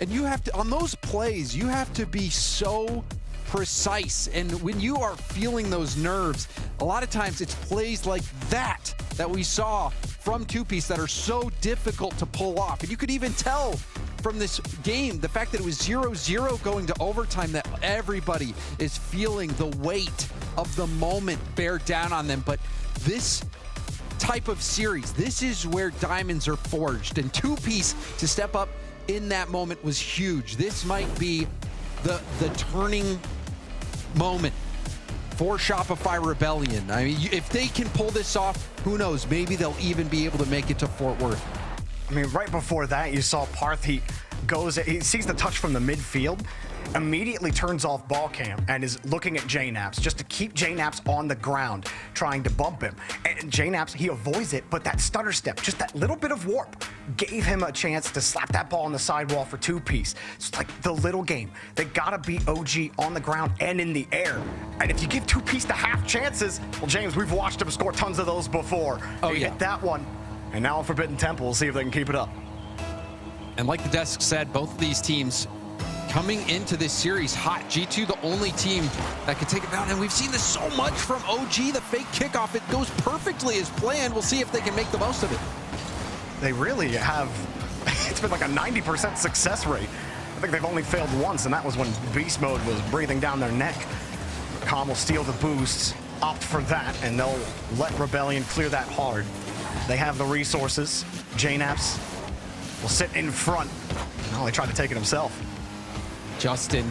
And you have to, on those plays, you have to be so precise. And when you are feeling those nerves, a lot of times it's plays like that we saw from Two-Piece that are so difficult to pull off. And you could even tell from this game, the fact that it was 0-0 going to overtime, that everybody is feeling the weight of the moment bear down on them. But this type of series, this is where diamonds are forged. And Two-Piece to step up in that moment was huge. This might be the turning moment for Shopify Rebellion. I mean, if they can pull this off, who knows? Maybe they'll even be able to make it to Fort Worth. I mean, right before that, you saw Parth, he sees the touch from the midfield, immediately turns off ball cam and is looking at JNaps just to keep JNaps on the ground, trying to bump him. And JNaps, he avoids it, but that stutter step, just that little bit of warp, gave him a chance to slap that ball on the sidewall for 2-piece. It's like the little game. They gotta beat OG on the ground and in the air. And if you give 2-piece the half chances, well, James, we've watched him score tons of those before. He hit that one, and now Forbidden Temple. We'll see if they can keep it up. And like the desk said, both of these teams coming into this series hot. G2 the only team that could take it down, and we've seen this so much from OG. The fake kickoff, it goes perfectly as planned. We'll see if they can make the most of it. They really have, it's been like a 90% success rate. I think they've only failed once, and that was when Beast Mode was breathing down their neck. Com will steal the boosts, opt for that, and they'll let Rebellion clear that hard. They have the resources. JNaps will sit in front. Now he tried to take it himself. Justin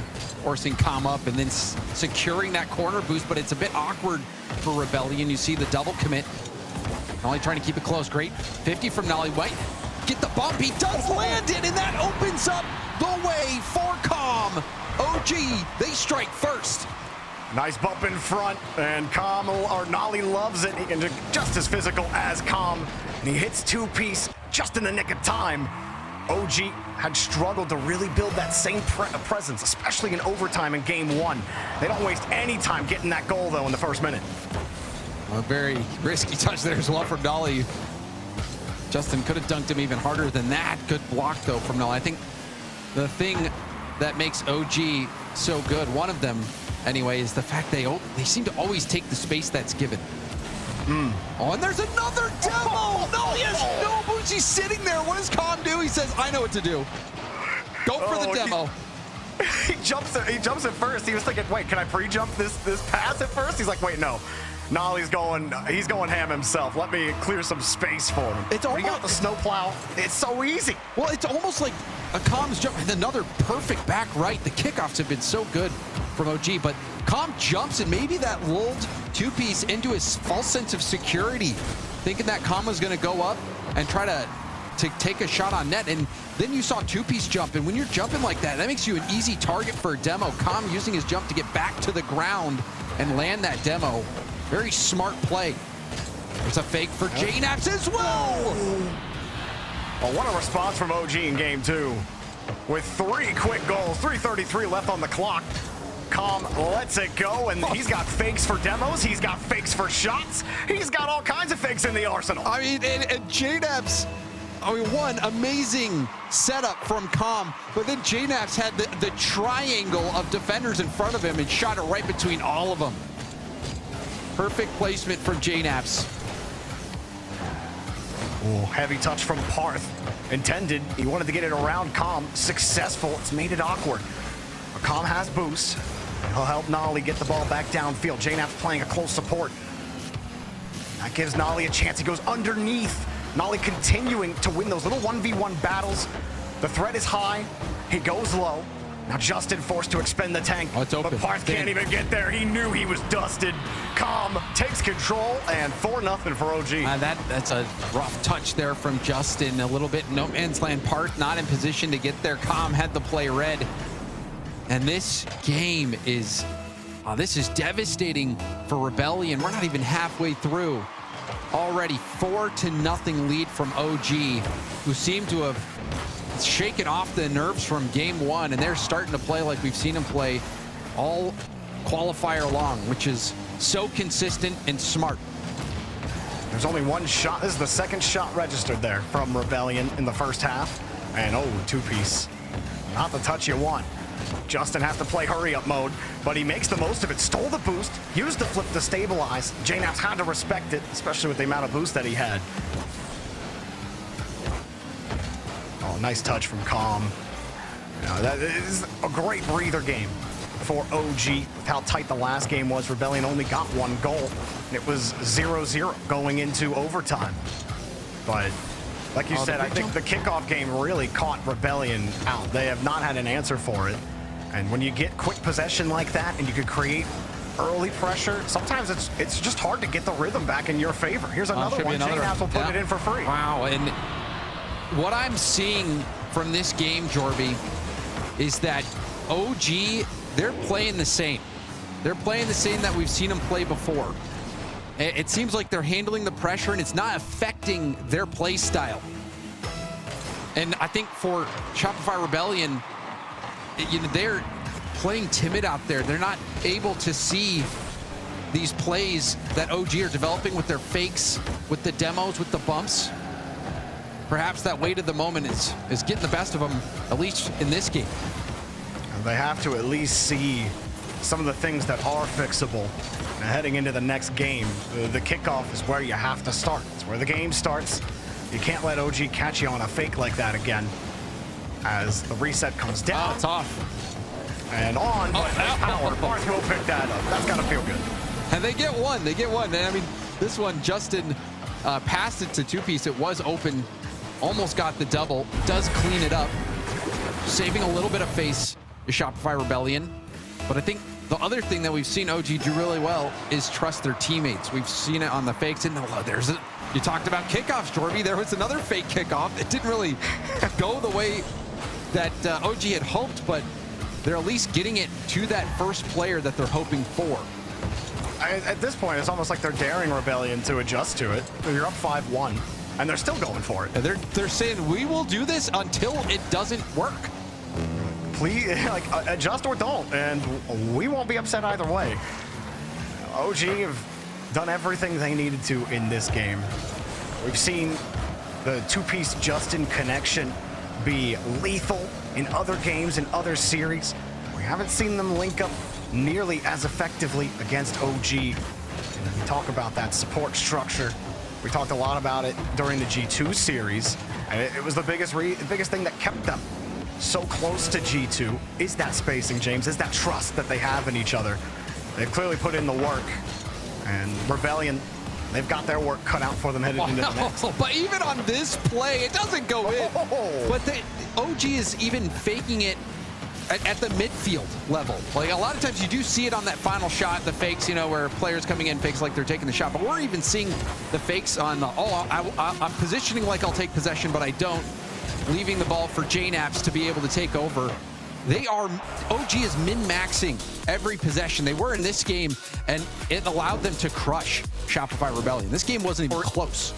forcing Com up and then securing that corner boost, but it's a bit awkward for Rebellion. You see the double commit. Nolly trying to keep it close. Great 50 from Nolly. White get the bump. He does land it, and that opens up the way for Com. OG, they strike first. Nice bump in front, and Com, or Nolly loves it. He can just as physical as Com, and he hits 2-piece just in the nick of time. OG had struggled to really build that same presence, especially in overtime in game 1. They don't waste any time getting that goal, though, in the first minute. A very risky touch there as well from Nolly. Justin could have dunked him even harder than that. Good block, though, from Nolly. I think the thing that makes OG so good, one of them anyway, is the fact they seem to always take the space that's given. Oh, and there's another demo! No, he has no boots. He's sitting there. What does Com do? He says, I know what to do. Go for the demo. He jumps it first. He was thinking, wait, can I pre-jump this pass at first? He's like, wait, no. Nolly's he's going ham himself. Let me clear some space for him. It's almost, when you got the snowplow, it's so easy. Well, it's almost like a Com's jump and another perfect back right. The kickoffs have been so good from OG, but Com jumps and maybe that lulled 2-piece into his false sense of security, thinking that Com was going to go up and try to take a shot on net, and then you saw 2-piece jump, and when you're jumping like that, that makes you an easy target for a demo. Com using his jump to get back to the ground and land that demo. Very smart play. There's a fake for JNaps as well. Well, what a response from OG in game 2. With 3 quick goals, 3:33 left on the clock. Com lets it go, and he's got fakes for demos. He's got fakes for shots. He's got all kinds of fakes in the arsenal. I mean, and JNaps, one amazing setup from Com, but then JNaps had the triangle of defenders in front of him and shot it right between all of them. Perfect placement from JNaps. Oh, heavy touch from Parth. Intended. He wanted to get it around Com. Successful. It's made it awkward. But Com has boost. He'll help Nolly get the ball back downfield. JNaps playing a close support. That gives Nolly a chance. He goes underneath. Nolly continuing to win those little 1v1 battles. The threat is high. He goes low. Now Justin forced to expend the tank, it's open. But Parth can't even get there. He knew he was dusted. Com takes control, and 4-0 for OG. That's a rough touch there from Justin. A little bit no man's land. Parth not in position to get there. Com had the play read. And this game is, this is devastating for Rebellion. We're not even halfway through. Already 4-0 lead from OG, who seem to have shaken off the nerves from game 1, and they're starting to play like we've seen them play all qualifier long, which is so consistent and smart. There's only one shot. This is the second shot registered there from Rebellion in the first half. And 2-piece. Not the touch you want. Justin has to play hurry-up mode, but he makes the most of it. Stole the boost, used the flip to stabilize. JNaps had to respect it, especially with the amount of boost that he had. Oh, nice touch from Com. That is a great breather game for OG. With how tight the last game was, Rebellion only got 1 goal. And it was 0-0 going into overtime. But like you said, I think the kickoff game really caught Rebellion out. They have not had an answer for it. And when you get quick possession like that and you can create early pressure, sometimes it's just hard to get the rhythm back in your favor. Here's another one. JNaps will put it in for free. Wow, and what I'm seeing from this game, Jorby, is that OG, they're playing the same. They're playing the same that we've seen them play before. It seems like they're handling the pressure and it's not affecting their play style. And I think for Shopify Rebellion, they're playing timid out there. They're not able to see these plays that OG are developing with their fakes, with the demos, with the bumps. Perhaps that weight of the moment is getting the best of them, at least in this game. They have to at least see some of the things that are fixable. Now, heading into the next game, the kickoff is where you have to start. It's where the game starts. You can't let OG catch you on a fake like that again. As the reset comes down. Oh, it's off. And on, but power. Barth will pick that up. That's got to feel good. And they get one. They get one. And I mean, this one, Justin passed it to two-piece. It was open. Almost got the double. Does clean it up. Saving a little bit of face to Shopify Rebellion. But I think the other thing that we've seen OG do really well is trust their teammates. We've seen it on the fakes. And you talked about kickoffs, Jorby. There was another fake kickoff. It didn't really go the way that OG had hoped, but they're at least getting it to that first player that they're hoping for. At this point, it's almost like they're daring Rebellion to adjust to it. You're up 5-1, and they're still going for it. And they're saying, we will do this until it doesn't work. Please, adjust or don't, and we won't be upset either way. OG have done everything they needed to in this game. We've seen the two-piece Justin connection be lethal in other games, in other series. We haven't seen them link up nearly as effectively against OG. And we talk about that support structure. We talked a lot about it during the G2 series. And it was the biggest thing that kept them so close to G2 is that spacing, James, is that trust that they have in each other. They've clearly put in the work. And Rebellion, they've got their work cut out for them headed into the next. But even on this play, it doesn't go in. But the OG is even faking it at the midfield level. Like a lot of times you do see it on that final shot, the fakes, where players coming in fakes like they're taking the shot. But we're even seeing the fakes on the, I'm positioning like I'll take possession, but I don't. Leaving the ball for JNaps to be able to take over. OG is min-maxing every possession. They were in this game, and it allowed them to crush Shopify Rebellion. This game wasn't even close.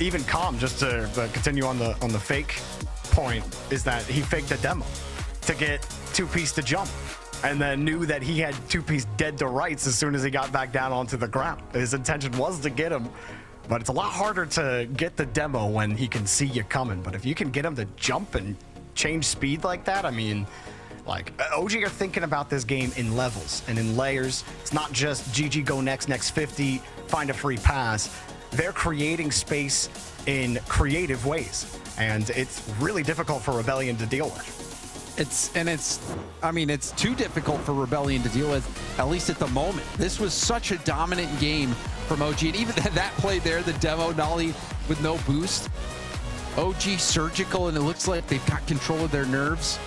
Even Calm, just to continue on the fake point, is that he faked a demo to get two-piece to jump, and then knew that he had two-piece dead to rights as soon as he got back down onto the ground. His intention was to get him, but it's a lot harder to get the demo when he can see you coming. But if you can get him to jump and change speed like that, I mean, like, OG are thinking about this game in levels and in layers. It's not just GG go next 50, find a free pass. They're creating space in creative ways, and it's really difficult for Rebellion to deal with. It's too difficult for Rebellion to deal with, at least at the moment. This was such a dominant game from OG, and even that play there, the demo nollie with no boost. OG surgical, and it looks like they've got control of their nerves.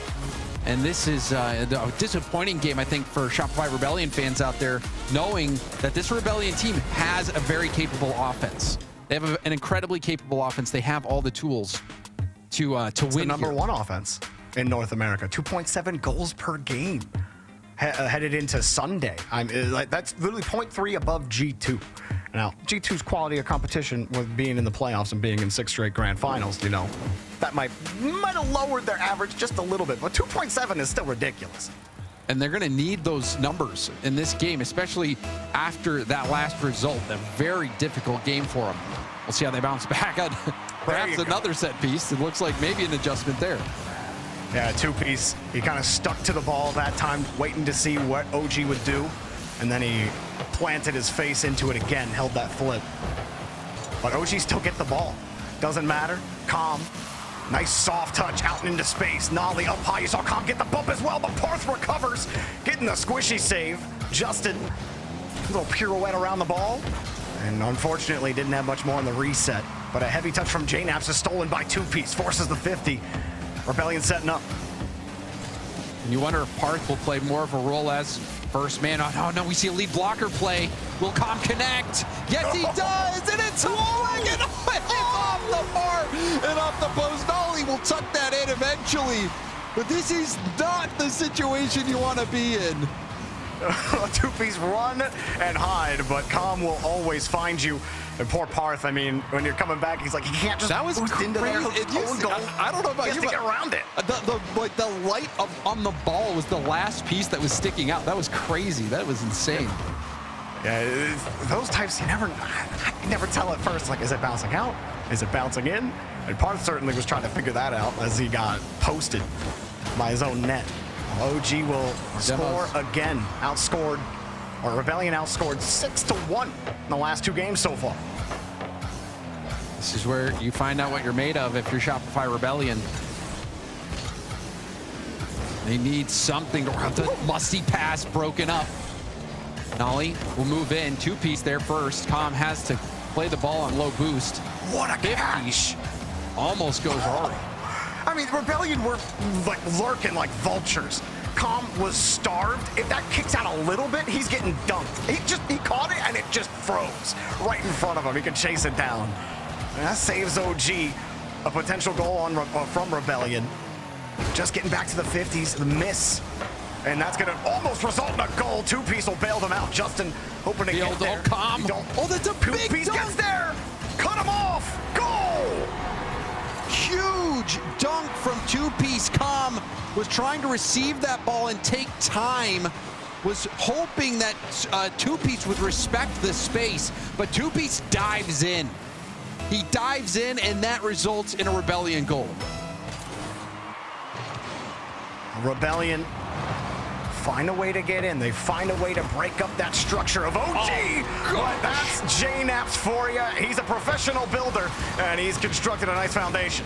And this is a disappointing game, I think, for Shopify Rebellion fans out there, knowing that this Rebellion team has a very capable offense. They have an incredibly capable offense. They have all the tools to win. It's the number one offense in North America. 2.7 goals per game headed into Sunday. That's literally 0.3 above G2. Now, G2's quality of competition with being in the playoffs and being in 6 straight grand finals, that might have lowered their average just a little bit, but 2.7 is still ridiculous. And they're going to need those numbers in this game, especially after that last result. A very difficult game for them. We'll see how they bounce back on perhaps another set piece. It looks like maybe an adjustment there. Yeah, two-piece. He kind of stuck to the ball that time, waiting to see what OG would do. And then he planted his face into it again, held that flip. But OG still get the ball. Doesn't matter. Calm. Nice soft touch out into space. Nolly up high. You saw Calm get the bump as well, but Parth recovers. Getting the squishy save. Justin, a little pirouette around the ball. And unfortunately, didn't have much more on the reset. But a heavy touch from JNaps is stolen by two-piece. Forces the 50. Rebellion setting up. And you wonder if Parth will play more of a role as first man. Oh, no, we see a lead blocker play. Will Calm connect? Yes, he does, and it's falling, and it's off the bar and off the post. Nolly will tuck that in eventually. But this is not the situation you want to be in. Two-piece run and hide, but Calm will always find you. And poor Parth, I mean, when you're coming back, he's like, he can't just boost into their own goal. I don't know about you, but to get around it. The light on the ball was the last piece that was sticking out. That was crazy. That was insane. Yeah, those types, I can never tell at first, like, is it bouncing out? Is it bouncing in? And Parth certainly was trying to figure that out as he got posted by his own net. OG will score again. Outscored, or Rebellion outscored 6-1 in the last 2 games so far. This is where you find out what you're made of if you're Shopify Rebellion. They need something to have the musty pass broken up. Nolly will move in. Two-piece there first. Calm has to play the ball on low boost. What a catch! Almost goes hard. I mean, Rebellion were like lurking like vultures. Calm was starved. If that kicks out a little bit, he's getting dunked. He caught it and it just froze right in front of him. He could chase it down. And that saves OG a potential goal from Rebellion. Just getting back to the 50s, the miss. And that's going to almost result in a goal. Two-piece will bail them out. Justin hoping to get there. Calm. Oh, that's a big Two-piece dunk. gets there. Cut him off. Goal. Huge dunk from Two-piece. Calm was trying to receive that ball and take time. Was hoping that Two-piece would respect the space, but Two-piece dives in. He dives in, and that results in a Rebellion goal. Rebellion find a way to get in. They find a way to break up that structure of OG. But that's JNaps for you. He's a professional builder, and he's constructed a nice foundation.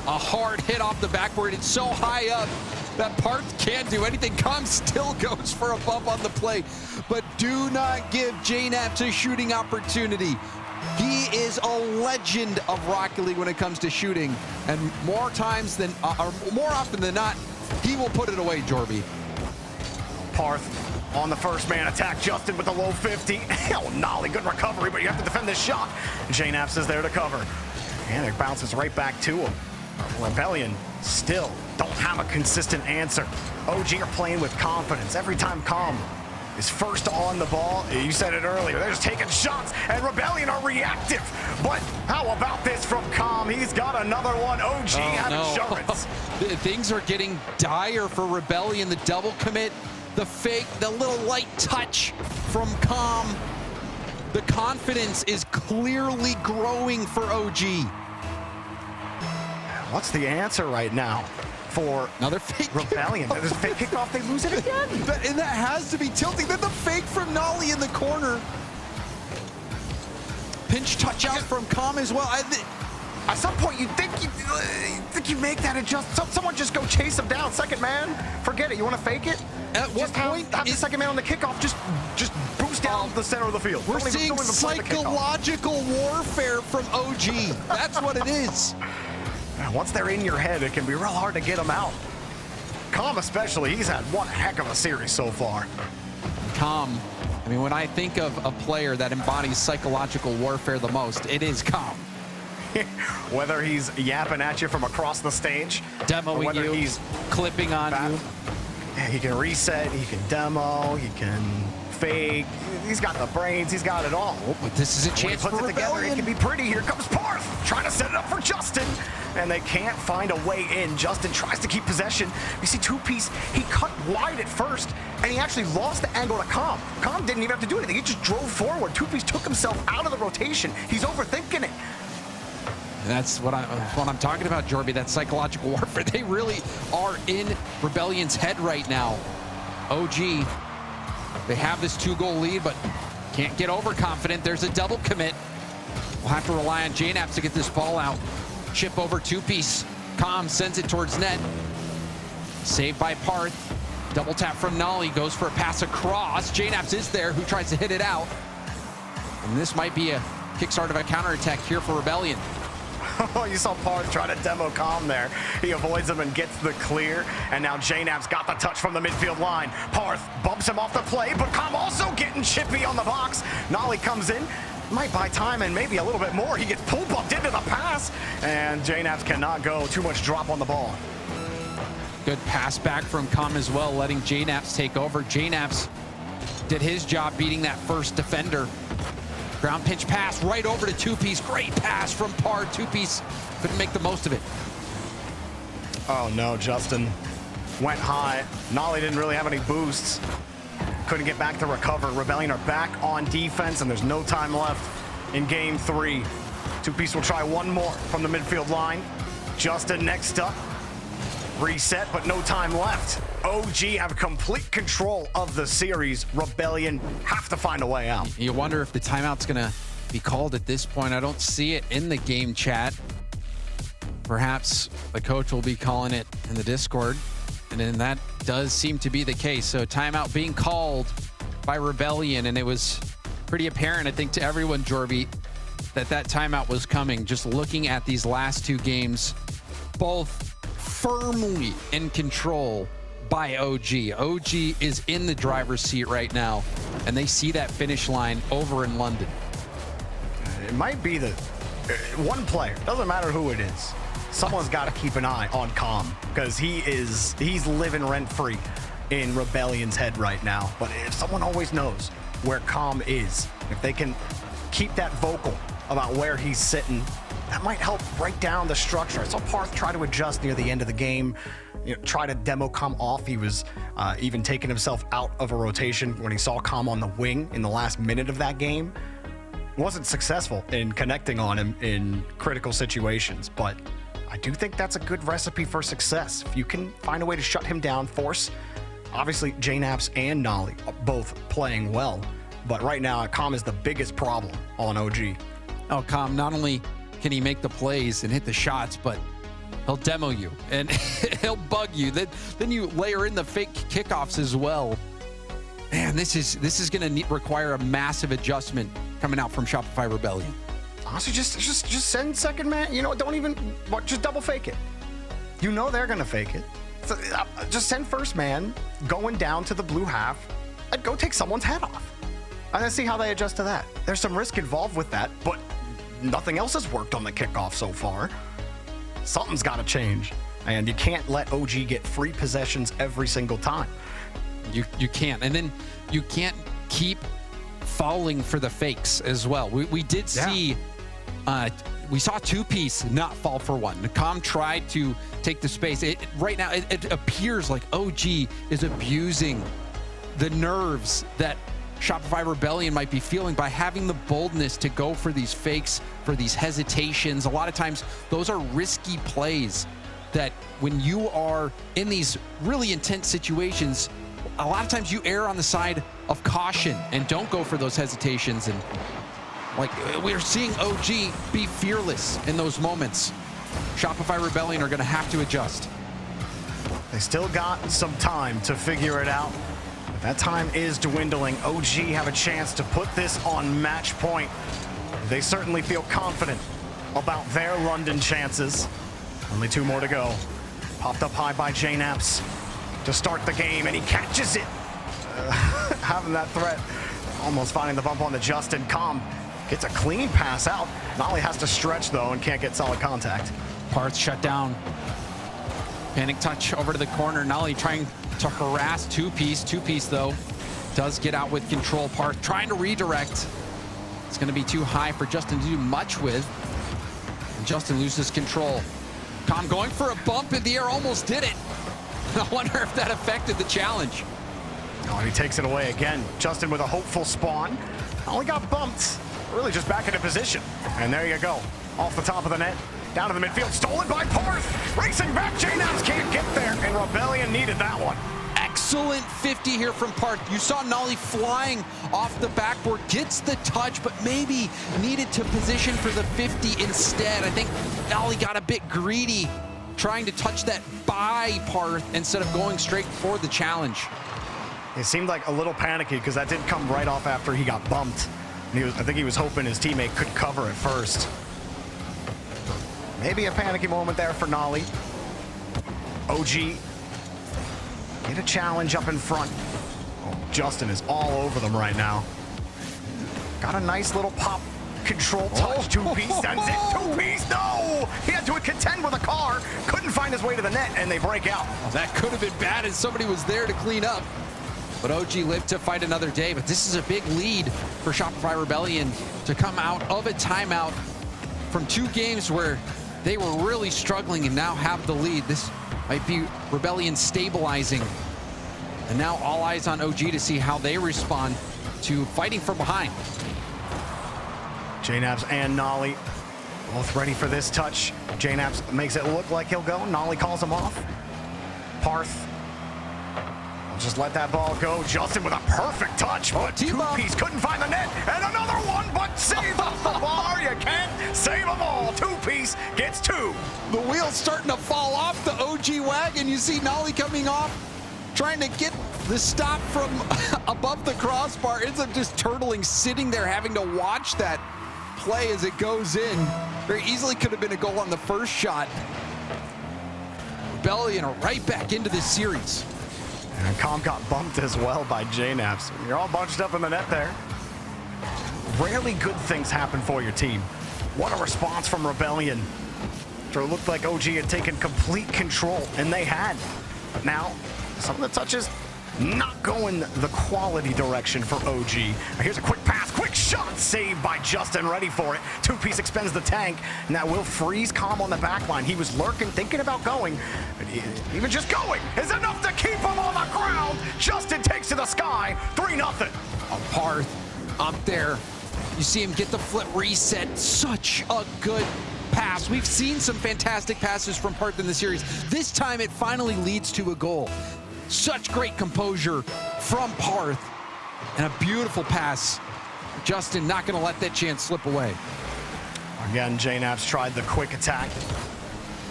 A hard hit off the backboard. It's so high up that Parth can't do anything. Calm still goes for a bump on the play. But do not give JNaps a shooting opportunity. He is a legend of Rocket League when it comes to shooting. And more often than not, he will put it away, Jorby. Parth on the first man attack. Justin with the low 50. Oh, Nolly, good recovery, but you have to defend this shot. JNaps is there to cover. And it bounces right back to him. Rebellion still don't have a consistent answer. OG are playing with confidence. Every time Calm is first on the ball, you said it earlier, they're just taking shots, and Rebellion are reactive. But how about this from Calm? He's got another one. OG had insurance. Things are getting dire for Rebellion. The double commit, the fake, the little light touch from Calm. The confidence is clearly growing for OG. What's the answer right now for another fake Rebellion? There's a fake kickoff, they lose it again. And that has to be tilting. Then the fake from Nolly in the corner. Pinch touch out from Calm as well. At some point, you think you make that adjustment. Someone just go chase him down. Second man, forget it. You want to fake it? At what point? Have the second man on the kickoff just boost down the center of the field. We're seeing psychological warfare from OG. That's what it is. Once they're in your head, it can be real hard to get them out. Calm especially, he's had one heck of a series so far. Calm, I mean, when I think of a player that embodies psychological warfare the most, it is Calm. Whether he's yapping at you from across the stage, demoing whether you, he's clipping on you. Yeah, he can reset, he can demo, he can fake. He's got the brains, he's got it all. But this is a chance for Rebellion. Together, it can be pretty. Here comes Parth, trying to set it up for Justin, and they can't find a way in. Justin tries to keep possession. You see Two-piece, he cut wide at first, and he actually lost the angle to Calm. Calm didn't even have to do anything. He just drove forward. Two-piece took himself out of the rotation. He's overthinking it. That's what I'm talking about, Jorby, that psychological warfare. They really are in Rebellion's head right now. OG, they have this 2-goal lead, but can't get overconfident. There's a double commit. We'll have to rely on JNaps to get this ball out. Chip over Two-piece. Calm sends it towards net. Saved by Parth. Double tap from Nolly. Goes for a pass across. JNaps is there, who tries to hit it out. And this might be a kickstart of a counterattack here for Rebellion. Oh, you saw Parth try to demo Calm there. He avoids him and gets the clear. And now JNaps got the touch from the midfield line. Parth bumps him off the play, but Calm also getting chippy on the box. Nolly comes in, might buy time and maybe a little bit more. He gets pull bumped into the pass, and JNaps cannot go. Too much drop on the ball. Good pass back from Com as well, letting JNaps take over. JNaps did his job beating that first defender. Ground pinch pass right over to Two-Piece. Great pass from Part. Two-Piece couldn't make the most of it. Oh no, Justin went high. Nolly didn't really have any boosts. Couldn't get back to recover. Rebellion are back on defense, and there's no time left in game 3. Two-Piece will try one more from the midfield line. Justin next up. Reset, but no time left. OG have complete control of the series. Rebellion have to find a way out. You wonder if the timeout's gonna be called at this point. I don't see it in the game chat. Perhaps the coach will be calling it in the Discord, and then that does seem to be the case. So timeout being called by Rebellion, and it was pretty apparent, I think, to everyone, Jorvi, that timeout was coming. Just looking at these last 2 games, both firmly in control by OG. OG is in the driver's seat right now, and they see that finish line over in London. It might be the one player, doesn't matter who it is. Someone's got to keep an eye on Com, because he's living rent-free in Rebellion's head right now. But if someone always knows where Com is, if they can keep that vocal about where he's sitting, that might help break down the structure. I saw Parth try to adjust near the end of the game, try to demo Com off. He was even taking himself out of a rotation when he saw Com on the wing in the last minute of that game. Wasn't successful in connecting on him in critical situations, but I do think that's a good recipe for success. If you can find a way to shut him down, force, obviously JNaps and Nolly are both playing well, but right now Com is the biggest problem on OG. Oh, Com, not only can he make the plays and hit the shots, but he'll demo you and he'll bug you. Then you layer in the fake kickoffs as well. Man, this is going to require a massive adjustment coming out from Shopify Rebellion. Honestly, just send second man. Don't even just double fake it. They're going to fake it. So, just send first man going down to the blue half and go take someone's head off. And then see how they adjust to that. There's some risk involved with that, but nothing else has worked on the kickoff so far. Something's got to change, and you can't let OG get free possessions every single time. You can't, and then you can't keep falling for the fakes as well. We did see, we saw Two-Piece not fall for one. Com tried to take the space. Right now, it appears like OG is abusing the nerves that Shopify Rebellion might be feeling by having the boldness to go for these fakes, for these hesitations. A lot of times, those are risky plays that when you are in these really intense situations, a lot of times you err on the side of caution and don't go for those hesitations. And like we're seeing OG be fearless in those moments. Shopify Rebellion are going to have to adjust. They still got some time to figure it out. That time is dwindling. OG have a chance to put this on match point. They certainly feel confident about their London chances. Only 2 more to go. Popped up high by JNaps to start the game, and he catches it. Having that threat, almost finding the bump on the Justin. Com gets a clean pass out. Nolly has to stretch, though, and can't get solid contact. Parth shut down. Panic touch over to the corner. Nolly trying to harass Two-Piece. Two-Piece, though, does get out with control. Parth trying to redirect. It's going to be too high for Justin to do much with. And Justin loses control. Com going for a bump in the air, almost did it. I wonder if that affected the challenge. Oh, and he takes it away again. Justin with a hopeful spawn. Only got bumped. Really just back into position. And there you go. Off the top of the net. Down to the midfield. Stolen by Parth. Racing back. JNaps can't get there. And Rebellion needed that one. Excellent 50 here from Parth. You saw Nolly flying off the backboard. Gets the touch, but maybe needed to position for the 50 instead. I think Nolly got a bit greedy trying to touch that by Parth instead of going straight for the challenge. It seemed like a little panicky because that did come right off after he got bumped. And I think he was hoping his teammate could cover it first. Maybe a panicky moment there for Nolly. OG get a challenge up in front. Oh, Justin is all over them right now. Got a nice little pop control touch. Two-Piece sends it. Two-Piece, no! He had to contend with a car, couldn't find his way to the net, and they break out. That could have been bad as somebody was there to clean up. But OG lived to fight another day. But this is a big lead for Shopify Rebellion to come out of a timeout from 2 games where they were really struggling and now have the lead. This might be Rebellion stabilizing. And now all eyes on OG to see how they respond to fighting from behind. JNabs and Nolly both ready for this touch. JNabs makes it look like he'll go. Nolly calls him off. Parth will just let that ball go. Justin with a perfect touch, but Two-Piece couldn't find the net. And another one, but save off the bar. You can't save them all. Two-Piece gets 2. The wheel's starting to fall off the OG wagon. You see Nolly coming off, trying to get the stop from above the crossbar. Ends up just turtling, sitting there, having to watch that play as it goes in. Very easily could have been a goal on the first shot. Rebellion are right back into this series. And Com got bumped as well by JNabs. You're all bunched up in the net there. Rarely good things happen for your team. What a response from Rebellion. It looked like OG had taken complete control, and they had. But now, some of the touches not going the quality direction for OG. Here's a quick pass, quick shot, saved by Justin, ready for it. Two-Piece expends the tank, and that will freeze Com on the back line. He was lurking, thinking about going, but even just going is enough to keep him on the ground. Justin takes to the sky, 3-0. Parth up there. You see him get the flip reset. Such a good pass. We've seen some fantastic passes from Parth in the series. This time it finally leads to a goal. Such great composure from Parth and a beautiful pass. Justin not going to let that chance slip away. Again, JNabs tried the quick attack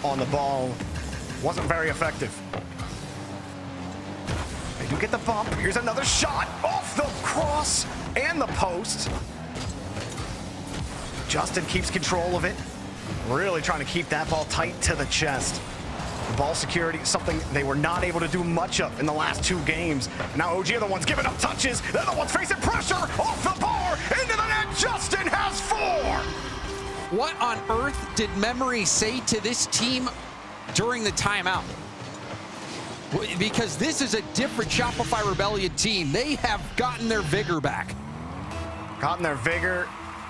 on the ball. Wasn't very effective. They do get the bump. Here's another shot off the cross and the post. Justin keeps control of it. Really trying to keep that ball tight to the chest. Ball security, something they were not able to do much of in the last 2 games. Now OG are the ones giving up touches. They're the ones facing pressure off the bar, into the net. Justin has 4. What on earth did Memory say to this team during the timeout? Because this is a different Shopify Rebellion team. They have gotten their vigor back. Gotten their vigor.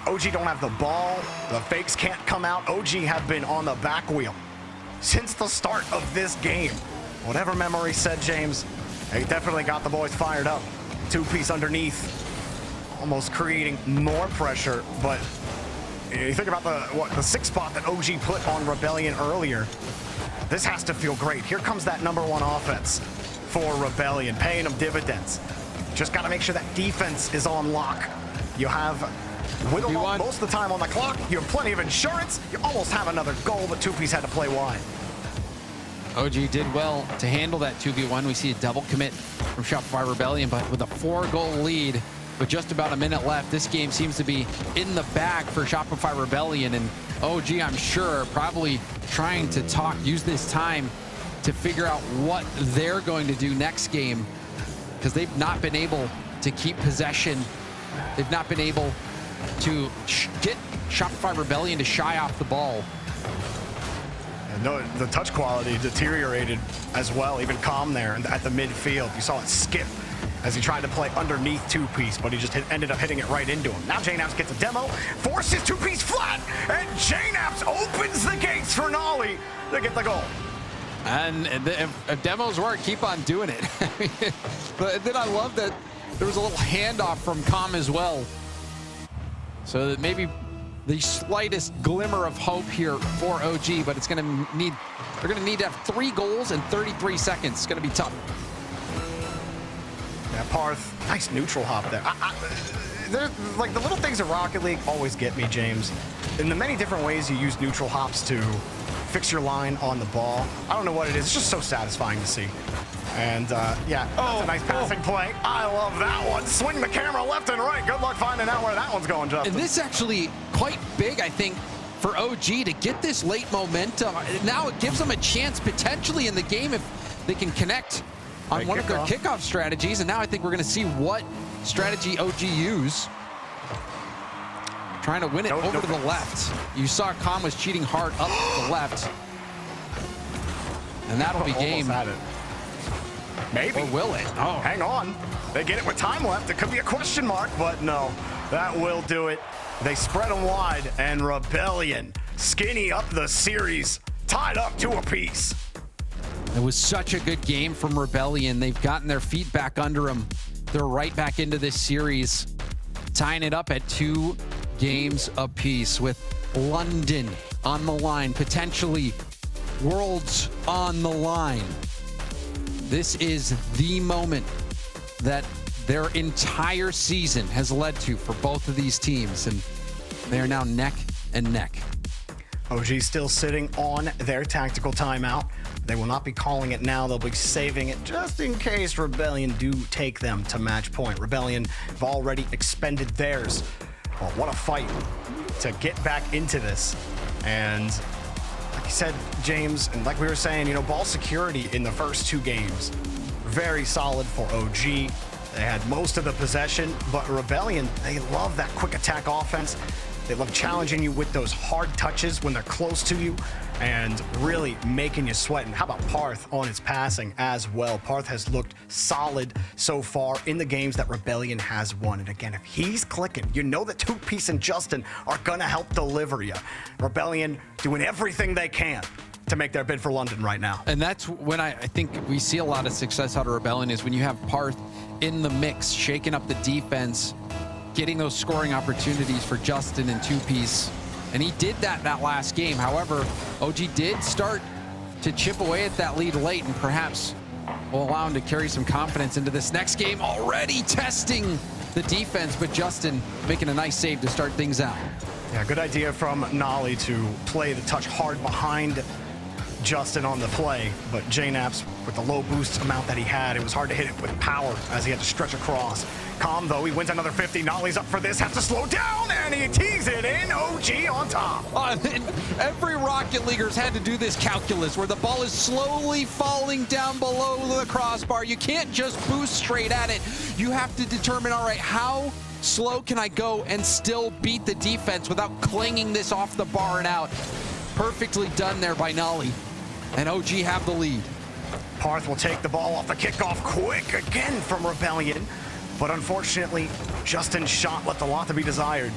OG don't have the ball. The fakes can't come out. OG have been on the back wheel since the start of this game. Whatever Memory said, James, they definitely got the boys fired up. Two-Piece underneath, almost creating more pressure. But you think about the 6th spot that OG put on Rebellion earlier. This has to feel great. Here comes that #1 offense for Rebellion, paying them dividends. Just got to make sure that defense is on lock. You have Whittle most of the time on the clock. You have plenty of insurance. You almost have another goal, but Two-Piece had to play wide. OG did well to handle that 2v1. We see a double commit from Shopify Rebellion, but with a 4-goal lead with just about a minute left, this game seems to be in the bag for Shopify Rebellion. And OG, I'm sure, probably trying to use this time to figure out what they're going to do next game, because they've not been able to keep possession. They've not been able to get Shopify Rebellion to shy off the ball. And no, the touch quality deteriorated as well. Even Com there at the midfield. You saw it skip as he tried to play underneath Two-Piece, but he just ended up hitting it right into him. Now JNabs gets a demo, forces Two-Piece flat, and JNabs opens the gates for Nolly to get the goal. And if demos work, keep on doing it. But then I love that there was a little handoff from Com as well. So that maybe the slightest glimmer of hope here for OG, but it's going to need, they're going to need to have 3 goals in 33 seconds. It's going to be tough. Yeah, Parth, nice neutral hop there. Like the little things in Rocket League always get me, James. In the many different ways you use neutral hops to fix your line on the ball. I don't know what it is. It's just so satisfying to see. And yeah, that's a nice passing play. I love that one. Swing the camera left and right. Good luck finding out where that one's going, Justin. And this is actually quite big, I think, for OG to get this late momentum. Now it gives them a chance potentially in the game if they can connect on one of their kickoff strategies. And now I think we're going to see what strategy OG use. trying to win it over to the left. You saw Khan was cheating hard up to the left. And that'll be game. Had it. Maybe. Or will it? Oh, hang on. They get it with time left. It could be a question mark, but no, that will do it. They spread them wide, and Rebellion skinny up the series, tied up 2 apiece. It was such a good game from Rebellion. They've gotten their feet back under them. They're right back into this series, tying it up at 2 games apiece with London on the line, potentially Worlds on the line. This is the moment that their entire season has led to for both of these teams, and they are now neck and neck. OG still sitting on their tactical timeout. They will not be calling it now. They'll be saving it just in case Rebellion do take them to match point. Rebellion have already expended theirs. Well, what a fight to get back into this. And like you said, James, and like we were saying, you know, ball security in the first 2 games, very solid for OG. They had most of the possession, but Rebellion, they love that quick attack offense. They love challenging you with those hard touches when they're close to you and really making you sweat. And how about Parth on his passing as well? Parth has looked solid so far in the games that Rebellion has won. And again, if he's clicking, you know that 2Piece and Justin are gonna help deliver you. Rebellion doing everything they can to make their bid for London right now. And that's when I think we see a lot of success out of Rebellion, is when you have Parth in the mix, shaking up the defense, getting those scoring opportunities for Justin and 2Piece. And he did that last game. However, OG did start to chip away at that lead late, and perhaps will allow him to carry some confidence into this next game, already testing the defense, but Justin making a nice save to start things out. Yeah, good idea from Nolly to play the touch hard behind Justin on the play, but JNaps with the low boost amount that he had, it was hard to hit it with power as he had to stretch across. Calm though, he wins another 50. Nolly's up for this, has to slow down, and he tees it in. OG on top. Every Rocket Leaguer's had to do this calculus where the ball is slowly falling down below the crossbar. You can't just boost straight at it. You have to determine, all right, how slow can I go and still beat the defense without clanging this off the bar and out? Perfectly done there by Nolly. And OG have the lead. Parth will take the ball off the kickoff quick again from Rebellion. But unfortunately, Justin's shot left a lot to be desired.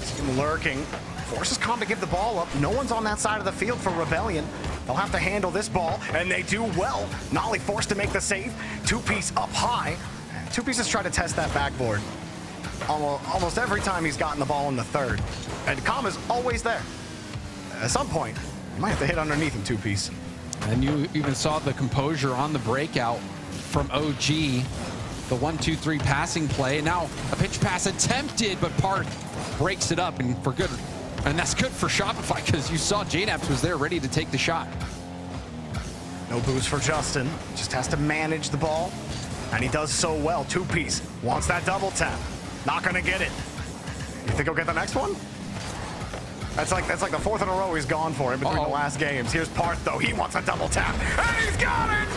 He's been lurking. Forces Calm to give the ball up. No one's on that side of the field for Rebellion. They'll have to handle this ball, and they do well. Nolly forced to make the save. 2Piece up high. 2Piece has tried to test that backboard almost every time he's gotten the ball in the third. And Calm is always there. At some point, you might have to hit underneath him, 2Piece. And you even saw the composure on the breakout from OG. The 1-2-3 passing play. Now a pitch pass attempted, but Parth breaks it up, and for good. And that's good for Shopify, because you saw JNaps was there ready to take the shot. No boost for Justin. Just has to manage the ball. And he does so well. 2Piece wants that double tap. Not gonna get it. You think he'll get the next one? That's like the 4th in a row he's gone for in between the last games. Here's Parth though. He wants a double tap. And he's got it!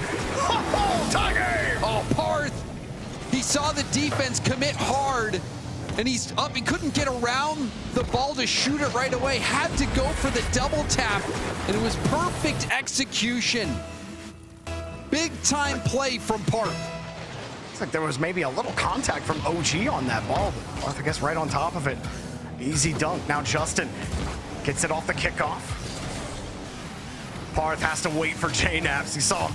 Oh, tie game! Oh, Parth! He saw the defense commit hard, and he's up. He couldn't get around the ball to shoot it right away. Had to go for the double tap, and it was perfect execution. Big time play from Parth. Looks like there was maybe a little contact from OG on that ball, but Parth, I guess, right on top of it. Easy dunk. Now Justin gets it off the kickoff. Parth has to wait for JNaps. He saw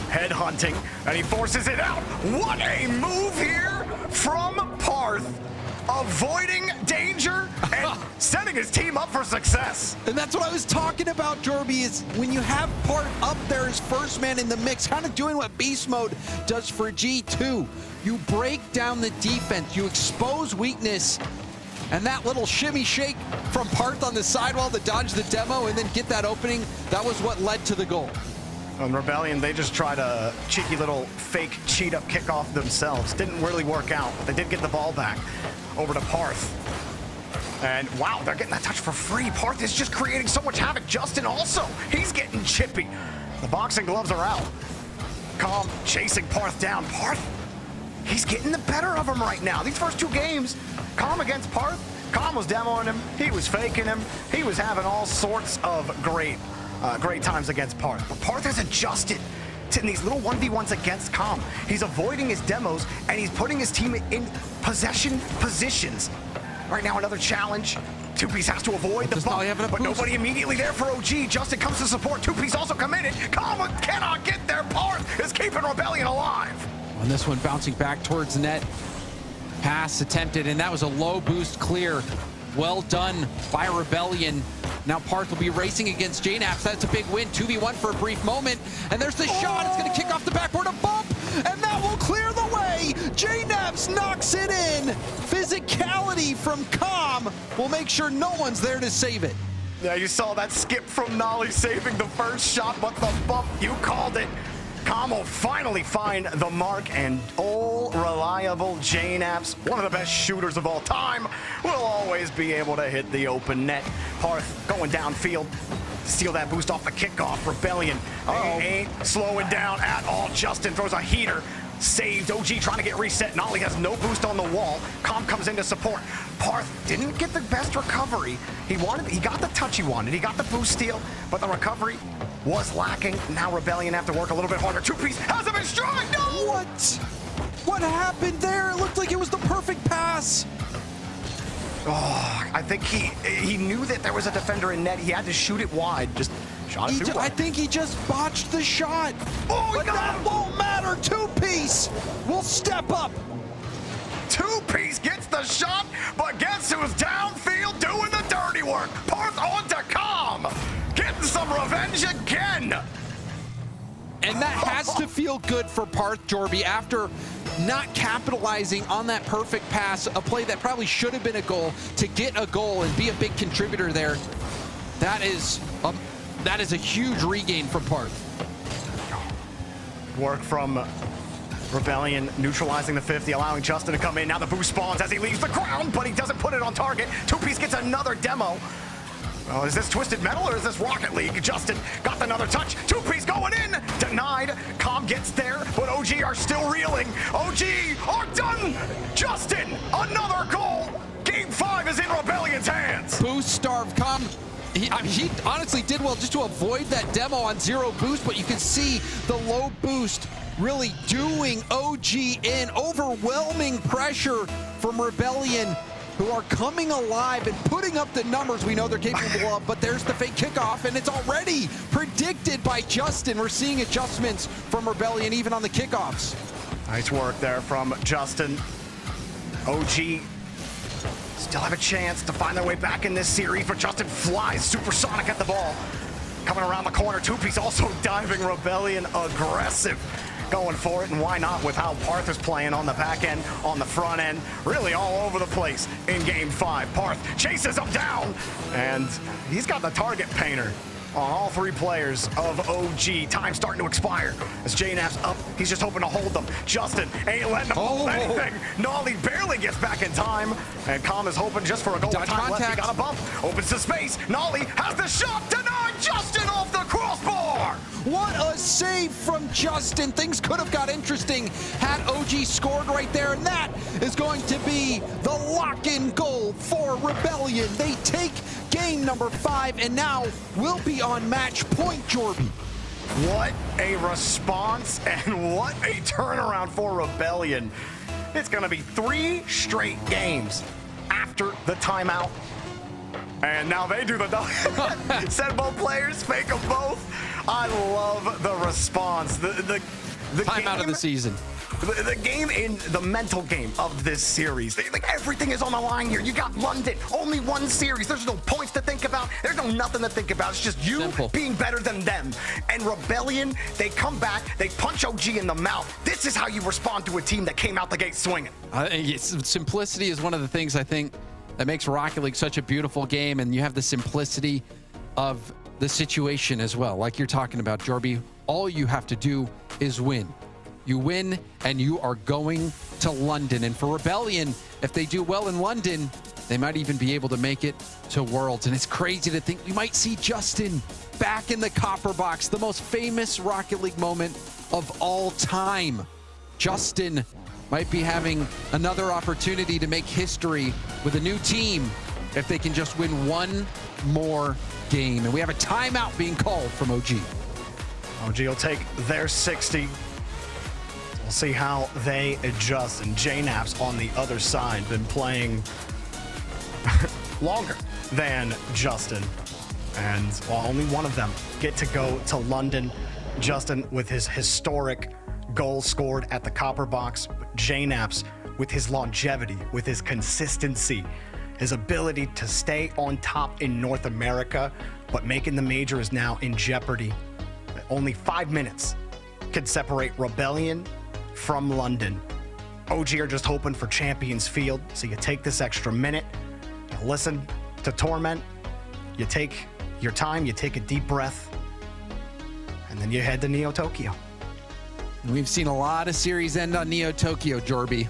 head hunting, and he forces it out. What a move here from Parth, avoiding danger and setting his team up for success. And that's what I was talking about, Jorby, is when you have Parth up there as first man in the mix, kind of doing what Beast Mode does for G2. You break down the defense, you expose weakness, and that little shimmy shake from Parth on the sidewall to dodge the demo and then get that opening, that was what led to the goal. On Rebellion, they just tried a cheeky little fake cheat-up kickoff themselves. Didn't really work out, but they did get the ball back over to Parth. And wow, they're getting that touch for free. Parth is just creating so much havoc. Justin also, he's getting chippy. The boxing gloves are out. Calm chasing Parth down. Parth, he's getting the better of him right now. These first 2 games, Calm against Parth, Calm was demoing him. He was faking him. He was having all sorts of great times against Parth. But Parth has adjusted to these little 1v1s against Calm. He's avoiding his demos, and he's putting his team in possession positions. Right now, another challenge. Two Piece has to avoid the bump, but nobody immediately there for OG. Justin comes to support. Two Piece also committed. Calm cannot get there. Parth is keeping Rebellion alive. On this one, bouncing back towards net. Pass attempted, and that was a low boost clear. Well done by Rebellion. Now Parth will be racing against JNaps. That's a big win. 2v1 for a brief moment. And there's the shot. It's going to kick off the backboard, a bump, and that will clear the way. JNaps knocks it in. Physicality from Calm will make sure no one's there to save it. Yeah, you saw that skip from Nolly saving the first shot, but the bump, you called it. Calm will finally find the mark, and all reliable JNaps, one of the best shooters of all time, will always be able to hit the open net. Parth going downfield, steal that boost off the kickoff. Rebellion ain't slowing down at all. Justin throws a heater. Saved. OG trying to get reset. Nolly has no boost on the wall. Calm comes in to support. Parth didn't get the best recovery. He got the touch he wanted. He got the boost steal, but the recovery was lacking. Now Rebellion have to work a little bit harder. Two Piece has him in stride. No! What happened there? It looked like it was the perfect pass. Oh, I think he knew that there was a defender in net. He had to shoot it wide. Just shot it too wide. I think he just botched the shot. Oh, but that won't matter. Two Piece will step up. Two Piece gets the shot, but guess who's downfield doing the dirty work? Parth on to Calm, getting some revenge again. And that has to feel good for Parth, Jorby, after not capitalizing on that perfect pass, a play that probably should have been a goal, to get a goal and be a big contributor there. That is a huge regain from Parth. Work from Rebellion, neutralizing the 50, allowing Justin to come in. Now the boost spawns as he leaves the ground, but he doesn't put it on target. Two Piece gets another demo. Oh, is this Twisted Metal or is this Rocket League? Justin got another touch. Two Piece going in. Denied. Calm gets there, but OG are still reeling. OG are done. Justin, another goal. Game 5 is in Rebellion's hands. Boost starved. Calm. He honestly did well just to avoid that demo on zero boost, but you can see the low boost really doing OG in. Overwhelming pressure from Rebellion, who are coming alive and putting up the numbers we know they're capable of, but there's the fake kickoff, and it's already predicted by Justin. We're seeing adjustments from Rebellion even on the kickoffs. Nice work there from Justin. OG still have a chance to find their way back in this series, but Justin flies supersonic at the ball. Coming around the corner, Two Piece also diving. Rebellion aggressive, going for it, and why not with how Parth is playing on the back end, on the front end, really all over the place in Game 5. Parth chases him down, and he's got the target painter on all three players of OG. Time starting to expire. As JNaps up, he's just hoping to hold them. Justin ain't letting him hold anything. Nolly barely gets back in time, and Calm is hoping just for a goal with time left. He got a bump, opens the space. Nolly has the shot, denied. Justin off the crossbar. What a save from Justin. Things could have got interesting had OG scored right there, and that is going to be the lock-in goal for Rebellion. They take game number 5, and now will be on match point, Jorby. What a response and what a turnaround for Rebellion. It's going to be 3 straight games after the timeout. And now they do the send both players, fake them both. I love the response. The timeout of the season. The game in the mental game of this series. Like everything is on the line here. You got London, only one series. There's no points to think about. There's no nothing to think about. It's just you being better than them. And Rebellion, they come back, they punch OG in the mouth. This is how you respond to a team that came out the gate swinging. Simplicity is one of the things I think that makes Rocket League such a beautiful game, and you have the simplicity of the situation as well. Like you're talking about, Jorby, all you have to do is win. You win, and you are going to London. And for Rebellion, if they do well in London, they might even be able to make it to Worlds. And it's crazy to think we might see Justin back in the copper box, the most famous Rocket League moment of all time. Justin might be having another opportunity to make history with a new team if they can just win one more game. And we have a timeout being called from OG. OG will take their 60. We'll see how they adjust. And JNaps on the other side been playing longer than Justin. And while only one of them get to go to London, Justin with his historic goal scored at the Copper Box, JNaps with his longevity, with his consistency, his ability to stay on top in North America, but making the major is now in jeopardy. Only 5 minutes could separate Rebellion from London. OG are just hoping for Champions Field, so you take this extra minute, you listen to Torment, you take your time, you take a deep breath, and then you head to Neo Tokyo. We've seen a lot of series end on Neo Tokyo, Jorby.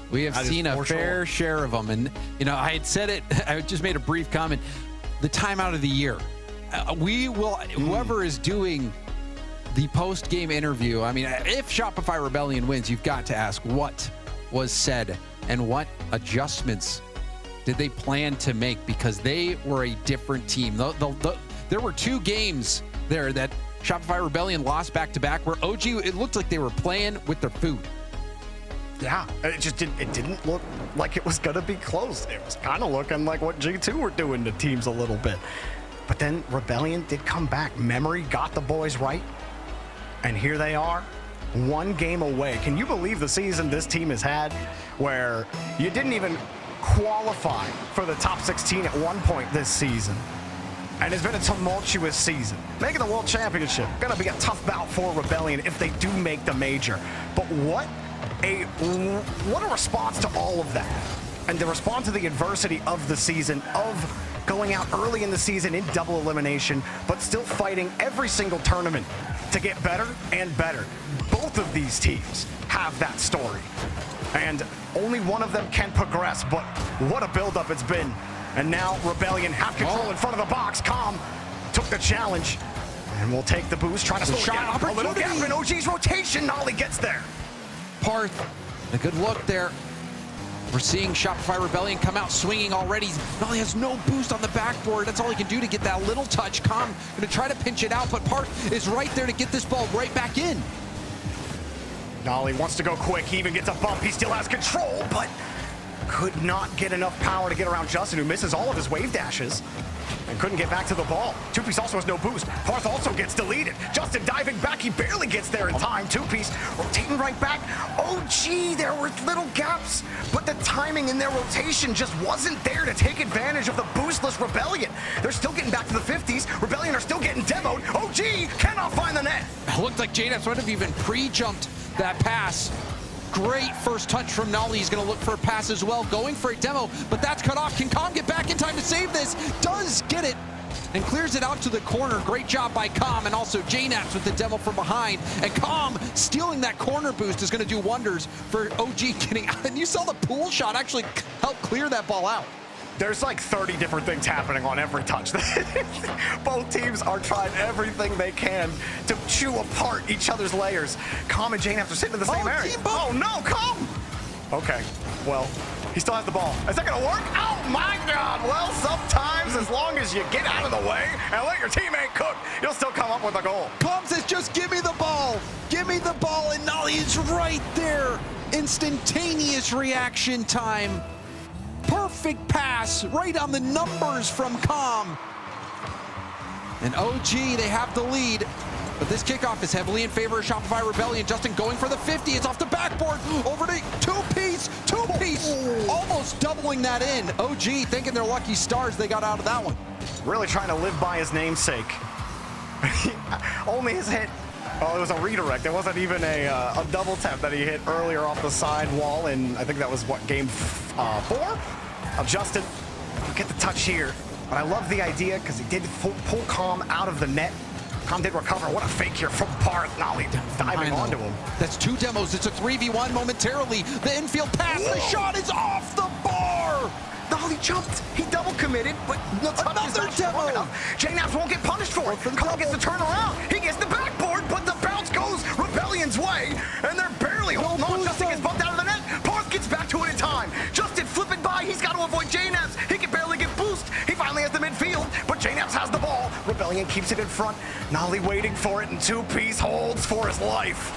We have seen a fair share of them. And, you know, I had said it, I just made a brief comment, the timeout of the year. We will, whoever is doing the post-game interview, I mean, if Shopify Rebellion wins, you've got to ask what was said and what adjustments did they plan to make, because they were a different team. There were 2 games there that Shopify Rebellion lost back-to-back where OG, it looked like they were playing with their food. Yeah, it didn't look like it was going to be close. It was kind of looking like what G2 were doing to teams a little bit. But then Rebellion did come back. Memory got the boys right. And here they are, 1 game away. Can you believe the season this team has had where you didn't even qualify for the top 16 at one point this season? And it's been a tumultuous season. Making the World Championship, gonna be a tough bout for Rebellion if they do make the major. But what a response to all of that. And to respond to the adversity of the season, of going out early in the season in double elimination, but still fighting every single tournament to get better and better. Both of these teams have that story. And only one of them can progress, but what a buildup it's been. And now Rebellion have control in front of the box. Calm took the challenge and will take the boost, trying to slow it down. A little gap in OG's rotation. Nolly gets there. Parth, a good look there. We're seeing Shopify Rebellion come out swinging already. Nolly has no boost on the backboard. That's all he can do to get that little touch. Calm going to try to pinch it out, but Parth is right there to get this ball right back in. Nolly wants to go quick. He even gets a bump. He still has control, but could not get enough power to get around Justin, who misses all of his wave dashes and couldn't get back to the ball. Two-Piece also has no boost. Parth also gets deleted. Justin diving back. He barely gets there in time. Two-Piece rotating right back. OG, there were little gaps, but the timing in their rotation just wasn't there to take advantage of the boostless Rebellion. They're still getting back to the 50s. Rebellion are still getting demoed. OG cannot find the net. It looked like JNaps would have even pre-jumped that pass. Great first touch from Nolly. He's going to look for a pass as well, going for a demo, but that's cut off. Can Calm get back in time to save this? Does get it and clears it out to the corner. Great job by Calm, and also JNaps with the demo from behind. And Calm stealing that corner boost is going to do wonders for OG getting out. And you saw the pool shot actually help clear that ball out. There's like 30 different things happening on every touch. Both teams are trying everything they can to chew apart each other's layers. Calm and JNaps are sitting in the same area. Oh no, Calm! Okay, well, he still has the ball. Is that gonna work? Oh my God! Well, sometimes as long as you get out of the way and let your teammate cook, you'll still come up with a goal. Calm says, just give me the ball. Give me the ball, and Nolly is right there. Instantaneous reaction time. Perfect pass, right on the numbers from Calm. And OG, they have the lead, but this kickoff is heavily in favor of Shopify Rebellion. Justin going for the 50, it's off the backboard, over to Two-Piece, almost doubling that in. OG thinking they're lucky stars they got out of that one. Really trying to live by his namesake. Only his hit. Oh, it was a redirect. It wasn't even a double tap that he hit earlier off the side wall, and I think that was, what, game 4? Justin, get the touch here. But I love the idea because he did pull Calm out of the net. Calm did recover. What a fake here from Parth. Nolly diving onto him. That's 2 demos. It's a 3v1 momentarily. The infield pass, the shot is off the bar. Nolly jumped. He double committed, but the touch is not strong enough. JNaps won't get punished for it. Calm gets the turn around. He gets the backboard, but the bounce goes Rebellion's way, and they're barely barely holding on. Justin gets bumped out of the net. Parth gets back to it in time. Justin flipping by. He's got to avoid JNAPS. He can barely get boost. He finally has the midfield, but JNAPS has the ball. Rebellion keeps it in front. Nolly waiting for it, and 2Piece holds for his life.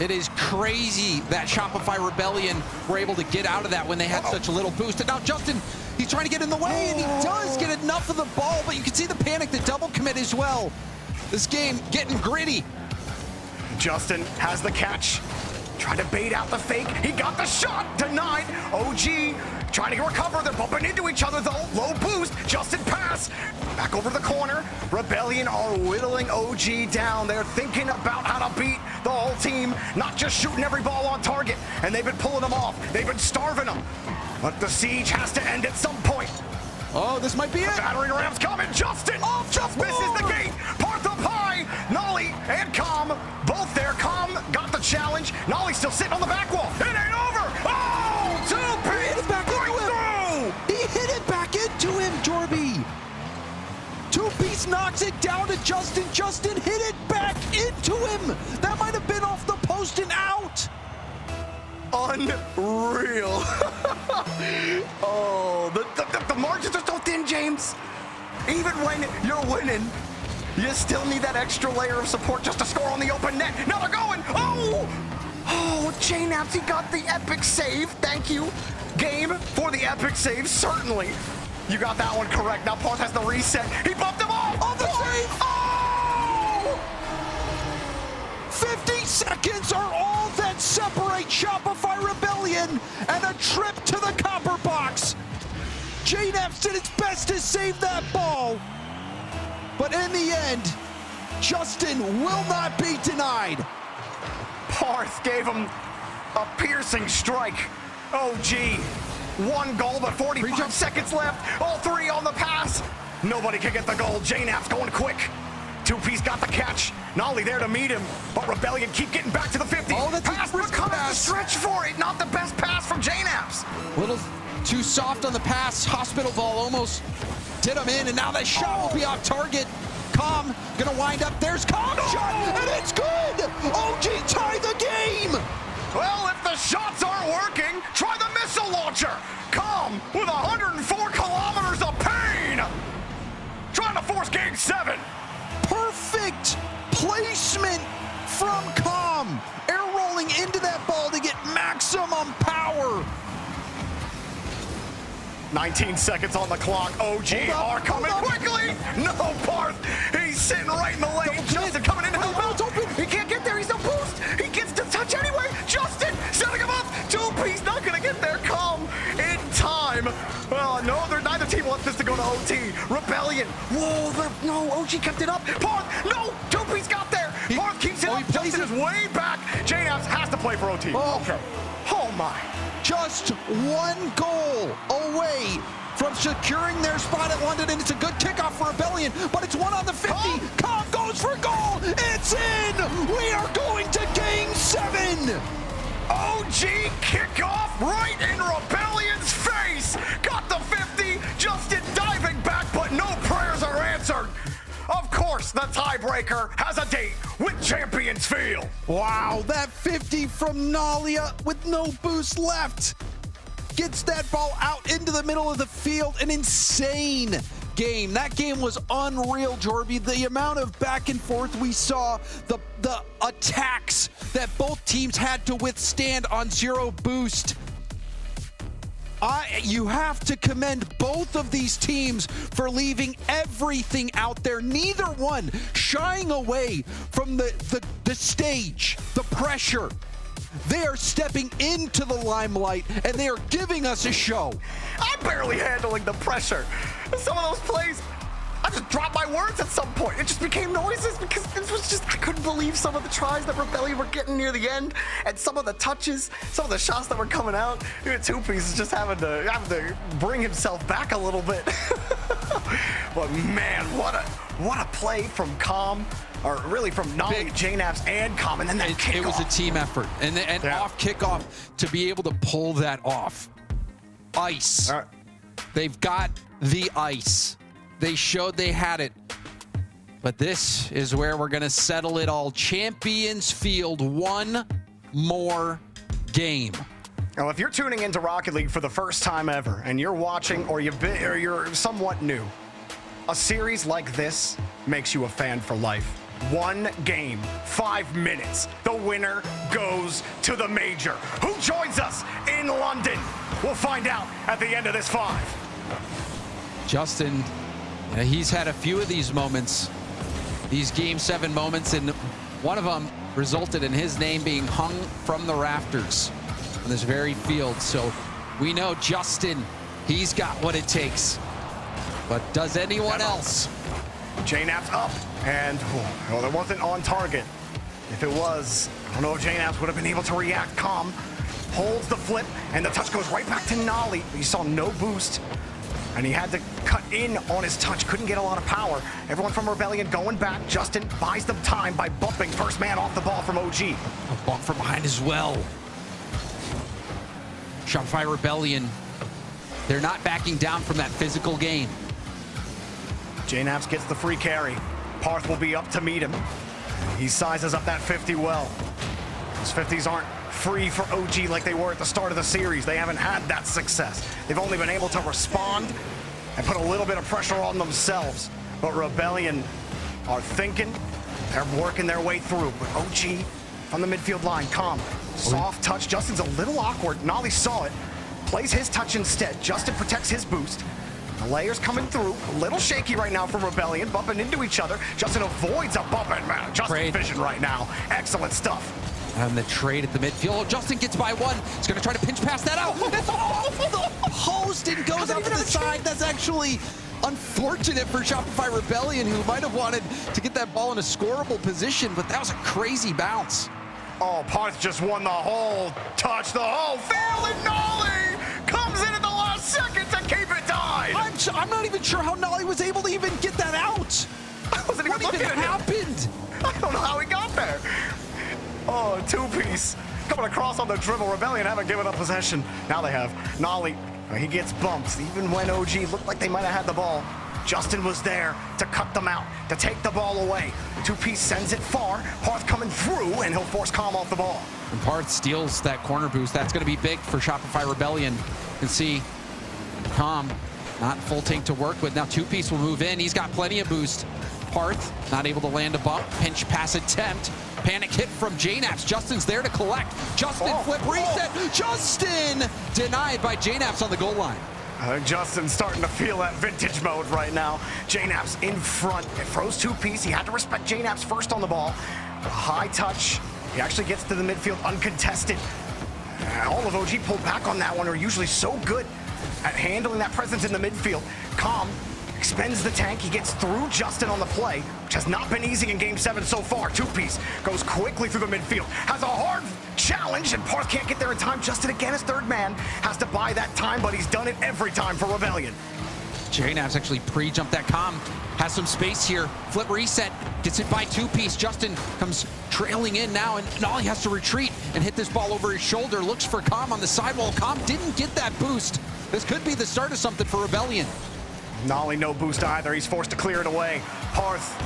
It is crazy that Shopify Rebellion were able to get out of that when they had such a little boost. And now Justin, he's trying to get in the way, and he does get enough of the ball, but you can see the panic, the double commit as well. This game getting gritty. Justin has the catch. Trying to bait out the fake. He got the shot. Denied. OG trying to recover. They're bumping into each other, though. Low boost. Justin pass. Back over the corner. Rebellion are whittling OG down. They're thinking about how to beat the whole team, not just shooting every ball on target. And they've been pulling them off. They've been starving them. But the siege has to end at some point. Oh, this might be it. The battering ram's coming. Justin just misses the gate. Parth up high. Nolly and Com both there. Com got the challenge. Nolly still sitting on the back wall. It ain't over. Oh, 2Piece breakthrough. He hit it back into him, Jorby. 2Piece knocks it down to Justin. Justin hit it back into him. That might have been off the post and out. Unreal. Oh, the margins are so thin, James. Even when you're winning, you still need that extra layer of support just to score on the open net. Now they're going. Oh, JNAPS, he got the epic save. Thank you, game, for the epic save. Certainly, you got that one correct. Now Parth has the reset. He bumped him off. On the save. Oh! 50 seconds are all that separate Shopify Rebellion and a trip to the copper box. JNAPS did its best to save that ball, but in the end, Justin will not be denied. Parth gave him a piercing strike. OG, 1 goal, but 45 seconds left. All 3 on the pass. Nobody can get the goal. JNAP's going quick. 2Piece got the catch. Nolly there to meet him, but Rebellion keep getting back to the 50. Oh, that's pass, a pass. Stretch for it. Not the best pass from JNAPS. Little too soft on the pass. Hospital ball almost did him in, and now that shot will be off target. Com gonna wind up. There's Com shot, and it's good. OG tie the game. Well, if the shots aren't working, try the missile launcher. Com with 104 kilometers of pain. Trying to force game 7. Perfect placement from Com. Air rolling into that ball to get maximum power. 19 seconds on the clock. OG are coming quickly. No, Parth. He's sitting right in the lane. Justin coming in to help out. He can't get there. He's no boost. He gets to touch anyway. Justin setting him up. 2Piece not going to get there. Com in time. Well, no, neither team wants this to go to OT. Rebellion. Whoa, no, OG kept it up. Parth, no, 2Piece got there. Parth keeps it up. Justin is way back. JNAPS has to play for OT. Okay. Oh, my. Just 1 goal away from securing their spot at London, and it's a good kickoff for Rebellion, but it's 1 on the 50. Com goes for goal. It's in. We are going to game 7. OG kickoff right in Rebellion's face. Got the 50. Justin diving back, but no prayers are answered. Of course, the tiebreaker has a date with Champions Field. Wow, that 50 from Nalia with no boost left gets that ball out into the middle of the field. An insane game. That game was unreal, Jorby. The amount of back and forth we saw, the attacks that both teams had to withstand on 0 boost. You have to commend both of these teams for leaving everything out there. Neither one shying away from the stage, the pressure. They are stepping into the limelight, and they are giving us a show. I'm barely handling the pressure. Some of those plays, I just dropped my words at some point. It just became noises because it was just, I couldn't believe some of the tries that Rebellion were getting near the end, and some of the touches, some of the shots that were coming out. 2Piece is just having to bring himself back a little bit. But man, what a play from Com, or really from Nolly, JNAPS, and Com, and then that kickoff. It was a team effort, and off kickoff to be able to pull that off. Ice. All right. They've got the ice. They showed they had it. But this is where we're going to settle it all. Champions Field 1 more game. Now, if you're tuning into Rocket League for the first time ever, and you're watching, or you're somewhat new, a series like this makes you a fan for life. 1 game, 5 minutes. The winner goes to the major. Who joins us in London? We'll find out at the end of this 5. Justin, he's had a few of these moments, these Game 7 moments, and one of them resulted in his name being hung from the rafters on this very field. So we know Justin, he's got what it takes. But does anyone else? JNAP's up, and well, it wasn't on target. If it was, I don't know if JNAP's would have been able to react. Calm holds the flip, and the touch goes right back to Nolly. You saw no boost, and he had to cut in on his touch. Couldn't get a lot of power. Everyone from Rebellion going back. Justin buys them time by bumping first man off the ball from OG. A bump from behind as well. Shopify Rebellion, they're not backing down from that physical game. JNAPS gets the free carry. Parth will be up to meet him. He sizes up that 50 well. Those 50s aren't free for OG like they were at the start of the series. They haven't had that success. They've only been able to respond and put a little bit of pressure on themselves. But Rebellion are thinking, they're working their way through. But OG from the midfield line, calm, soft touch. Justin's a little awkward. Nolly saw it, plays his touch instead. Justin protects his boost. The layers coming through, a little shaky right now for Rebellion, bumping into each other. Justin avoids a bump, and man, Justin's vision right now. Excellent stuff. And the trade at the midfield. Justin gets by one. He's going to try to pinch pass that out. It's off the post and goes out to the side. That's actually unfortunate for Shopify Rebellion, who might have wanted to get that ball in a scoreable position, but that was a crazy bounce. Oh, Parth just won the whole touch, the whole fail, and Nolly comes in at the last second to keep it tied. I'm not even sure how Nolly was able to even get that out. I wasn't even looking at him. What even happened? I don't know how he got there. Oh, 2-piece coming across on the dribble. Rebellion haven't given up possession. Now they have. Nolly, he gets bumped. Even when OG looked like they might have had the ball, Justin was there to cut them out, to take the ball away. 2-piece sends it far. Parth coming through, and he'll force Calm off the ball. And Parth steals that corner boost. That's going to be big for Shopify Rebellion. You can see Calm, not full tank to work with. Now 2-piece will move in. He's got plenty of boost. Parth not able to land a bump. Pinch pass attempt. Panic hit from JNAPS. Justin's there to collect. Justin flip reset. Justin denied by JNAPS on the goal line. I think Justin's starting to feel that vintage mode right now. JNAPS in front. It froze 2-piece. He had to respect JNAPS first on the ball. A high touch. He actually gets to the midfield uncontested. All of OG pulled back on that one. Are usually so good at handling that presence in the midfield. Calm expends the tank. He gets through Justin on the play, which has not been easy in Game 7 so far. 2-piece goes quickly through the midfield. Has a hard challenge, and Parth can't get there in time. Justin again, his third man, has to buy that time, but he's done it every time for Rebellion. JNAPS actually pre-jumped that. Calm has some space here. Flip reset, gets it by 2-piece. Justin comes trailing in now, and Nolly has to retreat and hit this ball over his shoulder. Looks for Calm on the sidewall. Calm didn't get that boost. This could be the start of something for Rebellion. Nolly no boost either. He's forced to clear it away. Parth,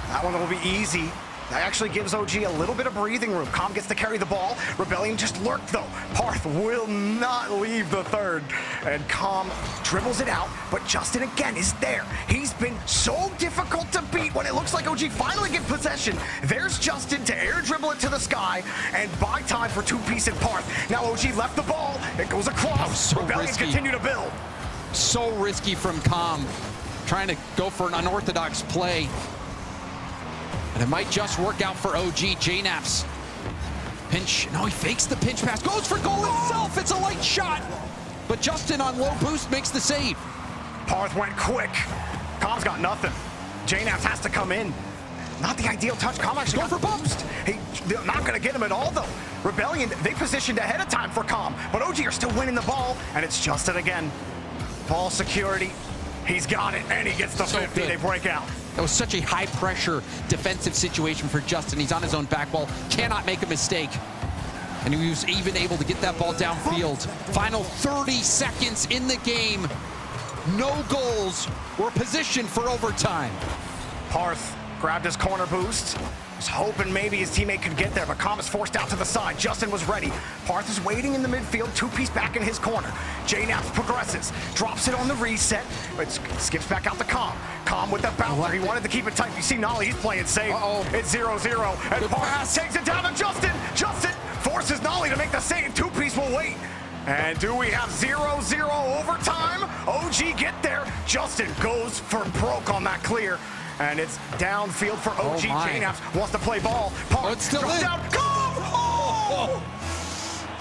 that one will be easy. That actually gives OG a little bit of breathing room. Calm gets to carry the ball. Rebellion just lurked though. Parth will not leave the third. And Calm dribbles it out, but Justin again is there. He's been so difficult to beat when it looks like OG finally get possession. There's Justin to air dribble it to the sky and buy time for 2-piece and Parth. Now OG left the ball. It goes across. So Rebellion risky. continue to build. So risky from Calm, trying to go for an unorthodox play. And it might just work out for OG. JNAPS. Pinch. No, he fakes the pinch pass. Goes for goal himself. It's a light shot. But Justin on low boost makes the save. Parth went quick. Calm's got nothing. JNAPS has to come in. Not the ideal touch. Calm actually got for boost. They're not going to get him at all, though. Rebellion, they positioned ahead of time for Calm. But OG are still winning the ball, and it's Justin again. Ball security. He's got it, and he gets the 50. They break out. That was such a high-pressure defensive situation for Justin. He's on his own back wall, cannot make a mistake. And he was even able to get that ball downfield. Final 30 seconds in the game. No goals. We're positioned for overtime. Parth grabbed his corner boost. Was hoping maybe his teammate could get there, but Calm is forced out to the side. Justin was ready. Parth is waiting in the midfield, two-piece back in his corner. JNaps progresses, drops it on the reset, but skips back out to Calm. Calm with the bouncer. He wanted to keep it tight. You see Nolly, he's playing safe. It's 0-0, and Parth takes it down to Justin. Justin forces Nolly to make the save. Two-piece will wait. And do we have 0-0 overtime? OG get there. Justin goes for broke on that clear. And it's downfield for OG. JNaps wants to play ball. It's still in. Down. Oh!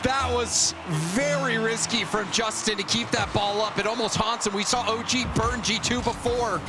That was very risky from Justin to keep that ball up. It almost haunts him. We saw OG burn G2 before.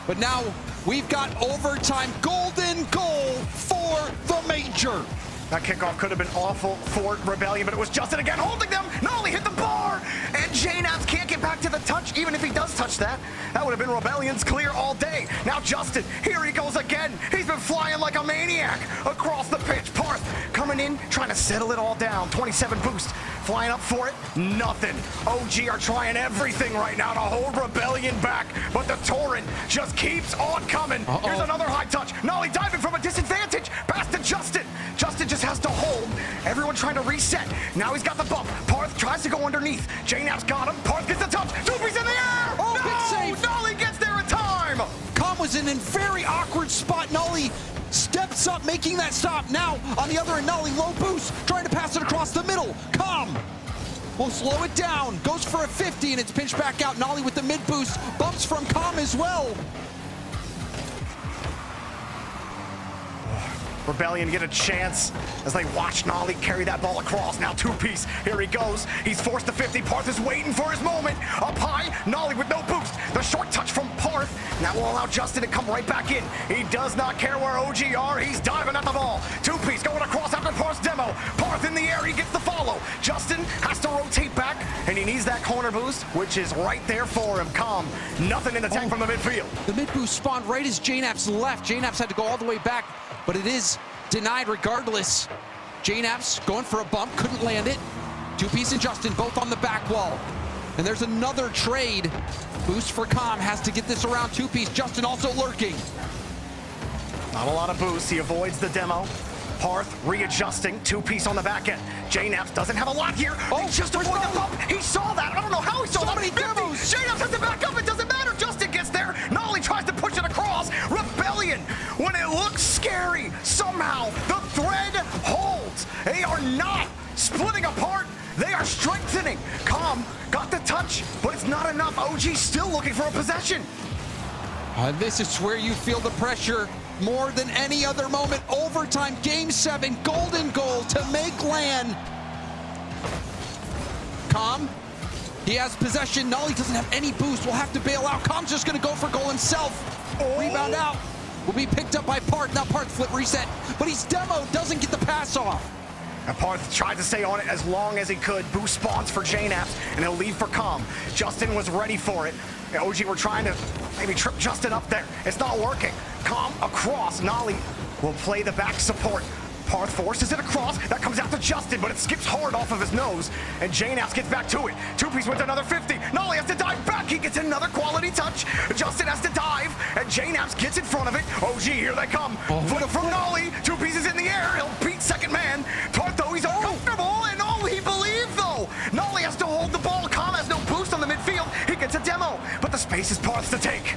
But now we've got overtime. Golden goal for the major. That kickoff could have been awful for Rebellion, but it was Justin again holding them. Nolly hit the bar, and JNaps can't get back to the touch. Even if he does touch that, that would have been Rebellion's clear all day. Now Justin, here he goes again. He's been flying like a maniac across the pitch. Parth coming in, trying to settle it all down. 27 boost, flying up for it, nothing. OG are trying everything right now to hold Rebellion back, but the torrent just keeps on coming. Here's another high touch. Nolly diving from a disadvantage, pass to Justin. Justin just has to hold. Everyone trying to reset. Now he's got the bump. Parth tries to go underneath. JNaps got him. Parth gets the touch. Two-piece in the air. Oh, no! Big save. Nolly gets there in time. Calm was in a very awkward spot. Nolly steps up, making that stop. Now, on the other end, Nolly low boost, trying to pass it across the middle. Calm will slow it down. Goes for a 50, and it's pinched back out. Nolly with the mid boost. Bumps from Calm as well. Rebellion get a chance as they watch Nolly carry that ball across. Now two-piece, here he goes. He's forced to 50. Parth is waiting for his moment. Up high, Nolly with no boost. The short touch from Parth. That will allow Justin to come right back in. He does not care where OG are. He's diving at the ball. Two-piece going across after Parth's demo. Parth in the air, he gets the follow. Justin has to rotate back, and he needs that corner boost, which is right there for him. Calm, nothing in the tank from the midfield. The mid boost spawned right as JNaps left. JNaps had to go all the way back, but it is denied regardless. JNaps going for a bump, couldn't land it. Two-piece and Justin both on the back wall. And there's another trade. Boost for Calm, has to get this around two-piece. Justin also lurking. Not a lot of boost, he avoids the demo. Parth readjusting, two-piece on the back end. JNaps doesn't have a lot here. Oh, he just avoided the bump. He saw that. I don't know how he saw so that. many demos. JNaps has to back up. It doesn't matter. Justin gets there. Nolly tries to push it across. Rebellion, when it looks scary, somehow the thread holds. They are not splitting apart. They are strengthening. Calm got the touch, but it's not enough. OG still looking for a possession. This is where you feel the pressure more than any other moment. Overtime, game 7, golden goal to make land. Calm, he has possession. Nolly doesn't have any boost. We'll have to bail out. Calm's just going to go for goal himself. Rebound out. Will be picked up by Parth. Now Parth flip reset, but he's demoed. Doesn't get the pass off. And Parth tried to stay on it as long as he could. Boost spawns for JNaps, and he'll leave for Calm. Justin was ready for it. OG were trying to maybe trip Justin up there. It's not working. Calm across. Nolly will play the back support. Parth forces it across. That comes out to Justin, but it skips hard off of his nose. And JNaps gets back to it. Two-piece with another 50. Nolly has to dive back. He gets another quality touch. Justin has to dive, and JNaps gets in front of it. OG, here they come. Flip from Nolly. Two pieces in the air. He'll beat second man. Parth, though, he's uncomfortable, and he believed, though. Nolly has to hold the ball. Calm has no boost on the midfield. He gets a demo, but the space is Parth's to take.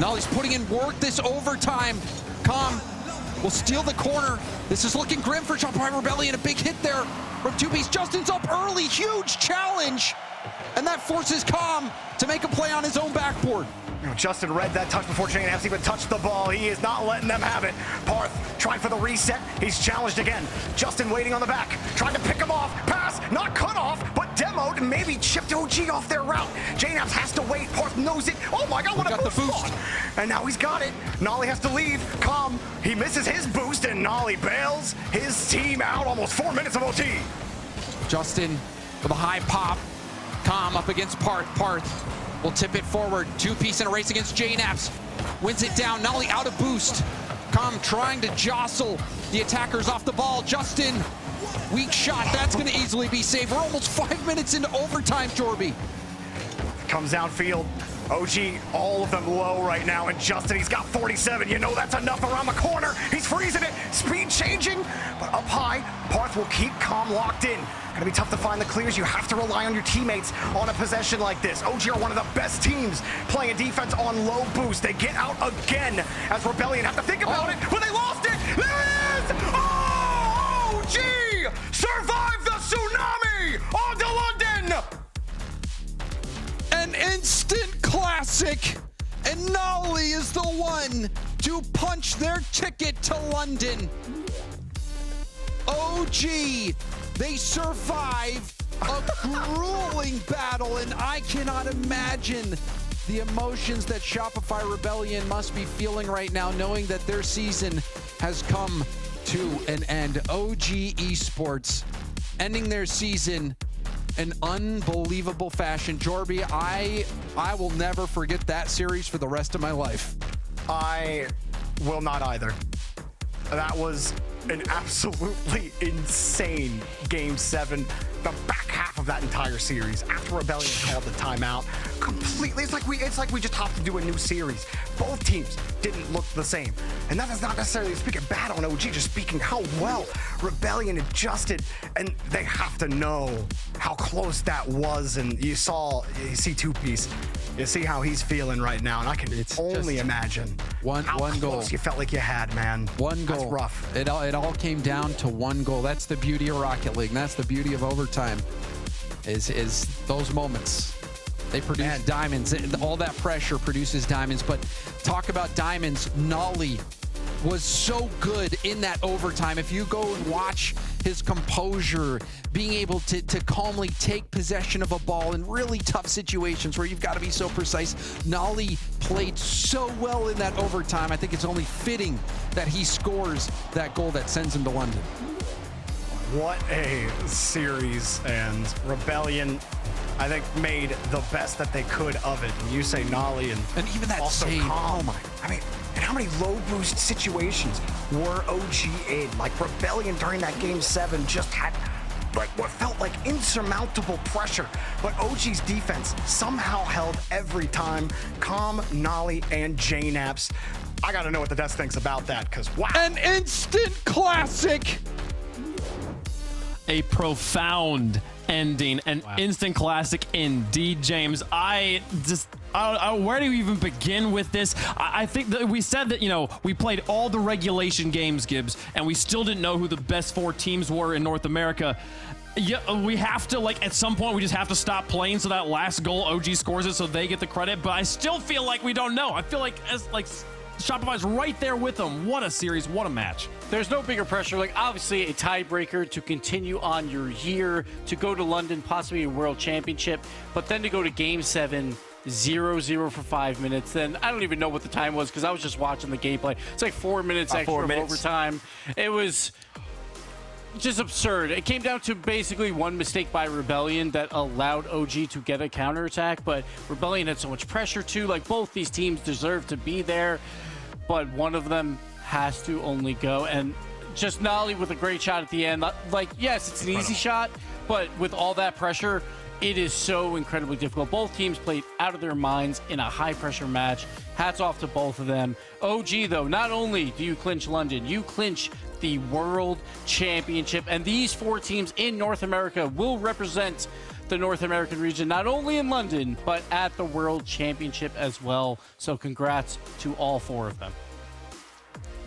Nolly's putting in work this overtime. Calm will steal the corner. This is looking grim for Shopify Rebellion. A big hit there from two-piece. Justin's up early. Huge challenge. And that forces Calm to make a play on his own backboard. Justin read that touch before JNaps even touched the ball. He is not letting them have it. Parth trying for the reset. He's challenged again. Justin waiting on the back. Trying to pick him off. Pass. Not cut off, but demoed. Maybe chipped OG off their route. JNaps has to wait. Parth knows it. Oh my God, what a boost spot. And now he's got it. Nolly has to leave. Calm. He misses his boost, and Nolly bails his team out. Almost 4 minutes of OT. Justin with a high pop. Calm up against Parth. Parth will tip it forward. Two-piece in a race against JNaps. Wins it down. Nolly out of boost. Calm trying to jostle the attackers off the ball. Justin, weak shot. That's going to easily be saved. We're almost 5 minutes into overtime, Jorby. Comes downfield. OG, all of them low right now, and Justin, he's got 47. You know that's enough around the corner. He's freezing it, speed changing, but up high, Parth will keep Calm locked in. Gonna be tough to find the clears. You have to rely on your teammates on a possession like this. OG are one of the best teams playing defense on low boost. They get out again as Rebellion have to think about it, but they lost it. There it is! Oh, OG survived the tsunami on to London! An instant classic, and Nolly is the one to punch their ticket to London. OG, they survive a grueling battle, and I cannot imagine the emotions that Shopify Rebellion must be feeling right now, knowing that their season has come to an end. OG Esports ending their season in unbelievable fashion. Jorby, I will never forget that series for the rest of my life. I will not either. That was an absolutely insane Game 7. The back half of that entire series, after Rebellion called the timeout, completely, it's like we just have to do a new series. Both teams didn't look the same. And that is not necessarily speaking bad on OG, just speaking how well Rebellion adjusted, and they have to know how close that was. And you see Two-Piece, you see how he's feeling right now, and I can only imagine how one goal close you felt like you had, man. One goal. That's rough. It all came down to one goal. That's the beauty of Rocket League. That's the beauty of overtime. Is those moments. They produce diamonds. All that pressure produces diamonds. But talk about diamonds. Nolly was so good in that overtime. If you go and watch his composure, being able to calmly take possession of a ball in really tough situations where you've got to be so precise. Nolly played so well in that overtime. I think it's only fitting that he scores that goal that sends him to London. What a series, and Rebellion, I think, made the best that they could of it. And you say Nolly and even that also save. Calm. Oh my! I mean, and how many low boost situations were OG in? Like Rebellion during that Game 7 just had like what felt like insurmountable pressure, but OG's defense somehow held every time. Calm, Nolly, and JNaps. I gotta know what the desk thinks about that, because wow! An instant classic. A profound ending, an instant classic indeed, James. I don't know, where do you even begin with this? I think that we said that, we played all the regulation games, Gibbs, and we still didn't know who the best 4 teams were in North America. Yeah, we have to, at some point, we just have to stop playing so that last goal, OG scores it so they get the credit, but I still feel like we don't know. I feel like Shopify's right there with them. What a series, what a match. There's no bigger pressure. Obviously a tiebreaker to continue on your year, to go to London, possibly a world championship, but then to go to Game 7, 0-0 for 5 minutes. Then I don't even know what the time was because I was just watching the gameplay. It's like 4 minutes extra of overtime. It was just absurd. It came down to basically one mistake by Rebellion that allowed OG to get a counterattack, but Rebellion had so much pressure too. Both these teams deserve to be there, but one of them has to only go. And just Nolly with a great shot at the end. Yes, it's an easy shot, but with all that pressure, it is so incredibly difficult. Both teams played out of their minds in a high-pressure match. Hats off to both of them. OG, though, not only do you clinch London, you clinch the World Championship. And these 4 teams in North America will represent the North American region, not only in London, but at the World Championship as well. So congrats to all 4 of them.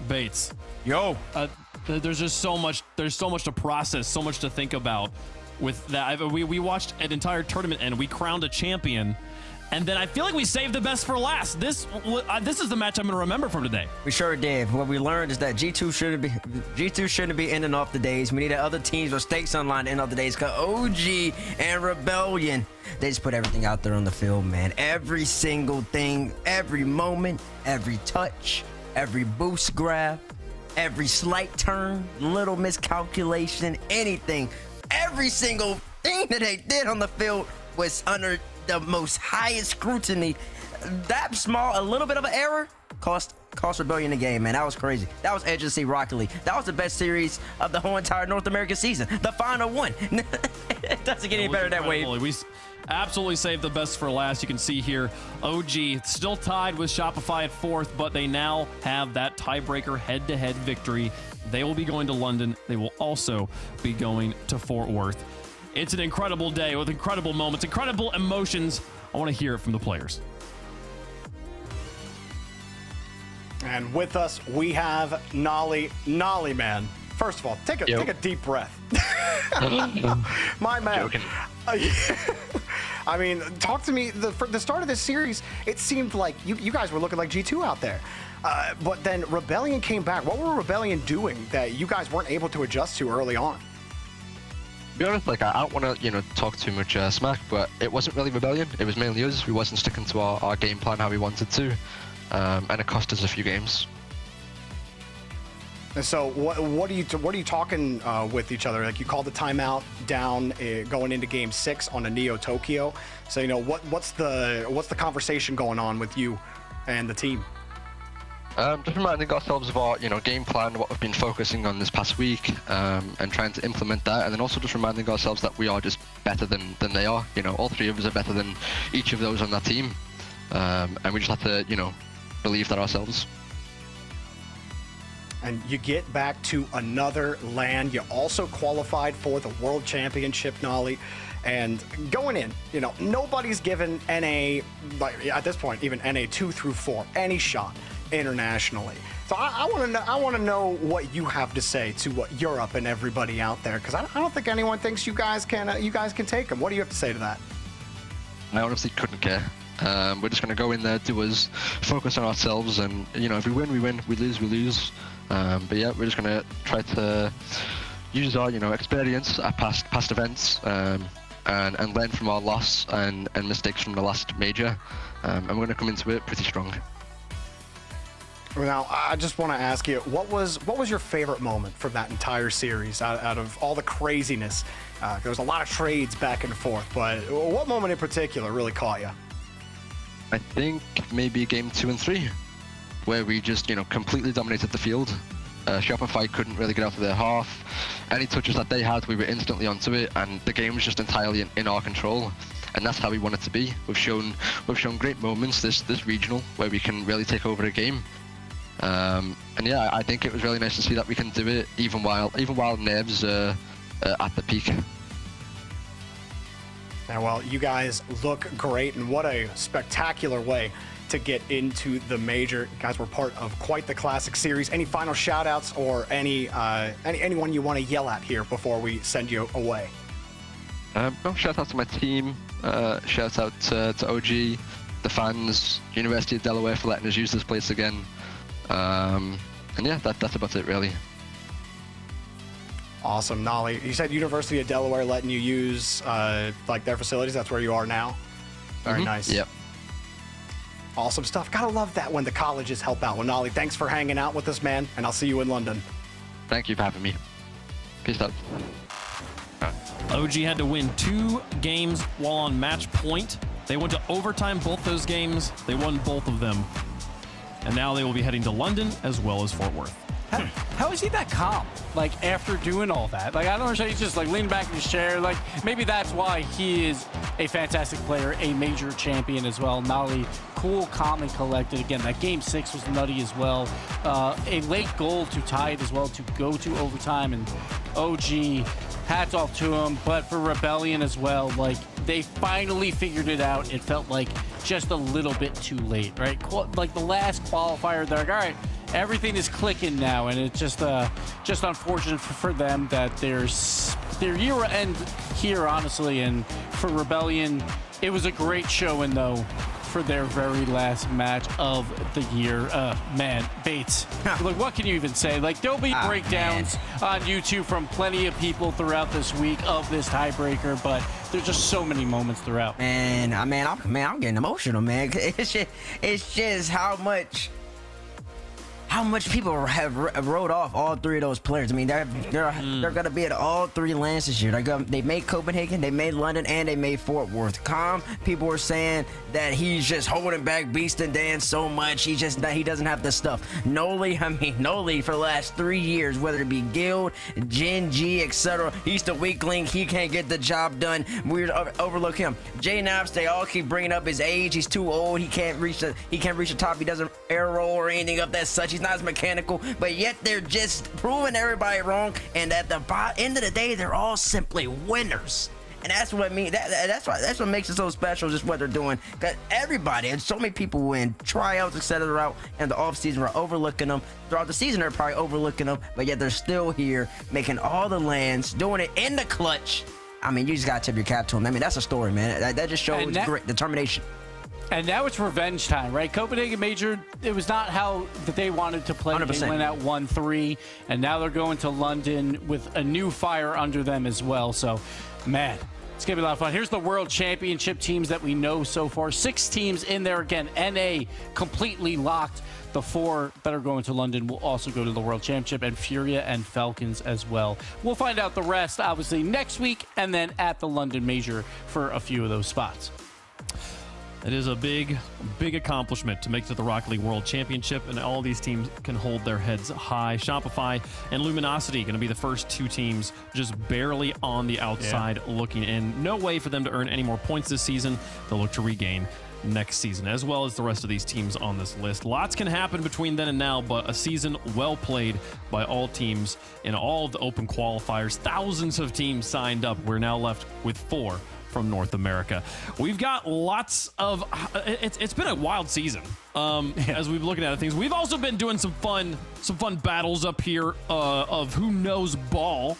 Bates. Yo. There's just so much. There's so much to process, so much to think about with that. We watched an entire tournament and we crowned a champion, and then I feel like we saved the best for last. This is the match I'm going to remember from today. We sure did. What we learned is that G2 shouldn't be ending off the days. We needed other teams with stakes on line to end off the days. Cause OG and Rebellion, they just put everything out there on the field, man. Every single thing, every moment, every touch, every boost grab, every slight turn, little miscalculation, anything. Every single thing that they did on the field was under the most highest scrutiny. That small, a little bit of an error cost Rebellion the game, man. That was crazy. That was edge of seat Rocket League. That was the best series of the whole entire North American season. The final one. It doesn't get any better that way. Absolutely saved the best for last. You can see here, OG still tied with Shopify at 4th, but they now have that tiebreaker head-to-head victory. They will be going to London. They will also be going to Fort Worth. It's an incredible day with incredible moments, incredible emotions. I want to hear it from the players. And with us, we have Nolly. Nolly, man. First of all, take a deep breath. My man. Joking. I mean, talk to me. For the start of this series, it seemed like you guys were looking like G2 out there. But then Rebellion came back. What were Rebellion doing that you guys weren't able to adjust to early on? To be honest, like I don't want to, talk too much smack, but it wasn't really Rebellion. It was mainly us. We wasn't sticking to our game plan how we wanted to, and it cost us a few games. And so what are you talking with each other? Like you called the timeout down going into Game 6 on a Neo Tokyo. So what's the conversation going on with you and the team? Just reminding ourselves of our game plan, what we've been focusing on this past week, and trying to implement that, and then also just reminding ourselves that we are just better than they are. All three of us are better than each of those on that team, and we just have to believe that ourselves. And you get back to another land. You also qualified for the World Championship, Nolly. And going in, nobody's given NA, like at this point, even NA 2 through 4, any shot internationally. So I want to know what you have to say to Europe and everybody out there, because I don't think anyone thinks you guys can take them. What do you have to say to that? I honestly couldn't care. We're just going to go in there, do us, focus on ourselves, and if we win, we win. We lose, we lose. But yeah, we're just going to try to use our experience at past events, and learn from our loss and mistakes from the last major, and we're going to come into it pretty strong. Now, I just want to ask you, what was your favorite moment from that entire series out of all the craziness? There was a lot of trades back and forth, but what moment in particular really caught you? I think maybe Game 2 and 3, where we just completely dominated the field. Shopify couldn't really get out of their half. Any touches that they had, we were instantly onto it, and the game was just entirely in our control. And that's how we want it to be. We've shown great moments this regional where we can really take over a game. And yeah, I think it was really nice to see that we can do it even while nerves are at the peak. Now, well, you guys look great, and what a spectacular way to get into the major. You guys were part of quite the classic series. Any final shout outs or anyone you want to yell at here before we send you away? No, shout out to my team, shout out to OG, the fans, University of Delaware for letting us use this place again. And yeah, that's about it really. Awesome, Nolly. You said University of Delaware letting you use like their facilities. That's where you are now. Very nice. Yep. Awesome stuff. Gotta love that when the colleges help out. Well, Nolly, thanks for hanging out with us, man, and I'll see you in London. Thank you for having me. Peace out. OG had to win 2 games while on match point. They went to overtime both those games. They won both of them. And now they will be heading to London as well as Fort Worth. How is he that calm? Like, after doing all that? Like, I don't understand. He's just, like, leaning back in his chair. Like, maybe that's why he is a fantastic player, a major champion as well. Nolly, cool, calm, and collected. Again, that Game 6 was nutty as well. A late goal to tie it as well, to go to overtime. And OG, hats off to him. But for Rebellion as well, like, they finally figured it out. It felt like just a little bit too late, right? Like, the last qualifier, they're like, all right, everything is clicking now, and it's just unfortunate for them that their year will end here, honestly. And for Rebellion, it was a great showing, though, for their very last match of the year. Man, Bates, look, what can you even say? Like, there'll be breakdowns on YouTube from plenty of people throughout this week of this tiebreaker, but there's just so many moments throughout. I'm getting emotional, man. It's just how how much people have wrote off all three of those players. I mean, they're going to be at all three lands this year. They made Copenhagen, they made London, and they made Fort Worth. People were saying that he's just holding back Beast and Dan so much. He doesn't have the stuff. Noli for the last 3 years, whether it be Guild, Gen G, etc. He's the weakling. He can't get the job done. We overlook him. J Naps, they all keep bringing up his age. He's too old. He can't reach the top. He doesn't air roll or anything of that such. He's not as mechanical, but yet they're just proving everybody wrong. And at the end of the day, they're all simply winners. And that's what I mean. That's what makes it so special, just what they're doing. Because everybody, and so many people win tryouts, etc. throughout in the off season, we're overlooking them. Throughout the season, they're probably overlooking them, but yet they're still here, making all the lands, doing it in the clutch. I mean, you just gotta tip your cap to them. I mean, that's a story, man. That just shows grit, determination. And now it's revenge time, right? Copenhagen Major, it was not how that they wanted to play. 100%. They went out 1-3, and now they're going to London with a new fire under them as well. So, man, it's going to be a lot of fun. Here's the World Championship teams that we know so far. 6 teams in there. Again, NA completely locked. The 4 that are going to London will also go to the World Championship, and Furia and Falcons as well. We'll find out the rest, obviously, next week, and then at the London Major for a few of those spots. It is a big accomplishment to make it to the Rocket League World Championship, and all these teams can hold their heads high. Shopify and Luminosity going to be the first 2 teams just barely on the outside looking in. No way for them to earn any more points this season. They'll look to regain next season, as well as the rest of these teams on this list. Lots can happen between then and now, but a season well played by all teams in all of the open qualifiers. Thousands of teams signed up. We're now left with 4 from North America. We've got lots of it's been a wild season as we've been looking at things. We've also been doing some fun battles up here of who knows ball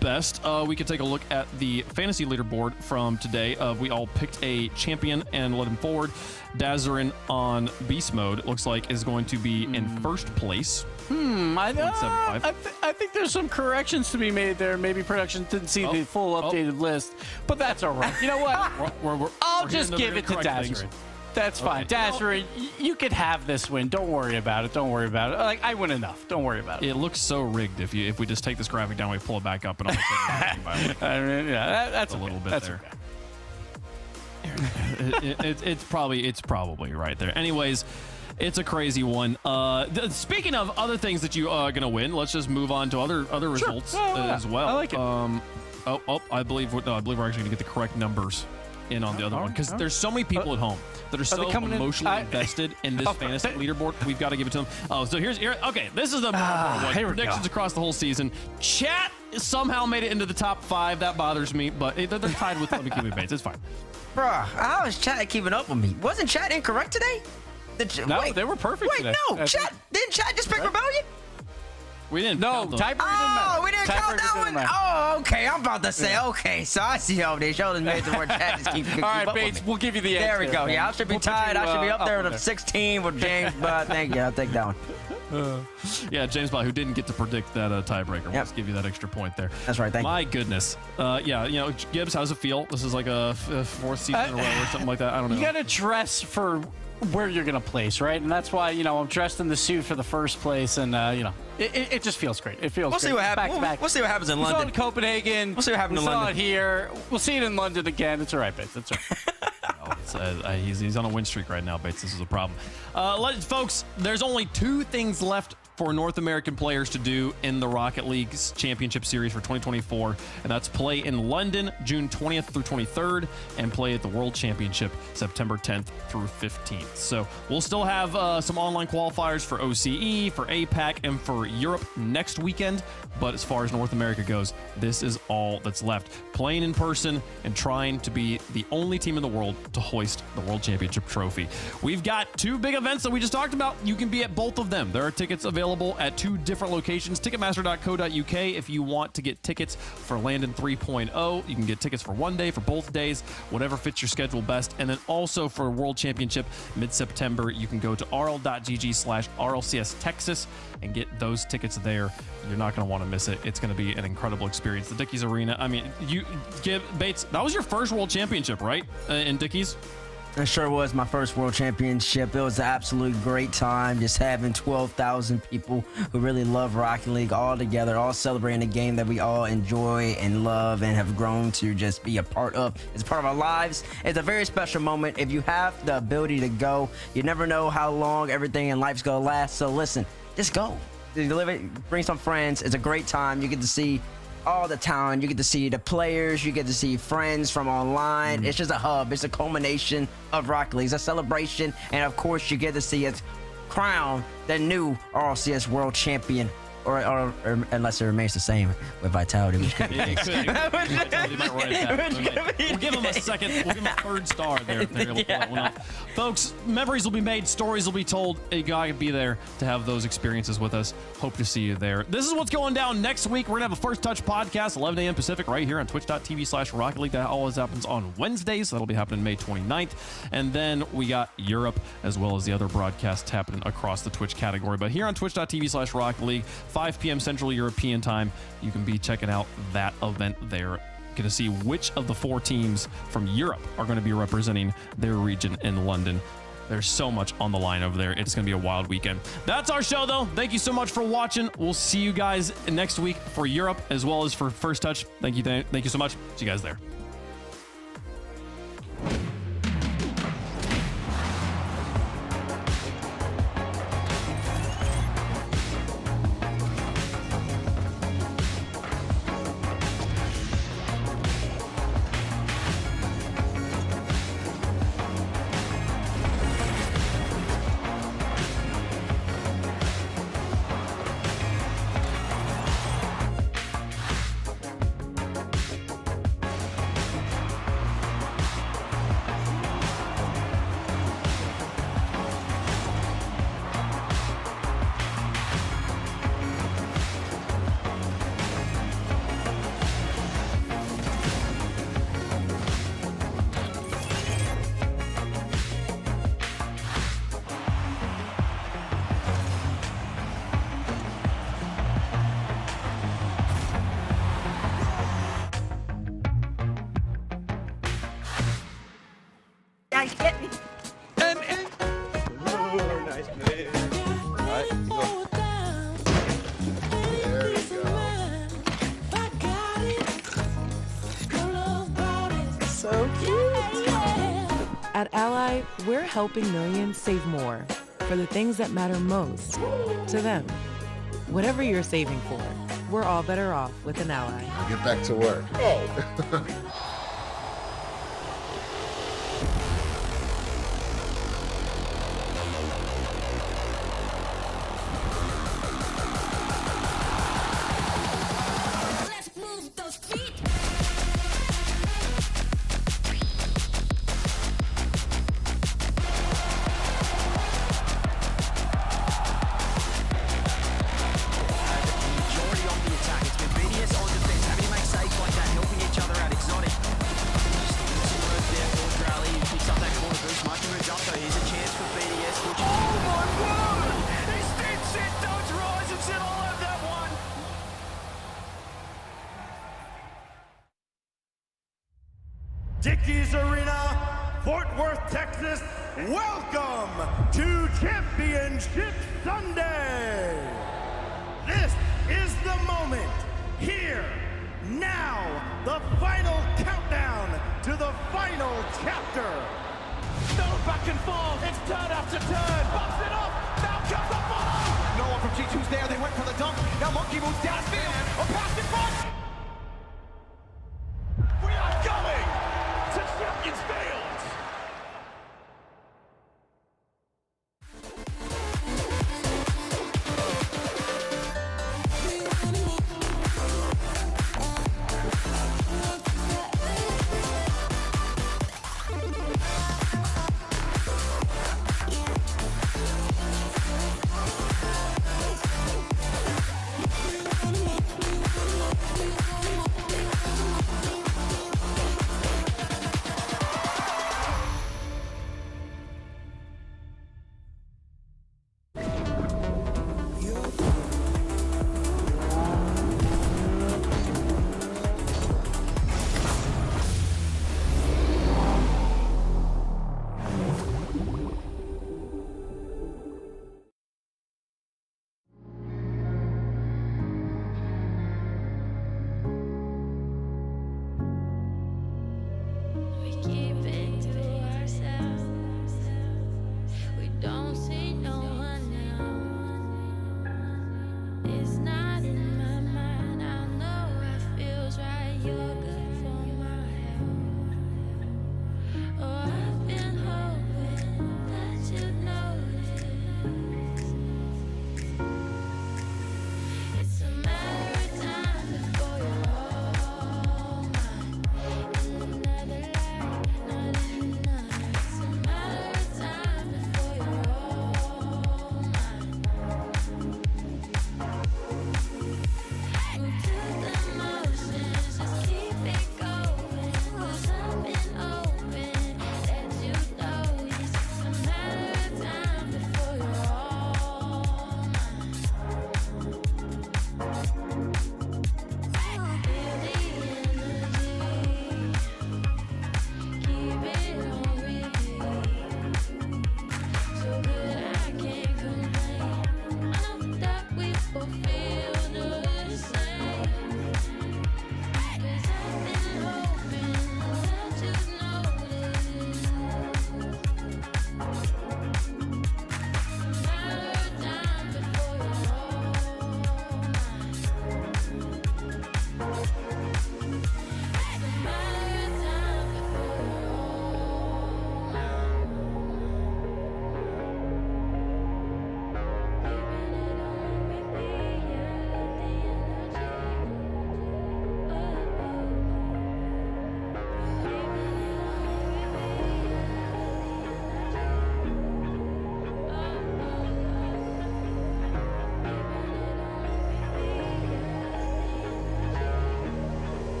best. We could take a look at the fantasy leaderboard from today. We all picked a champion and led him forward. Dazarin on beast mode, it looks like, is going to be in first place. I think there's some corrections to be made there. Maybe production didn't see the full updated list, but that's all right. You know what? I'll just give it to Dazarin. That's fine. Dazarin, you could have this win. Don't worry about it. Like, I win enough. Don't worry about it. It looks so rigged if we just take this graphic down, we pull it back up, and all of a sudden I mean, that's a little bit that's there. It's probably right there. Anyways, it's a crazy one. Speaking of other things that you are gonna win, let's just move on to other results as well. I like it. I believe we're actually gonna get the correct numbers in on the other one, because there's so many people at home that are so emotionally invested in this fantasy leaderboard. We've got to give it to them. So here's okay. This is the predictions across the whole season. Chat somehow made it into the top 5. That bothers me, but they're tied with Let Me Keep Me Bates. It's fine. Bruh, how is chat keeping up with me? Wasn't chat incorrect today? No, they were perfect today. No, didn't chat just pick Rebellion? We didn't. No, Tiebreaker didn't matter. We didn't count that one. Oh, okay. I'm about to say, okay. So I see how they showed and made the word chat just keep all right, Bates, we'll give you the answer. There we go. Yeah, I should be tied. I should be up there with a 16 with James, but thank you. I'll take that one. Yeah, James Bott, who didn't get to predict that tiebreaker. We'll just give you that extra point there. That's right. Thank you. My goodness. Yeah, Gibbs, how does it feel? This is like a 4th season in a row or something like that. I don't know. You got to dress for where you're going to place, right? And that's why, I'm dressed in the suit for the first place, and, it just feels great. It feels great. See what happens. We'll see what happens in London. We saw it in Copenhagen. We'll see what happens in London. We saw it here. We'll see it in London again. It's all right, Bates. It's all right. He's on a win streak right now, Bates. This is a problem. Folks, there's only 2 things left for North American players to do in the Rocket League's Championship Series for 2024, and that's play in London June 20th through 23rd and play at the World Championship September 10th through 15th. So we'll still have some online qualifiers for OCE, for APAC, and for Europe next weekend, but as far as North America goes, this is all that's left. Playing in person and trying to be the only team in the world to hoist the World Championship trophy. We've got 2 big events that we just talked about. You can be at both of them. There are tickets available at 2 different locations. Ticketmaster.co.uk if you want to get tickets for Landon 3.0. You can get tickets for one day, for both days, whatever fits your schedule best. And then also for World Championship mid-September, you can go to rl.gg/RLCS Texas and get those tickets there. You're not going to want to miss it. It's going to be an incredible experience. The Dickies Arena, I mean, Bates, that was your first World Championship, right? In Dickies? It sure was my first world championship. It was an absolute great time just having 12,000 people who really love Rocket League all together, all celebrating a game that we all enjoy and love and have grown to just be a part of. It's a part of our lives. It's a very special moment. If you have the ability to go, you never know how long everything in life's gonna last. So listen, just go. Live it, bring some friends. It's a great time. You get to see all the talent. You get to see the players. You get to see friends from online. It's just a hub. It's a culmination of Rocket League. It's a celebration. And of course, you get to see us crown the new RLCS world champion. Or unless it remains the same with Vitality, which could be fixed. We'll give him a second. We'll give him a third star there. If they're able to pull that one off. Folks, memories will be made. Stories will be told. You gotta be there to have those experiences with us. Hope to see you there. This is what's going down next week. We're gonna have a First Touch podcast, 11 a.m. Pacific, right here on twitch.tv/Rocket League. That always happens on Wednesdays. That'll be happening May 29th. And then we got Europe as well as the other broadcasts happening across the Twitch category. But here on twitch.tv/Rocket League, 5 p.m. Central European time, you can be checking out that event there. Going to see which of the 4 teams from Europe are going to be representing their region in London. There's so much on the line over there. It's going to be a wild weekend. That's our show, though. Thank you so much for watching. We'll see you guys next week for Europe as well as for First Touch. Thank you so much. See you guys there. Get me. Nice play. Right, go. There we go. So cute. At Ally, we're helping millions save more for the things that matter most to them. Whatever you're saving for, we're all better off with an Ally. Get back to work. Oh. Dickies Arena, Fort Worth, Texas. Welcome to Championship Sunday. This is the moment. Here, now, the final countdown to the final chapter. No back and forth. It's turn after turn. Bumps it off. Now comes the follow. No one from G2's there. They went for the dunk. Now Monkey moves downfield. A pass in front.